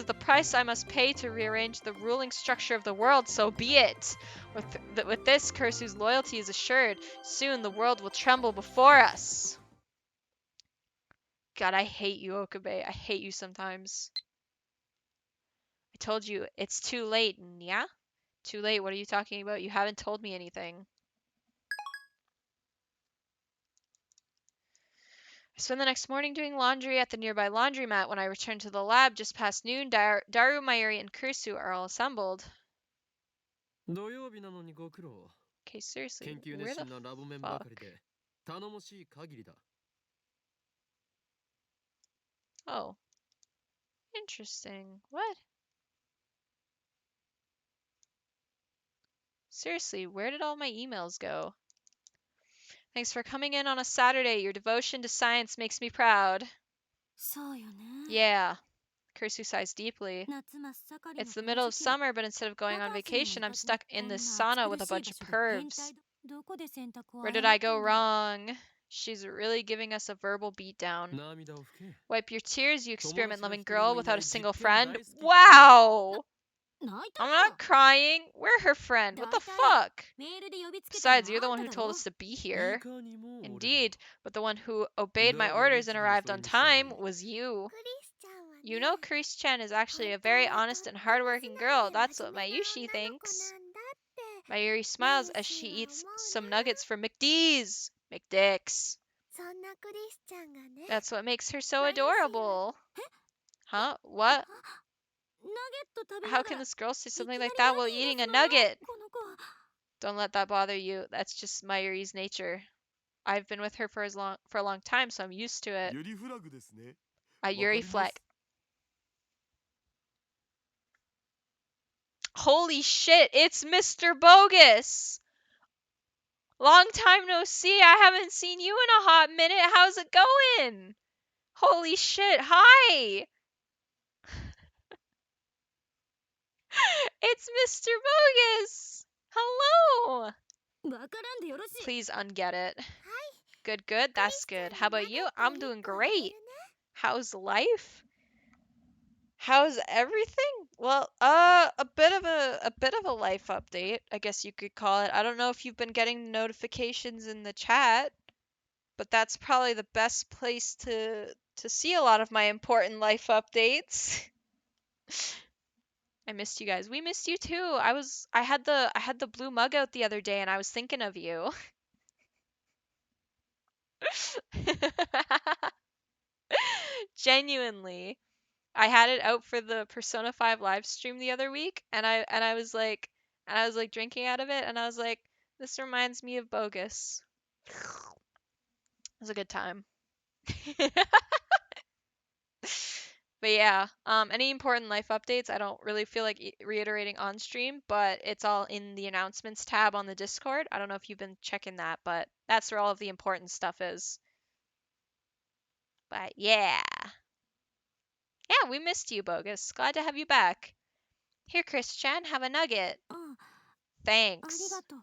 the price I must pay to rearrange the ruling structure of the world, so be it. With this, Kurisu's loyalty is assured. Soon the world will tremble before us. God, I hate you, Okabe. I hate you sometimes. I told you, it's too late, yeah? Too late, what are you talking about? You haven't told me anything. I spent the next morning doing laundry at the nearby laundromat. When I returned to the lab just past noon, Daru, Mayuri, and Kurisu are all assembled. Okay, seriously, where the fuck? Oh. Interesting. What? Seriously, where did all my emails go? Thanks for coming in on a Saturday. Your devotion to science makes me proud. Yeah. Kursu sighs deeply. It's the middle of summer, but instead of going on vacation, I'm stuck in this sauna with a bunch of pervs. Where did I go wrong? She's really giving us a verbal beatdown. Wipe your tears, you experiment-loving girl without a single friend. Wow! I'm not crying. We're her friend. What the fuck? Besides, you're the one who told us to be here. Indeed, but the one who obeyed my orders and arrived on time was you. You know Chris-chan is actually a very honest and hardworking girl. That's what Mayushi thinks. Mayuri smiles as she eats some nuggets from McD's. McDicks. That's what makes her so adorable. Huh? What? How can this girl say something like that while eating a nugget? Don't let that bother you. That's just Mayuri's nature. I've been with her for a long time, so I'm used to it. A Yuri flag. Holy shit, it's Mr. Bogus! Long time no see. I haven't seen you in a hot minute. How's it going? Holy shit, hi! It's Mr. Bogus! Hello! Please unget it. Good, good. That's good. How about you? I'm doing great. How's life? How's everything? Well, a bit of a life update, I guess you could call it. I don't know if you've been getting notifications in the chat, but that's probably the best place to see a lot of my important life updates. I missed you guys. We missed you too. I had the blue mug out the other day and I was thinking of you. Genuinely. I had it out for the Persona 5 live stream the other week and I was like drinking out of it and I was like, this reminds me of Bogus. It was a good time. But yeah, any important life updates, I don't really feel like reiterating on stream, but it's all in the announcements tab on the Discord. I don't know if you've been checking that, but that's where all of the important stuff is. But yeah. Yeah, we missed you, Bogus. Glad to have you back. Here, Chris-chan, have a nugget. あり Thanks. がとう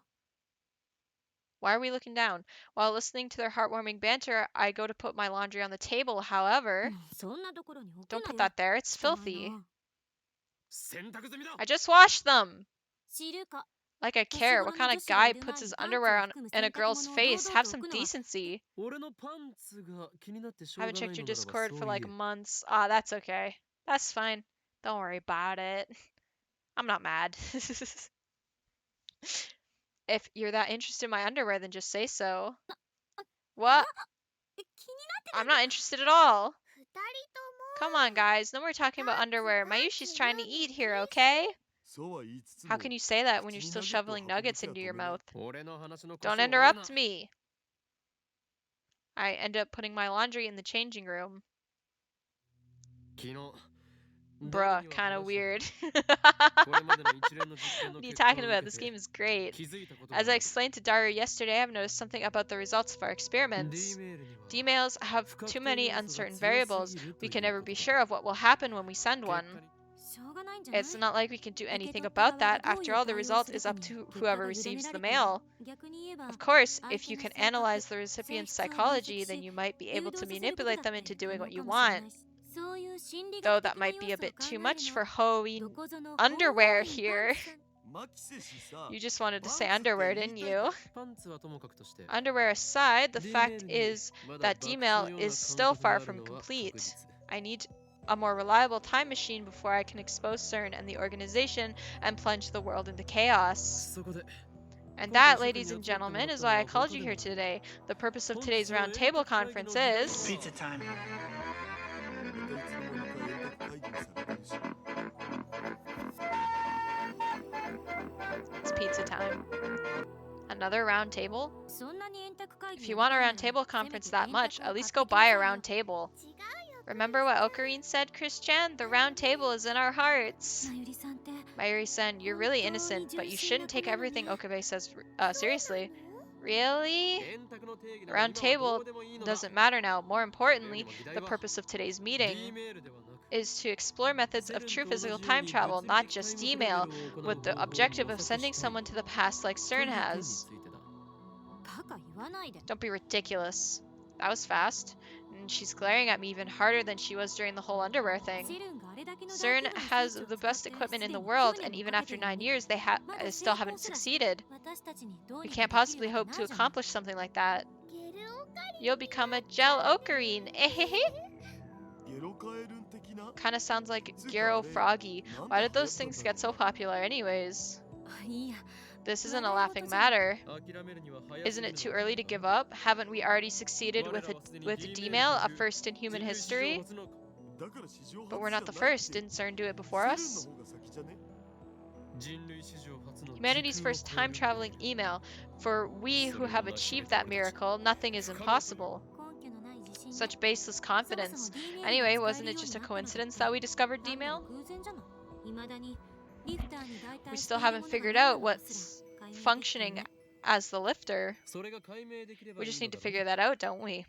Why are we looking down? While listening to their heartwarming banter, I go to put my laundry on the table. However, そんなところに置く don't な put よ that there. It's 汚い filthy. な 洗濯済みだ I just washed them. 知るか Like I care. What kind of guy puts his underwear on in a girl's face? Have some decency. 俺のパンツが気になってしょう Haven't がない checked の your ならば Discord そう for 言 like え months. Ah, that's okay. That's fine. Don't worry about it. I'm not mad. If you're that interested in my underwear, then just say so. What? 気になって I'm not interested at all. 二人と Come on, guys. No more talking about underwear. Mayushi's trying to eat here, okay? そうは言いつつ How も can you say that when you're 口に still ナゲットを shoveling 運ぶ nuggets 手は into 止 your めない mouth? 俺の話の Don't 腰を折るな interrupt me. I end up putting my laundry in the changing room. 昨日 Bruh, kind of weird. これまでの一連の実験の What are you 結果を talking 受 about? け This て game is great. 気づいたことが As I ある explained to Daru yesterday, I've noticed something about the results of our experiments. D メールには D-mails have 不確 too 定 many 要素が uncertain 強 variables. すぎると We い can う never こ be と sure だ of what will happen when we send 結 one. 果に しょうがないんじゃない It's not like we can do anything 受け取った側 about が that. どう After いう all, the 対応を result する is か up に to 結果 whoever が委ね receives ら the れて mail. 逆に言えば Of course, 相 if 手 you の can 性格 analyze the 性 recipient's 質を分 psychology, 析 then し you might be 誘 able 導 to させることだ manipulate っ them て into 可 doing 能 what you かもしれな want. いしそういう心理 Though 学 that 的な might 要 be a 素を bit 考 too える much の for は Hoey どこぞの underwear ホーイパン here. ツさんマキセ氏さ You just wanted to パ say ンツって underwear, 言い didn't たい you? かパンツはともかくとして Underwear aside, the D メ fact ールに is まだ that 爆 D-mail のような is 感 still 覚が far ある from のは確 complete. 実 I need a more reliable time machine before I can expose CERN and the organization and plunge the world into chaos. そこで And 今回 that, 職 ladies に and 集まっても gentlemen, らっ is たの why I は called 他 you で here も today. The purpose of 本 today's 日の円 roundtable 卓会議 conference の議題は is... Pizza time. またいつの間にか円卓会議にされてるし It's pizza time. Another roundtable? そんなに円卓会 If 議 you や want a りたいな roundtable らせめ conference て that 円 much, 卓を at 買っ least て go きな buy さ a いよ roundtable. 違うよ Remember what Ocarine said, Chris-chan? The roundtable is in our hearts. まゆりさんって Mayuri-san, you're really innocent, but you shouldn't take everything Okabe says seriously. そうなの Really? 円卓の定義 The なら今はど roundtable うでもいいのだ doesn't matter now. More それよ importantly, りも議題 the は purpose of today's D meeting メールではなく is to explore methods セ of レン true と同 physical じよう time に travel, 物理 not 的タイ just ムトラベ email, ルを行う with the 方法を objective 模 of 索 sending したい someone to the past like という CERN 件に has. ついてだバカ言わないで Don't be ridiculous. That was fast. And she's glaring at me even harder than she was during the whole underwear thing. セルンがあれだけの大 CERN 規模な has 装置を the 使っ best て equipment す in で the に world, 9 and 年も even かけて after るの 9に years, they まだ still 成功 haven't すらして succeeded. 私たちにどう We にか can't できる possibly わ hope け to ないじゃない accomplish something like that. ゲルオカ You'll become a gel ocarine. Ehehe. ゲロカエルン的な Kinda sounds like つうか Gero あれ Froggy. なん Why で did 流行 those ったん things だ get so popular anyways? あいいや This isn't a laughing matter. 諦めるには早す Isn't ぎ it る too のではな early い to か give up? Haven't we already succeeded 我 with らはすでに with D メール D-mail, と a いう first in 人 human 類史上 history? 初の だから史上 But 初 we're じゃ not the ないっ first. て Didn't CERN do it セ before ルンの us? 方が先じゃね人類史上初の Humanity's 時空を first 超える time traveling email. For we who have achieved that miracle, nothing is impossible. 根拠のない自信で Such baseless そもそも confidence. D メール Anyway, が使え wasn't る it よう just に a なったのだって coincidence that we discovered 単なる D-mail? 偶然じゃない未だにリフターに代 We 替してい still る haven't ものが figured 何な out のかす what's ら解明できてい functioning ない as the lifter. それが解明できれば We いい just の need to だろう figure that out, don't we?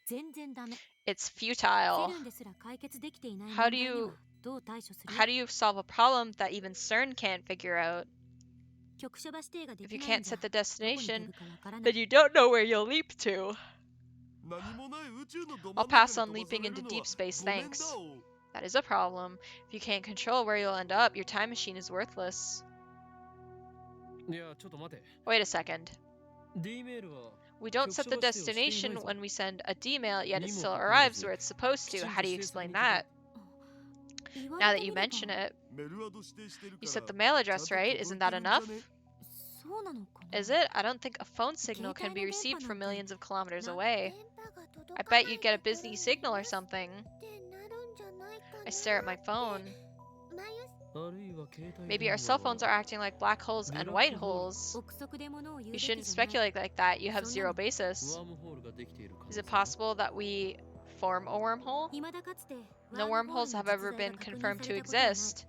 全然ダメ It's セ futile. ルンですら解決できていない問 How 題 do に you はどう対処する how do you solve a problem that even CERN can't figure out? 局所場指定がで If き you ないん can't じゃ set the どこに飛 destination, ぶかわからない then you don't know where you'll leap to. 何もない宇宙のど I'll 真ん中 pass に on 飛ばさ leaping れ into るの deep は space, ごめんだ thanks. お That is a problem. If you can't control where you'll end up, your time machine is worthless. いやちょっと待て Wait a second. D メールは We don't set the局所指定をしていない destination ぞ when we send a D-mail, yet it にも still かかわら arrives ず where it's supposed き to. ちん How と do you 指定され explain に来た that? 言わ Now れ that て you みれば mention it, メルアド指定してるか you ら set the mail ちゃん address と right. 届 Isn't い that てるんじゃ enough? ねそうなのかな Is it? I don't think a phone signal can be received from millions of kilometers away. I bet you'd get a busy signal or something. I stare at my phone. まゆあるい Maybe our cell phones are acting like black holes and white holes. 憶測で物を言う You べき shouldn't じゃない speculate like that. You have そんな zero の basis. ワームホールができている可能 Is 性 it は possible that we form a wormhole? 未だかつて No ワームホー wormholes ルの have 実 ever 在が been 確認 confirmed さ to れたことはない exist.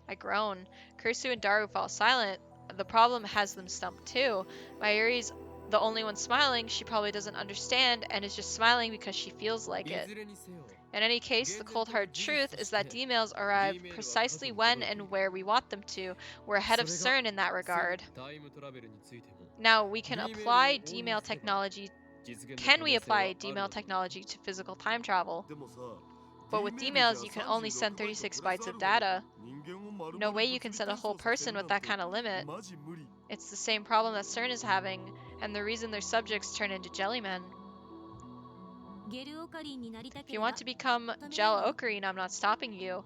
I groan. Kursu and Daru fall silent. The problem has them stumped too. Mayuri's the only one smiling. She probably doesn't understand and is just smiling because she feels like い it. ずれにせよ In any case, the cold hard truth is that D-mails arrive precisely when and where we want them to. We're ahead of それが CERN in that regard. タイムトラベルについても Now, we can D-mail apply を応用 D-mail すれば technology. 実現の Can 可 we 能性 apply はある D-mail のだ technology to physical time travel? でもさ But with D-mails, you can only send 36 bytes of data. No way you can send a whole person with that kind of limit. マジ無理 It's the same problem that CERN is having, and the reason their subjects turn into jellymen. ゲルオカリンになりた If け you れば want to become Gel Ocarine, I'm not stopping you.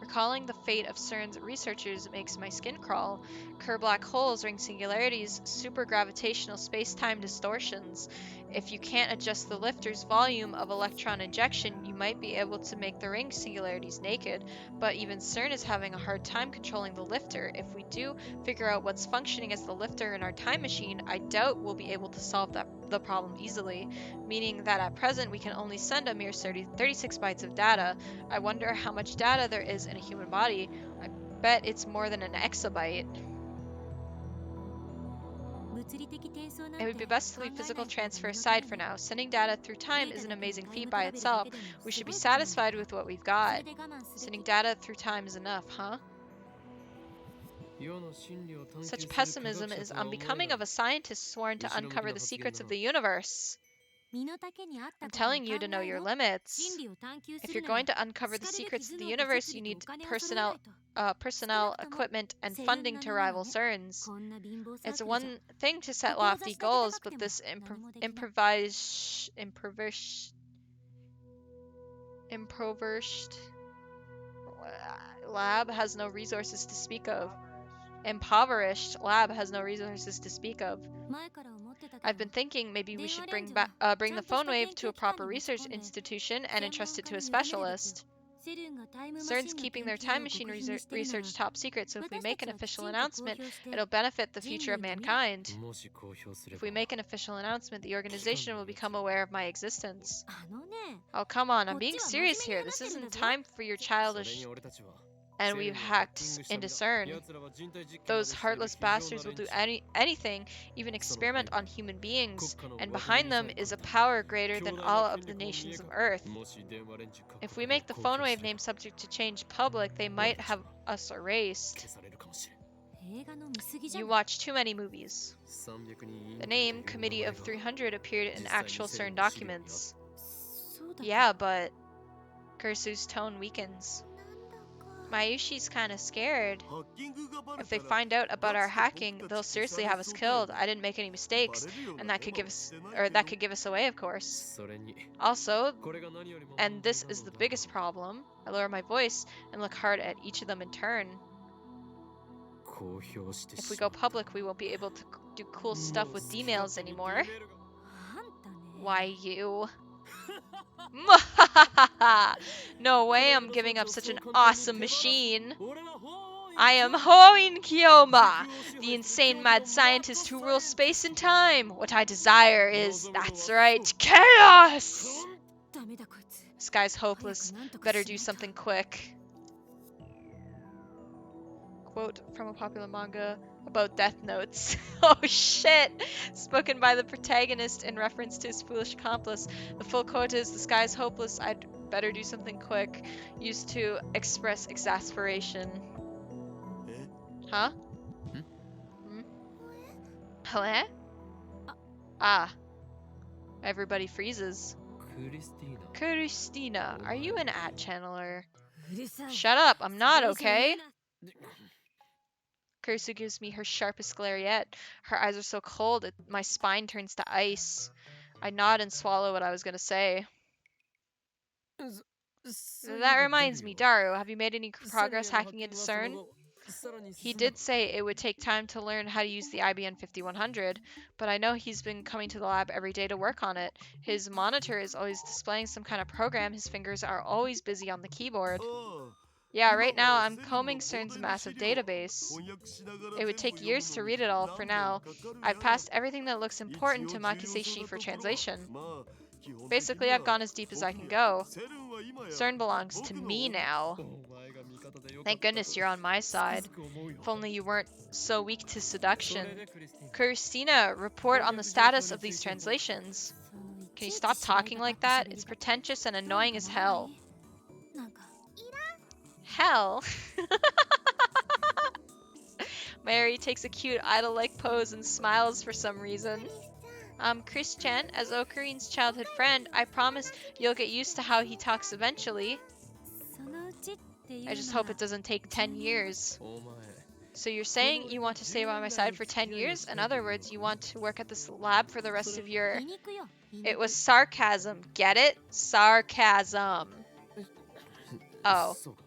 Recalling the fate of CERN's researchers makes my skin crawl. Kerr black holes, ring singularities, supergravitational space-time distortions. If you can't adjust the lifter's volume of electron injection, you might be able to make the ring singularities naked, but even CERN is having a hard time controlling the lifter. If we do figure out what's functioning as the lifter in our time machine, I doubt we'll be able to solve the problem easily, meaning that at present we can only send a mere 36 bytes of data. I wonder how much data there is in a human body. I bet it's more than an exabyte. 物理的転送なん It て would be best to 考え leave ない physical 方が transfer 身のた aside め for に now. Sending data through デ time ータ is だ an けで amazing タイ feat ムト by ラベルだ itself. けでも We す should ご be いことなんだ satisfied with what we've そ got. れで我慢すべ Sending き data through time is enough, huh? 世の真理を探求 Such する科学 pessimism 者 is とは思え unbecoming ない of a scientist sworn to 後ろ向き uncover な the 発言 secrets だ of な the universe. 身の丈に合った I'm ことを考 telling you to know え your ろ limits. 真理を探求す If る you're なら going to uncover the しかるべき secrets of 頭 the 脳と universe, 設 you 備と need お金を揃えない personnel, と equipment, and 世運 funding な to ものは rival ね CERN's. こんな貧乏サー It's クルじゃ one thing to set 志 lofty だけ goals, 高くて but も this 何もできない impoverished lab has no resources to speak of. Impoverished lab has no resources to speak of. 前から思ってたけ I've ど been thinking maybe we should bring 電話レンズは bring the ちゃんとした phone wave to a 研究機関 proper に持ち research 込んで institution and 専 entrust 門 it 家 to a に委ねるべく specialist. セルンがタイムマシ CERN's ンの keeping 研 their 究 time を machine 極秘にしているなら research top secret, so if we 私 make た an ちは official きちんと公表 announcement, して it'll benefit the 人 future of 類の未来 mankind. もし公表すれ If ば we make an official announcement, the organization will become aware of my existence. あのね Oh, come on, I'm こっち being は serious 真面目に here. This 話してるんだ isn't ぞ time for your それ childish. に俺たちは And セレ we've ンをハッ hacked キングした into んだ CERN. 奴らは人体実験ま Those でしている heartless 非常な bastards will 連 do 中 anything, even その experiment 背後 on human beings, 国家の and 枠 behind 組みさ them え is a 超えた power greater 強 than 大 all な of 権 the 力を見 nations え of か Earth. もし電話連中各 If we 国 make the を公 phone 表 wave すれ name ば subject to change public, they 俺 might たち have は us erased. 消されるかもしれん映画の見過ぎじゃ You ない watch too many movies. 300人委員 The 会と name いう Committee 名 of 前が 300 appeared in 実際に actual セレン CERN の資料にあっ documents. そうだけど Yeah, but Kursu's tone weakens. なんだか Mayushi's kinda scared. ハッキングがバレ If た they ら find out about our ガチで hacking, 僕 they'll たち消さ seriously れ have us そうだよ killed. I didn't make any mistakes, バレるよう and な that デ could マ give は us, してない or け that ど could give us away, of course. それに Also, これが何よりも and 問題 this な is の the だ biggest が problem, I lower my voice and look hard at each of them in turn. 公表して If we しま go った public, we won't be able to do cool stuff もう with 好き D-mails 勝手に anymore. D メールが あんたね Why you? No way I'm giving up such an awesome machine. 俺は法院 I am Hoin Kyoma, the insane mad scientist who rules space and time. What I desire is, that's right, chaos! ダメだこいつ This guy's 早 hopeless. くなんとか Better し do ないと something quick. Quote from a popular manga about Death Notes. Oh shit! Spoken by the protagonist in reference to his foolish accomplice. The full quote is, the sky is hopeless, I'd better do something quick. Used to express exasperation. え Huh? Hmm? Hello? Ah. Everybody freezes. クリスティーナ Christina, are you an ad channeler? うるさい Shut up, I'm not それ以上言 okay. うな Kursu gives me her sharpest glare yet. Her eyes are so cold, my spine turns to ice. I nod and swallow what I was gonna say. そういえ That ば reminds ダ me, リオ Daru, have you made any progress hacking into セレンへのハッキングはその CERN? 後 He did say it would take time to learn how to use the IBM 5100, but I know he's been coming to the lab every day to work on it. His monitor is always displaying some kind of program. His fingers are always busy on the keyboard. ああ Yeah, right 今 now は I'm セルの combing 膨 CERN's 大な資 massive 料を database. 翻訳しながら It would 全 take 部読む years to の read に it all for 何 now. 年かかる I've や passed everything that looks 一 important 応 to 重要 Makiseshi そう for なところは translation. まあ基本的 Basically, に I've は gone as deep as I 僕 can や go. セルンは今や CERN belongs to 僕の me 恩 now. お前が味方でよかっ Thank たと goodness you're on my つくづ side. く思うよ If only you weren't so weak to それ seduction. でクリスティーナ Christina, report on the status of these translations. Can you stop talking like that? It's pretentious and annoying as hell. なんか Hell? Mary takes a cute idol-like pose and smiles for some reason. Chris-chan, as Okarin's childhood friend, I promise you'll get used to how he talks eventually. そのうちっていう I just の hope が it doesn't take 10 years. お前 So you're saying you want to stay by my side for 10 years? In other words, you want to work at this lab for the rest of your... 皮肉よ皮肉 It was sarcasm. Get it? Sarcasm. Oh. そうか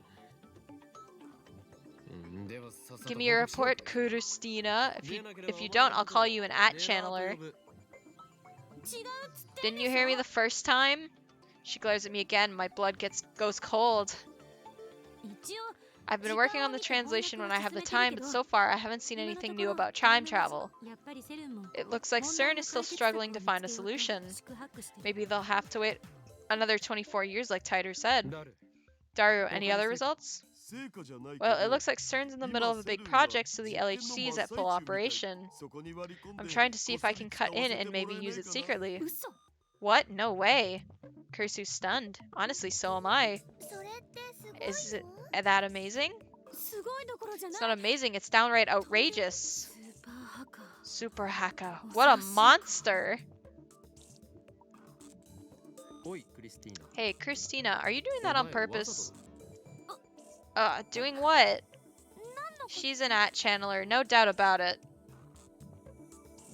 うんではさっさと Give me your 報告しろ report, Christina. If you don't, I'll call you an at レナーと channeler. 呼ぶ 違うっつって Didn't you hear me the first time? She glares at me again. My blood goes cold. 一応 I've been working on the translation when I have the time, but so far I haven't seen anything new about time travel. やっぱりセルンも It looks like 問題 CERN の is still 解決策を struggling to 見つ find a けようと solution. 四苦八苦してる Maybe they'll have to wait another 24 years like Tider said. 誰 Daru, any other results? 成果じゃないけど Well, it looks like CERN's in the middle of a big project, so the 実験の LHC is 真っ at full 最中みたい operation. そこに割り込んで I'm trying to see if I can こっそ cut り in 使わせて and maybe もらえ use ない it かな secretly. 嘘 What? No way. Kursu's stunned. Honestly, so am I. それってすごい Is の it that amazing? すごいどころじゃ It's ない not amazing, it's downright outrageous. スーパーハッカー Super hacker. What a monster. おいクリスティーナ Hey, Christina, are you doing that お on 前わざ purpose? と Doing what? She's an at channeler, no doubt about it.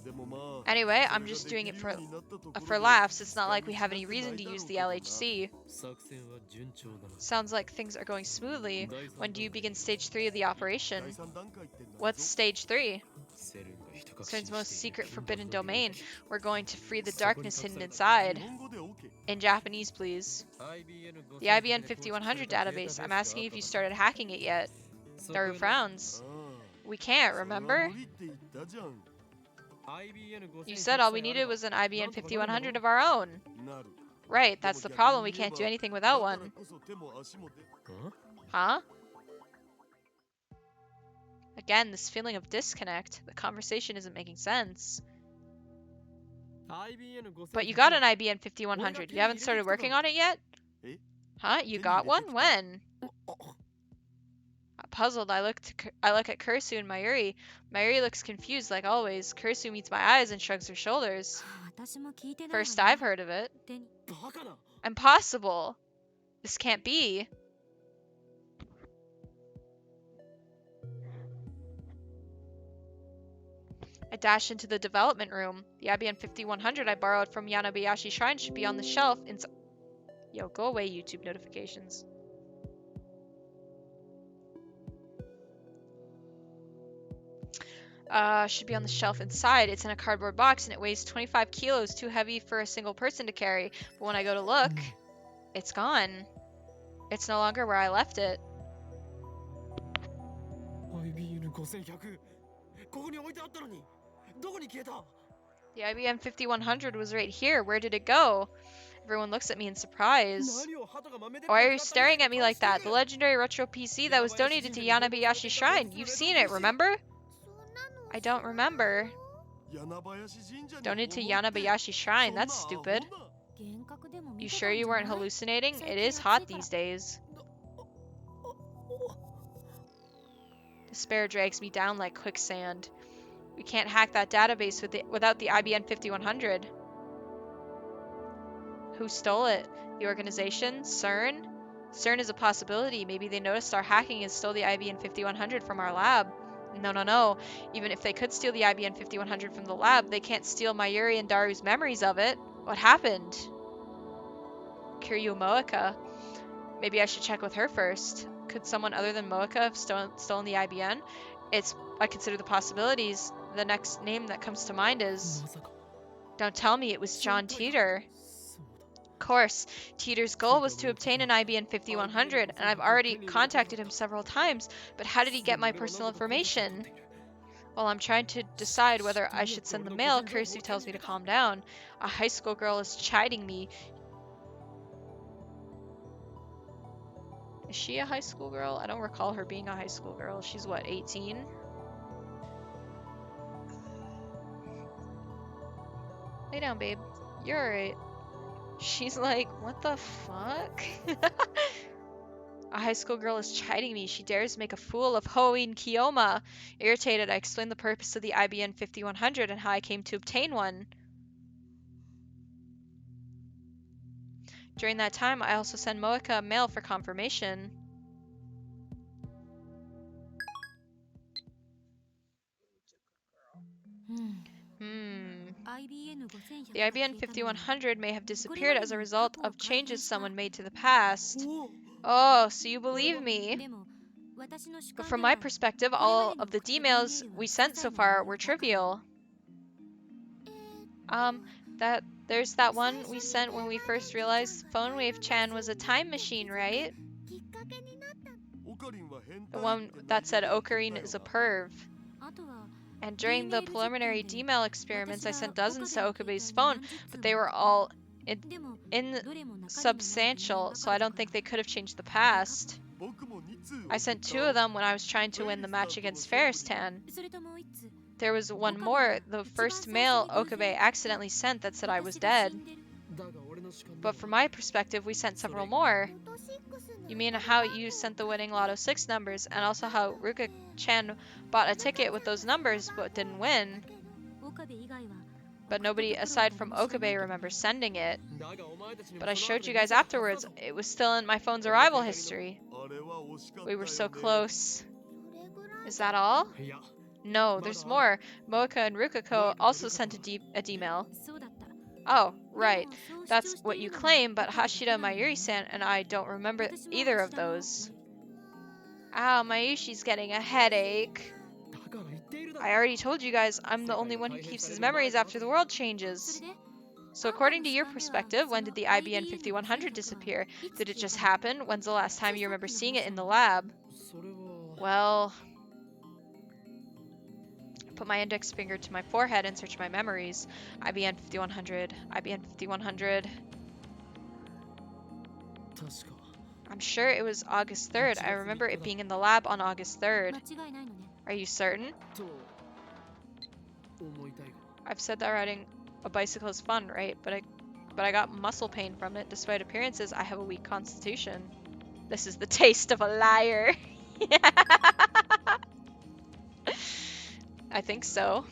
でもまあ Anyway, そ I'm れが just で doing き it る for ようになったところで for laughs. It's not 使 like い we have 道 any なく reason ない to だろ use う the けどな LHC. 作戦は順調だな Sounds like things are going smoothly. 第三 When do you 段階 begin stage 3 of the operation? 第三段階って何 What's ぞ stage 3? セルンがひた隠し CERN's に most している secret 禁 forbidden 断の領 domain. 域 We're going to free the そこに darkness 隠 hidden された inside. 日本語で OK In Japanese, please. The IBN 5100 database. I'm asking if you started hacking it yet. Daru frowns. ああ We can't, それは remember? 無理って言ったじゃん You said all we needed was an IBN 5100 of our own. なる Right, でも that's the 逆 problem. に We 言え can't ば do anything だ without か one. らこそ手も足も出 Huh? Again, this feeling of disconnect. The conversation isn't making sense. But you got an IBN 5100. You haven't started working on it yet? Eh? Huh? You got one? When? Puzzled, I look at Kursu and Mayuri. Mayuri looks confused like always. Kursu meets my eyes and shrugs her shoulders. 私も聞いてない First わよ I've heard of it. 手に Impossible. This can't be. I dash into the development room. The IBM 5100 I borrowed from Yanabayashi Shrine should be on the shelf inside. Yo, go away, YouTube notifications. Should be on the shelf inside. It's in a cardboard box and it weighs 25 kilos, too heavy for a single person to carry. But when I go to look, it's gone. It's no longer where I left it. IBN5100 ここに置いてあったのにどこに消えた The IBM 5100 was right here. Where did it go? Everyone looks at me in surprise. 何を鳩が豆電 Why 球 are you 使ったみたい staring な at me 顔 like して that? る The legendary retro PC that was donated to Yanabayashi Shrine. You've seen it, remember? そんなの I don't remember. 柳林神社に Donated to 登って Yanabayashi Shrine. そんな That's stupid. アホな 幻覚でも見 You て sure たん you じゃ weren't ない hallucinating? It 最 is 近 hot 暑いから these days. Despair drags me down like quicksand. We can't hack that database without the IBN 5100. Who stole it? The organization? CERN? CERN is a possibility. Maybe they noticed our hacking and stole the IBN 5100 from our lab. No. Even if they could steal the IBN 5100 from the lab, they can't steal Mayuri and Daru's memories of it. What happened? Kiryu Moeka. Maybe I should check with her first. Could someone other than Moeka have stolen the IBN? I consider the possibilities. The next name that comes to mind is... まさか Don't tell me it was John 先輩 Teeter. そうだ Of course, Teeter's goal was to obtain an IBN 5100, and I've already contacted him several times, but how did he get my personal information? Well, I'm trying to decide whether I should send the mail, Kirsu tells me to calm down. A high school girl is chiding me. Is she a high school girl? I don't recall her being a high school girl. She's what, 18? Lay down, babe. You're alright. She's like, what the fuck? A high school girl is chiding me. She dares make a fool of Hoin Kiyoma. Irritated, I explained the purpose of the IBN 5100 and how I came to obtain one. During that time, I also sent Moeka a mail for confirmation. The IBN 5100 may have disappeared as a result of changes someone made to the past. Oh, so you believe me? But from my perspective, all of the D-mails we sent so far were trivial. There's that one we sent when we first realized Phone Wave Chan was a time machine, right? The one that said Ocarine is a perv. And during the preliminary D-mail experiments, I sent dozens to Okabe's phone, but they were all insubstantial, so I don't think they could have changed the past. I sent 2 of them when I was trying to win the match against Ferris-tan. There was one more, the first mail Okabe accidentally sent that said I was dead. But from my perspective, we sent several more. You mean how you sent the winning Lotto 6 numbers, and also how Ruka-chan bought a ticket with those numbers but didn't win. But nobody aside from Okabe remembers sending it. But I showed you guys afterwards, it was still in my phone's arrival history. We were so close. Is that all? いや No, there's more. Moeka and Rukako also sent a D-mail. Oh, right. That's what you claim, but Hashida Mayuri-san and I don't remember either of those. Ow, Mayushi's getting a headache. だから言っているだろ I already told you guys, I'm the only one who keeps his memories after the world changes. So according to your perspective, when did the IBN 5100 disappear? Did it just happen? When's the last time you remember seeing it in the lab? それは Well... I put my index finger to my forehead and search my memories. IBN 5100, IBN 5100. 確か I'm sure it was August 3rd. I remember it being in the lab on August 3rd. Are you certain? と思いたいが I've said that riding a bicycle is fun, right? But I got muscle pain from it. Despite appearances, I have a weak constitution. This is the taste of a liar. I think so.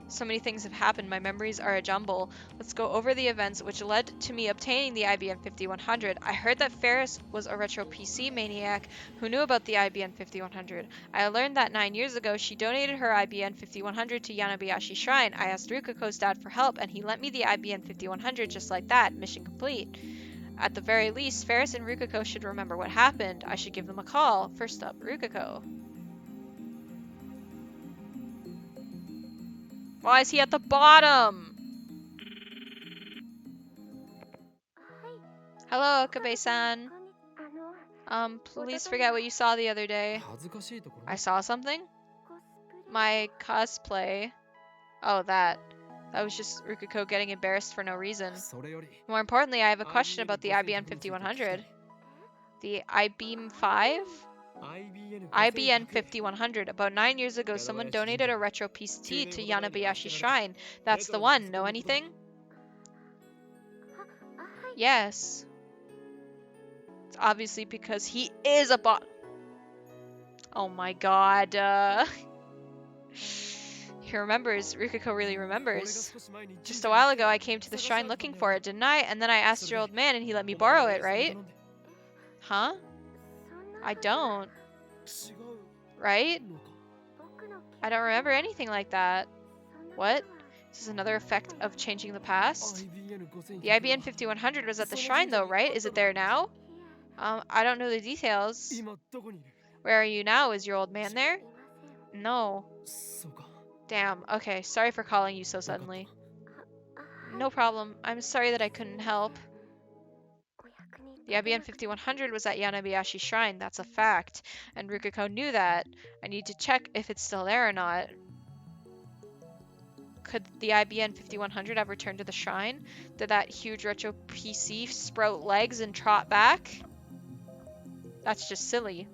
So many things have happened, my memories are a jumble. Let's go over the events which led to me obtaining the IBN 5100. I heard that Ferris was a retro PC maniac who knew about the IBN 5100. I learned that 9 years ago she donated her IBN 5100 to Yanabayashi Shrine. I asked Rukako's dad for help and he lent me the IBN 5100 just like that. Mission complete. At the very least, Ferris and Rukako should remember what happened. I should give them a call. First up, Rukako. Why is he at the bottom? Hello, Okabe-san. Please forget what you saw the other day. 恥ずかしいところ I saw something? My cosplay. Oh, that. That was just Rukako getting embarrassed for no reason. それより More importantly, I have a question about the IBN 5100. The IBM 5? IBN 5100. About 9 years ago, someone donated a retro PC to Yanabayashi Shrine. That's the one. Know anything? Yes. It's obviously because he is a bot. Oh my god. He remembers. Rukako really 俺が remembers. 少し前に Just a while ago, I came to the shrine looking for it, didn't I? And then I asked your old man and he let me borrow it, right? Huh? I don't. 違う Right? のか I don't remember anything like that. What? This is another effect of changing the past? IBN 5100 The IBN 5100 was at the shrine though, right? Is it there now? I don't know the details. 今どこにいる Where are you now? Is your old man there? いません No. そうか Damn. Okay, sorry for calling you so suddenly. はい No problem. I'm sorry that I couldn't help. お役に The IBN 5100 was at Yanabayashi Shrine, that's a fact. And Rukiko knew that. I need to check if it's still there or not. Could the IBN 5100 have returned to the shrine? Did that huge retro PC sprout legs and trot back? That's just silly.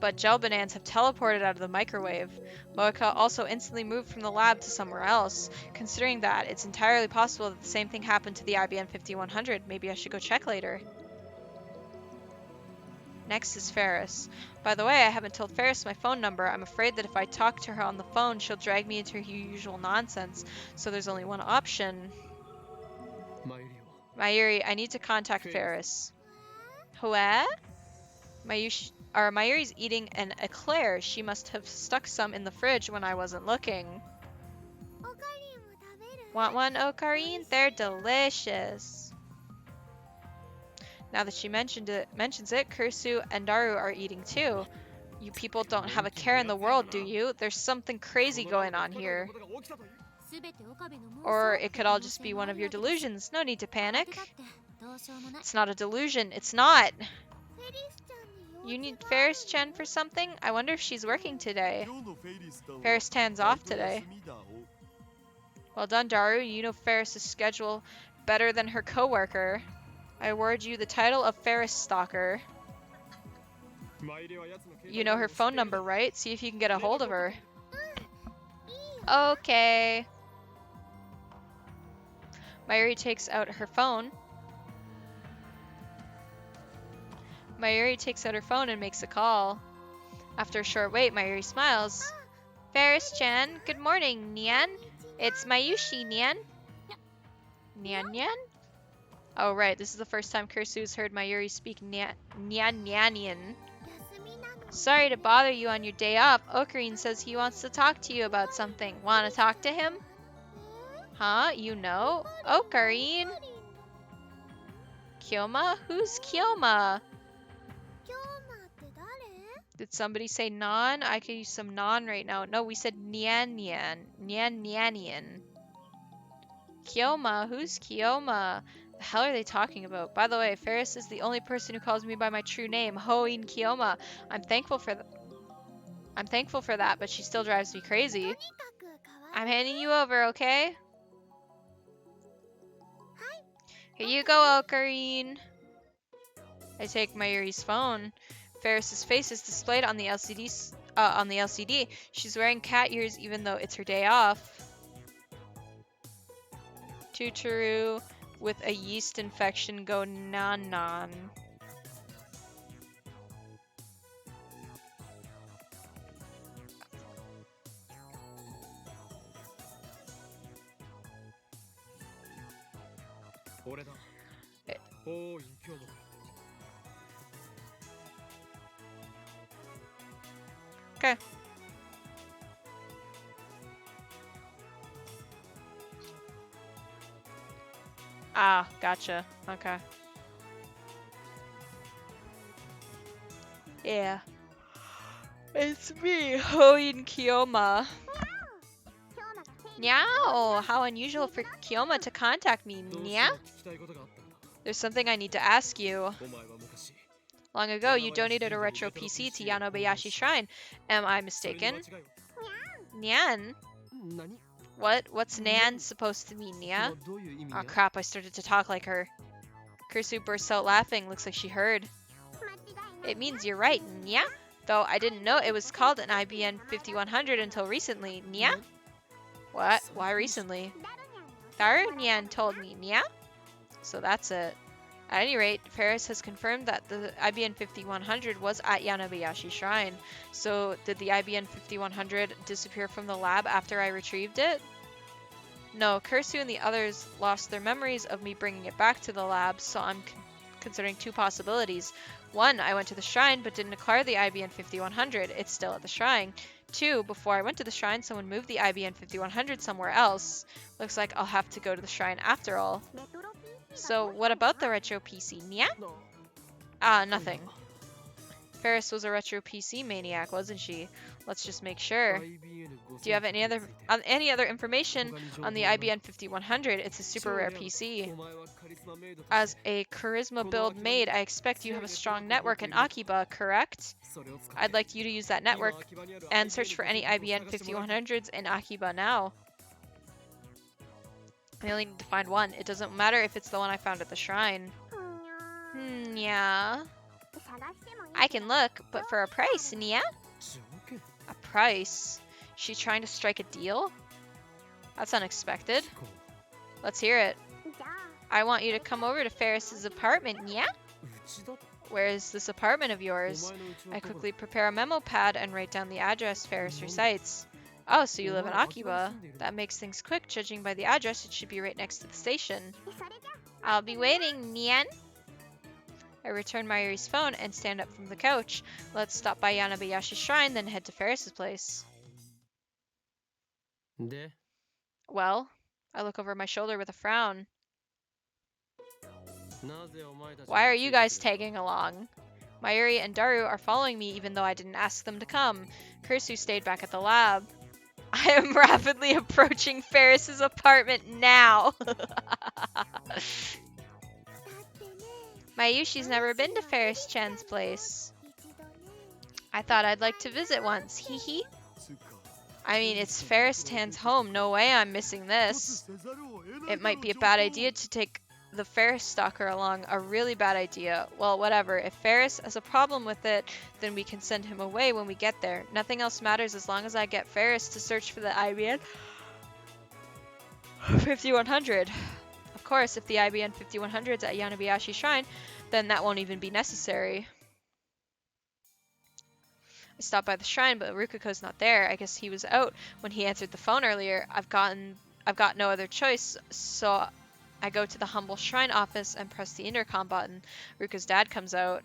But gel bananas have teleported out of the microwave. Moeka also instantly moved from the lab to somewhere else. Considering that, it's entirely possible that the same thing happened to the IBN 5100. Maybe I should go check later. Next is Ferris. By the way, I haven't told Ferris my phone number. I'm afraid that if I talk to her on the phone, she'll drag me into her usual nonsense. So there's only one option. マユリ Mayuri, I need to contact Ferris. What? Mayuri's eating an eclair. She must have stuck some in the fridge when I wasn't looking. おかりんも食べる Want one, Ocarine? They're delicious. Now that she mentions it, Kursu and Daru are eating too. You people don't have a care in the world, do you? There's something crazy going on here. すべて岡部の妄想 Or it could all just be one of your delusions. No need to だ panic. ってどうしようもない It's not a delusion. It's not. フェリスちゃんに You 用 need 事がある Ferris-chan for something? I wonder if she's working today. 今日のフェリスタンは Ferris-tan's バイ off ト today. 休みだお Well done, Daru. You know Ferris's schedule better than her coworker. I award you the title of Ferris Stalker. マユリは奴の携帯 You know her 番号を知って phone いる number, right? See if you can get a 連絡 hold を of 取 her. って Okay. Mayuri takes out her phone. Mayuri takes out her phone and makes a call. After a short wait, Mayuri smiles. Ferris-chan, good morning, Nyan. It's Mayushi, Nyan. Nyan? Oh, right. This is the first time Kursu's heard Mayuri speak Nyanian. 休みなの Sorry to bother you on your day off. Ocarine says he wants to talk to you about something. Want to talk to him? Huh? You know? Ocarine? Kyoma? Who's Kyoma? 今日まって誰 Did somebody say non? I could use some non right now. No, we said Nyan. Nyanian. Kyoma? Who's Kyoma? The hell are they talking about? By the way, Ferris is the only person who calls me by my true name, Hoin Kyoma. I'm thankful for that, but she still drives me crazy. とにかくかわ I'm handing you over, okay? Here you go, Ocarine. I take Mayuri's phone. Ferris's face is displayed on the LCD. She's wearing cat ears even though it's her day off. Tutturu with a yeast infection go nan. 俺だえおーい今日も Okay. Ah, gotcha. Okay. Yeah. It's me, Hoin Kyoma. 今日まがフェリ Meow! How unusual for Kyoma to contact me. どうしても Meow? 聞きたいことがあったんだ There's something I need to ask you. お前は昔 Long ago, you donated a retro PC to Yanobayashi Shrine. Am I それに間 mistaken? 違いは Nyan? 何 What's Nan supposed to mean, そ Nya? のどういう意味 Oh ね crap, I started to talk like her. Kursu bursts out laughing. Looks like she heard. 間違いない It means you're right, Nya? Though I didn't know it was called an IBN 5100 until recently, Nya? What? Why recently? ダルニャン Daru Nyan の told me, Nya? So that's it. At any rate, Ferris has confirmed that the IBN 5100 was at Yanobayashi Shrine. So, did the IBN 5100 disappear from the lab after I retrieved it? No, Kursu and the others lost their memories of me bringing it back to the lab, so I'm considering two possibilities. One, I went to the shrine but didn't acquire the IBN 5100. It's still at the shrine. Two, before I went to the shrine, someone moved the IBN 5100 somewhere else. Looks like I'll have to go to the shrine after all. レトロ PC が So, what about the retro PC, Nya? な Nothing. Ferris was a retro PC maniac, wasn't she? Let's just make sure. Do you have any other information on the IBN 5100? It's a super rare PC. As a charisma build maid, I expect you have a strong network in Akiba, correct? I'd like you to use that network and search for any IBN 5100s in Akiba now. I only need to find one. It doesn't matter if it's the one I found at the shrine. Yeah. I can look, but for a price, yeah? A price? She trying to strike a deal? That's unexpected. Let's hear it. I want you to come over to Ferris's apartment, yeah? Where is this apartment of yours? I quickly prepare a memo pad and write down the address Ferris recites. Oh, so you live in Akiba. That makes things quick. Judging by the address, it should be right next to the station. I'll be waiting, Nyan. I return Mayuri's phone and stand up from the couch. Let's stop by Yanabayashi Shrine, then head to Ferris's place. Well, I look over my shoulder with a frown. Why are you guys tagging along? Mayuri and Daru are following me even though I didn't ask them to come. Kursu stayed back at the lab. I am rapidly approaching Ferris's apartment now. Mayushi's never been to Ferris-chan's place. I thought I'd like to visit once, hee hee. I mean, it's Ferris-chan's home, no way I'm missing this. It might be a bad idea to take the Ferris stalker along, a really bad idea. Well, whatever, if Ferris has a problem with it, then we can send him away when we get there. Nothing else matters as long as I get Ferris to search for the IBN 5100. Of course, if the IBN 5100's at Yanabayashi Shrine, then that won't even be necessary. I stopped by the shrine, but Rukako's not there. I guess he was out when he answered the phone earlier. I've got no other choice, so I go to the humble shrine office and press the intercom button. Ruka's dad comes out.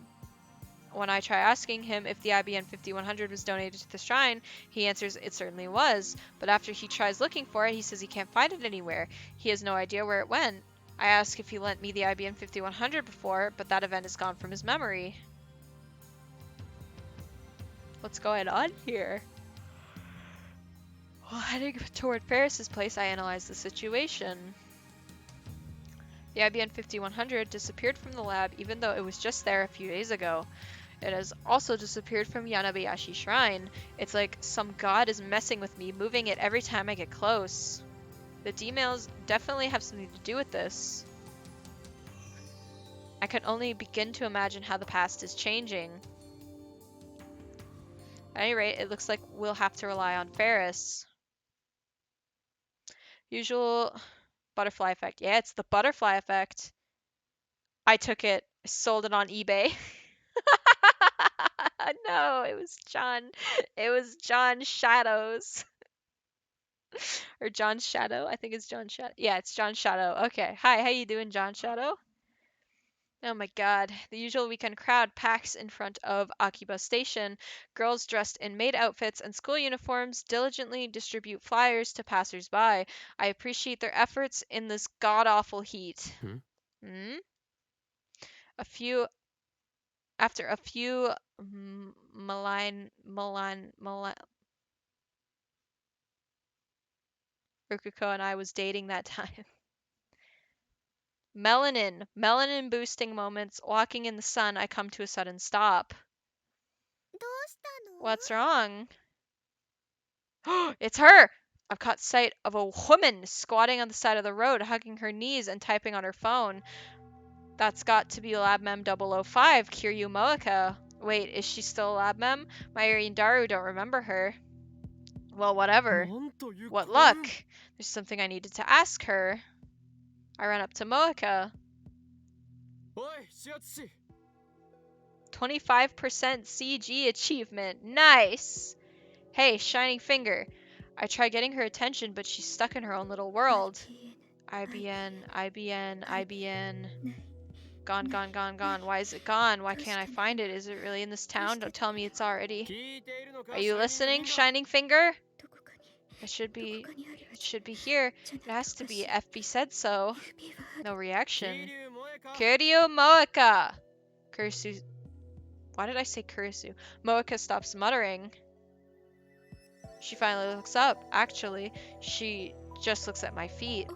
When I try asking him if the IBN 5100 was donated to the shrine, he answers it certainly was, but after he tries looking for it, he says he can't find it anywhere. He has no idea where it went. I ask if he lent me the IBN 5100 before, but that event is gone from his memory. What's going on here? While heading toward Ferris's place, I analyze the situation. The IBN 5100 disappeared from the lab even though it was just there a few days ago. It has also disappeared from Yanabayashi Shrine. It's like some god is messing with me, moving it every time I get close. The D-mails definitely have something to do with this. I can only begin to imagine how the past is changing. At any rate, it looks like we'll have to rely on Ferris. Usual butterfly effect. Yeah, it's the butterfly effect. I took it, sold it on eBay. No, it was John. It was John Shadows. Or John Shadow. I think it's John Shadow. Yeah, it's John Shadow. Okay. Hi, how you doing, John Shadow? Oh my god. The usual weekend crowd packs in front of Akiba Station. Girls dressed in maid outfits and school uniforms diligently distribute flyers to passers-by. I appreciate their efforts in this god-awful heat. After a few malign Rukuko and I was dating that time. Melanin boosting moments. Walking in the sun, I come to a sudden stop. What's wrong? It's her! I've caught sight of a woman squatting on the side of the road, hugging her knees and typing on her phone. That's got to be Lab Mem 005, Kiryu Moeka. Wait, is she still Lab Mem? Mayuri and Daru don't remember her. Well, whatever. What luck? There's something I needed to ask her. I run up to Moeka. 25% CG achievement. Nice! Hey, Shining Finger. I try getting her attention, but she's stuck in her own little world. IBN. Gone. Why is it gone? Why can't I find it? Is it really in this town? Don't tell me it's already. Are you listening, Shining Finger? It should be here. It has to be. FB said so. No reaction. Kiryu Moeka! Kurisu. Why did I say Kurisu? Moeka stops muttering. She finally looks up. Actually, she just looks at my feet.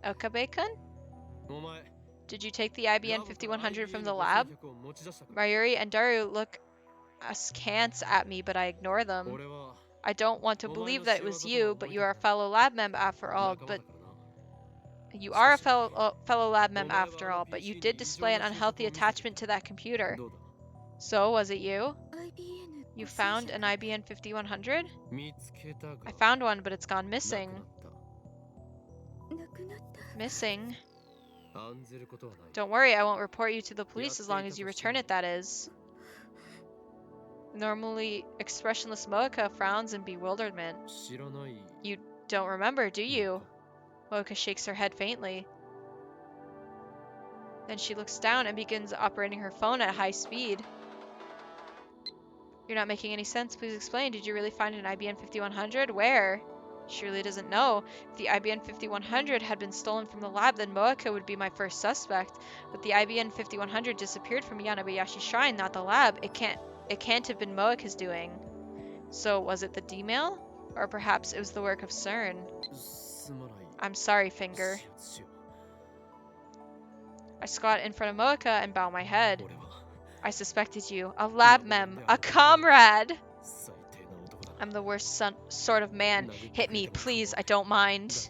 Okabe-kun? お前 Did you take the IBN 5100 from the 5100 lab? を持ち出したか Mayuri and Daru look askance at me, but I ignore them. 俺は I don't want to believe that it was you, but you are a fellow lab member after all. 仲間 But だからな you are a fellow lab member after all. But you did display an unhealthy attachment to that computer. どうだ So was it you? IBN You found an IBN 5100? 見つけたか I found one, but it's gone なく missing. なった Missing? 案ずることはない Don't worry, I won't report you to the police as long as you return it, that is. Normally expressionless Moeka frowns in bewilderment. 知らない You don't remember, do you? Moeka shakes her head faintly. Then she looks down and begins operating her phone at high speed. You're not making any sense. Please explain. Did you really find an IBN 5100? Where? She really doesn't know. If the IBN 5100 had been stolen from the lab, then Moeka would be my first suspect. But the IBN 5100 disappeared from Yanabayashi Shrine, not the lab. It can't have been Moeka's doing. So was it the D-mail? Or perhaps it was the work of CERN. すまない I'm sorry, Finger. 始末しよ I squat in front of Moeka and bow my う head. 俺は I suspected you. A lab mem. A comrade. 最低な男だ I'm the worst sort of man. Hit me, please. I don't mind.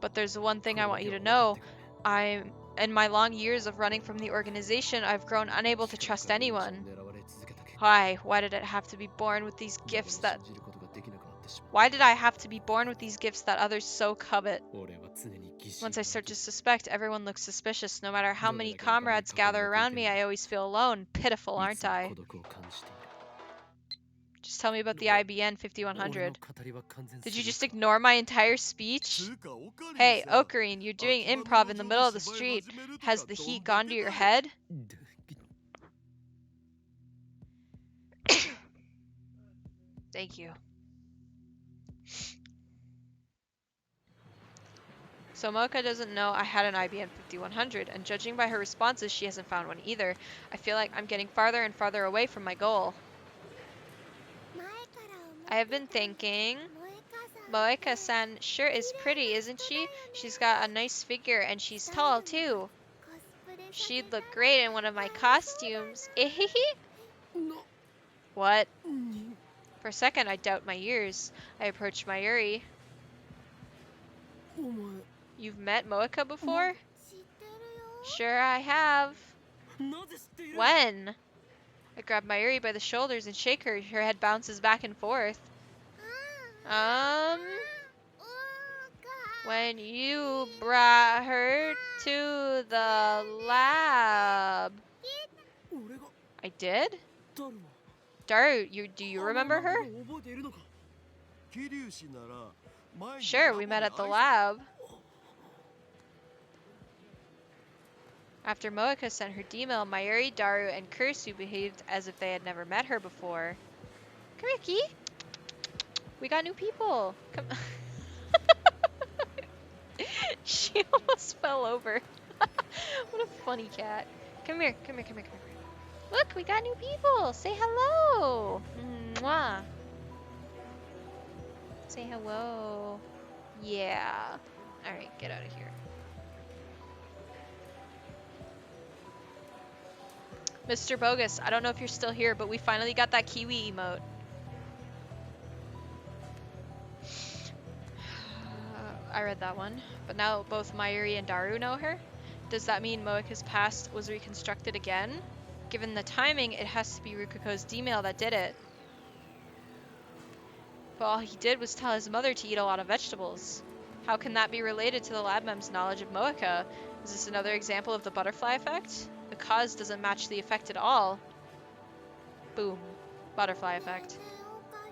だが But there's one thing こ I れだ want け you は to 分かっ know. てくれ In my long years of running from the organization, I've grown unable to trust 彼女を anyone. 狙われ続けた結果 Why did it have to be born with these 誰 gifts も that 信じることができなくなってしまう Why did I have to be born with these gifts that others so covet? 俺は常に疑心 Once I 暗 start 鬼 to suspect, everyone looks suspicious. No matter how どれ many だけの金に comrades 囲まれ gather てい around て me, も I always feel alone. Pitiful, い aren't つも I? 孤独を感じている Just tell me about the 俺 IBN の 5100. 語りは完全 Did す you ぎ just るか ignore my entire speech? つうかオカリン Hey, さ Ocarine, you're doing 秋葉 improv の in the 路 middle 上 of the で芝居 street. 始めると Has か the どん heat だ gone け to your だよ head? Thank you. So Mocha doesn't know I had an IBM 5100, and judging by her responses, she hasn't found one either. I feel like I'm getting farther and farther away from my goal. I have been thinking, Moeka-san sure is pretty, isn't she? She's got a nice figure and she's tall too. She'd look great in one of my costumes. What? For a second, I doubt my ears. I approach Mayuri. お前 You've met Moeka before? Sure I have. なぜ知っている When? I grab Mayuri by the shoulders and shake her. Her head bounces back and forth. When you brought her to the lab. 俺が I did? 誰の Daru, do you remember her? 覚えているのか桐生氏なら前に Sure, we met at the lab. After Moeka sent her D-mail, Mayuri, Daru, and Kursu behaved as if they had never met her before. Come here, Ki. We got new people. Come. She almost fell over. What a funny cat. Come here, come here, come here, come here. Look, we got new people. Say hello. Mwah. Say hello. Yeah. Alright, get out of here. Mr. Bogus, I don't know if you're still here, but we finally got that Kiwi emote. I read that one. But now both Mayuri and Daru know her? Does that mean Moeka's past was reconstructed again? Given the timing, it has to be Rukuko's D-mail that did it. But all he did was tell his mother to eat a lot of vegetables. How can that be related to the lab mem's knowledge of Moeka? Is this another example of the butterfly effect? The cause doesn't match the effect at all. Boom. Butterfly effect.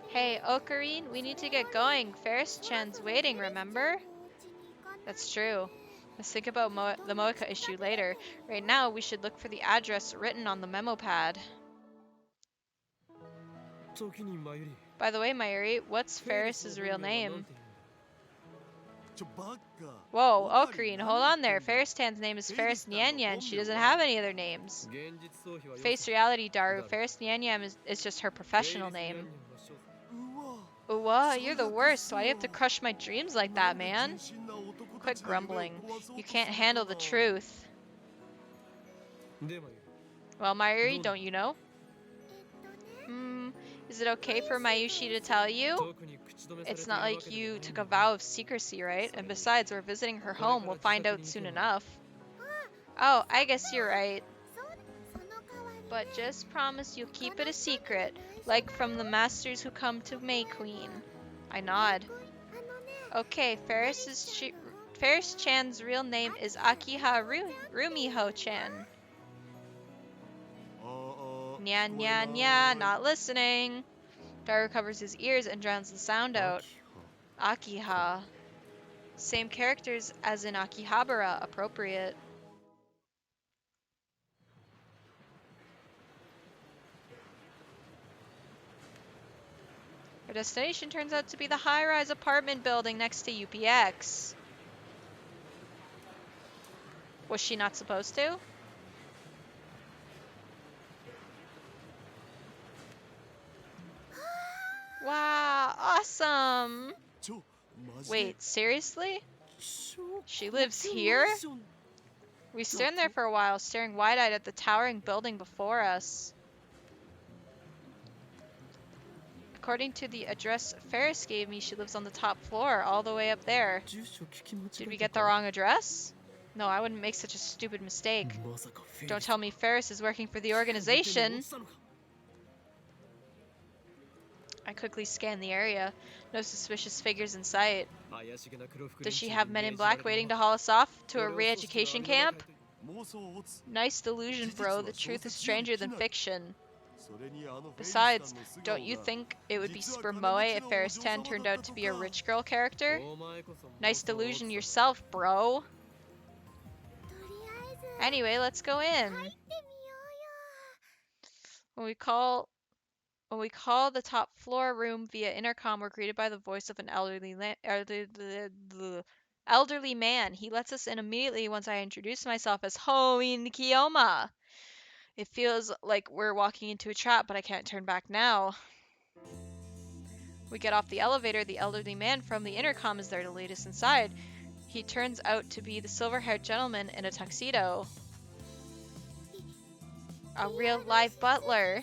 Hey, Ocarine, we need to get going. Ferris-chan's waiting, remember? That's true. Let's think about the Moeka issue later. Right now, we should look for the address written on the memo pad. 時にマユリ By the way, Mayuri, what's フェリス Ferris's の real 本名は name? なんて言うんだ Whoa, Ocarine, hold on there. Ferris Tan's name is Ferris Nyan Nyan. She doesn't have any other names. 現実逃避は Face reality, Daru. Ferris Nyan Nyan is just her professional name. Uwa, you're the worst. Why do you have to crush my dreams like that, man? Quit grumbling. You can't handle the truth. でも Well, Mayuri, don't you know? Is it okay for Mayushi to tell you? 特に口止めされて It's いる not わ like けでも you ないん took だ a vow of secrecy, right? And besides, we're visiting her home. We'll find out soon enough. Oh, I guess you're right. But just promise you'll keep it a secret, like from the masters who come to May Queen. I nod. Okay, Ferris Chan's real name is Akiha Rumiho-chan. Nyan, nyan, nyan, not listening. Daru covers his ears and drowns the sound out. Akiha. Same characters as in Akihabara, appropriate. Our destination turns out to be the high-rise apartment building next to UPX. Was she not supposed to? Wow, awesome! Wait, seriously? She lives here? We stand there for a while, staring wide-eyed at the towering building before us. According to the address Ferris gave me, she lives on the top floor, all the way up there. Did we get the wrong address? No, I wouldn't make such a stupid mistake. Don't tell me Ferris is working for the organization. I quickly scan the area. No suspicious figures in sight. 怪しげな黒服 Does 連 she 中 have に men 命 in じられ black たま waiting ま to haul us off to a 俺を組織の re-education 網の中 camp? へと Nice delusion, bro. The truth is stranger than fiction. それにあのフェイス Besides, さんの素 don't 顔 you が think it would be 実は super 金 moe 持ち if の Ferris お Tan 嬢様 turned だっ out た to と be a か rich girl character? お前こそ Nice 妄想を delusion 持つ yourself, bro. とりあえず Anyway, let's go in. 入ってみようよ When we call the top floor room via intercom, we're greeted by the voice of an elderly man. He lets us in immediately once I introduce myself as Hoin Kiyoma. It feels like we're walking into a trap, but I can't turn back now. We get off the elevator. The elderly man from the intercom is there to lead us inside. He turns out to be the silver-haired gentleman in a tuxedo. A real live butler.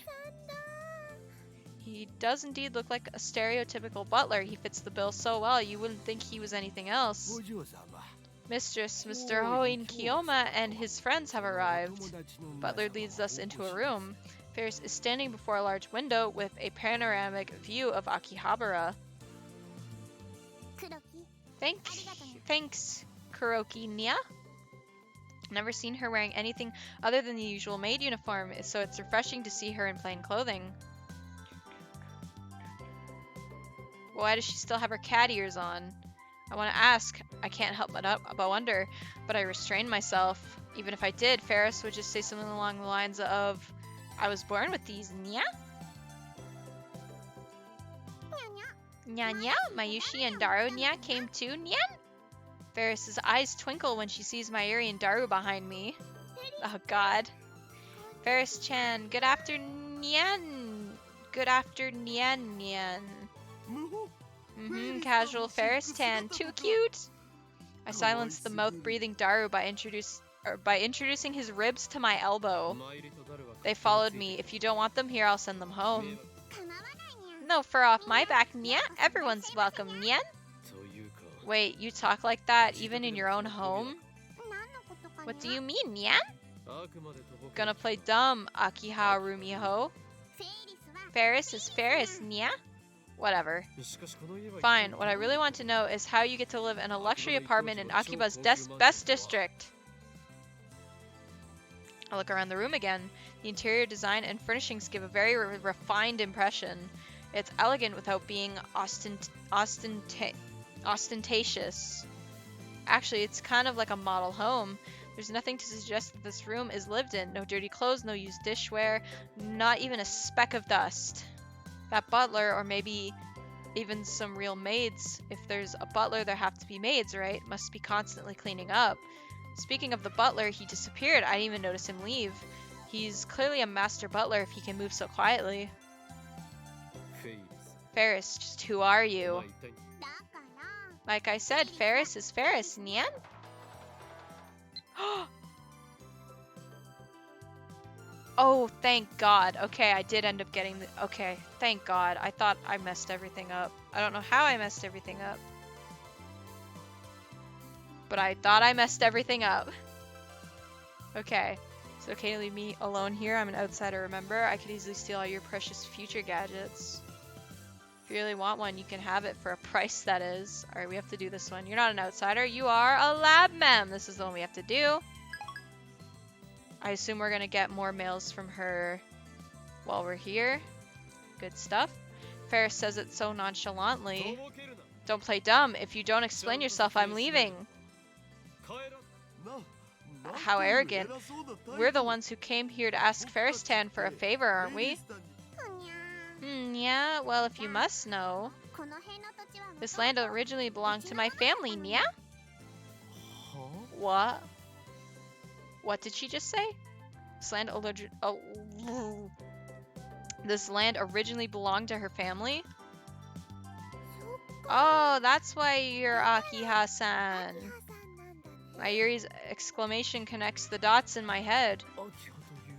He does indeed look like a stereotypical butler. He fits the bill so well, you wouldn't think he was anything else. お嬢様 Mistress, Mr. Hoin Kiyoma and his friends have arrived. Butler leads us into a room. Ferris is standing before a large window with a panoramic view of Akihabara. 黒木 Thanks, Kuroki Nya. Never seen her wearing anything other than the usual maid uniform, so it's refreshing to see her in plain clothing. Why does she still have her cat ears on? I want to ask. I can't help but wonder, but I restrain myself. Even if I did, Ferris would just say something along the lines of, I was born with these, nya? Nya nya? Mayushi and Daru nya came too, nyan? Ferris's eyes twinkle when she sees Mayuri and Daru behind me. Oh god. Ferris-chan, good afternoon. Good afternoon, nyan. 無法 Casual Ferris Tan, too cute. I silenced the mouth-breathing Daru by introducing his ribs to my elbow. マイリとダルは They followed me. If you don't want them here, I'll send them 迷 home. 惑 構わないにゃ No fur off my back, nya. Everyone's welcome, nyan. というか Wait, you talk like that even in your own home? 何のことかにゃ What do you mean, nyan? あくまでと僕 Gonna play dumb, Akiha Rumiho. フェイリスは Ferris is Ferris, nya. Whatever. しかしこの家は Fine, what I really want to know is how you get to live in a luxury apartment in Akiba's best district. I look around the room again. The interior design and furnishings give a very refined impression. It's elegant without being ostentatious. Actually, it's kind of like a model home. There's nothing to suggest that this room is lived in. No dirty clothes, no used dishware, not even a speck of dust. That butler, or maybe even some real maids. If there's a butler, there have to be maids, right? Must be constantly cleaning up. Speaking of the butler, he disappeared. I didn't even notice him leave. He's clearly a master butler if he can move so quietly. Ferris, just who are you? Like I said, Ferris is Ferris, Nyan? Oh, thank God. Okay, I did end up getting the... Okay, thank God. I thought I messed everything up. I don't know how I messed everything up. But I thought I messed everything up. Okay. It's okay to leave me alone here. I'm an outsider, remember? I could easily steal all your precious future gadgets. If you really want one, you can have it for a price, that is. Alright, we have to do this one. You're not an outsider. You are a lab mem. This is the one we have to do. I assume we're going to get more mails from her while we're here. Good stuff. Ferris says it so nonchalantly. Don't play dumb. If you don't explain yourself, I'm leaving. How arrogant. We're the ones who came here to ask Ferris-tan for a favor, aren't we? Yeah, well, if you must know. This land originally belonged to my family, yeah? What? What did she just say? This land originally belonged to her family? Oh, that's why you're Akiha-san. Mayuri's exclamation connects the dots in my head.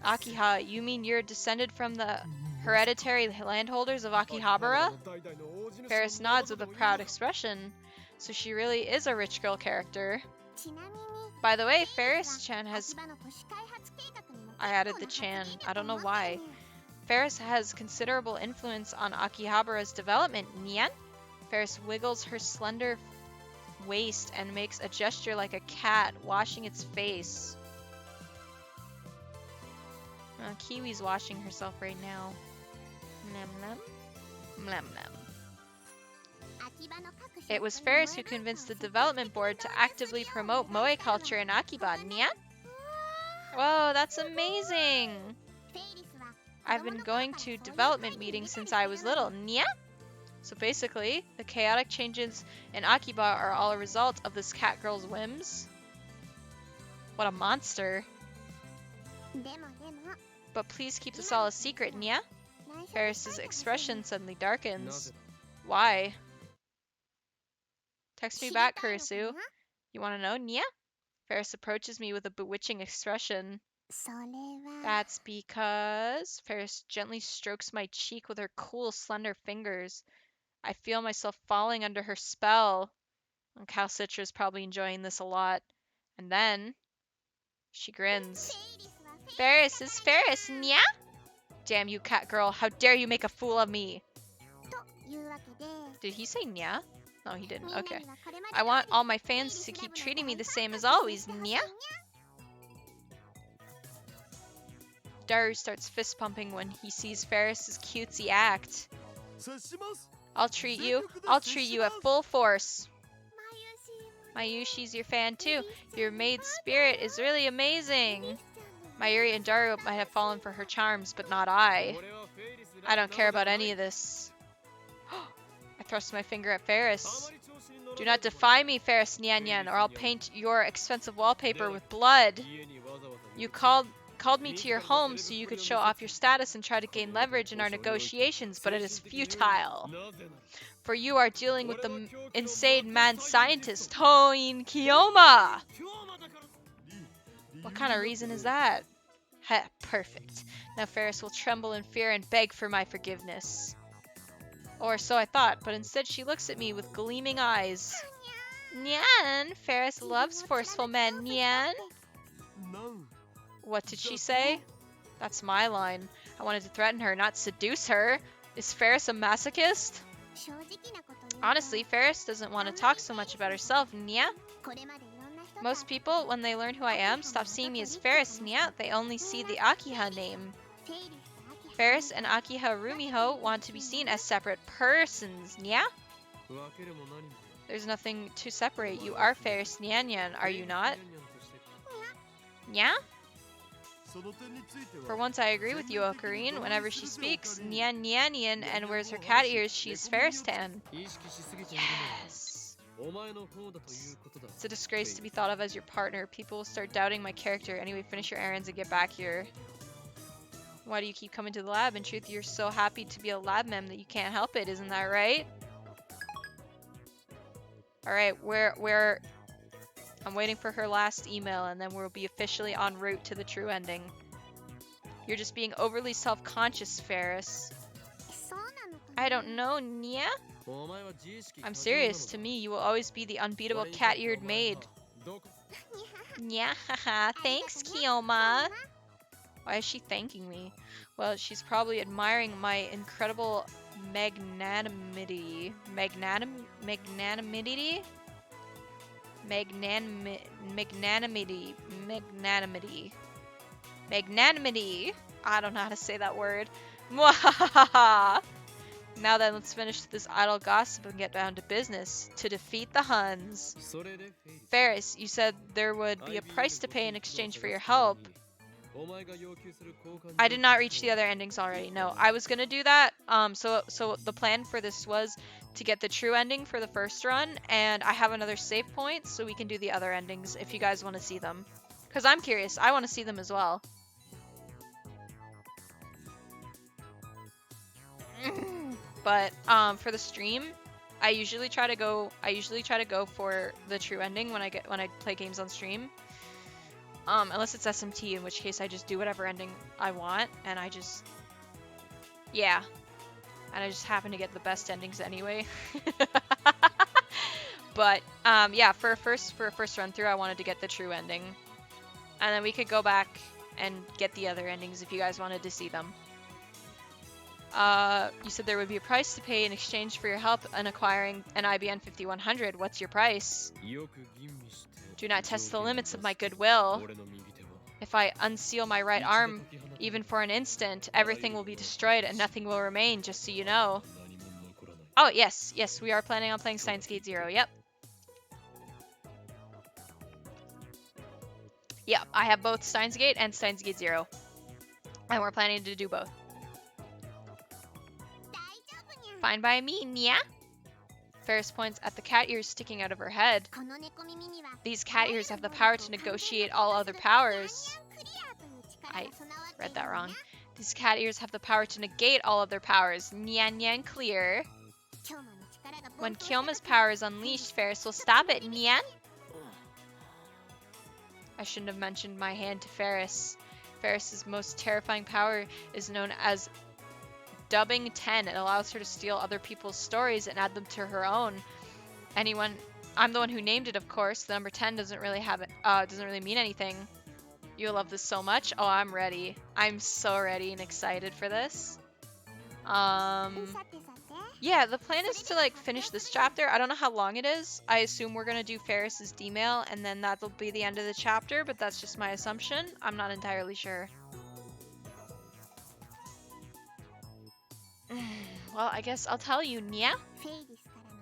Akiha, you mean you're descended from the hereditary landholders of Akihabara? Ferris nods with a proud expression. So she really is a rich girl character. By the way, Ferris-chan has... I added the Chan. I don't know why. Ferris has considerable influence on Akihabara's development, Nyan? Ferris wiggles her slender waist and makes a gesture like a cat washing its face. Kiwi's washing herself right now. Mnem mnem. Mnem mnem. It was Ferris who convinced the development board to actively promote moe culture in Akiba, Nyan? Whoa, that's amazing! I've been going to development meetings since I was little, Nyan? So basically, the chaotic changes in Akiba are all a result of this cat girl's whims. What a monster. But please keep this all a secret, Nya? Ferris's expression suddenly darkens. Why? Text me back, Kurisu. You want to know, Nya? Ferris approaches me with a bewitching expression. That's because... Ferris gently strokes my cheek with her cool, slender fingers. I feel myself falling under her spell. And Calcitra's probably enjoying this a lot. And then... she grins. Ferris is Ferris, Nya? Damn you, cat girl. How dare you make a fool of me? Did he say Nya? No, he didn't. Okay. I want all my fans to keep treating me the same as always, Nya? Daru starts fist pumping when he sees Ferris's cutesy act. I'll treat you at full force. Mayushi's your fan too. Your maid spirit is really amazing. Mayuri and Daru might have fallen for her charms, but not I. I don't care about any of this. I thrust my finger at Ferris. Do not defy me, Ferris Nyan Nyan, or I'll paint your expensive wallpaper with blood. You called me to your home so you could show off your status and try to gain leverage in our negotiations, but it is futile. For you are dealing with the insane mad scientist, Toin Kiyoma! What kind of reason is that? Heh, perfect. Now Ferris will tremble in fear and beg for my forgiveness. Or so I thought, but instead she looks at me with gleaming eyes. Nyan, Ferris loves forceful men, Nyan. What did she say? That's my line. I wanted to threaten her, not seduce her. Is Ferris a masochist? Honestly, Ferris doesn't want to talk so much about herself, Nya. Most people, when they learn who I am, stop seeing me as Ferris, Nya. They only see the Akiha name. Ferris and Akiha Rumiho want to be seen as separate persons, Nya? There's nothing to separate. You are Ferris Nyan Nyan, are you not? Nya? For once, I agree with you, Ocarine. Whenever she speaks, Nyan Nyanyan and wears her cat ears, she's Ferristan. Yes. It's a disgrace to be thought of as your partner. People will start doubting my character. Anyway, finish your errands and get back here. Why do you keep coming to the lab? In truth, you're so happy to be a lab mem that you can't help it, isn't that right? Alright, where... I'm waiting for her last email and then we'll be officially en route to the true ending. You're just being overly self-conscious, Ferris. I don't know, Nya? I'm serious. To me, you will always be the unbeatable cat-eared maid. Nya, haha. Thanks, Kiyoma. Why is she thanking me? Well, she's probably admiring my incredible magnanimity. Magnanimity? Magnanimity. I don't know how to say that word. Mwahaha. Now then, let's finish this idle gossip and get down to business. To defeat the Huns. Ferris, you said there would be a price to pay in exchange for your help. I did not reach the other endings already. No, I was gonna do that. So the plan for this was to get the true ending for the first run, and I have another save point, so we can do the other endings if you guys want to see them. Cause I'm curious. I want to see them as well. But for the stream, I usually try to go for the true ending when I play games on stream. Unless it's SMT, in which case I just do whatever ending I want, and I just happen to get the best endings anyway. But yeah, for a first run through, I wanted to get the true ending, and then we could go back and get the other endings if you guys wanted to see them. You said there would be a price to pay in exchange for your help in acquiring an IBN 5100. What's your price? Do not test the limits of my goodwill. If I unseal my right arm, even for an instant, everything will be destroyed and nothing will remain, just so you know. Oh, yes, we are planning on playing Steins Gate 0, yep. Yep, I have both Steins Gate and Steins Gate 0. And we're planning to do both. Fine by me, Nya? Ferris points at the cat ears sticking out of her head. These cat ears have the power to negotiate all other powers. I read that wrong. These cat ears have the power to negate all other powers. Nyan Nyan clear. When Kyoma's power is unleashed, Ferris will stop it, Nyan. I shouldn't have mentioned my hand to Ferris. Ferris's most terrifying power is known as Dubbing 10. It allows her to steal other people's stories and add them to her own. I'm the one who named it, of course. The number 10 doesn't really mean anything. You'll love this so much. Oh, I'm ready. I'm so ready and excited for this. Yeah, the plan is to finish this chapter. I don't know how long it is. I assume we're gonna do Ferris's D-mail and then that'll be the end of the chapter, but that's just my assumption. I'm not entirely sure. Well, I guess I'll tell you, Nya.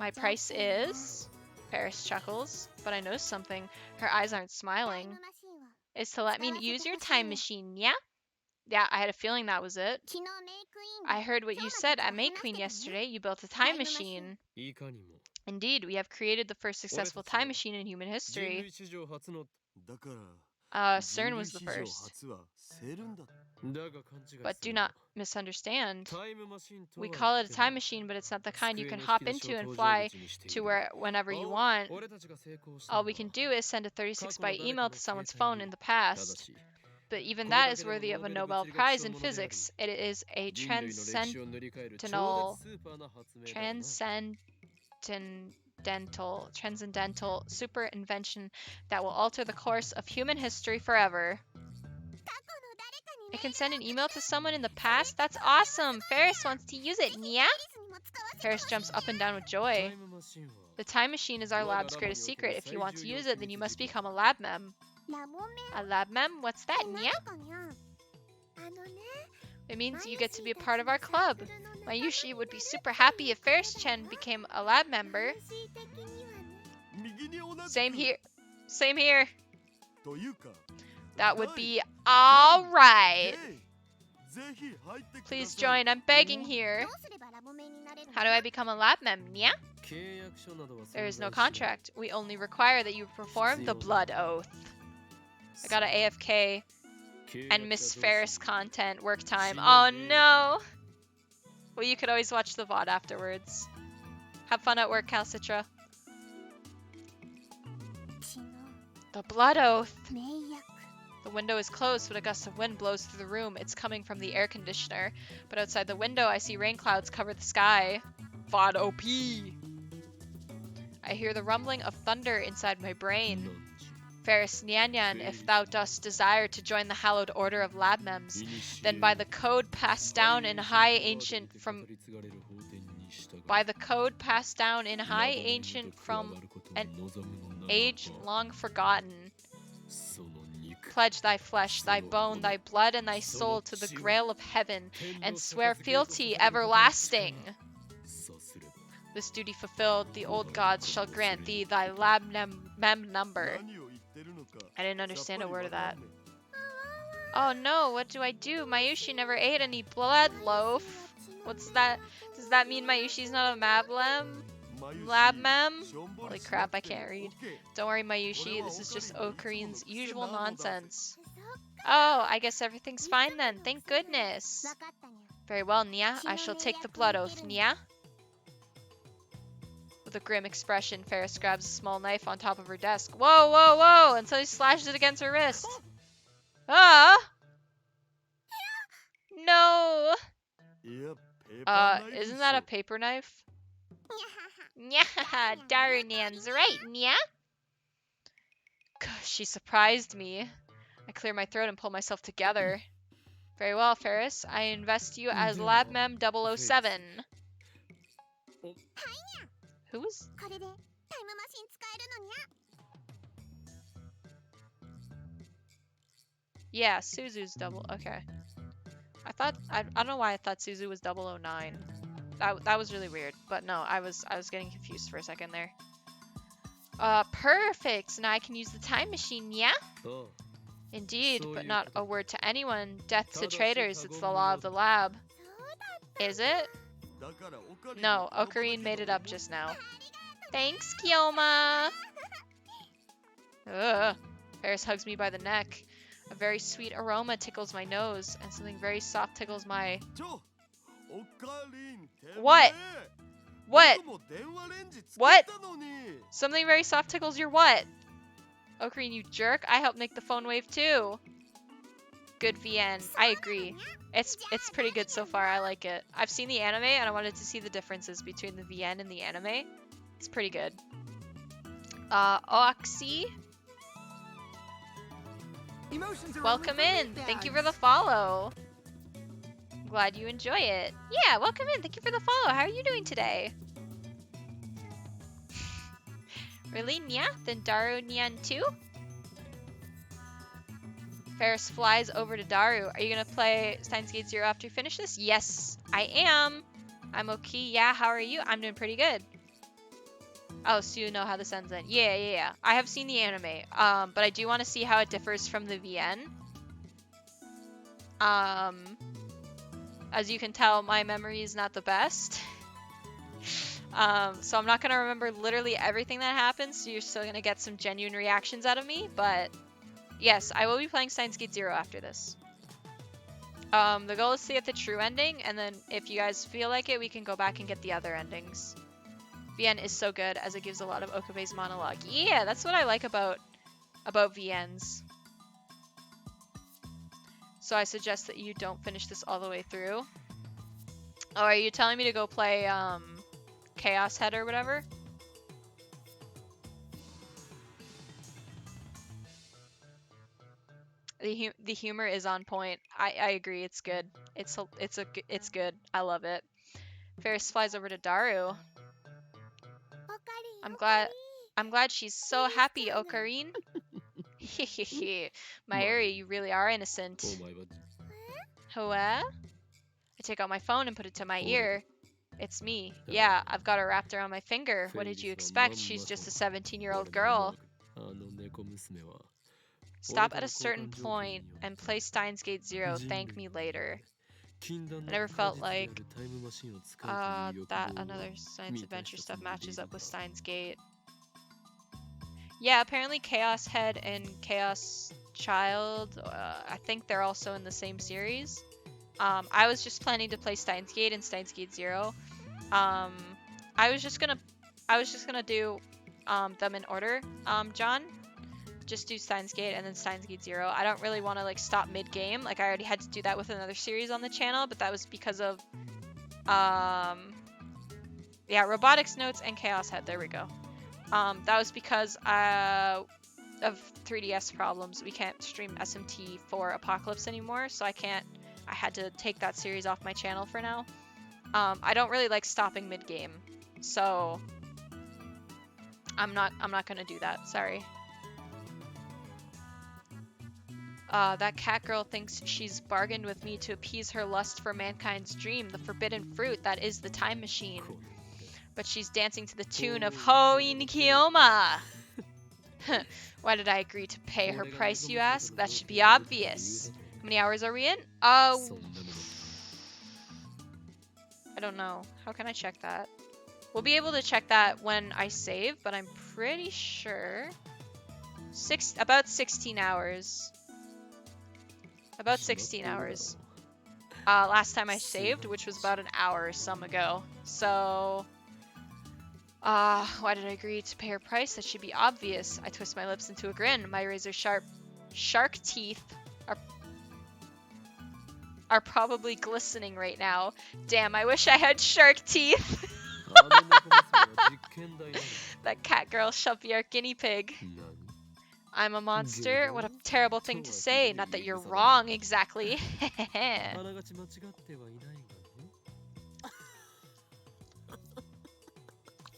My price is... Ferris chuckles, but I noticed something. Her eyes aren't smiling. Is to let me use your time machine, Nya? Yeah, I had a feeling that was it. I heard what you said at May Queen yesterday. You built a time machine. Indeed, we have created the first successful time machine in human history. CERN was the first. But do not misunderstand. We call it a time machine, but it's not the kind you can hop into and fly to whenever you want. All we can do is send a 36-byte email to someone's phone in the past. But even that is worthy of a Nobel Prize in physics. It is a transcendental, super invention that will alter the course of human history forever. It can send an email to someone in the past? That's awesome! Ferris wants to use it, Nya? Ferris jumps up and down with joy. The time machine is our lab's greatest secret. If you want to use it, then you must become a lab mem. A lab mem? What's that, Nya? It means you get to be a part of our club. Mayushi would be super happy if Ferris-chan became a lab member. Same here. Same here. That would be All right. へいぜひ入ってください Please join. I'm begging here. どうすればラボメンになれるの How do I become a lab mem? Yeah? 契約書などは There 存 is no 在しない contract. We only require that you perform the blood oath. I got an AFK 契 and 約 Miss 者同士 Ferris content work time. She Oh made no! Well, you could always watch the VOD afterwards. Have fun at work, Calcitra. 血の The blood oath. 名薬 The window is closed, but a gust of wind blows through the room. It's coming from the air conditioner. But outside the window, I see rain clouds cover the sky. VOD OP. I hear the rumbling of thunder inside my brain. なんち Ferris Nyanyan, if thou dost desire to join the hallowed order of lab mems, then by the code passed down in high ancient from by the code passed down in high ancient from an age long forgotten, pledge thy flesh, thy bone, thy blood, and thy soul to the grail of heaven, and swear fealty everlasting. This duty fulfilled, the old gods shall grant thee thy lab mem number. 何を言ってるのか I didn't understand a word of さっ that. ぱりわかんね Oh no, what do I do? Mayushi never ate any blood loaf. What's that? Does that mean Mayushi's not a mablem? え眉 Lab シ mem? しょんぼり Holy しな crap, く I ても can't read. OK Don't worry, Mayushi, this is just Okarin's 俺は usual オカリンいつもの癖なのだぜ nonsense. Oh, I guess everything's fine then. Thank goodness. わかったにゃ Very well, Nia. I shall take the blood oath, Nia. With a grim expression, Ferris grabs a small knife on top of her desk. Whoa, whoa, whoa! And so he slashes it against her wrist. Ah! No! いやペーパーナイフ Isn't で that し a ょ paper knife? にゃはは Yeah, Darunan's right, Nia. Gosh, she surprised me. I clear my throat and pull myself together. Very well, Ferris. I invest you as LabMem 007. Who is? これでタイムマシン使えるのにゃ Yeah, Suzu's double. Okay. I don't know why I thought Suzu was 009. That was really weird. But no, I was getting confused for a second there. Perfect. So now I can use the time machine, yeah? あ Indeed, So but you- not a word to anyone. Death to Tadashi traitors. It's the law of the lab. Is it? だからオカリン No, はこの子だ Ocarine け made ど it up just now. Thanks, Kioma. Ugh. Ferris hugs me by the neck. A very sweet aroma tickles my nose, and something very soft tickles my... ちょオカリンてめえ What? What? 僕も電話レンジ作 What? ったのに Something very soft tickles your what? Ocarine, you jerk. I helped make the phone wave too. Good VN. I agree. It's pretty good so far. I like it. I've seen the anime and I wanted to see the differences between the VN and the anime. It's pretty good. Oxy, Emotions are welcome only for in. big Thank you bags. for the follow. Glad you enjoy it. Yeah, welcome in. Thank you for the follow. How are you doing today? Really, Nya? Then Daru Nyan too? Ferris flies over to Daru. Are you gonna play Steins Gate 0 after you finish this? Yes, I am. I'm okay. Yeah, how are you? I'm doing pretty good. Oh, so you know how this ends then. Yeah. I have seen the anime. But I do want to see how it differs from the VN. As you can tell, my memory is not the best. So I'm not gonna remember literally everything that happens, so you're still gonna get some genuine reactions out of me, but yes, I will be playing Steins Gate 0 after this. The goal is to get the true ending, and then if you guys feel like it, we can go back and get the other endings. VN is so good, as it gives a lot of Okabe's monologue. Yeah, that's what I like about VNs. So I suggest that you don't finish this all the way through. Oh, are you telling me to go play, Chaos Head or whatever? The humor is on point. I agree. It's good. It's good. I love it. Ferris flies over to Daru. おかり I'm glad she's so happy, Ocarine. Mayuri, you really are innocent. お前は What? I take out my phone and put it to my Hold ear. It's me. Yeah, I've got her wrapped around my finger. What did you expect? She's just a 17-year-old girl. あの猫娘は Stop at a certain point and play Steins Gate 0. Thank me later. I never felt like that another science adventure stuff matches up with Steins Gate. Yeah, apparently Chaos Head and Chaos Child, I think they're also in the same series. I was just planning to play Steins Gate and Steins Gate 0. I was just gonna do them in order, John. Just do Steins Gate and then Steins Gate 0. I don't really want to like stop mid-game. Like I already had to do that with another series on the channel, but that was because of yeah, Robotics Notes and Chaos Head. There we go. That was because of 3DS problems. We can't stream SMT for Apocalypse anymore, so I had to take that series off my channel for now. I don't really like stopping mid-game, so I'm not gonna do that. Sorry. That cat girl thinks she's bargained with me to appease her lust for mankind's dream, the forbidden fruit that is the time machine. But she's dancing to the tune of Hoi Nikioma! Why did I agree to pay her price, you ask? That should be obvious. How many hours are we in? I don't know. How can I check that? We'll be able to check that when I save, but I'm pretty sure... about 16 hours. About 16 hours. Last time I saved, which was about an hour or some ago. So... why did I agree to pay her price? That should be obvious. I twist my lips into a grin. My razor-sharp shark teeth are probably glistening right now. Damn, I wish I had shark teeth. That cat girl shoved your guinea pig. I'm a monster? What a terrible thing to say. Not that you're wrong, exactly.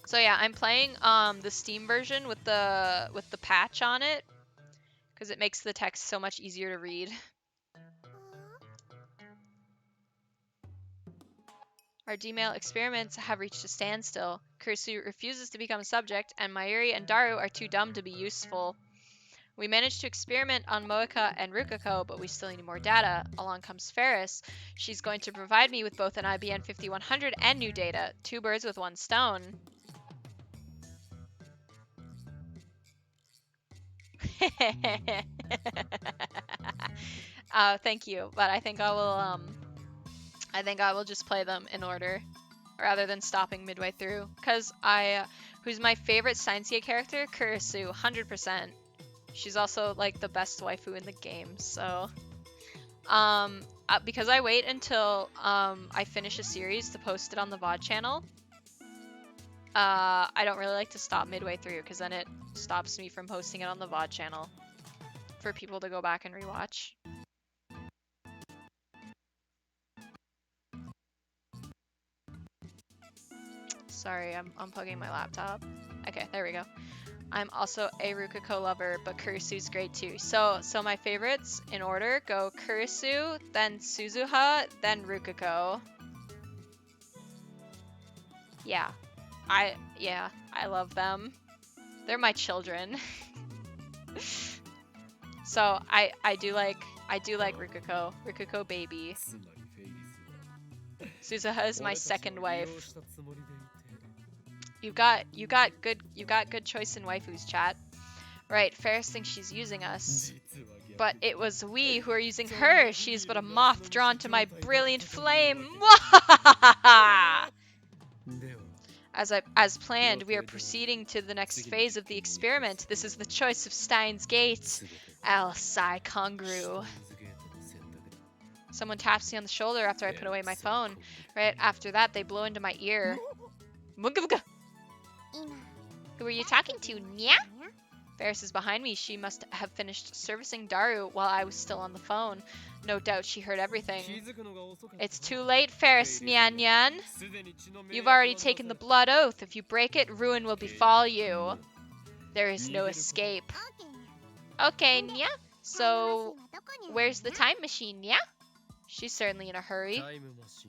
So yeah, I'm playing the Steam version with the patch on it because it makes the text so much easier to read. Our Gmail experiments have reached a standstill. Kursu refuses to become a subject, and Mayuri and Daru are too dumb to be useful. We managed to experiment on Moeka and Rukako, but we still need more data. Along comes Ferris. She's going to provide me with both an IBN 5100 and new data. 2 birds with 1 stone. Thank you, but I think I will just play them in order rather than stopping midway through. Cause who's my favorite Steins Gate character? Kurisu, 100%. She's also like the best waifu in the game. So, because I wait until I finish a series to post it on the VOD channel. I don't really like to stop midway through because then it stops me from posting it on the VOD channel for people to go back and rewatch. Sorry, I'm unplugging my laptop. Okay, there we go. I'm also a Rukako lover, but Kurisu's great too. So my favorites in order go Kurisu, then Suzuha, then Rukako. Yeah. I love them. They're my children. So I do like Rukako. Rukako baby. Suzuha is my second wife. You got good choice in waifus, chat. Right, Ferris thinks she's using us. But it was we who are using her. She is but a moth drawn to my brilliant flame. As planned, we are proceeding to the next phase of the experiment. This is the choice of Steins Gate. El Sai Kongru. Someone taps me on the shoulder after I put away my phone. Right after that, they blow into my ear. Who are you talking to, Nya? Ferris is behind me. She must have finished servicing Daru while I was still on the phone. No doubt she heard everything. It's too late, Ferris Nyan Nyan. You've already taken the blood oath. If you break it, ruin will befall you. There is no escape. Okay, Nya. So, where's the time machine, Nya? She's certainly in a hurry.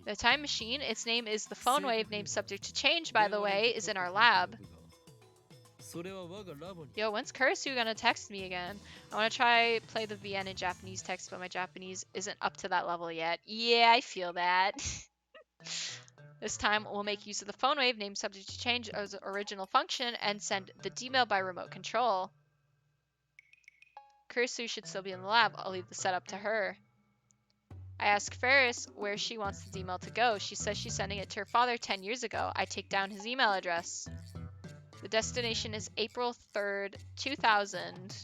The time machine, its name is the phone wave, name subject to change, by the way, is in our lab. それは我がラボに Yo, when's Kurisu gonna text me again? I wanna try play the VN in Japanese text, but my Japanese isn't up to that level yet. Yeah, I feel that. This time, we'll make use of the phone wave, name subject to change as original function, and send the D-mail by remote control. Kurisu should still be in the lab. I'll leave the setup to her. I ask Ferris where she wants the email to go. She says she's sending it to her father 10 years ago. I take down his email address. The destination is April 3rd, 2000.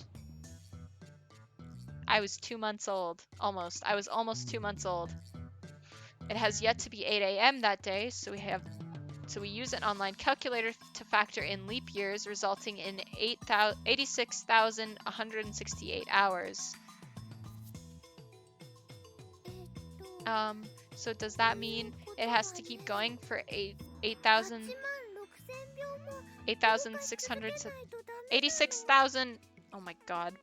I was 2 months old. Almost. I was almost 2 months old. It has yet to be 8 a.m. that day, so we use an online calculator to factor in leap years, resulting in 86,168 hours. So does that mean it has to keep going for 8,600, 86,000, oh my god,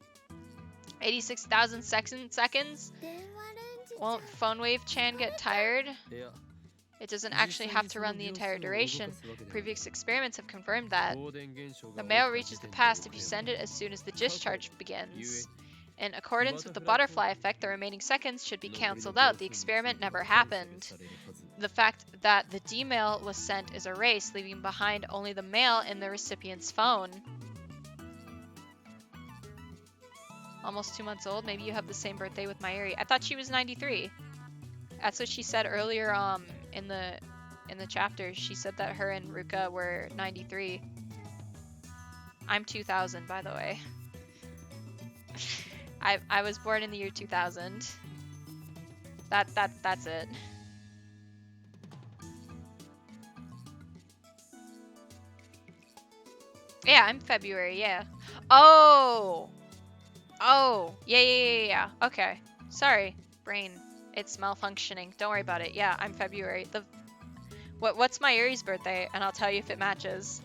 86,000 seconds? Won't phone wave Chan get tired? いや It doesn't actually have to run the entire duration. Previous experiments have confirmed that. 放電現象が The 起き mail た reaches 時 the 点で past if 起 you き send れ it ば as soon as the discharge begins. ゆえ In accordance with the butterfly effect, the remaining seconds should be cancelled out. The experiment never happened. The fact that the D-mail was sent is erased, leaving behind only the mail in the recipient's phone. Almost 2 months old. Maybe you have the same birthday with Mayuri. I thought she was 93. That's what she said earlier in the chapter. She said that her and Ruka were 93. I'm 2000, by the way. I was born in the year 2000. That's it. Yeah, I'm February, yeah. Oh! Oh! Yeah. Okay. Sorry, brain. It's malfunctioning. Don't worry about it. Yeah, I'm February. What's Mayuri's birthday? And I'll tell you if it matches.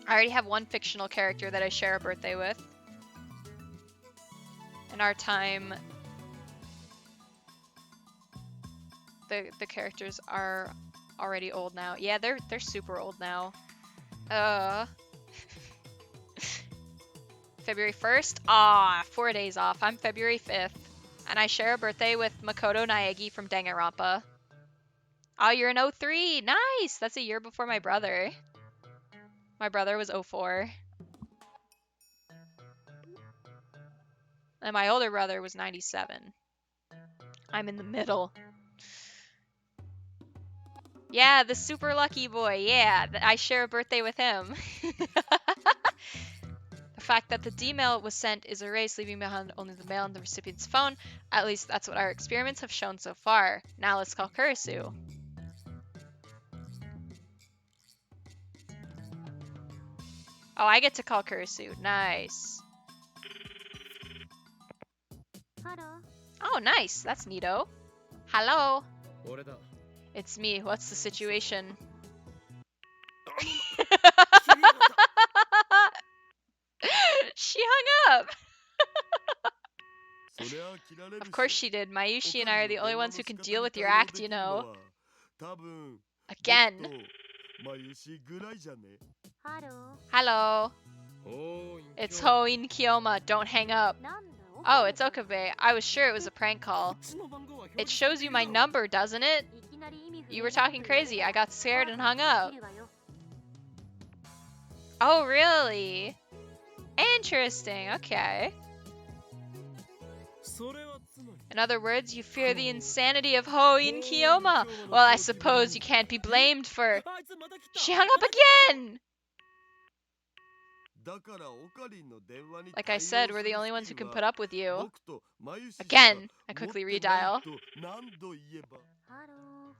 I already have one fictional character that I share a birthday with. In our time, the characters are already old now. Yeah, they're super old now. February 1st? Ah, 4 days off. I'm February 5th. And I share a birthday with Makoto Naegi from Danganronpa. Oh, you're an 03. Nice! That's a year before my brother. My brother was 04. And my older brother was 97. I'm in the middle. Yeah, the super lucky boy. Yeah, I share a birthday with him. The fact that the D-mail was sent is erased, leaving behind only the mail and the recipient's phone. At least that's what our experiments have shown so far. Now let's call Kurisu. Oh, I get to call Kurisu. Nice. Oh, nice. That's neato. Hello. 俺だ It's me. What's the situation? She hung up. そりゃ切られる Of course she did. Mayushi and I are the only ones who can deal with your act, you know. 多分 Again. まゆしぐらいじゃね Hello. おーい It's Hoin Kiyoma. Don't hang up. Oh, it's Okabe. I was sure it was a prank call. It shows you my number, doesn't it? You were talking crazy. I got scared and hung up. Oh, really? Interesting. Okay. それはつまり In other words, you fear the insanity of Hoin Kiyoma. Well, I suppose you can't be blamed for... あいつまた来た She hung up again! だからオカリンの電話に Like I said, we're the only ones who can put up with you. 僕とまゆししか Again, I 持っ quickly てない redial. と何度言えば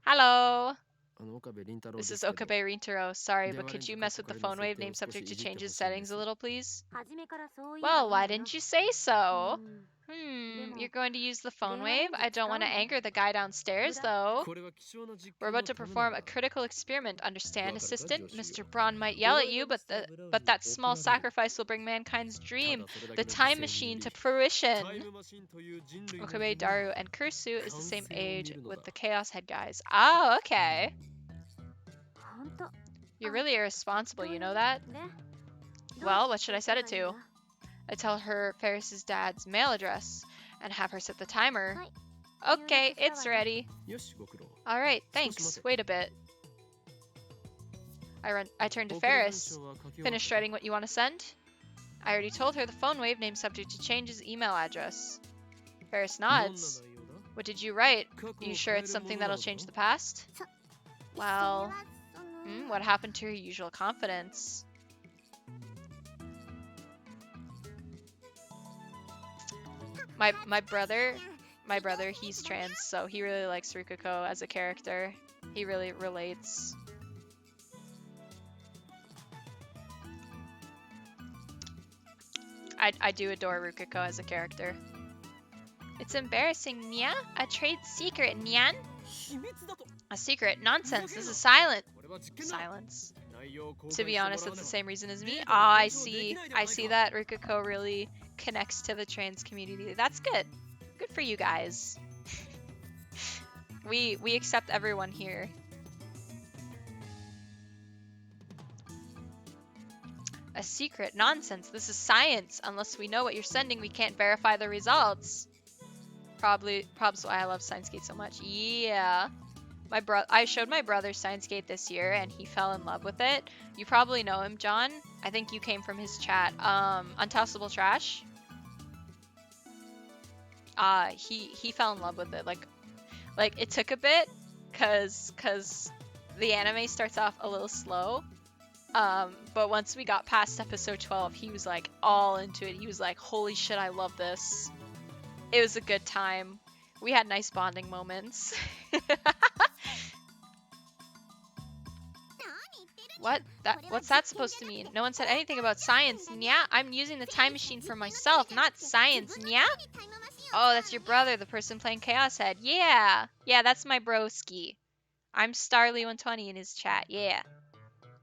Hello. あの岡部倫太郎 This で is すけど Okabe Rintaro. Sorry, but Dewa could you Renji mess with the Kaku phone wave Karimase name Teo subject to Skoshi change his Ijitto settings a Hoshidesu. little, please? Well, why didn't you say so? You're going to use the phone wave? I don't want to anger the guy downstairs, though. We're about to perform a critical experiment, understand, assistant? Mr. Braun might yell at you, but that small sacrifice will bring mankind's dream, the time machine, to fruition. Okabe, Daru, and Kursu is the same age with the Chaos Head guys. Oh, okay. You're really irresponsible, you know that? Well, what should I set it to? I tell her Ferris's dad's mail address and have her set the timer. Okay, it's ready. Alright, thanks. Wait a bit. I turn to Ferris. Finished writing what you want to send? I already told her the phone wave name subject to change's email address. Ferris nods. What did you write? Are you sure it's something that'll change the past? Well, what happened to her usual confidence? My brother, he's trans, so he really likes Rukiko as a character. He really relates. I do adore Rukiko as a character. It's embarrassing, Nya? A trade secret, Nyan? A secret? Nonsense, this is silence. To be honest, that's the same reason as me. Ah, I see that Rukiko really connects to the trans community. That's good. Good for you guys. We accept everyone here. A secret? Nonsense. This is science. Unless we know what you're sending, we can't verify the results. Probably why I love Steins so much. Yeah. I showed my brother Steins this year, and he fell in love with it. You probably know him, John. I think you came from his chat. Untossable Trash. He fell in love with it. Like it took a bit, cause the anime starts off a little slow. But once we got past episode 12, he was like all into it. He was like, holy shit, I love this. It was a good time. We had nice bonding moments. What's that supposed to mean? No one said anything about science. Yeah, I'm using the time machine for myself, not science. Yeah? Oh, that's your brother, the person playing Chaos Head. Yeah, that's my broski. I'm Starly120 in his chat. Yeah,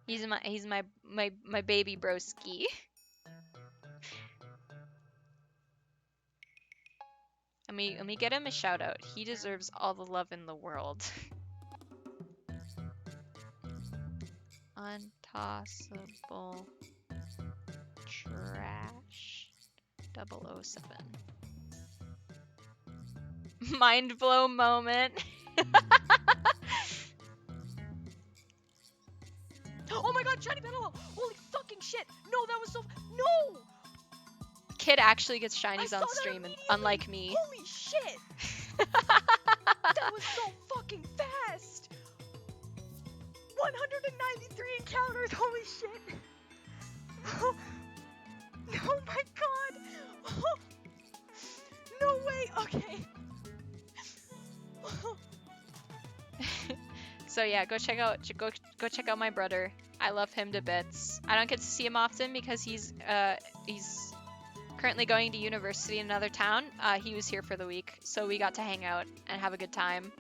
he's my baby broski. Let me get him a shout out. He deserves all the love in the world. Untossable Trash 007. Mind blow moment. Oh my god, shiny Petal! Holy fucking shit! No, that was so... No! Kid actually gets shinies on stream, and unlike me. Holy shit! That was so fucking fast! 193 encounters, holy shit! Oh my god! Oh, no way, okay. So yeah, go check out my brother. I love him to bits. I don't get to see him often because he's currently going to university in another town. He was here for the week, so we got to hang out and have a good time.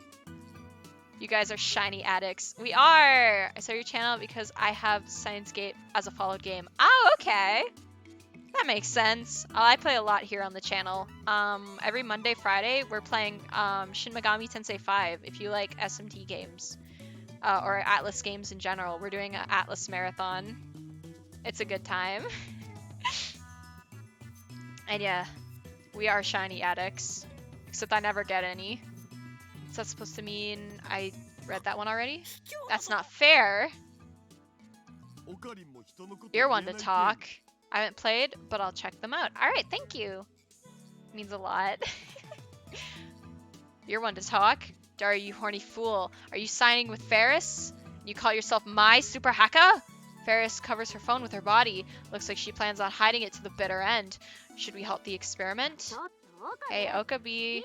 You guys are shiny addicts. We are! I saw your channel because I have Steins as a followed game. Oh, okay. That makes sense. I play a lot here on the channel. Every Monday, Friday, we're playing Shin Megami Tensei 5, if you like SMT games. Or Atlas games in general. We're doing an Atlas marathon. It's a good time. And yeah, we are shiny addicts. Except I never get any. What's that supposed to mean? I read that one already? That's not fair. You're one to talk. I haven't played, but I'll check them out. Alright, thank you. Means a lot. You're one to talk. Daru, you horny fool. Are you signing with Ferris? You call yourself my super haka? Ferris covers her phone with her body. Looks like she plans on hiding it to the bitter end. Should we halt the experiment? Hey, Okabe.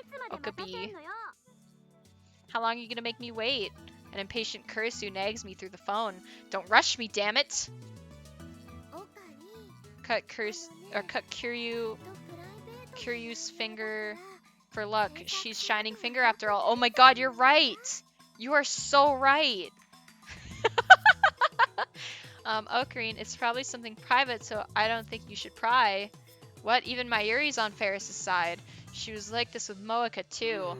How long are you gonna make me wait? An impatient Kurisu nags me through the phone. Don't rush me, damn it! Cut Kiryu Kiryu's finger for luck. She's shining finger after all. Oh my god, you're right! You are so right! Ocarine, it's probably something private, so I don't think you should pry. What? Even Mayuri's on Ferris's side. She was like this with Moeka, too.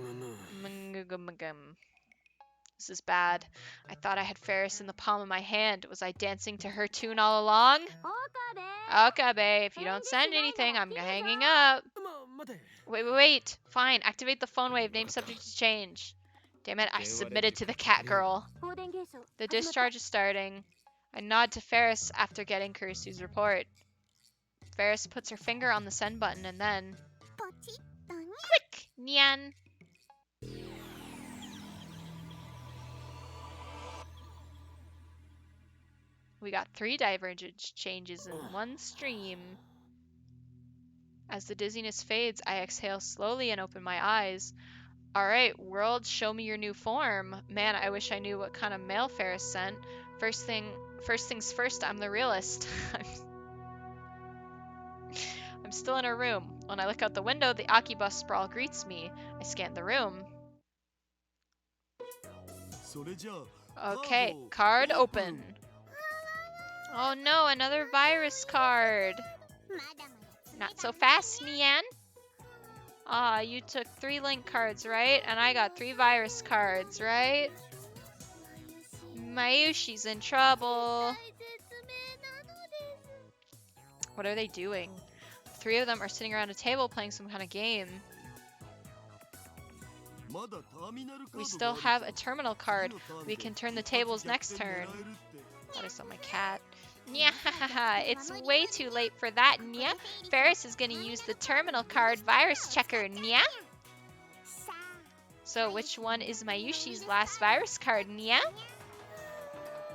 This is bad. I thought I had Ferris in the palm of my hand. Was I dancing to her tune all along? Okabe, if you don't send anything, I'm hanging up. Wait. Fine, activate the phone wave. Name subject to change. Damn it, I submitted to the cat girl. The discharge is starting. I nod to Ferris after getting Kurisu's report. Ferris puts her finger on the send button and then... ポチッとね。 click! Nyan! We got 3 divergence changes in one stream. As the dizziness fades, I exhale slowly and open my eyes. Alright, world, show me your new form. Man, I wish I knew what kind of mail Ferris sent. First things first, I'm the realist. I'm still in her room. When I look out the window, the Akibus sprawl greets me. I scan the room. それじゃあ Okay, card open. Oh no, another virus card. まだまだ爪 Not so fast, Nian. Ah, you took 3 link cards, right? And I got 3 virus cards, right? Mayushi's in trouble. 大絶命なのです。 What are they doing? 3 of them are sitting around a table playing some kind of game. まだターミナルカード We が still ある have a terminal card. 次のターン We で can turn the 一発 tables 逆 next 転狙 turn. えるって That is on my cat. Nyahaha, it's way too late for that, Nya. Ferris is gonna use the terminal card virus checker, Nya. さあ So which one is Mayushi's last virus card, Nya?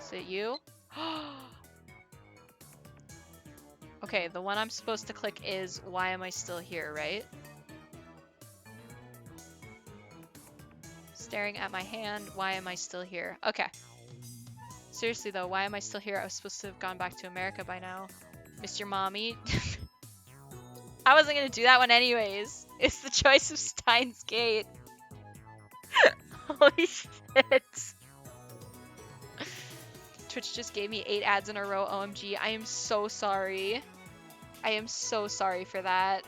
Is it you? Okay, the one I'm supposed to click is why am I still here, right? Staring at my hand, why am I still here? Okay. Seriously though, why am I still here? I was supposed to have gone back to America by now. Mr. Mommy. I wasn't gonna do that one anyways. It's the choice of Steins Gate. Holy shit. Twitch just gave me 8 ads in a row, OMG. I am so sorry. I am so sorry for that.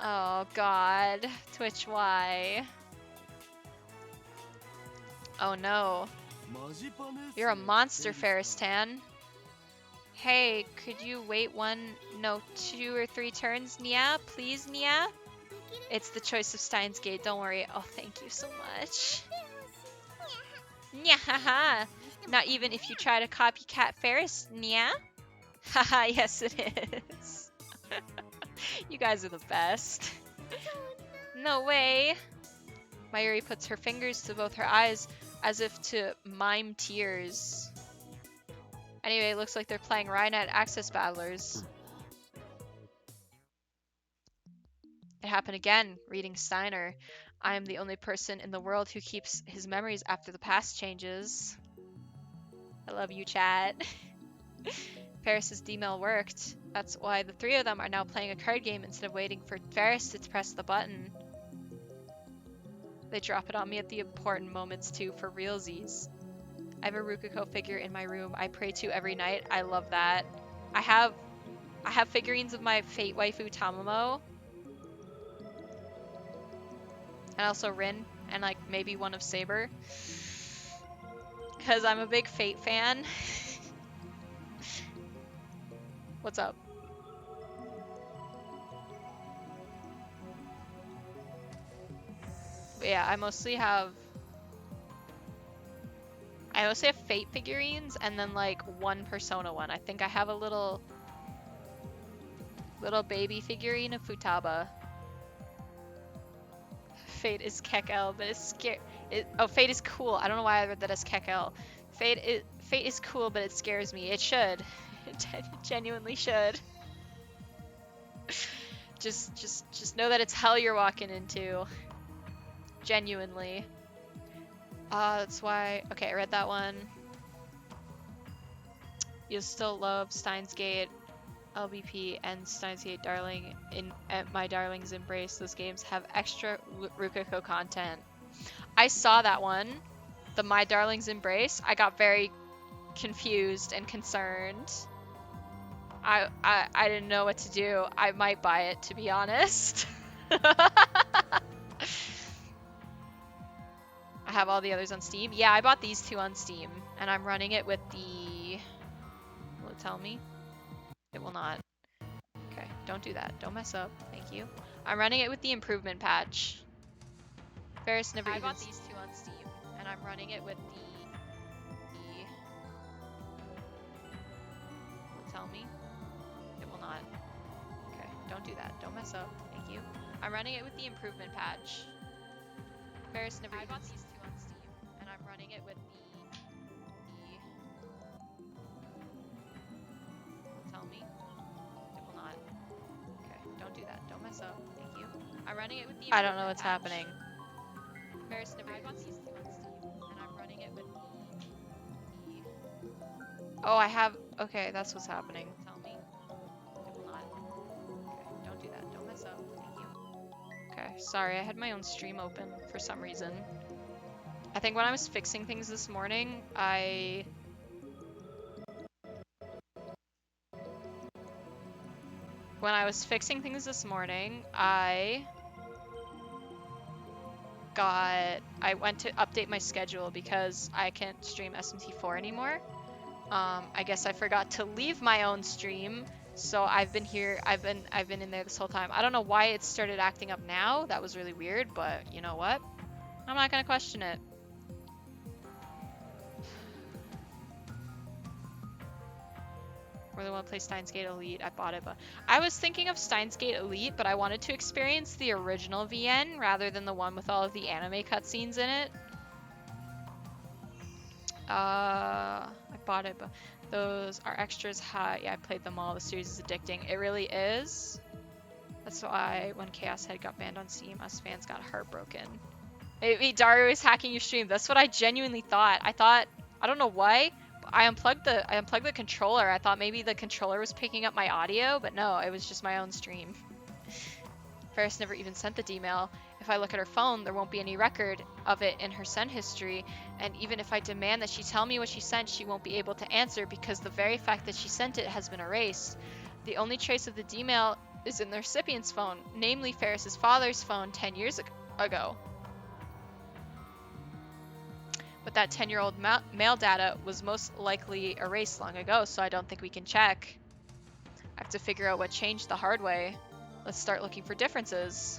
Oh god. Twitch, why? Oh no. マジパネ You're a monster, Ferris Tan. Hey, could you wait 2 or 3 turns, Nia? Please, Nia? It's the choice of Steins Gate, don't worry. Oh, thank you so much. Nyahaha! Not even if you try to copycat Ferris, Nia? Haha, yes it is. You guys are the best. No way. Mayuri puts her fingers to both her eyes as if to mime tears. Anyway, it looks like they're playing Rhinet Access Battlers. It happened again, reading Steiner. I am the only person in the world who keeps his memories after the past changes. I love you, chat. Ferris's D-mail worked. That's why the 3 of them are now playing a card game instead of waiting for Ferris to press the button. They drop it on me at the important moments too, for realsies. I have a Rukiko figure in my room I pray to every night. I love that. I have figurines of my Fate waifu Tamamo. And also Rin, and like maybe one of Saber. Because I'm a big Fate fan. What's up? But yeah, I mostly have Fate figurines and then like one Persona one. I think I have a little baby figurine of Futaba. Fate is Kekel, but it's Fate is cool. I don't know why I read that as Kekel. Fate is cool, but it scares me. It should. It genuinely should. Just know that it's hell you're walking into. Genuinely. That's why. Okay, I read that one. You still love Steins Gate. LBP and Steins Gate Darling in at My Darling's Embrace. Those games have extra Rukiko content. I saw that one, the My Darling's Embrace. I got very confused and concerned. I didn't know what to do. I might buy it, to be honest. I have all the others on Steam. Yeah, I bought these two on Steam, and I'm running it with the... Will it tell me? It will not. Okay, don't do that. Don't mess up. Thank you. I'm running it with the improvement patch. Ferris never even... I bought these two on Steam, and I'm running it with the... Will it tell me? It will not. Okay, don't do that. Don't mess up. Thank you. I'm running it with the improvement patch. Ferris never even... I bought these two on Steam, and I'm running it with the... Will it tell me? It will not. Okay, don't do that. Don't mess up. Thank you. I'm running it with the... I don't know what's happening. Ferris never... I bought these two on Steam, and I'm running it with the... Oh, I have... Okay, that's what's happening. Tell me. It will not. Okay, don't do that. Don't mess up. Thank you. Okay, sorry, I had my own stream open for some reason. I think when I was fixing things this morning, I went to update my schedule because I can't stream SMT4 anymore. I guess I forgot to leave my own stream, so I've been in there this whole time. I don't know why it started acting up now. That was really weird, but you know what? I'm not gonna question it. Really want to play Steins Gate Elite. I bought it, but I was thinking of Steins Gate Elite, but I wanted to experience the original VN rather than the one with all of the anime cutscenes in it. I bought it, but those are extras. Yeah, I played them all. The series is addicting. It really is. That's why when Chaos Head got banned on Steam, us fans got heartbroken. Maybe Dario is hacking your stream. That's what I genuinely thought. I don't know why. I unplugged the controller. I thought maybe the controller was picking up my audio, but no, it was just my own stream. Ferris never even sent the D-mail. If I look at her phone, there won't be any record of it in her send history, and even if I demand that she tell me what she sent, she won't be able to answer because the very fact that she sent it has been erased. The only trace of the D-mail is in the recipient's phone, namely Ferris's father's phone 10 years ago. But that 10-year-old mail data was most likely erased long ago, so I don't think we can check. I have to figure out what changed the hard way. Let's start looking for differences.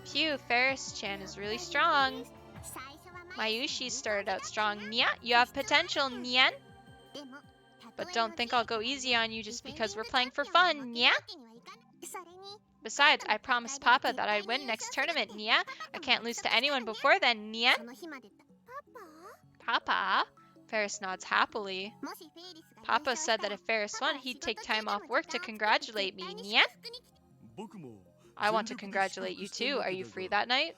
Phew, Ferris-chan is really strong. Mayushi started out strong. Nya, you have potential, Nyan. But don't think I'll go easy on you just because we're playing for fun, Nya. Besides, I promised Papa that I'd win next tournament, Nya. I can't lose to anyone before then, Nya. Papa? Ferris nods happily. Papa said that if Ferris won, he'd take time off work to congratulate me, Nya. I want to congratulate you too. Are you free that night?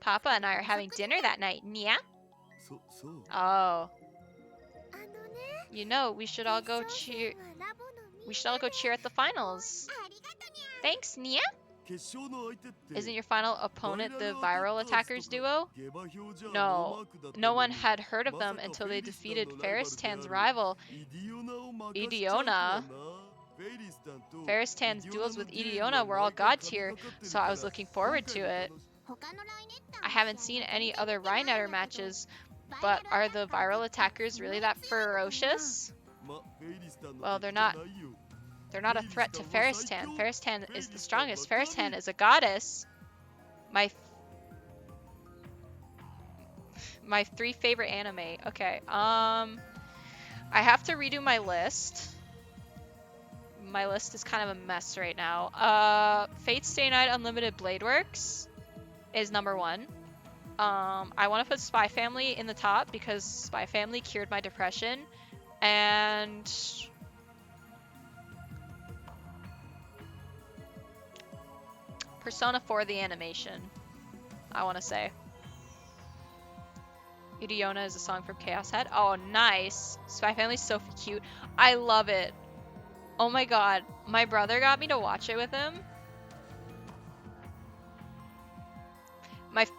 Papa and I are having dinner that night, Nya. Oh. You know, we should all go cheer at the finals. Thanks, Nya. Isn't your final opponent the viral attackers duo? No. No one had heard of them until they defeated Ferris-tan's rival, Idiona. Ferris-tan's duels with Idiona were all god tier, so I was looking forward to it. I haven't seen any other Rhinotter matches, but are the viral attackers really that ferocious? Well, they're not a threat to Ferris-tan. Ferris-tan is the strongest. Ferris-tan is a goddess. My 3 favorite anime. Okay. I have to redo my list. My list is kind of a mess right now. Fate Stay Night Unlimited Blade Works is number 1. I want to put Spy Family in the top because Spy Family cured my depression. And Persona 4 the animation, I want to say. Idiona is a song from Chaos Head. Oh, nice. Spy Family's so cute. I love it. Oh my god. My brother got me to watch it with him.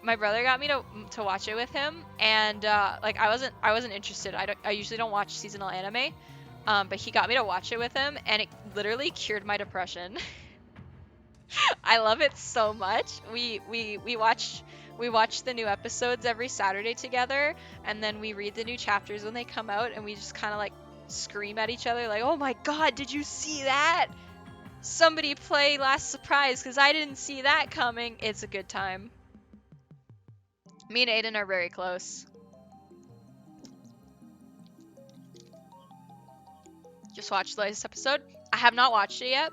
My brother got me to watch it with him, and like I wasn't interested. I usually don't watch seasonal anime, but he got me to watch it with him, and it literally cured my depression. I love it so much. We watch the new episodes every Saturday together, and then we read the new chapters when they come out, and we just kind of like scream at each other like, "Oh my god, did you see that? Somebody play Last Surprise because I didn't see that coming." It's a good time. Me and Aiden are very close. Just watched the latest episode. I have not watched it yet.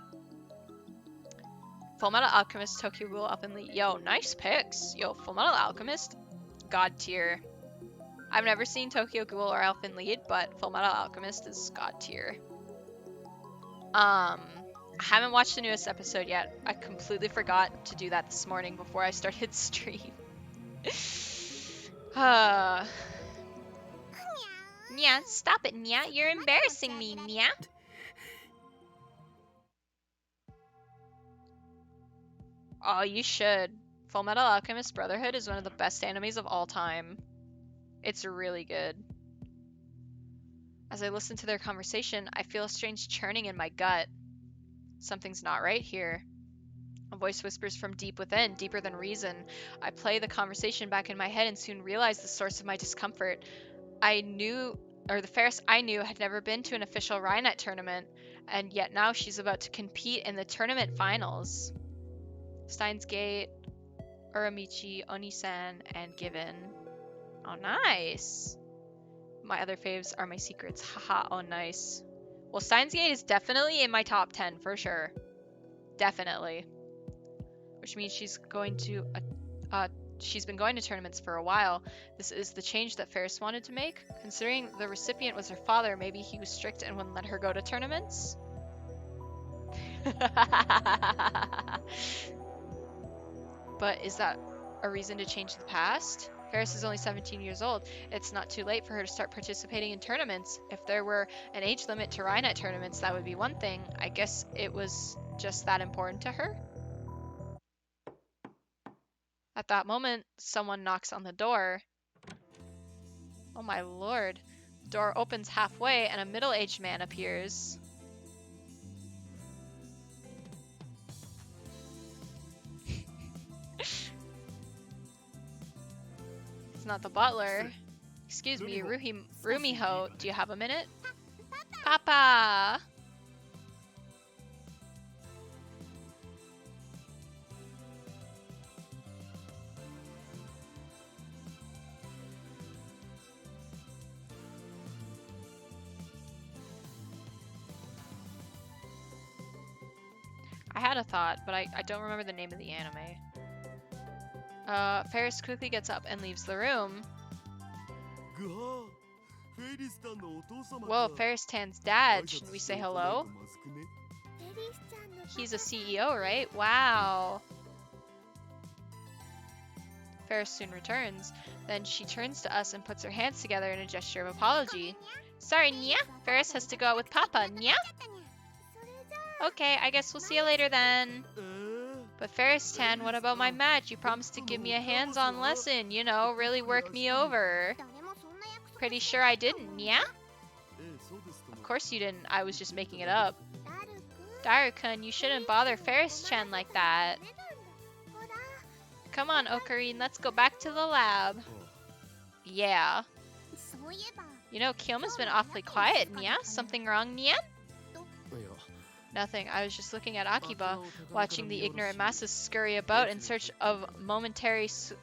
Fullmetal Alchemist, Tokyo Ghoul, Elfen Lied. Yo, nice picks. Yo, Fullmetal Alchemist, god tier. I've never seen Tokyo Ghoul or Elfen Lied, but Fullmetal Alchemist is god tier. I haven't watched the newest episode yet. I completely forgot to do that this morning before I started stream. Nya, stop it, Nya. You're embarrassing me, Nya. Oh, you should. Fullmetal Alchemist Brotherhood is one of the best animes of all time. It's really good. As I listen to their conversation, I feel a strange churning in my gut. Something's not right here. A voice whispers from deep within, deeper than reason. I play the conversation back in my head and soon realize the source of my discomfort. The fairest I knew had never been to an official Rhinet tournament, and yet now she's about to compete in the tournament finals. Steins Gate, Uramichi, Onisan, and Given. Oh, nice. My other faves are my secrets. Haha, oh, nice. Well, Steins Gate is definitely in my top 10 for sure. Definitely. Which means she's going to, she's been going to tournaments for a while. This is the change that Ferris wanted to make. Considering the recipient was her father, maybe he was strict and wouldn't let her go to tournaments? But is that a reason to change the past? Ferris is only 17 years old. It's not too late for her to start participating in tournaments. If there were an age limit to Rhinet tournaments, that would be one thing. I guess it was just that important to her? At that moment, someone knocks on the door. Oh my lord. The door opens halfway and a middle-aged man appears. It's not the butler. Excuse me, Rumiho, do you have a minute? Papa! I had a thought, but I don't remember the name of the anime. Ferris quickly gets up and leaves the room. Whoa, Ferris Tan's dad. Shouldn't we say hello? He's a CEO, right? Wow. Ferris soon returns. Then she turns to us and puts her hands together in a gesture of apology. Sorry, Nya. Ferris has to go out with Papa, Nya? Okay, I guess we'll see you later then. But Ferris Tan, what about my match? You promised to give me a hands-on lesson, you know, really work me over. Pretty sure I didn't, yeah? Of course you didn't, I was just making it up. Daru-kun, you shouldn't bother Ferris-chan like that. Come on, Ocarine, let's go back to the lab. Yeah. You know, Kyoma's been awfully quiet, yeah? Something wrong, yeah? Nothing. I was just looking at Akiba, watching the ignorant masses scurry about in search of momentary surcease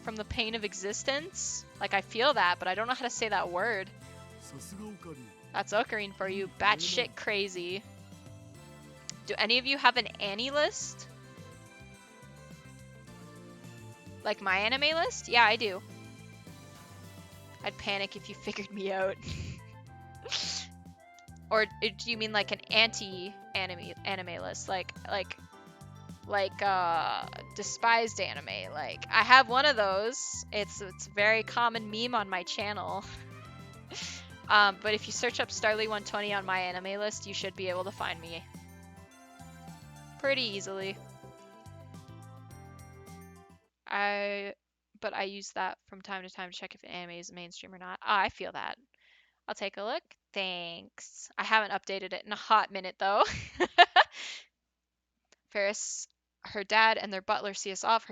from the pain of existence. Like, I feel that, but I don't know how to say that word. That's Ocarine for you. Batshit crazy. Do any of you have an Annie list? Like my anime list? Yeah, I do. I'd panic if you figured me out. Or do you mean like an anti-anime list? Like like despised anime. Like I have one of those. It's a very common meme on my channel. But if you search up Starly120 on my anime list, you should be able to find me pretty easily. But I use that from time to time to check if an anime is mainstream or not. Ah, I feel that. I'll take a look. Thanks. I haven't updated it in a hot minute though. Ferris, her dad and their butler see us off.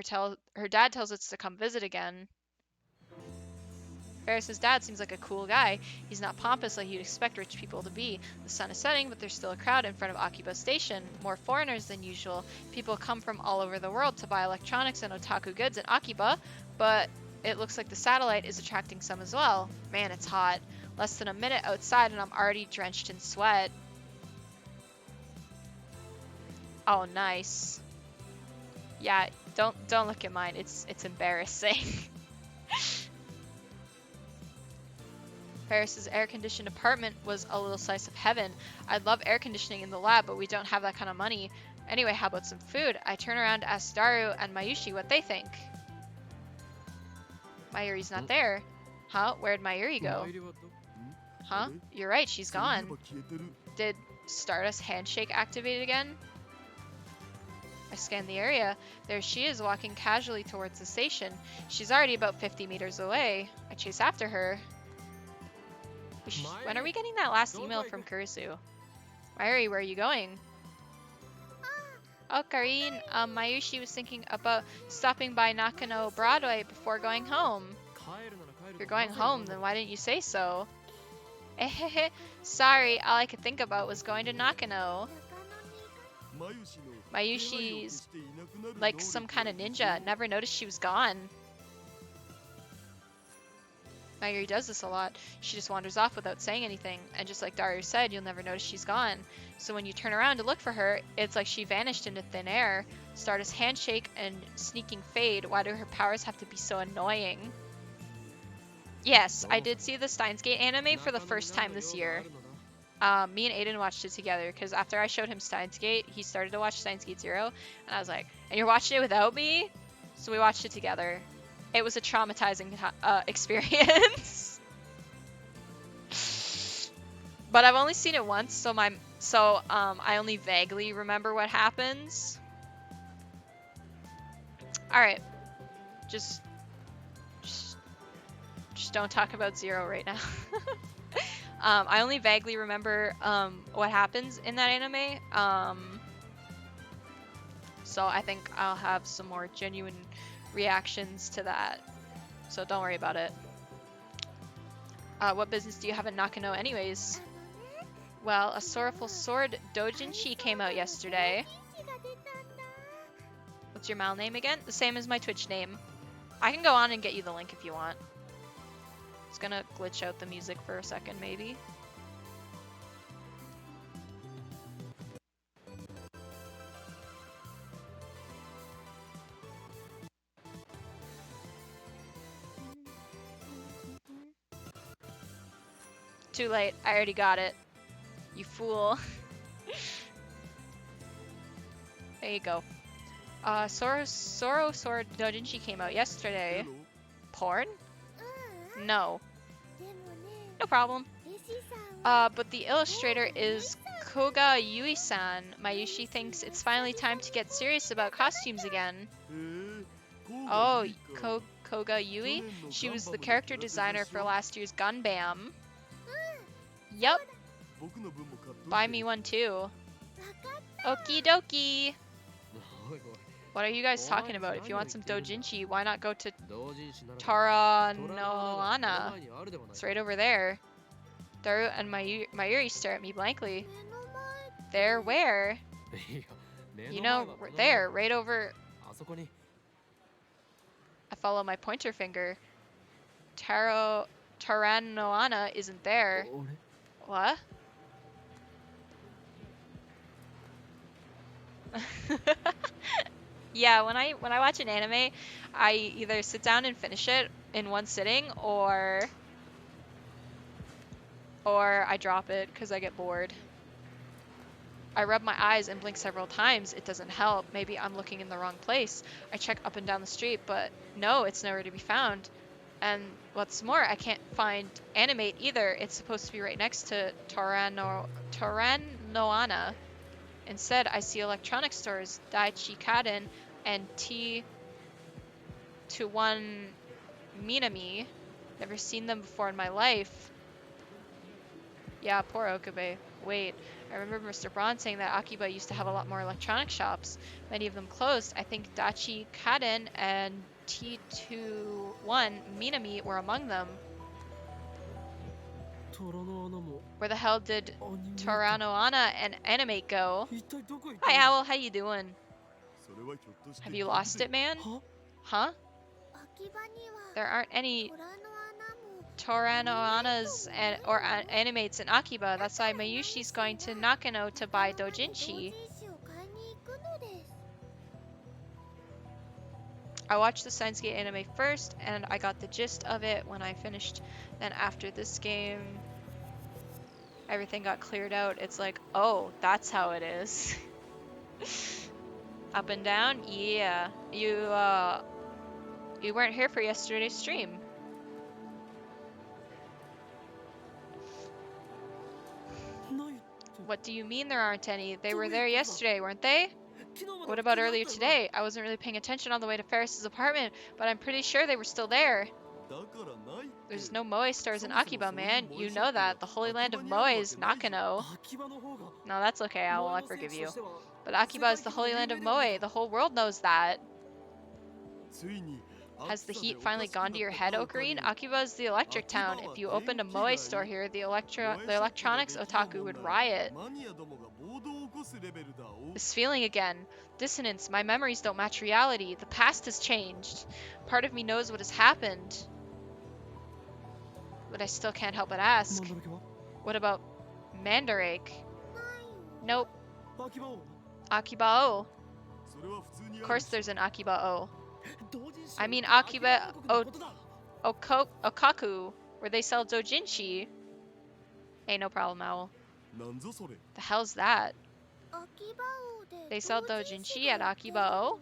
Her dad tells us to come visit again. Ferris's dad seems like a cool guy. He's not pompous like you'd expect rich people to be. The sun is setting, but there's still a crowd in front of Akiba Station. More foreigners than usual. People come from all over the world to buy electronics and otaku goods in Akiba, but it looks like the satellite is attracting some as well. Man, it's hot. Less than a minute outside and I'm already drenched in sweat. Oh, nice. Yeah, don't look at mine. It's embarrassing. Ferris's air-conditioned apartment was a little slice of heaven. I'd love air conditioning in the lab, but we don't have that kind of money. Anyway, how about some food? I turn around to ask Daru and Mayushi what they think. Mayuri's not there. Huh? Where'd Mayuri go? Huh? You're right, she's gone. Did Stardust Handshake activate again? I scan the area. There she is, walking casually towards the station. She's already about 50 meters away. I chase after her. When are we getting that last email from Kurisu? Mayuri, where are you going? Oh, Karine, Mayushi was thinking about stopping by Nakano Broadway before going home. If you're going home, then why didn't you say so? Ehehe, sorry, all I could think about was going to Nakano. Mayushi's like some kind of ninja. Never noticed she was gone. Mayuri does this a lot. She just wanders off without saying anything. And just like Daru said, you'll never notice she's gone. So when you turn around to look for her, it's like she vanished into thin air. Stardust Handshake and Sneaking Fade. Why do her powers have to be so annoying? Yes, I did see the Steins Gate anime for the first time this year. Me and Aiden watched it together because after I showed him Steins Gate, he started to watch Steins Gate 0. And I was like, and you're watching it without me? So we watched it together. It was a traumatizing experience. But I've only seen it once, so I only vaguely remember what happens. All right, just don't talk about 0 right now. I only vaguely remember what happens in that anime. So I think I'll have some more genuine reactions to that. So don't worry about it. What business do you have in Nakano anyways? Well, a sorrowful sword doujinshi came out yesterday. What's your mal name again? The same as my Twitch name. I can go on and get you the link if you want. It's gonna glitch out the music for a second, maybe. Too late. I already got it. You fool. There you go. Sorrow Sword Doujinshi came out yesterday. Porn? No. No problem. But the illustrator is Koga Yui-san. Mayushi thinks it's finally time to get serious about costumes again. Oh, Koga Yui? She was the character designer for last year's Gunbam. Yup. Buy me one too. Okie dokie. What are you guys talking about? If you want some doujinshi, why not go to Tara no Ana? It's right over there. Daru and Mayuri stare at me blankly. There where? You know, there, right over. I follow my pointer finger. Tara no Ana isn't there. What? Yeah, when I watch an anime, I either sit down and finish it in one sitting, or I drop it because I get bored. I rub my eyes and blink several times. It doesn't help. Maybe I'm looking in the wrong place. I check up and down the street, but no, it's nowhere to be found. And what's more, I can't find Animate either. It's supposed to be right next to Toranoana. Instead, I see electronic stores, Daiichi Kaden and T21 Minami. Never seen them before in my life. Yeah, poor Okabe. Wait, I remember Mr. Braun saying that Akiba used to have a lot more electronic shops. Many of them closed. I think Daiichi Kaden and T21 Minami were among them. 虎の穴も Where the hell did アニメート Toranoana and Animate go? 一体どこ行った Hi の Owl, how you doing? それはひょっとして Have you lost it, man? は Huh? 秋葉には There aren't any 虎の穴も Toranoanas or Animates in Akiba. That's why Mayushi's going to Nakano to buy 同 Dojinshi. 人誌を買いに行くのです I watched the Steins Gate anime first, and I got the gist of it when I finished. Then after this game, everything got cleared out. It's like, oh, that's how it is. Up and down? Yeah. You weren't here for yesterday's stream. What do you mean there aren't any? They were there yesterday, weren't they? What about earlier today? I wasn't really paying attention on the way to Ferris's apartment, but I'm pretty sure they were still there. だからないって There's no moe stores in Akiba, man. You know that. The holy land of moe is Nakano. 秋葉の方が No, that's okay, Owl. I 前の forgive 選手 you. としては But Akiba is the holy land of moe. The whole world knows that. ついに Has the heat finally gone to your head, Ocarine? Akiba is the electric town. If you opened a moe store here, the electronics otaku would riot. マニアどもが暴動を起こすレベルだお This feeling again. Dissonance. My memories don't match reality. The past has changed. Part of me knows what has happened. But I still can't help but ask. なんだっけは What about Mandarake? ないよ Nope. 秋葉を Akibao. それは普通に Of ある course there's an Akibao. 同人誌 I mean は Akiba 秋葉王国のことだ Okaku, where they sell dojinshi. Hey, no problem, Owl. なんぞそれ The hell's that? 秋葉王で They sell 同人誌 dojinshi が at 売ってる Akibao? の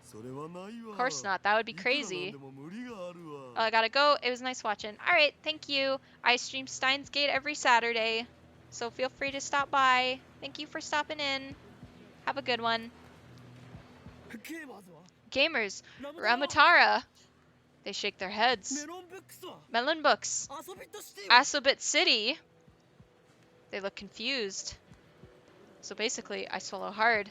それはないわ Of course not. That would be いくらなん crazy. でも無理があるわ Well, I gotta go. It was nice watching. Alright, thank you. I stream Steins Gate every Saturday, so feel free to stop by. Thank you for stopping in. Have a good one. ゲーマーズは Gamers, ラムタラ Ramatara. They shake their heads. メロンブックスは Melon Books. 遊びとしては Asobit City. They look confused. So basically, I swallow hard.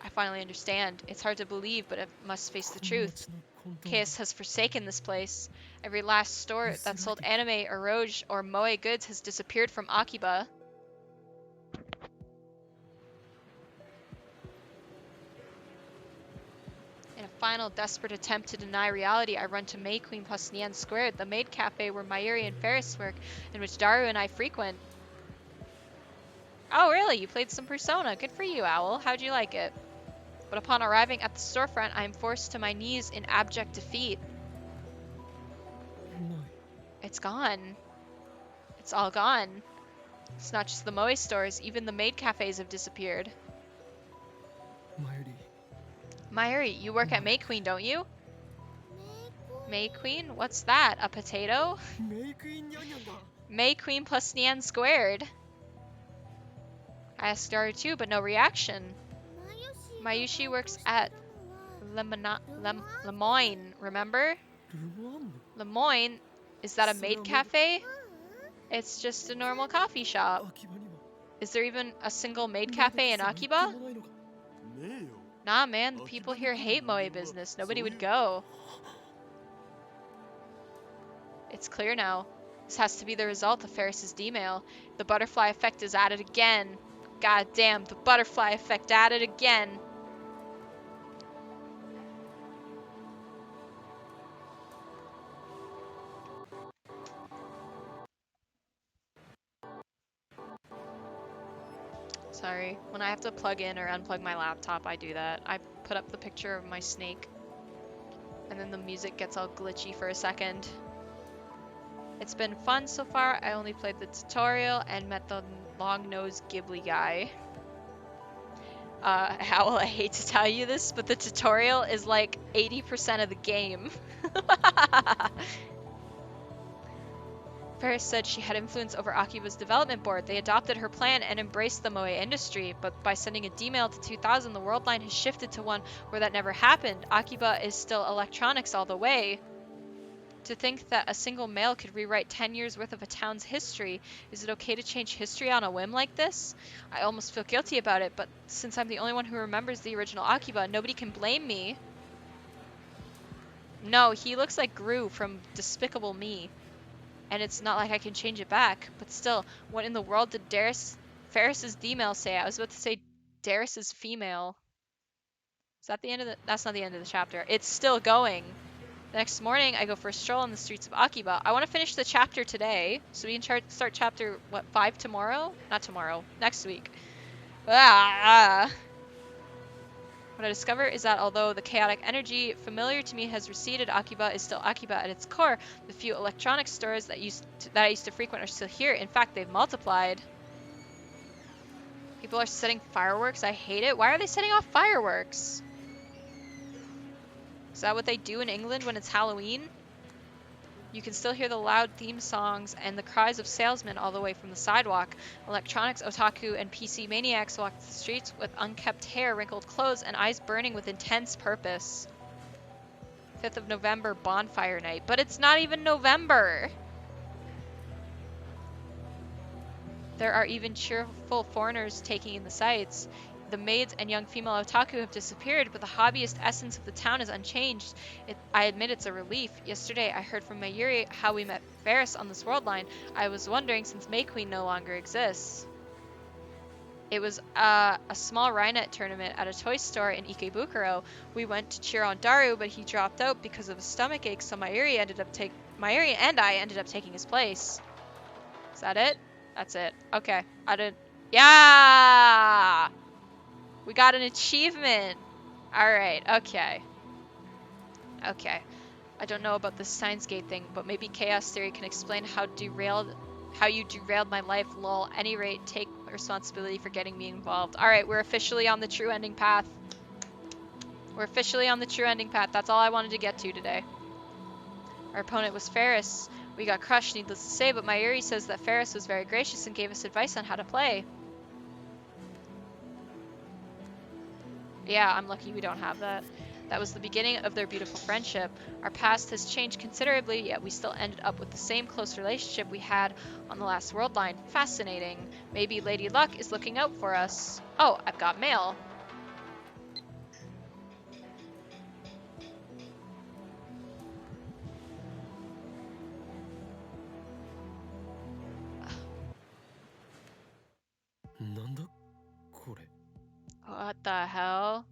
I finally understand. It's hard to believe, but I must face the truth. この街の混沌 Chaos has forsaken this place. Every last store that sold anime, eroge, or moe goods has disappeared from Akiba. In a final desperate attempt to deny reality, I run to May Queen plus Nian Squared, the maid cafe where Mayuri and Ferris work, and which Daru and I frequent. Oh, really? You played some Persona. Good for you, Owl. How'd you like it? But upon arriving at the storefront, I am forced to my knees in abject defeat. ない It's gone. It's all gone. It's not just the moe stores, even the maid cafes have disappeared. 前より Mayuri, you work at May Queen, don't you? メイ May ク Queen? What's that? A potato? メイクインニャンニャンだ May Queen plus Nian squared. I asked Daru too, but no reaction. マユ Mayushi シ works が担 at 当したのは Lemoyne, remember? ルモアン Lemoyne? Is that a maid Lemoyne. cafe? It's just a normal coffee shop. 秋葉には Is there even a single maid メイド cafe in 喫茶が一 Akiba? 軒もないのか ねえよ Nah, man, the people here hate moe business. Nobody would go. It's clear now. This has to be the result of Ferris's D-mail. The butterfly effect is at it again. God damn, the butterfly effect at it again. Sorry, when I have to plug in or unplug my laptop, I do that. I put up the picture of my snake, and then the music gets all glitchy for a second. It's been fun so far. I only played the tutorial and met the long-nosed Ghibli guy. Howl, I hate to tell you this, but the tutorial is like 80% of the game. Ferris said she had influence over Akiba's development board. They adopted her plan and embraced the moe industry, but by sending a D-mail to 2000, the world line has shifted to one where that never happened. Akiba is still electronics all the way. To think that a single mail could rewrite 10 years worth of a town's history. Is it okay to change history on a whim like this? I almost feel guilty about it, but since I'm the only one who remembers the original Akiba, nobody can blame me. No, he looks like Gru from Despicable Me. And it's not like I can change it back. But still, what in the world did Ferris's D-mail say? I was about to say Darius's female. Is that the end of the... That's not the end of the chapter. It's still going. The next morning, I go for a stroll on the streets of Akiba. I want to finish the chapter today, so we can start chapter, 5 tomorrow? Not tomorrow. Next week. Ah! What I discover is that although the chaotic energy familiar to me has receded, Akiba is still Akiba at its core. The few electronics stores that I used to frequent are still here. In fact, they've multiplied. People are setting fireworks. I hate it. Why are they setting off fireworks? Is that what they do in England when it's Halloween? You can still hear the loud theme songs and the cries of salesmen all the way from the sidewalk. Electronics, otaku, and PC maniacs walk the streets with unkempt hair, wrinkled clothes, and eyes burning with intense purpose. 5th of November, bonfire night. But it's not even November! There are even cheerful foreigners taking in the sights. The maids and young female otaku have disappeared, but the hobbyist essence of the town is unchanged. I admit it's a relief. Yesterday, I heard from Mayuri how we met Ferris on this world line. I was wondering, since May Queen no longer exists. It was a small Rhinet tournament at a toy store in Ikebukuro. We went to cheer on Daru, but he dropped out because of a stomach ache, so Mayuri and I ended up taking his place. Is that it? That's it. Okay. Yeah! We got an achievement. Alright, okay. Okay. I don't know about the Steins Gate thing, but maybe Chaos Theory can explain how you derailed my life, lol. Any rate, take responsibility for getting me involved. Alright, we're officially on the true ending path. We're officially on the true ending path. That's all I wanted to get to today. Our opponent was Ferris. We got crushed, needless to say, but Mayuri says that Ferris was very gracious and gave us advice on how to play. Yeah, I'm lucky we don't have that. That was the beginning of their beautiful friendship. Our past has changed considerably, yet we still ended up with the same close relationship we had on the last world line. Fascinating. Maybe Lady Luck is looking out for us. Oh, I've got mail. What the hell?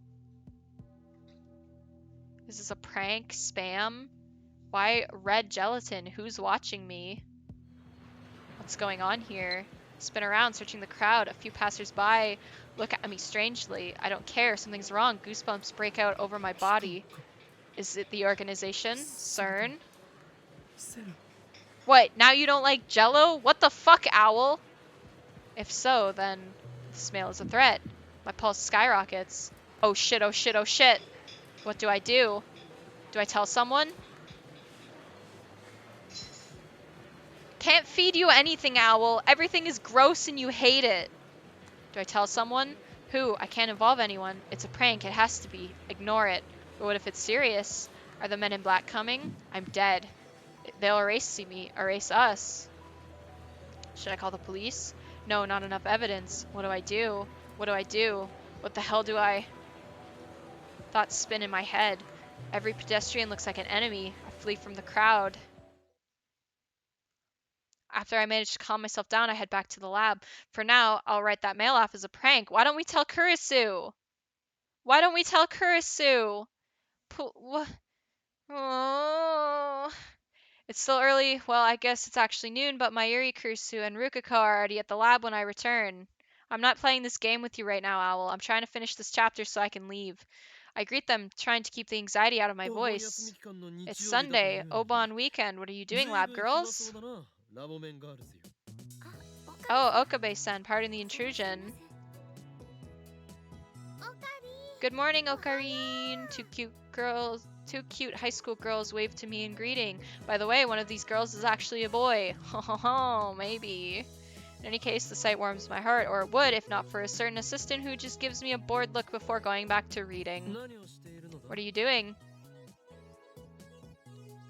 Is this a prank? Spam? Why red gelatin? Who's watching me? What's going on here? Spin around, searching the crowd. A few passers-by look at me strangely. I don't care. Something's wrong. Goosebumps break out over my body. Is it the organization? CERN? What? Now you don't like Jello? What the fuck, Owl? If so, then this mail is a threat. My pulse skyrockets. Oh shit, oh shit, oh shit. What do I do? Do I tell someone? Can't feed you anything, Owl. Everything is gross and you hate it. Do I tell someone? Who? I can't involve anyone. It's a prank. It has to be. Ignore it. But what if it's serious? Are the men in black coming? I'm dead. They'll erase me. Erase us. Should I call the police? No, not enough evidence. What do I do? What do I do? What the hell do I... Thoughts spin in my head. Every pedestrian looks like an enemy. I flee from the crowd. After I manage to calm myself down, I head back to the lab. For now, I'll write that mail off as a prank. Why don't we tell Kurisu? Why don't we tell Kurisu? Oh. It's still early. Well, I guess it's actually noon, but Mayuri, Kurisu, and Rukiko are already at the lab when I return. I'm not playing this game with you right now, Owl. I'm trying to finish this chapter so I can leave. I greet them, trying to keep the anxiety out of my voice. It's Sunday, Obon weekend. What are you doing, lab girls? Oh, Okabe-san, pardon the intrusion. Good morning, Okarine. Two cute high school girls waved to me in greeting. By the way, one of these girls is actually a boy. Ho ho ho, maybe. In any case, the sight warms my heart, or it would if not for a certain assistant who just gives me a bored look before going back to reading. What are you doing?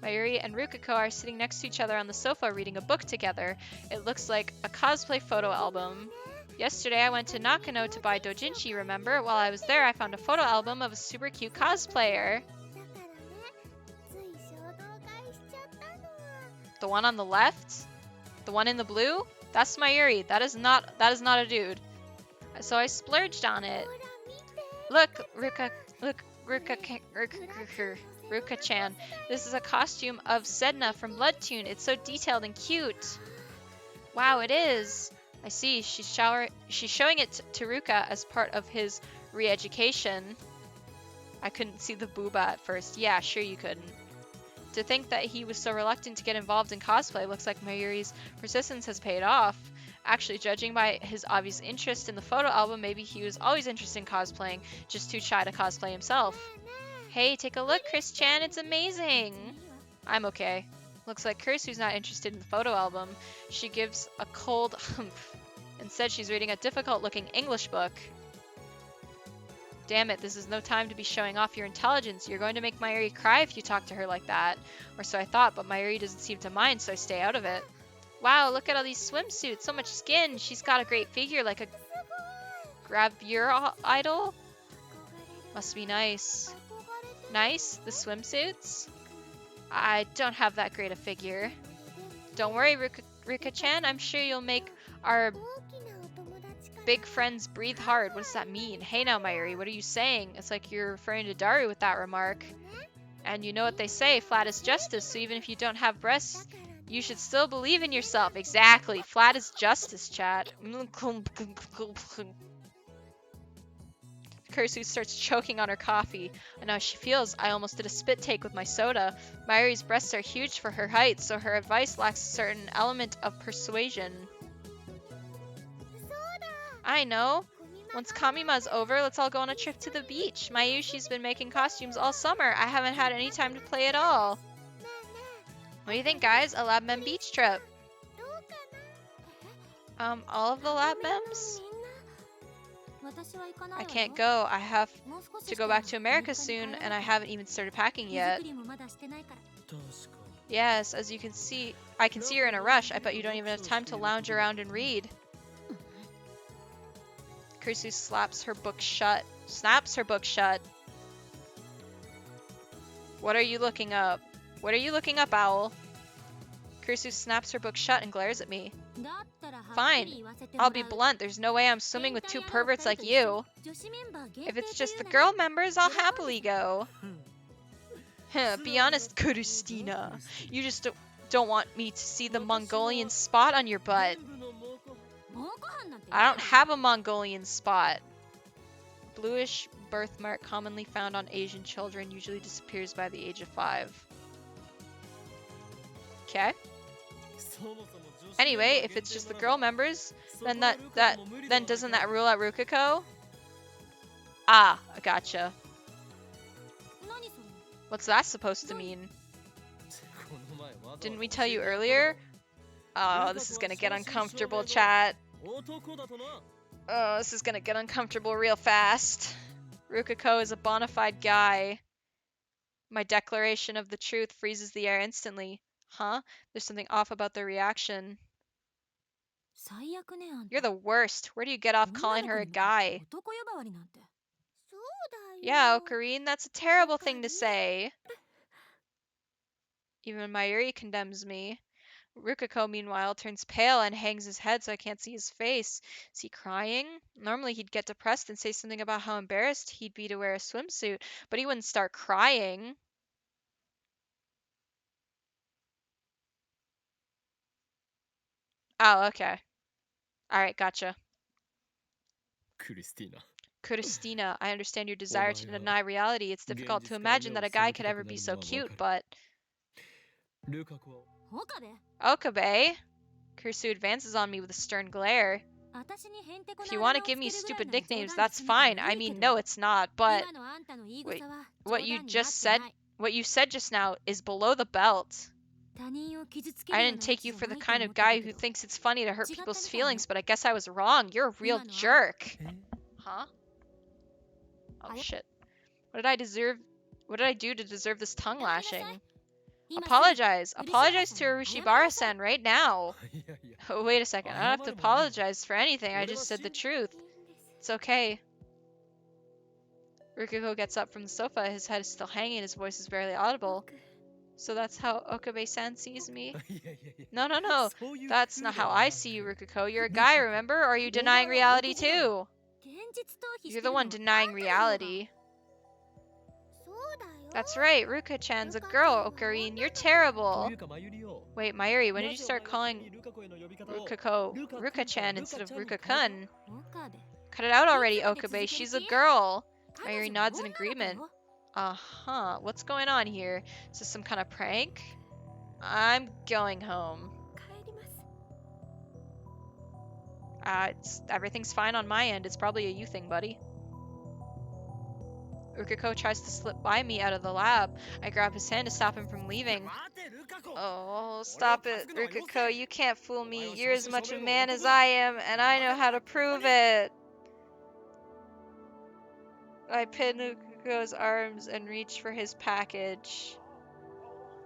Mayuri and Rukiko are sitting next to each other on the sofa reading a book together. It looks like a cosplay photo album. Yesterday I went to Nakano to buy dojinshi, remember? While I was there, I found a photo album of a super cute cosplayer. The one on the left? The one in the blue? That's Mayuri. That is not a dude. So I splurged on it. Look, Ruka-chan. This is a costume of Sedna from Blood Tune. It's so detailed and cute. Wow, it is. I see. She's showing it to Ruka as part of his re-education. I couldn't see the booba at first. Yeah, sure you couldn't. To think that he was so reluctant to get involved in cosplay looks like Mayuri's persistence has paid off. Actually, judging by his obvious interest in the photo album, maybe he was always interested in cosplaying, just too shy to cosplay himself. Hey, take a look, Chris-chan, it's amazing! I'm okay. Looks like Kursu's not interested in the photo album. She gives a cold humph. Instead, she's reading a difficult-looking English book. Damn it, this is no time to be showing off your intelligence. You're going to make Mayuri cry if you talk to her like that. Or so I thought, but Mayuri doesn't seem to mind, so I stay out of it. Wow, look at all these swimsuits. So much skin. She's got a great figure, like a gravure idol. Must be nice. Nice? The swimsuits? I don't have that great a figure. Don't worry, Rika-chan. I'm sure you'll make our big friends breathe hard. What does that mean? Hey now, Mayuri, what are you saying? It's like you're referring to Daru with that remark. And you know what they say, flat is justice, so even if you don't have breasts, you should still believe in yourself. Exactly. Flat is justice, chat. Kursu starts choking on her coffee. I know how she feels. I almost did a spit take with my soda. Mayuri's breasts are huge for her height, so her advice lacks a certain element of persuasion. I know. Once Kamima's over, let's all go on a trip to the beach. Mayushi's been making costumes all summer. I haven't had any time to play at all. What do you think, guys? A Lab Mem beach trip. All of the Lab Mems? I can't go. I have to go back to America soon, and I haven't even started packing yet. Yes, as you can see, I can see you're in a rush. I bet you don't even have time to lounge around and read. Kursu snaps her book shut. What are you looking up? What are you looking up, Owl? Kursu snaps her book shut and glares at me. Fine. I'll be blunt. There's no way I'm swimming with two perverts like you. If it's just the girl members, I'll happily go. Be honest, Kurustina. You just don't want me to see the Mongolian spot on your butt. I don't have a Mongolian spot. Bluish birthmark commonly found on Asian children usually disappears by the age of 5. Okay. Anyway, if it's just the girl members, then then doesn't that rule out Rukiko? Ah, I gotcha. What's that supposed to mean? Didn't we tell you earlier? Oh, this is gonna get uncomfortable, chat. Oh, this is gonna get uncomfortable real fast. Rukiko is a bona fide guy. My declaration of the truth freezes the air instantly. Huh? There's something off about the reaction. You're the worst. Where do you get off calling her a guy? Yeah, Okarine, that's a terrible thing to say. Even Mayuri condemns me. Rukiko, meanwhile, turns pale and hangs his head so I can't see his face. Is he crying? Normally he'd get depressed and say something about how embarrassed he'd be to wear a swimsuit, but he wouldn't start crying. Oh, okay. Alright, gotcha. Christina, I understand your desire to deny reality. It's difficult to imagine that a guy could ever be so cute, but... Okabe? Kurusu advances on me with a stern glare. 私にへんてこ If な you あ want だ to 名を give me つけるぐらい stupid なら nicknames, 冗談で that's 済むから fine. I いいけ mean, ど no, it's not, but 今のあんたの言い wait, 草は what 冗 you 談になっ just て said, ない what you said just now is below the belt. 他人を傷つけ I るよう didn't なや take つ you じゃ for な the いと kind 思 of ってた guy け who ど thinks it's funny to hurt 違った people's みたいね feelings, but I guess I was wrong. You're a real 今のは jerk. え Huh? Oh あや shit. What did I deserve? What did I do to deserve this tongue 黙りなさい lashing? 今すぐ Apologize. 漆原 Apologize さん to に謝りなさい Urishibara-san right now. いやいや Oh, wait a second. I don't have to 謝るも何も apologize for anything. I 俺 just は said the 信じ truth. いいんです It's okay. Rukuko gets up from the sofa. His head is still hanging. His voice is barely audible. 僕 So that's how Okabe-san sees me? いやいやいや No, no, no. そういう That's 風 not で how は I な see you, く Rukuko. You're a ル guy, カ子 remember? Or are you お前 denying は reality 男だろ too? 現実逃避し You're て the るの one は denying あんたの方が reality. そうだよ That's right. Ruka-chan's a girl, Okarine. You're terrible. というかまゆりよ Wait, Mayuri, when did な you ぜお前 start は急 calling にルカ子への呼び方を Ruka-ko ルカ君から Ruka-chan ル instead カ of ちゃんに変えた Ruka-kun? 岡部 Cut it out い already, つまで Okabe. 続ける She's a 気 girl. 彼 Mayuri 女は nods in 女の子 agreement. よ Uh-huh. What's going on here? Is this some kind of prank? I'm going home. 帰ります Everything's fine on my end. It's probably a you thing, buddy. Rukuko tries to slip by me out of the lab. I grab his hand to stop him from leaving. 待てルカ子 Oh, stop it, 俺を担ぐのはよせ。 Rukuko. You can't fool me. お前は You're as 正真 much 正 a 銘の man as 男だ。 I am, and I know how to だからここ prove に it. I pin Rukuko's arms and reach for his package.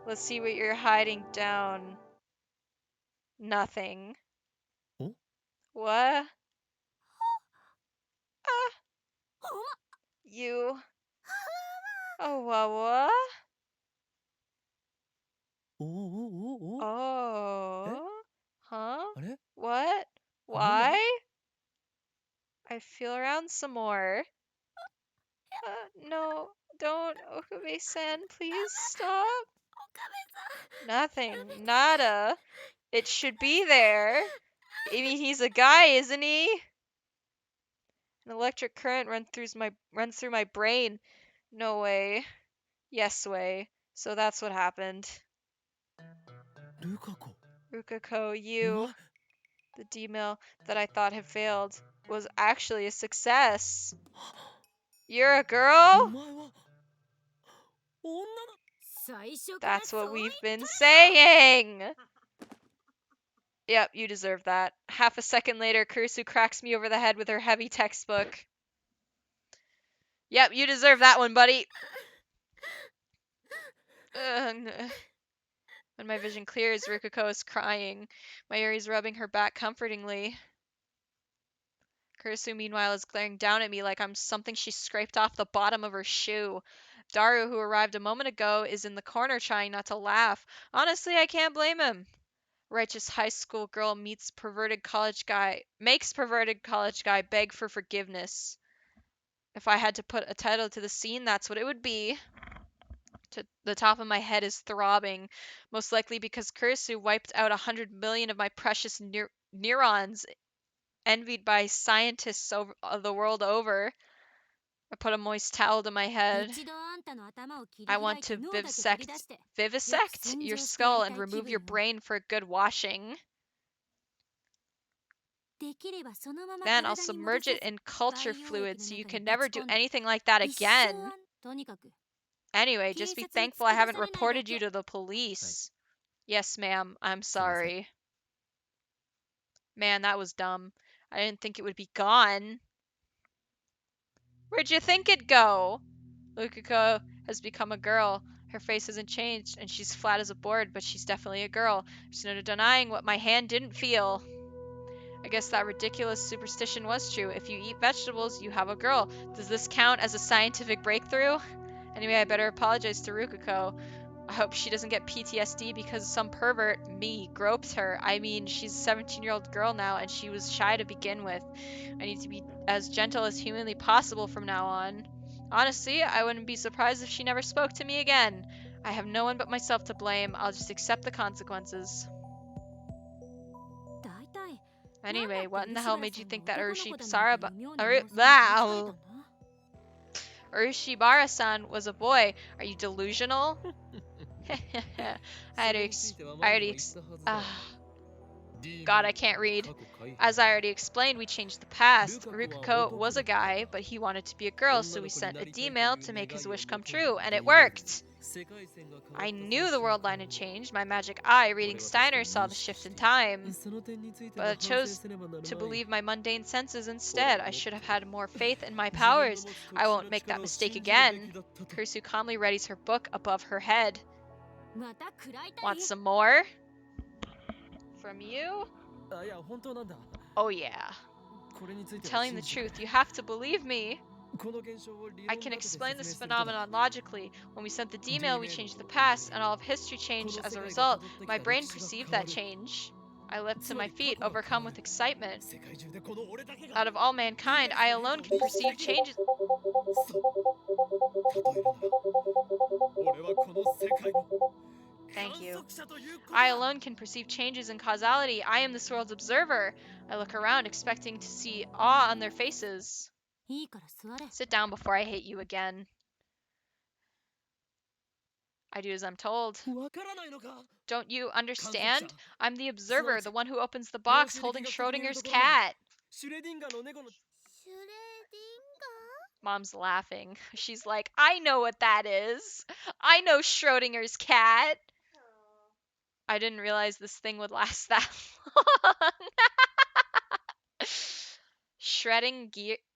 Let's see what you're hiding down. Nothing. Huh? What? Ah, ほんま you. Oh, what? おおおおお Oh. Huh? あれ What? Why? I feel around some more. No, don't, Okabe-san, please stop. 岡部 Nothing, nada. It should be there. I mean, he's a guy, isn't he? An electric current runs through my brain. No way. Yes way. So that's what happened. ルカ子 Rukako, お you, 前 the D-mill that I thought had failed, was actually a success. You're a お girl? 前は女だ 最初から That's そ what う言っ we've been とる saying. Yep, you deserve that. Half a second later, Kurusu cracks me over the head with her heavy textbook. Yep, you deserve that one, buddy. When my vision clears, Rikuko is crying. Mayuri's rubbing her back comfortingly. Kurusu, meanwhile, is glaring down at me like I'm something she scraped off the bottom of her shoe. Daru, who arrived a moment ago, is in the corner trying not to laugh. Honestly, I can't blame him. Righteous high school girl makes perverted college guy beg for forgiveness. If I had to put a title to the scene, that's what it would be. The top of my head is throbbing, most likely because Kurusu wiped out 100 million of my precious neurons, envied by scientists the world over. I put a moist towel to my head. 一度あんたの頭を切り I 開 want いて to 脳だけ取り出して vivisect your skull and remove your brain for a good washing. できればそのまま Then I'll 体に戻 submerge さ it ず in culture 培養 fluid 液 so の you 中 can に never ぶち do 込んで anything like that 一生 again. はとにかく Anyway, just be 警察に thankful I 突き出 haven't されないだけ。 reported you to the police. Yes, ma'am. I'm sorry. Man, that was dumb. I didn't think it would be gone. Where'd you think it'd go? Lukuko has become a girl. Her face hasn't changed, and she's flat as a board, but she's definitely a girl. There's no denying what my hand didn't feel. I guess that ridiculous superstition was true. If you eat vegetables, you have a girl. Does this count as a scientific breakthrough? Anyway, I better apologize to Rukuko. I hope she doesn't get PTSD because some pervert, me, groped her. I mean, she's a 17-year-old girl now, and she was shy to begin with. I need to be as gentle as humanly possible from now on. Honestly, I wouldn't be surprised if she never spoke to me again. I have no one but myself to blame. I'll just accept the consequences. 大体 Anyway, what in the hell made you think that Urishibara-san was a boy? Are you delusional? I already God, I can't read. As I already explained, we changed the past. Rukiko was a guy, but he wanted to be a girl, so we sent a D-mail to make his wish come true, and it worked! I knew the world line had changed. My magic eye, reading Steiner, saw the shift in time. But I chose to believe my mundane senses instead. I should have had more faith in my powers. I won't make that mistake again. Kursu calmly readies her book above her head. Want some more? From you? いや本当なんだ Oh yeah. これについては Telling the 信じて truth, you have to believe me. この現象を理論 I can 立てて explain 説 this 明すると phenomenon logically. When we sent the D-mail, we changed the past, and all of history changed as a result. My brain perceived that change. I leapt to my feet, overcome with excitement. 世界中でこの俺だけが Out of all mankind, I alone can perceive changes. そう例えるな俺はこの世界の Thank you. 観測者ということ I だ alone can perceive changes in causality. I am this world's observer. I look around, expecting to see awe on their faces. いいから座れ Sit down before I hate you again. I do as I'm told. わからないのか Don't you 観測 understand? 者 I'm the observer, the one who opens the 量 box 子 holding 力学的に言う Schrodinger's ところの cat. シュレディンガーの猫の シュレディン Mom's laughing. She's like, I know what that is. I know Schrodinger's cat. I didn't realize this thing would last that long.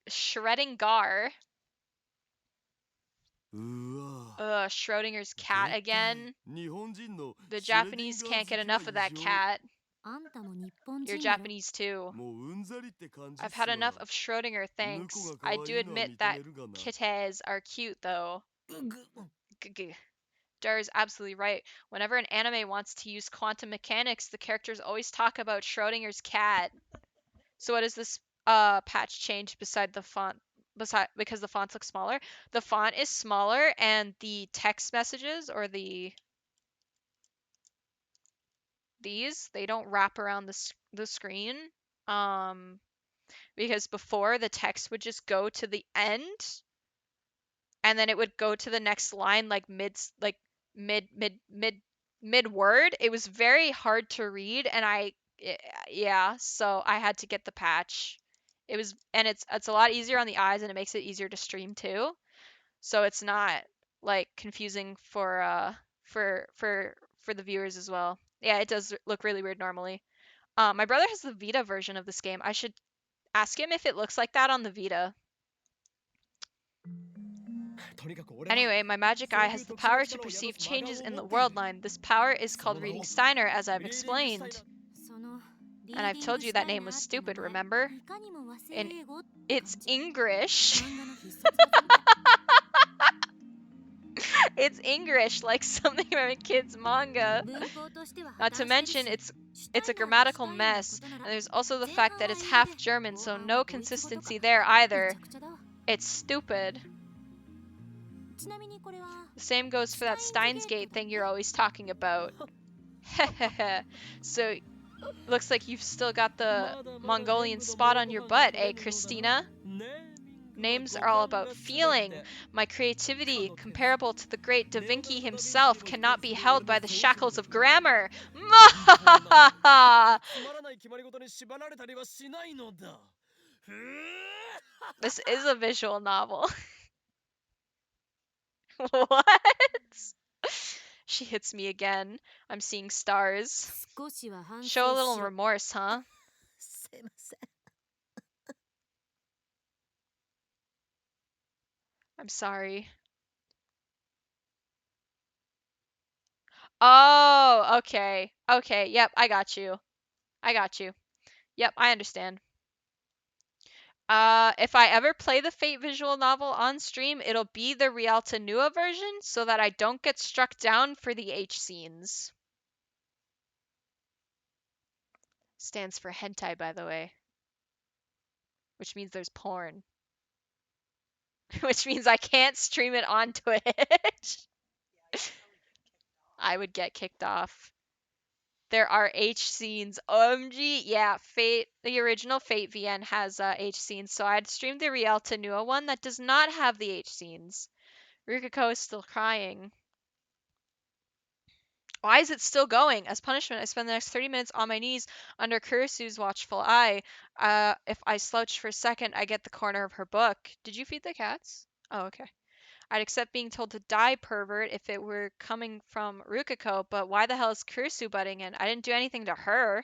Shredding Gar. うわ Schrodinger's cat 絶対 again. 日本人の The シュレディン Japanese ガー can't get 好き enough は of that 異常 cat. あんたも日本 You're 人だろ Japanese too. もううんざりって感じっ I've す had わ enough of Schrodinger, 向 thanks. こうが I 可 do 愛いのは admit 認 that めるがな kittes are cute, though. ぐぐ Gg. Dar is absolutely right. Whenever an anime wants to use quantum mechanics, the characters always talk about Schrodinger's cat. So what is this patch change beside the font? Because the fonts look smaller? The font is smaller and the text messages or these, they don't wrap around the screen. Because before the text would just go to the end and then it would go to the next line like mid word. It was very hard to read and yeah, so I had to get the patch. It's a lot easier on the eyes and it makes it easier to stream too. So it's not like confusing for the viewers as well. Yeah, it does look really weird normally. My brother has the Vita version of this game. I should ask him if it looks like that on the Vita. とにかく俺は Anyway, my magic eye has the power to perceive changes in the world line. This power is called reading Steiner, as I've explained. その And I've told you that name was stupid, remember? いかにも和製 In- 英語 It's English. 漫画の必殺技みたい It's English, like something from a kid's manga. 文法としては Not 破綻 to してる mention, し it's a grammatical mess. And there's also the fact that it's half German, so no consistency there め either. ちゃくちゃだわ It's stupid. ちなみにこれは The same goes for that Steins Gate thing you're always talking about. So, looks like you've still got the Mongolian spot on your butt, eh, Christina? Names are all about feeling. My creativity, comparable to the great Da Vinci himself, cannot be held by the shackles of grammar. つまらない決まり事に縛られたりはしないのだふぅ This is a visual novel. What? She hits me again. I'm seeing stars. 少しは反省 Show a し little ろ remorse, huh? すいません I'm sorry. Oh, okay. Okay, yep, I got you. I got you. Yep, I understand. If I ever play the Fate visual novel on stream, it'll be the Rialta Nua version so that I don't get struck down for the H scenes. Stands for hentai, by the way. Which means there's porn. Which means I can't stream it on Twitch. I would get kicked off. There are H scenes. OMG, yeah, Fate, the original Fate VN has H scenes, so I'd stream the Rialta Nua one that does not have the H scenes. Rikako is still crying. Why is it still going? As punishment, I spend the next 30 minutes on my knees under Kurisu's watchful eye. If I slouch for a second, I get the corner of her book. Did you feed the cats? Oh, okay. I'd accept being told to die, pervert, if it were coming from Rukiko, but why the hell is Kurisu butting in? I didn't do anything to her.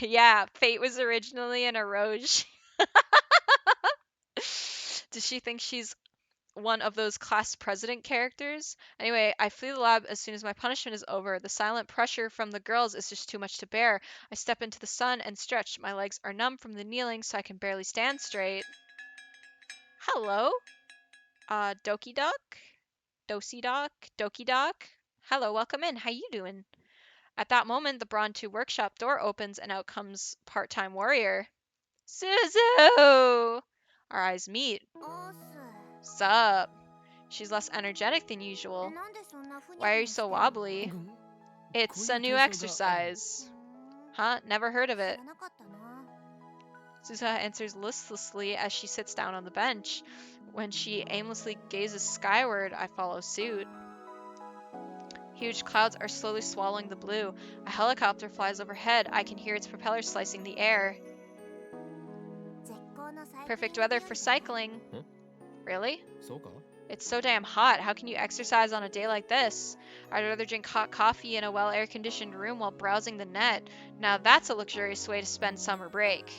Yeah, Fate was originally an Eroge. Does she think she's one of those class president characters? Anyway, I flee the lab as soon as my punishment is over. The silent pressure from the girls is just too much to bear. I step into the sun and stretch. My legs are numb from the kneeling, so I can barely stand straight. Hello? Doki Duck? Dosi Doc? Doki Doc? Hello, welcome in. How you doing? At that moment, the Brontu workshop door opens and out comes part-time warrior. Suzu! Our eyes meet. おーす。 Sup? She's less energetic than で usual. なんでそんなふにゃ Why ふ are にゃ you してん so の wobbly? うん It's a こういう new 体操が exercise. うーん Huh? Never heard of 知 it. らなかったな。 Suzuha answers listlessly as she sits down on the bench. When she aimlessly gazes skyward, I follow suit. Huge clouds are slowly swallowing the blue. A helicopter flies overhead. I can hear its propeller slicing the air. 絶好のサイクリング Perfect weather for 日和だ。 cycling. Huh? Really? そうか It's so damn hot. How can you exercise on a day like this? I'd rather drink hot coffee in a well air-conditioned room while browsing the net. Now that's a luxurious way to spend summer break.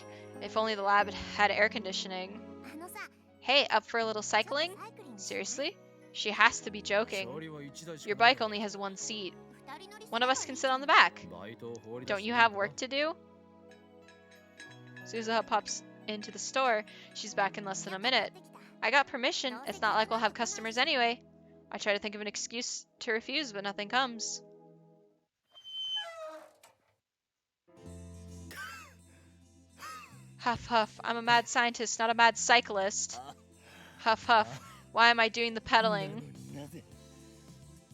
If only the lab had air conditioning. あのさ、 Hey, up for a little ちょっと cycling? サイクリングしない？ Seriously? She has to be joking. 車は一台しか Your ない bike から only has one seat. 二人乗りす One れ of ば us い can い sit on the じゃん。 back. バイトを放り出 Don't して you いいの have か work to do? Suzuha pops into the store. She's back in less than a minute. I got permission. It's not like we'll have customers anyway. I try to think of an excuse to refuse, but nothing comes. Huff huff. I'm a mad scientist, not a mad cyclist. Huff huff. Why am I doing the な pedaling? のになぜ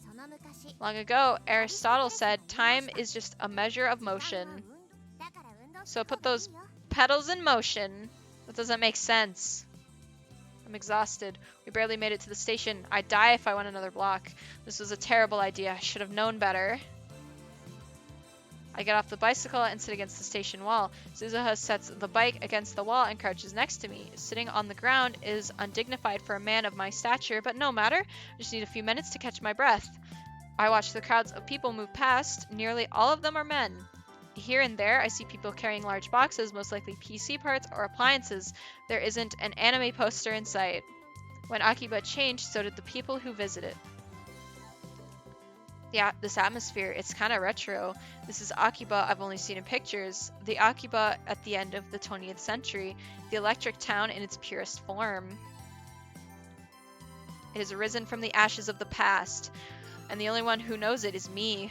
その昔、 Long ago, Aristotle said time is just a measure of 時間は motion. 運だから運動し So た put 方がい those いよ。 pedals in motion. That doesn't make sense. I'm exhausted. We barely made it to the station. I'd die if I went another block. This was a terrible idea. I should have known better. I get off the bicycle and sit against the station wall. Suzuha sets the bike against the wall and crouches next to me. Sitting on the ground is undignified for a man of my stature, but no matter. I just need a few minutes to catch my breath. I watch the crowds of people move past. Nearly all of them are men. Here and there, I see people carrying large boxes, most likely PC parts or appliances. There isn't an anime poster in sight. When Akiba changed, so did the people who visited. Yeah, this atmosphere, it's kind of retro. This is Akiba I've only seen in pictures. The Akiba at the end of the 20th century. The electric town in its purest form. It has arisen from the ashes of the past, and the only one who knows it is me.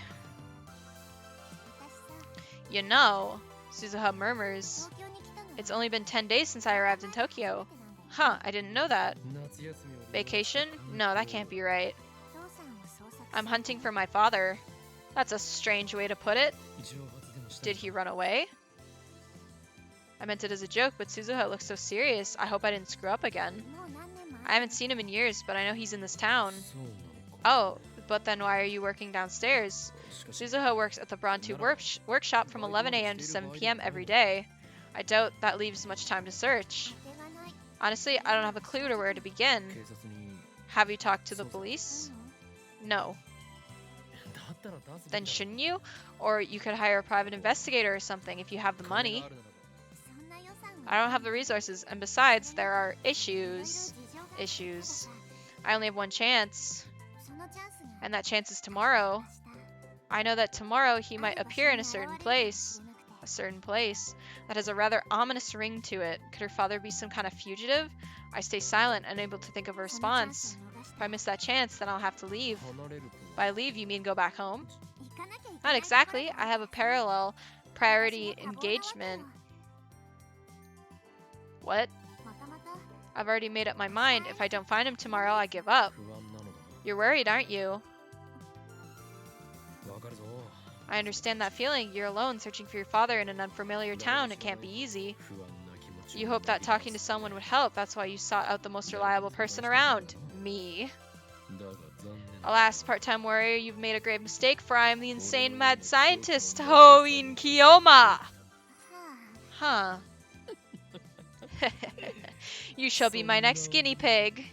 私さ、 You know, Suzuha murmurs. 東京に来たの It's only been 10 days since I arrived in Tokyo. Huh, I didn't know that. 夏休みを利用して Vacation? No, that can't be right. 父さんを捜索 I'm hunting for my father. That's a strange way to put it. 一応発でもしたい Did he run away? I meant it as a joke, but Suzuha looks so serious. I hope I didn't screw up again. もう何年も I haven't seen him in years, but I know he's in this town. そうなのか Oh, but then why are you working downstairs? しかし Suzuha works at the Brontu workshop from 11 a.m. to 7 p.m. every day. I doubt that leaves much time to search. 当てがない。 Honestly, I don't have a clue to where to begin. 警察に Have you talked to the そうそう police? なの？ No. だったら出すべき Then だ shouldn't you? Or you could hire a private investigator or something if you have the 金 money. があるならばそんな予算 I don't have the resources, and besides, there are いろいろ issues. 事情があるから Issues. さ I only have one chance, そのチャンスが and that chance is tomorrow. 明日 I know that tomorrow he あ might る場所 appear in に a certain 現れるかも place. しれなくて A certain place. That has a rather ominous ring to it. Could her father be some kind of fugitive? I stay silent, unable to think of a そのチャン response. スを逃し If た I miss that chance, then I'll have to leave. 離れると By leave, you mean go back home? 行かなきゃいけ Not ない exactly. I have a parallel 私 priority も多忙なわけよ engagement. What? もともと I've already made up my mind. If I don't find him tomorrow, I give up. 不安なのだ You're worried, aren't you? なわかるぞ I understand that feeling. You're alone, searching for your father in an unfamiliar town. It can't be easy. 不安な気持ち You を hope that talking to someone would help. That's why you sought out the most reliable person around. Me. だが残念 Alas, part-time warrior, you've made a grave mistake, for I am the insane mad scientist, Hoin Kiyoma! は Huh. You shall be my next guinea pig. あ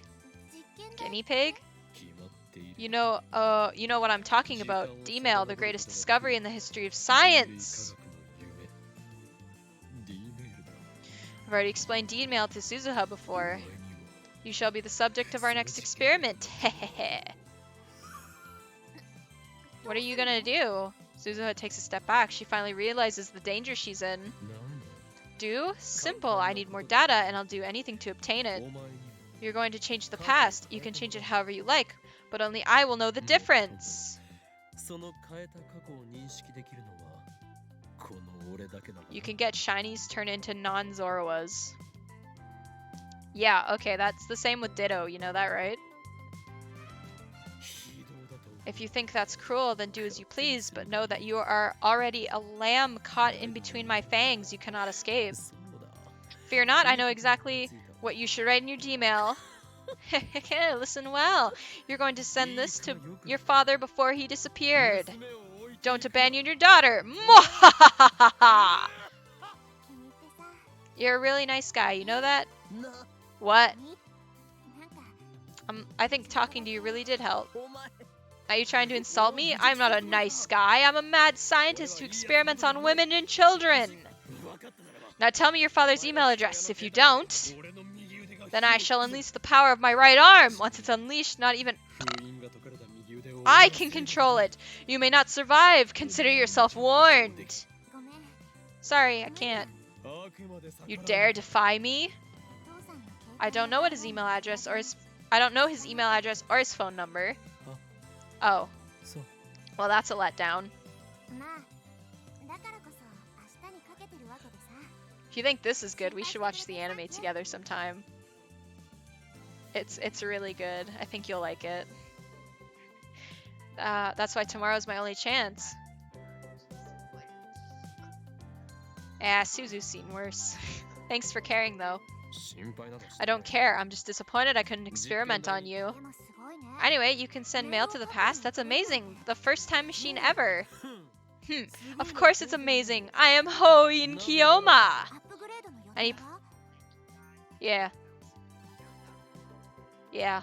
実験台 Guinea pig? 決まっている You know what I'm talking about. D-mail, the greatest discovery in the history of science. 人類科学の夢 D メールだ I've already explained D-mail to Suzuha お before. 前には You shall be the subject of our next experiment. What are you gonna do? Suzuha takes a step back. She finally realizes the danger she's in. 何 Do? Simple. I need more data, and I'll do anything to obtain お it. 前には You're going to change the past. You can change it however you like, but only I will know the difference. その変えた過去を認識できるのはこの俺だけだな。 You can get shinies turn into non-Zoroas. Yeah, okay, that's the same with Ditto. You know that, right? 非道だと If you think that's cruel, then do as you please, but know that you are already a lamb caught in between my fangs. You cannot escape. そうだ Fear not, I know exactly what you should write in your Gmail. Listen well. You're going to send this to your father before he disappeared. 娘を置いて Don't abandon your daughter. Mwahahaha! 気に入ってさ You're a really nice guy, you know that? な What? になんか I think talking to you really did help. お前 Are you trying to insult me? I'm not a nice guy. I'm a mad scientist who experiments on women and children. 分かったならば Now tell me your father's email address. If you don't, 俺の右腕が then I shall unleash the power of my right arm. Once it's unleashed, not even 封印が解かれた右腕を I can control it. You may not survive. Consider yourself warned. ごめん Sorry, I can't. あくまで逆ら You う dare defy me? お父さんの携帯 I don't know what his email address or his I don't know his email address or his phone number. Oh, そう well that's a letdown. まあだからこそ明日にかけてるわけでさ If you think this is good, we should watch the anime together sometime. It's really good. I think you'll like it. That's why tomorrow's my only chance. Suzu's seen worse. Thanks for caring though. 心配などし I don't care. I'm just disappointed I couldn't experiment on you. でもすごいね Anyway, you can send mail to the past. That's amazing. The first time machine ever. Of course it's amazing. I am Hoin Kiyoma. アップグレードの予 Any- 定は Yeah. Yeah.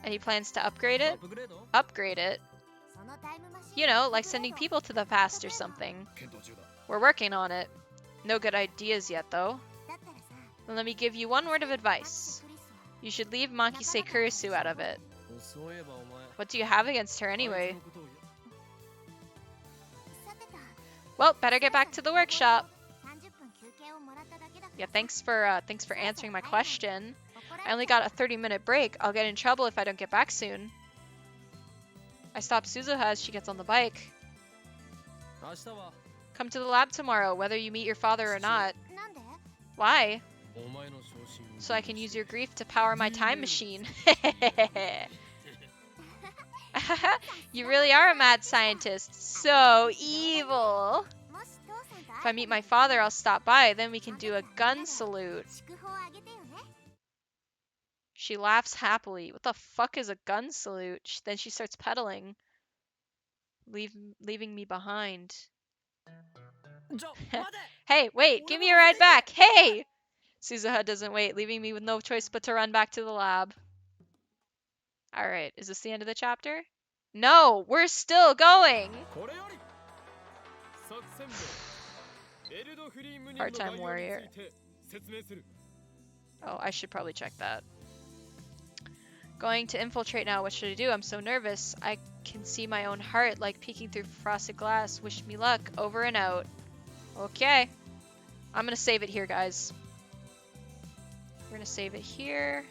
Any plans to upgrade アッ it? プグレード Upgrade it? そのタイムマシン You know, like sending people to the past or something. 検討中だ We're working on it. No good ideas yet, though. だったらさ Then let me give you one word of マッ advice. ククリスは You should leave Makise Kurisu out of it. そういえばお前 What do you have against her あいつ anyway? のことをさてと Well, better get back to the workshop. 30分休憩をもらっただけだから Yeah, さ thanks for answering my question. 怒ら I れ only ちゃ got a 30-minute break. I'll get in trouble if I don't get back soon. I stop Suzuha as she gets on the bike. 明日は Come to the lab tomorrow, whether you meet your father or not. なんで Why? お前の昇進を So I can use your grief to power my time machine. You really are a mad scientist. So evil. もし父さんと If I meet my father, I'll stop by. Then we can do a gun salute. 祝福をあげてよね She laughs happily. What the fuck is a gun salute? Then she starts pedaling, leaving me behind. ちょ待て Hey, wait, give me a ride back. Hey! Suzuha doesn't wait, leaving me with no choice but to run back to the lab. Alright, is this the end of the chapter? No, we're still going! これより作戦名エルドフリームニンの Part-time 概要について説明する Oh, I should probably check that. Going to infiltrate now. What should I do? I'm so nervous. I can see my own heart like peeking through frosted glass. Wish me luck. Over and out. Okay. I'm gonna save it here, guys. We're gonna save it here.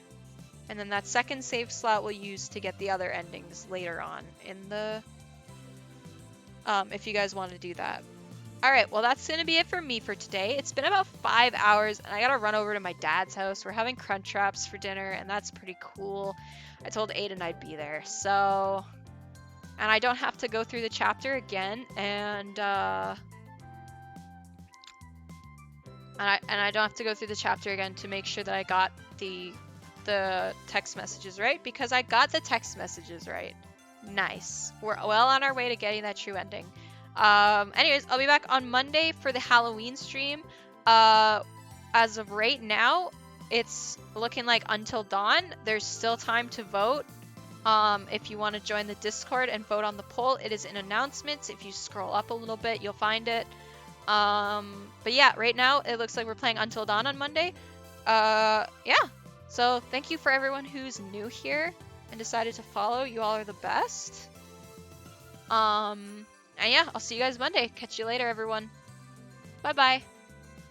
And then that second save slot we'll use to get the other endings later on in the... if you guys want to do that. Alright, well that's gonna be it for me for today. It's been about 5 hours and I gotta run over to my dad's house. We're having crunch wraps for dinner and that's pretty cool. I told Aiden I'd be there, so... And I don't have to go through the chapter again, and I don't have to go through the chapter again to make sure that I got the the text messages right, because I got the text messages right. Nice. We're well on our way to getting that true ending. Anyways, I'll be back on Monday for the Halloween stream. As of right now, it's looking like Until Dawn. There's still time to vote. If you want to join the Discord and vote on the poll, it is in announcements. If you scroll up a little bit, you'll find it. But yeah, right now it looks like we're playing Until Dawn on Monday. Yeah. So thank you for everyone who's new here and decided to follow. You all are the best. And yeah, I'll see you guys Monday. Catch you later, everyone. Bye-bye.